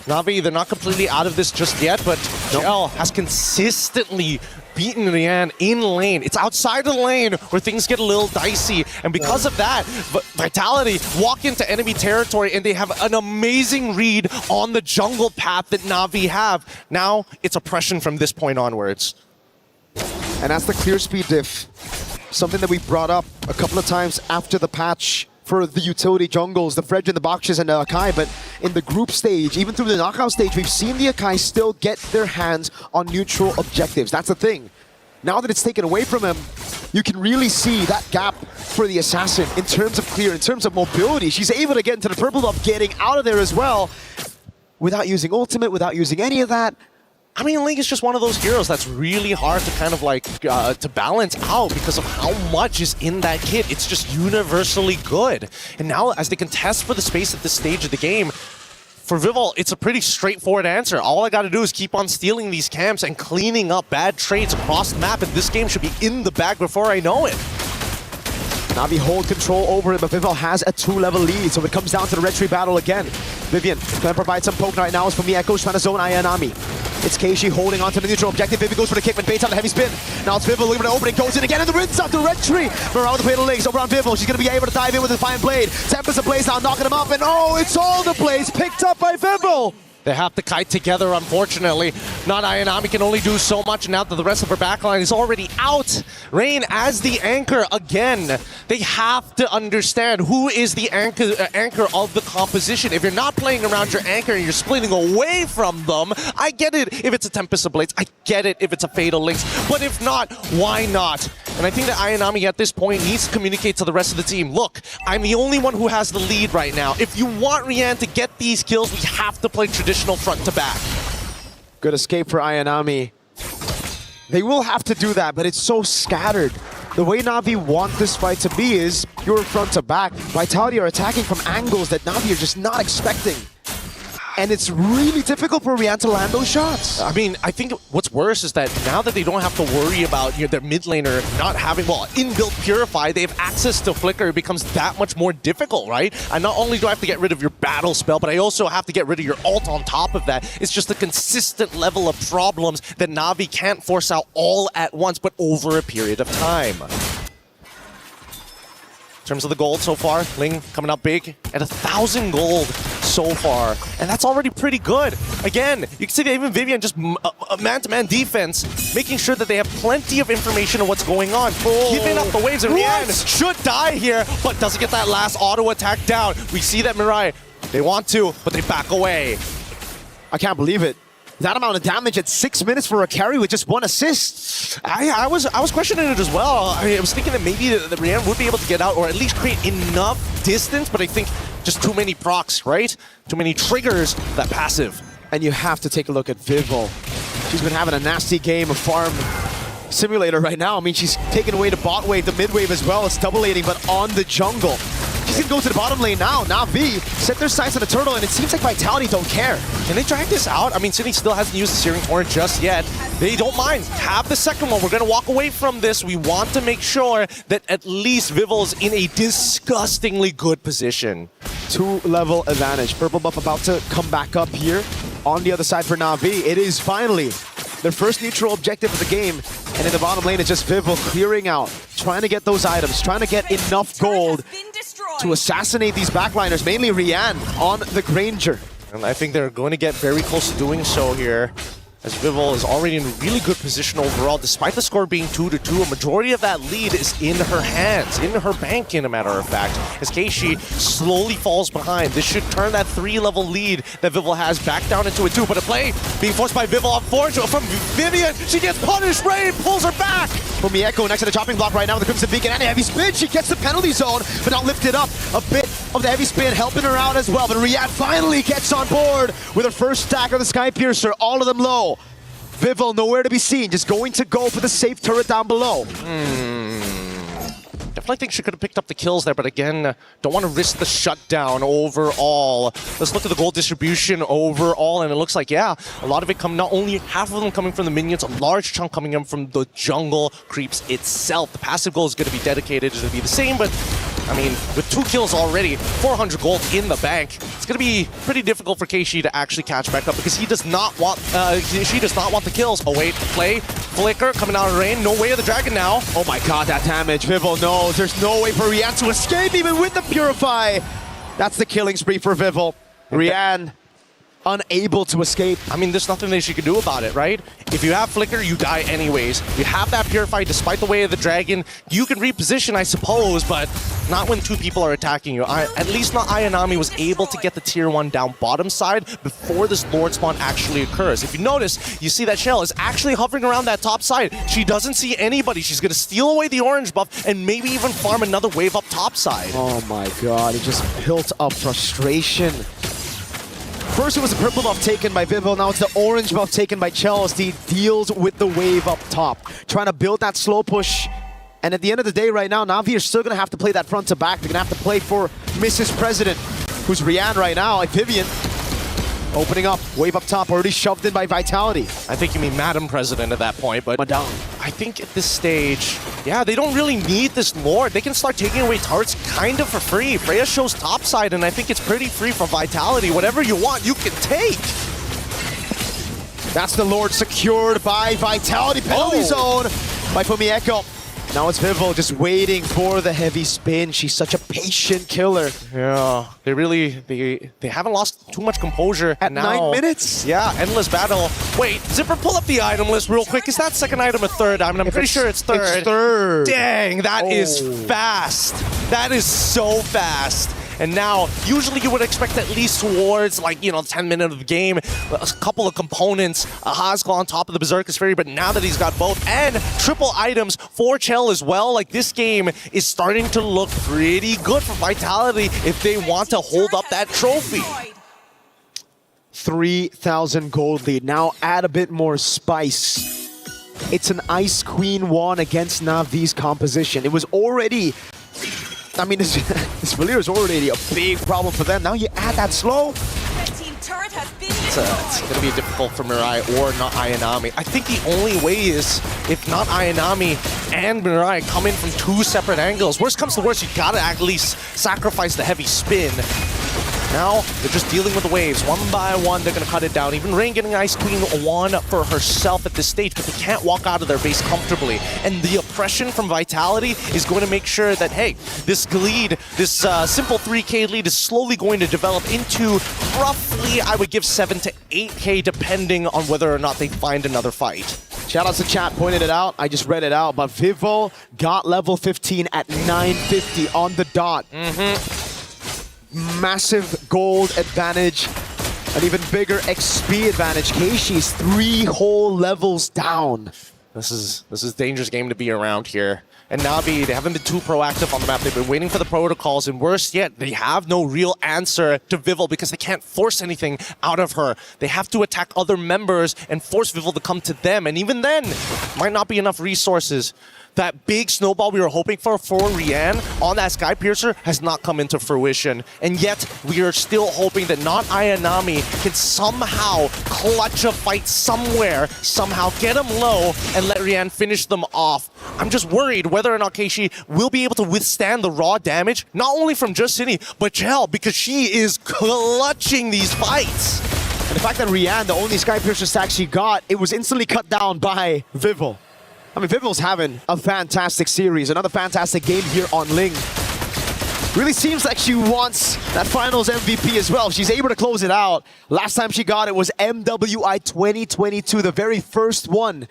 Na'Vi, they're not completely out of this just yet, but Chell has consistently beaten Rian in lane. It's outside of the lane where things get a little dicey, and because of that, Vitality walk into enemy territory and they have an amazing read on the jungle path that Na'Vi have. Now it's oppression from this point onwards. And that's the clear speed diff. Something that we brought up a couple of times after the patch for the utility jungles, the Fredge and the Bakshas and the Akai, but in the group stage, even through the knockout stage, we've seen the Akai still get their hands on neutral objectives. That's the thing. Now that it's taken away from him, you can really see that gap for the Assassin in terms of clear, in terms of mobility. She's able to get into the purple buff, getting out of there as well, without using ultimate, without using any of that. I mean, Ling is just one of those heroes that's really hard to kind of like, to balance out because of how much is in that kit. It's just universally good. And now as they contest for the space at this stage of the game, for Vival, it's a pretty straightforward answer. All I gotta do is keep on stealing these camps and cleaning up bad trades across the map, and this game should be in the bag before I know it. Na'Vi hold control over it, but Vivel has a 2-level lead, so it comes down to the red tree battle again. Vivian gonna provide some poke right now. It's from the Echoes trying to zone Ayanami. It's Keishi holding on to the neutral objective. Vivian goes for the kick, but baits on the heavy spin. Now it's Vivel looking for the opening, goes in again, and the rinse out the red tree. Morale with the play to links over on Vivel. She's gonna be able to dive in with the fine blade. Tempest Ablaze now knocking him off, and oh, it's all the Blaze picked up by Vivel. They have to kite together, unfortunately. Not Ayanami can only do so much now that the rest of her backline is already out. Rain as the anchor again. They have to understand who is the anchor of the composition. If you're not playing around your anchor and you're splitting away from them, I get it if it's a Tempest of Blades. I get it if it's a Fatal Links. But if not, why not? And I think that Ayanami at this point needs to communicate to the rest of the team. Look, I'm the only one who has the lead right now. If you want Rian to get these kills, we have to play traditional front to back. Good escape for Ayanami. They will have to do that, but it's so scattered. The way Na'Vi want this fight to be is pure front to back. Vitality are attacking from angles that Na'Vi are just not expecting. And it's really difficult for Rian to land those shots. I mean, I think what's worse is that now that they don't have to worry about their mid laner not having, well, inbuilt Purify, they have access to Flicker. It becomes that much more difficult, right? And not only do I have to get rid of your battle spell, but I also have to get rid of your ult on top of that. It's just a consistent level of problems that Na'Vi can't force out all at once, but over a period of time. In terms of the gold so far, Ling coming up big at 1,000 gold so far, and that's already pretty good. Again, you can see that even Vivian just man-to-man defense, making sure that they have plenty of information on what's going on. Giving up the waves, and Rian should die here, but doesn't get that last auto attack down. We see that Mirai, they want to, but they back away. I can't believe it. That amount of damage at 6 minutes for a carry with just 1 assist. I was questioning it as well. I mean, I was thinking that maybe the Rian would be able to get out or at least create enough distance, but I think just too many procs, right? Too many triggers, that passive. And you have to take a look at Vivel. She's been having a nasty game of Farm Simulator right now. I mean, she's taking away the bot wave, the mid wave as well. It's double-lating, but on the jungle. She's gonna go to the bottom lane now. Na'Vi set their sights on the turtle, and it seems like Vitality don't care. Can they drag this out? I mean, Sydney still hasn't used the Searing Torrent just yet. They don't mind. Have the second one. We're gonna walk away from this. We want to make sure that at least Vivel's in a disgustingly good position. 2-level advantage. Purple buff about to come back up here. On the other side for Na'Vi, it is finally their first neutral objective of the game. And in the bottom lane, it's just Vivel clearing out, trying to get those items, trying to get enough gold to assassinate these backliners, mainly Rian on the Granger. And I think they're going to get very close to doing so here, as Vivel is already in a really good position overall. Despite the score being 2-2, a majority of that lead is in her hands, in her bank, in a matter of fact, as Keishi slowly falls behind. This should turn that 3-level lead that Vivel has back down into a 2, but a play being forced by Vivel on forward from Vivian. She gets punished. Rain pulls her back. From the Echo next to the chopping block right now with the Crimson Beacon and a heavy spin. She gets the penalty zone, but not lifted up. A bit of the heavy spin helping her out as well, but Rian finally gets on board with her first stack of the Sky Piercer, all of them low. Vivel nowhere to be seen, just going to go for the safe turret down below. Definitely think she could have picked up the kills there, but again, don't want to risk the shutdown overall. Let's look at the gold distribution overall, and it looks like, yeah, a lot of it not only half of them coming from the minions, a large chunk coming in from the jungle creeps itself. The passive goal is going to be dedicated to be the same, but I mean, with 2 kills already, 400 gold in the bank, it's going to be pretty difficult for Keishi to actually catch back up because he does not want, she does not want the kills. Oh wait, play, flicker coming out of rain, no way of the dragon now. Oh my god, that damage, Vivel knows. There's no way for Rian to escape even with the Purify. That's the killing spree for Vivel. Rian unable to escape. I mean, there's nothing that she can do about it, right? If you have Flicker, you die anyways. You have that Purify despite the way of the dragon. You can reposition, I suppose, but not when 2 people are attacking you. At least not Ayanami was able to get the tier 1 down bottom side before this Lord spawn actually occurs. If you notice, you see that Shell is actually hovering around that top side. She doesn't see anybody. She's going to steal away the orange buff and maybe even farm another wave up top side. Oh my god, it just built up frustration. First it was the purple buff taken by Vivel, now it's the orange buff taken by Chelsea. Deals with the wave up top, trying to build that slow push. And at the end of the day right now, Na'Vi are still going to have to play that front to back. They're going to have to play for Mrs. President, who's Rian right now, like Vivian. Opening up, wave up top, already shoved in by Vitality. I think you mean Madam President at that point, but Madame. I think at this stage, yeah, they don't really need this Lord. They can start taking away turrets kind of for free. Freya shows topside, and I think it's pretty free for Vitality. Whatever you want, you can take. That's the Lord secured by Vitality. Penalty zone by Fumieko. Now it's Vivo just waiting for the heavy spin. She's such a patient killer. Yeah, they haven't lost too much composure. At now, 9 minutes? Yeah, endless battle. Wait, Zipper, pull up the item list real quick. Is that second item or third item? I'm pretty sure it's third. It's third. Dang, that is fast. That is so fast. And now, usually you would expect at least towards, like, 10 minutes of the game, a couple of components, a Haskell on top of the Berserker's Fury, but now that he's got both, and triple items for Chell as well, like, this game is starting to look pretty good for Vitality if they want to hold up that trophy. 3,000 gold lead. Now add a bit more spice. It's an Ice Queen 1 against Navi's composition. It was already... I mean, this Valir is already a big problem for them. Now you add that slow. It's going to be difficult for Mirai or not Ayanami. I think the only way is if not Ayanami and Mirai come in from two separate angles. Worst comes to worst, you got to at least sacrifice the heavy spin. Now, they're just dealing with the waves. One by one, they're going to cut it down. Even Rain getting Ice Queen 1 for herself at this stage, but they can't walk out of their base comfortably. And the oppression from Vitality is going to make sure that, hey, this lead, this simple 3K lead is slowly going to develop into roughly, I would give 7 to 8K, depending on whether or not they find another fight. Shoutouts to chat, pointed it out. I just read it out, but Vivo got level 15 at 950 on the dot. Massive gold advantage, an even bigger XP advantage. Keishi's 3 whole levels down. This is a dangerous game to be around here. And Navi, they haven't been too proactive on the map. They've been waiting for the protocols, and worse yet, they have no real answer to Vival because they can't force anything out of her. They have to attack other members and force Vival to come to them, and even then, might not be enough resources. That big snowball we were hoping for Rian on that Sky Piercer has not come into fruition. And yet, we are still hoping that not Ayanami can somehow clutch a fight somewhere, somehow get him low, and let Rian finish them off. I'm just worried whether or not Keishi will be able to withstand the raw damage, not only from just Cine, but Chell, because she is clutching these fights. And the fact that Rian, the only Sky Piercer stack she got, it was instantly cut down by Vival. I mean, Vival's having a fantastic series. Another fantastic game here on Ling. Really seems like she wants that finals MVP as well. She's able to close it out. Last time she got it was MWI 2022, the very first one.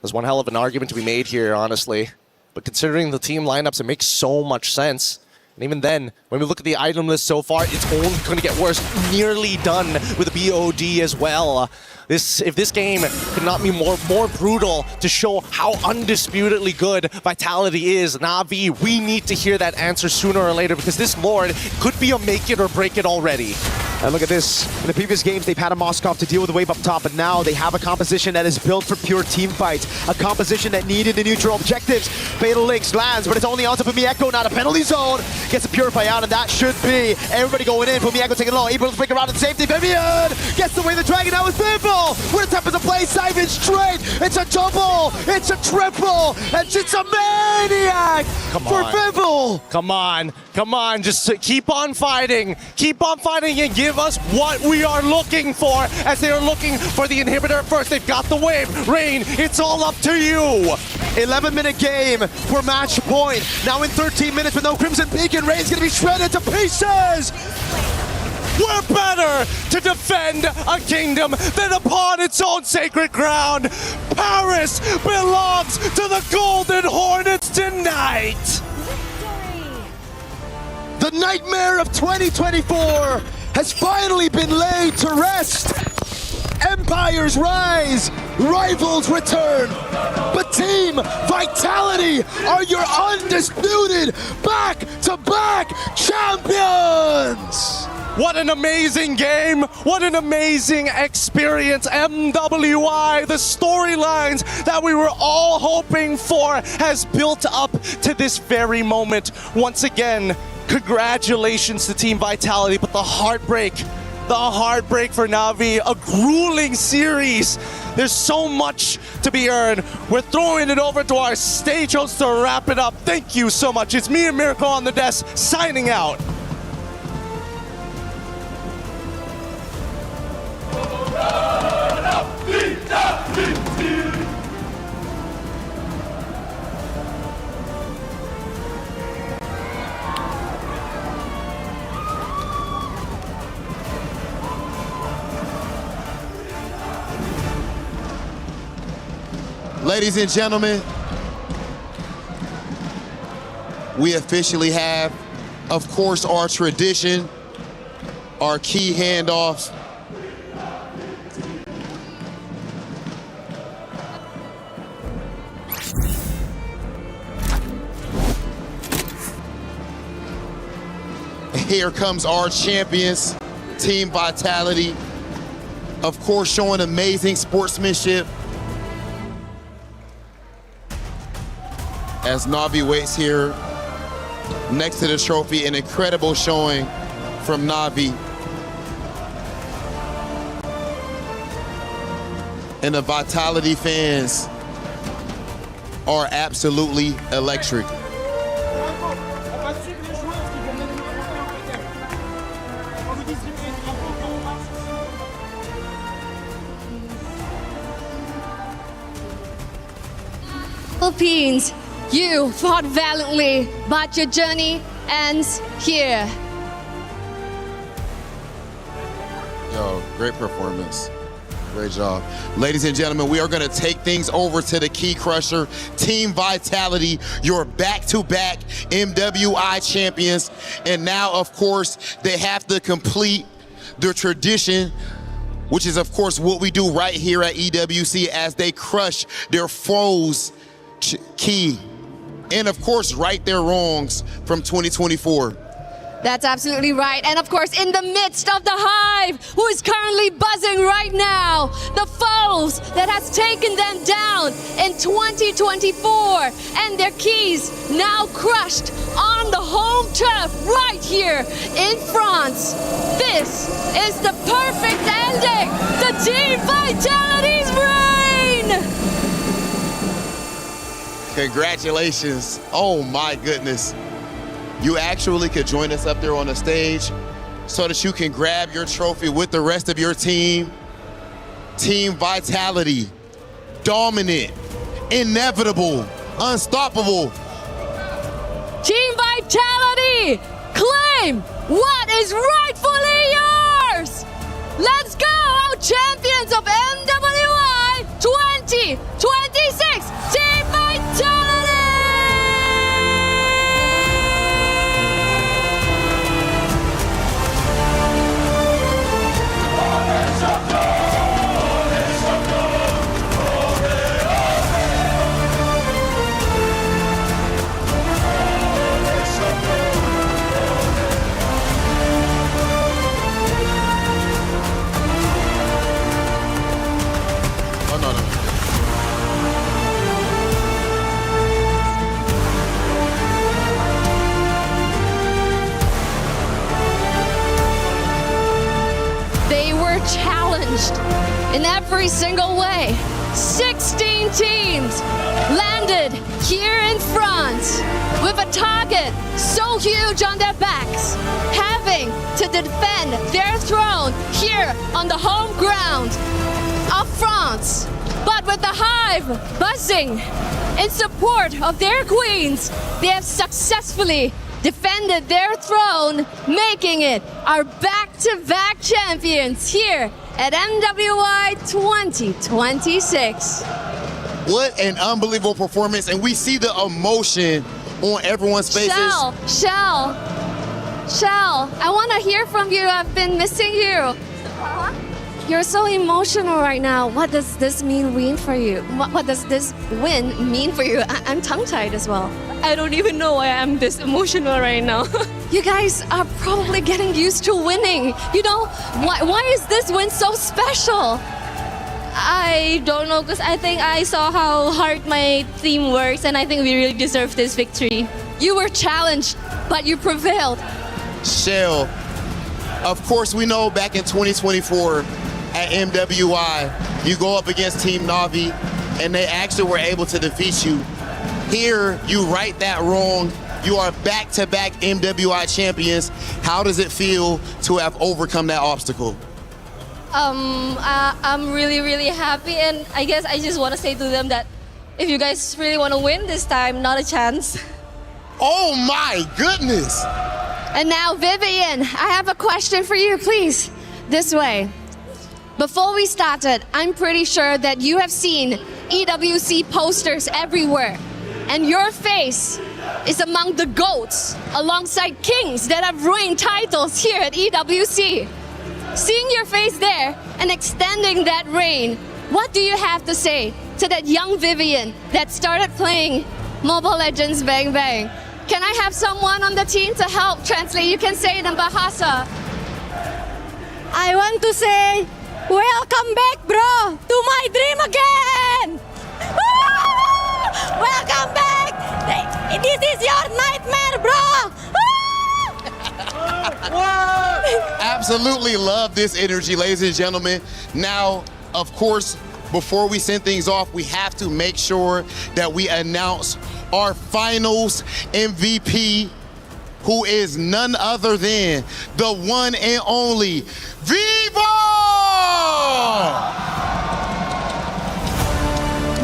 There's one hell of an argument to be made here, honestly. But considering the team lineups, it makes so much sense. And even then, when we look at the item list so far, it's only going to get worse. Nearly done with the BOD as well. If this game could not be more brutal to show how undisputedly good Vitality is, Na'Vi, we need to hear that answer sooner or later because this Lord could be a make it or break it already. And look at this. In the previous games, they've had a Moskov to deal with the wave up top, but now they have a composition that is built for pure team fights. A composition that needed the neutral objectives. Fatal Links lands, but it's only onto Fumieko, not a penalty zone. Gets a Purify out, and that should be everybody going in. Fumieko taking low, able to break around in safety. Vivian gets away the dragon. Now it's Vival with a tempest of play. Simon straight. It's a double. It's a triple. And it's a maniac for Vival. Come on. Come on. Just keep on fighting. Keep on fighting and give us what we are looking for as they are looking for the inhibitor first. They've got the wave. Rain, it's all up to you. 11-minute game for match point. Now in 13 minutes with no Crimson Peak, and Rain's gonna be shredded to pieces. We're better to defend a kingdom than upon its own sacred ground. Paris belongs to the Golden Hornets tonight. The nightmare of 2024 has finally been laid to rest. Empires rise, rivals return, but Team Vitality are your undisputed back-to-back champions! What an amazing game! What an amazing experience! MWI, the storylines that we were all hoping for has built up to this very moment. Once again, congratulations to Team Vitality, but the heartbreak the heartbreak for Na'Vi, a grueling series. There's so much to be earned. We're throwing it over to our stage host to wrap it up. Thank you so much. It's me and Miracle on the desk signing out. Ladies and gentlemen, we officially have, of course, our tradition, our key handoff. Here comes our champions, Team Vitality, of course, showing amazing sportsmanship. As Na'Vi waits here next to the trophy, an incredible showing from Na'Vi. And the Vitality fans are absolutely electric. Philippines, you fought valiantly, but your journey ends here. Yo, great performance. Great job. Ladies and gentlemen, we are going to take things over to the Key Crusher. Team Vitality, your back-to-back MWI champions. And now, of course, they have to complete their tradition, which is, of course, what we do right here at EWC as they crush their foes, Key. And, of course, right their wrongs from 2024. That's absolutely right. And of course, in the midst of the hive, who is currently buzzing right now, the foes that has taken them down in 2024, and their keys now crushed on the home turf right here in France. This is the perfect ending to Team Vitality's reign. Congratulations. Oh my goodness. You actually could join us up there on the stage so that you can grab your trophy with the rest of your team. Team Vitality, dominant, inevitable, unstoppable. Team Vitality, claim what is rightfully yours. Let's go, our champions of MWI 2026, Team Vitality. Challenged in every single way. 16 teams landed here in France with a target so huge on their backs, having to defend their throne here on the home ground of France. But with the hive buzzing in support of their queens, they have successfully defended their throne, making it our back-to-back champions here at MWI 2026. What an unbelievable performance, and we see the emotion on everyone's faces. Shell, I want to hear from you. I've been missing you. You're so emotional right now. What does this mean for you? What does this win mean for you? I'm tongue-tied as well. I don't even know why I'm this emotional right now. You guys are probably getting used to winning. You know, why is this win so special? I don't know, because I think I saw how hard my team works, and I think we really deserve this victory. You were challenged, but you prevailed. Shell, Of course, we know back in 2024 at MWI, you go up against Team Navi, and they actually were able to defeat you. Here, you right that wrong. You are back-to-back MWI champions. How does it feel to have overcome that obstacle? I'm really, really happy, and I guess I just want to say to them that if you guys really want to win this time, not a chance. Oh my goodness! And now, Vivian, I have a question for you, please. This way. Before we started, I'm pretty sure that you have seen EWC posters everywhere, and your face is among the GOATs, alongside kings that have reigned titles here at EWC. Seeing your face there and extending that reign, what do you have to say to that young Vivian that started playing Mobile Legends Bang Bang? Can I have someone on the team to help translate? You can say it in Bahasa. I want to say, welcome back, bro, to my dream again! Welcome back! This is your nightmare, bro! Absolutely love this energy, ladies and gentlemen. Now, of course, before we send things off, we have to make sure that we announce our finals MVP, who is none other than the one and only Vivo!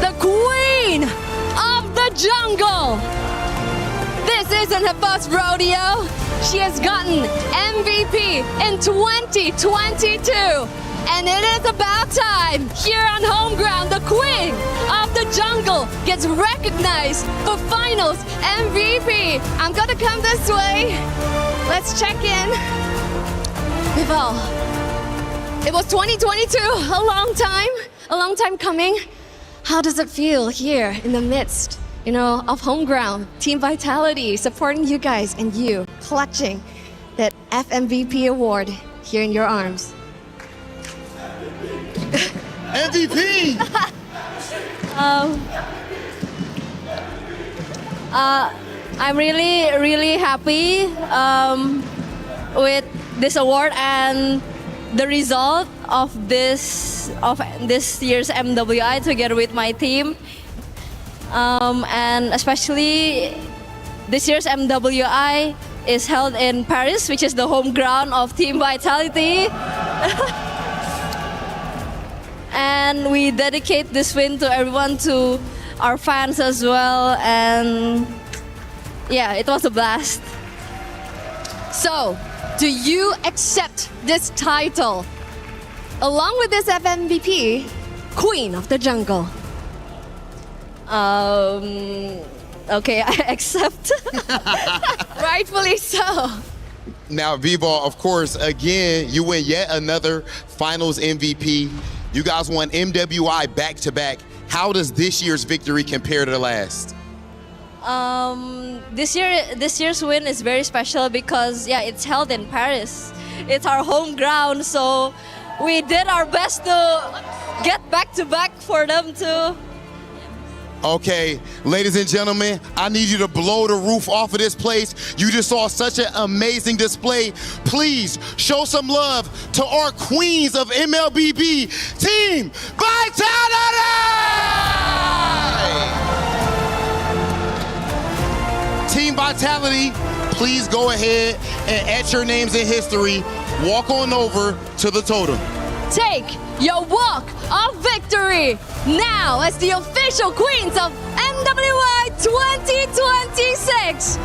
The queen of the jungle. This isn't her first rodeo. She has gotten MVP in 2022. And it is about time, here on home ground, the queen of the jungle gets recognized for finals MVP. I'm gonna come this way. Let's check in. Vivo, it was 2022, a long time coming. How does it feel here in the midst, of home ground, Team Vitality supporting you guys and you clutching that FMVP award here in your arms? MVP! I'm really happy with this award and the result of this year's MWI together with my team, and especially this year's MWI is held in Paris, which is the home ground of Team Vitality. And we dedicate this win to everyone, to our fans as well, and yeah, it was a blast. So, do you accept this title along with this FMVP, Queen of the Jungle? Okay, I accept. Rightfully so. Now, Vivo, of course, again, you win yet another finals MVP. You guys won MWI back-to-back. How does this year's victory compare to the last? This year's win is very special because it's held in Paris. It's our home ground, so we did our best to get back-to-back for them too. Okay, ladies and gentlemen, I need you to blow the roof off of this place. You just saw such an amazing display. Please show some love to our queens of MLBB, Team Vitality! Team Vitality, please go ahead and etch your names in history. Walk on over to the totem. Take your walk of victory now as the official queens of MWI 2026.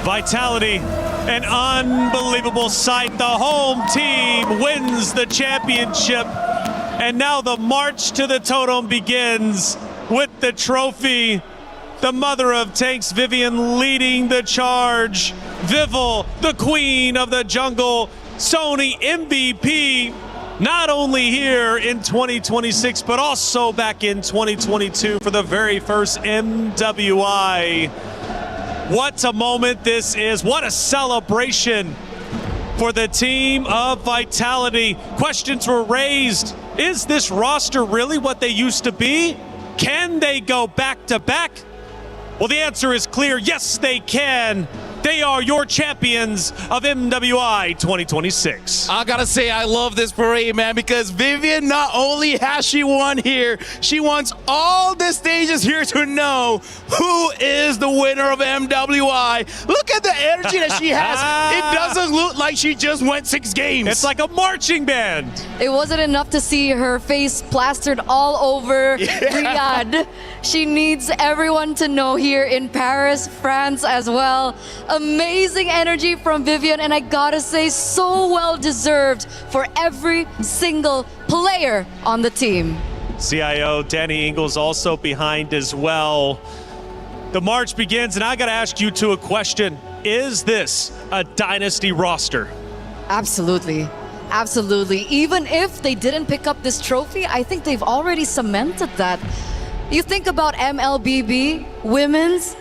Vitality, an unbelievable sight. The home team wins the championship. And now the march to the totem begins with the trophy The mother of tanks, Vivian, leading the charge. Vival, the queen of the jungle. Sony MVP, not only here in 2026, but also back in 2022 for the very first MWI. What a moment this is. What a celebration for the team of Vitality. Questions were raised. Is this roster really what they used to be? Can they go back to back? Well, the answer is clear. Yes, they can. They are your champions of MWI 2026. I gotta say, I love this parade, man, because Vivian, not only has she won here, she wants all the stages here to know who is the winner of MWI. Look at the energy that she has. It doesn't look like she just went 6 games. It's like a marching band. It wasn't enough to see her face plastered all over Riyadh. She needs everyone to know here in Paris, France as well. Amazing energy from Vivian, and I gotta say, so well deserved for every single player on the team. CIO Danny Ingles also behind as well. The march begins, and I gotta ask you two a question. Is this a dynasty roster? Absolutely. Absolutely. Even if they didn't pick up this trophy, I think they've already cemented that. You think about MLBB, women's,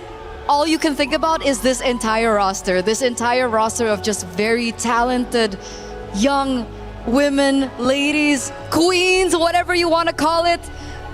all you can think about is this entire roster of just very talented young women, ladies, queens, whatever you want to call it.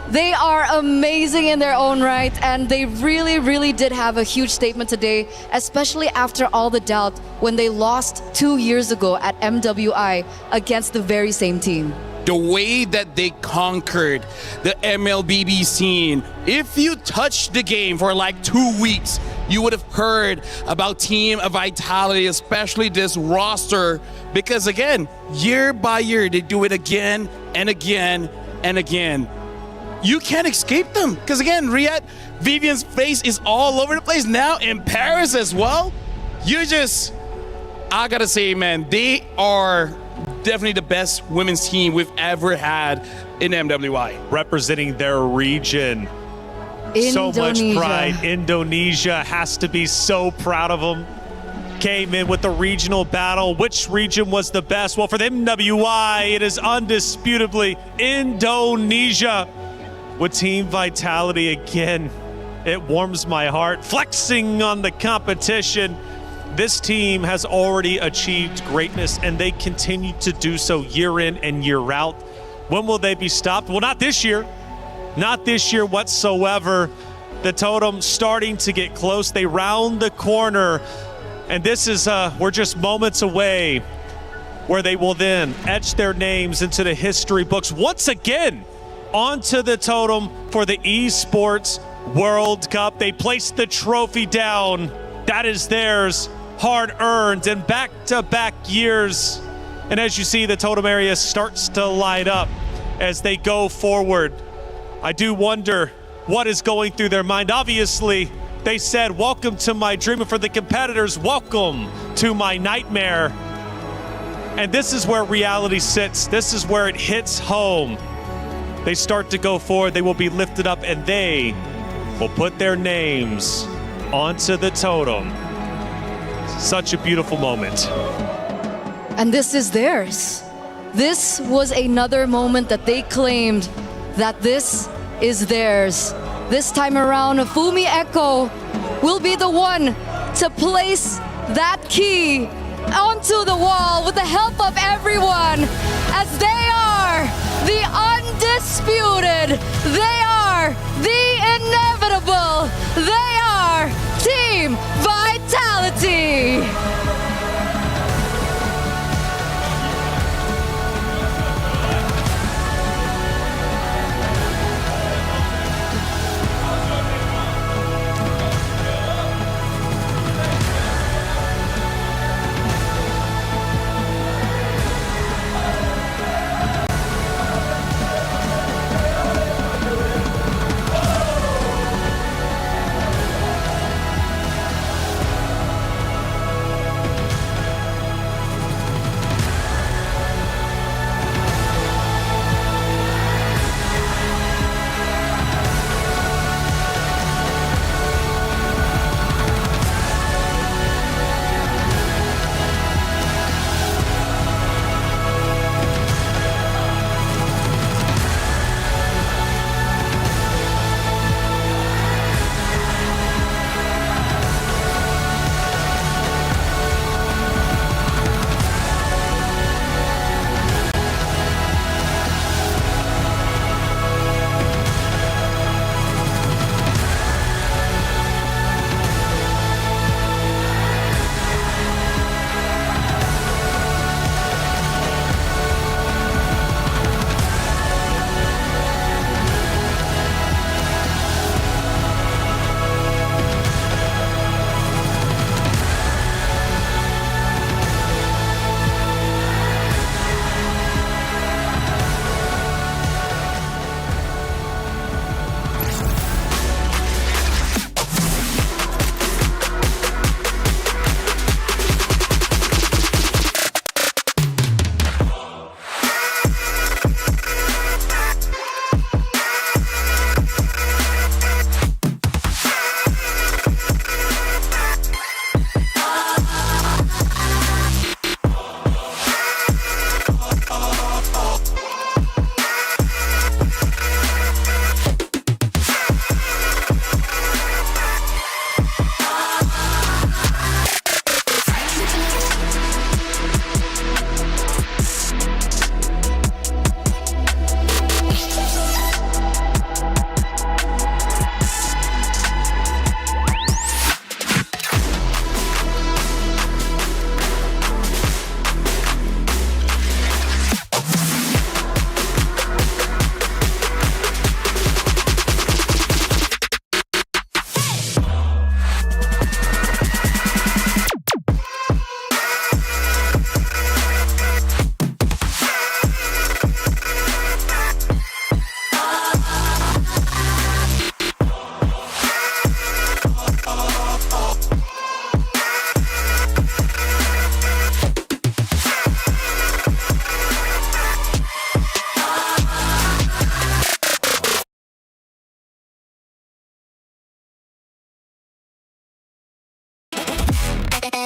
They are amazing in their own right, and they really, really did have a huge statement today, especially after all the doubt when they lost 2 years ago at MWI against the very same team. The way that they conquered the MLBB scene. If you touched the game for like 2 weeks, you would have heard about Team Vitality, especially this roster, because again, year by year, they do it again and again and again. You can't escape them, because again, Riyadh, Vivian's face is all over the place now in Paris as well. I gotta say, man, they are definitely the best women's team we've ever had in MWI. Representing their region. Indonesia. So much pride. Indonesia has to be so proud of them. Came in with the regional battle. Which region was the best? Well, for the MWI, it is undisputably Indonesia. With Team Vitality again, it warms my heart. Flexing on the competition. This team has already achieved greatness, and they continue to do so year in and year out. When will they be stopped? Well, not this year. Not this year whatsoever. The totem starting to get close. They round the corner, and this is, we're just moments away where they will then etch their names into the history books once again onto the totem for the Esports World Cup. They placed the trophy down. That is theirs. Hard-earned and back-to-back years. And as you see, the totem area starts to light up as they go forward. I do wonder what is going through their mind. Obviously, they said, welcome to my dream. And for the competitors, welcome to my nightmare. And this is where reality sits. This is where it hits home. They start to go forward. They will be lifted up, and they will put their names onto the totem. Such a beautiful moment. And this is theirs. This was another moment that they claimed that this is theirs. This time around, Fumi Echo will be the one to place that key onto the wall with the help of everyone, as they are the undisputed, they are the inevitable, they are Team Vitality.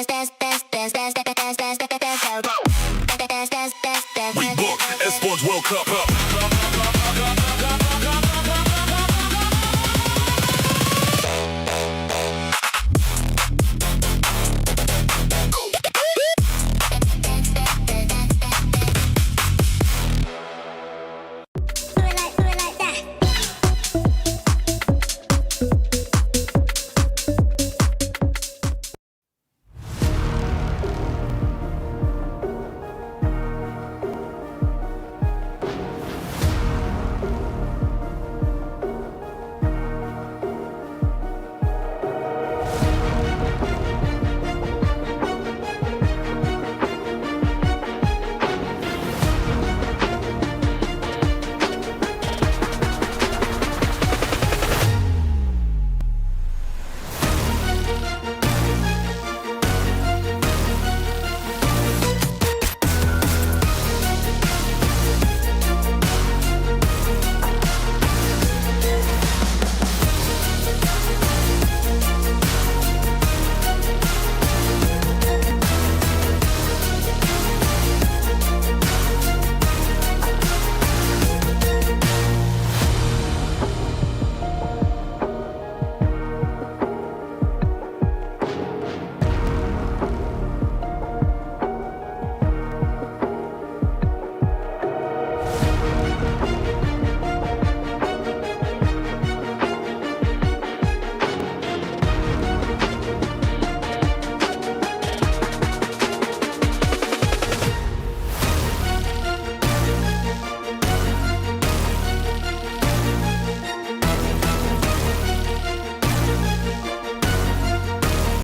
dance, dance, dance, dance, dance, dance.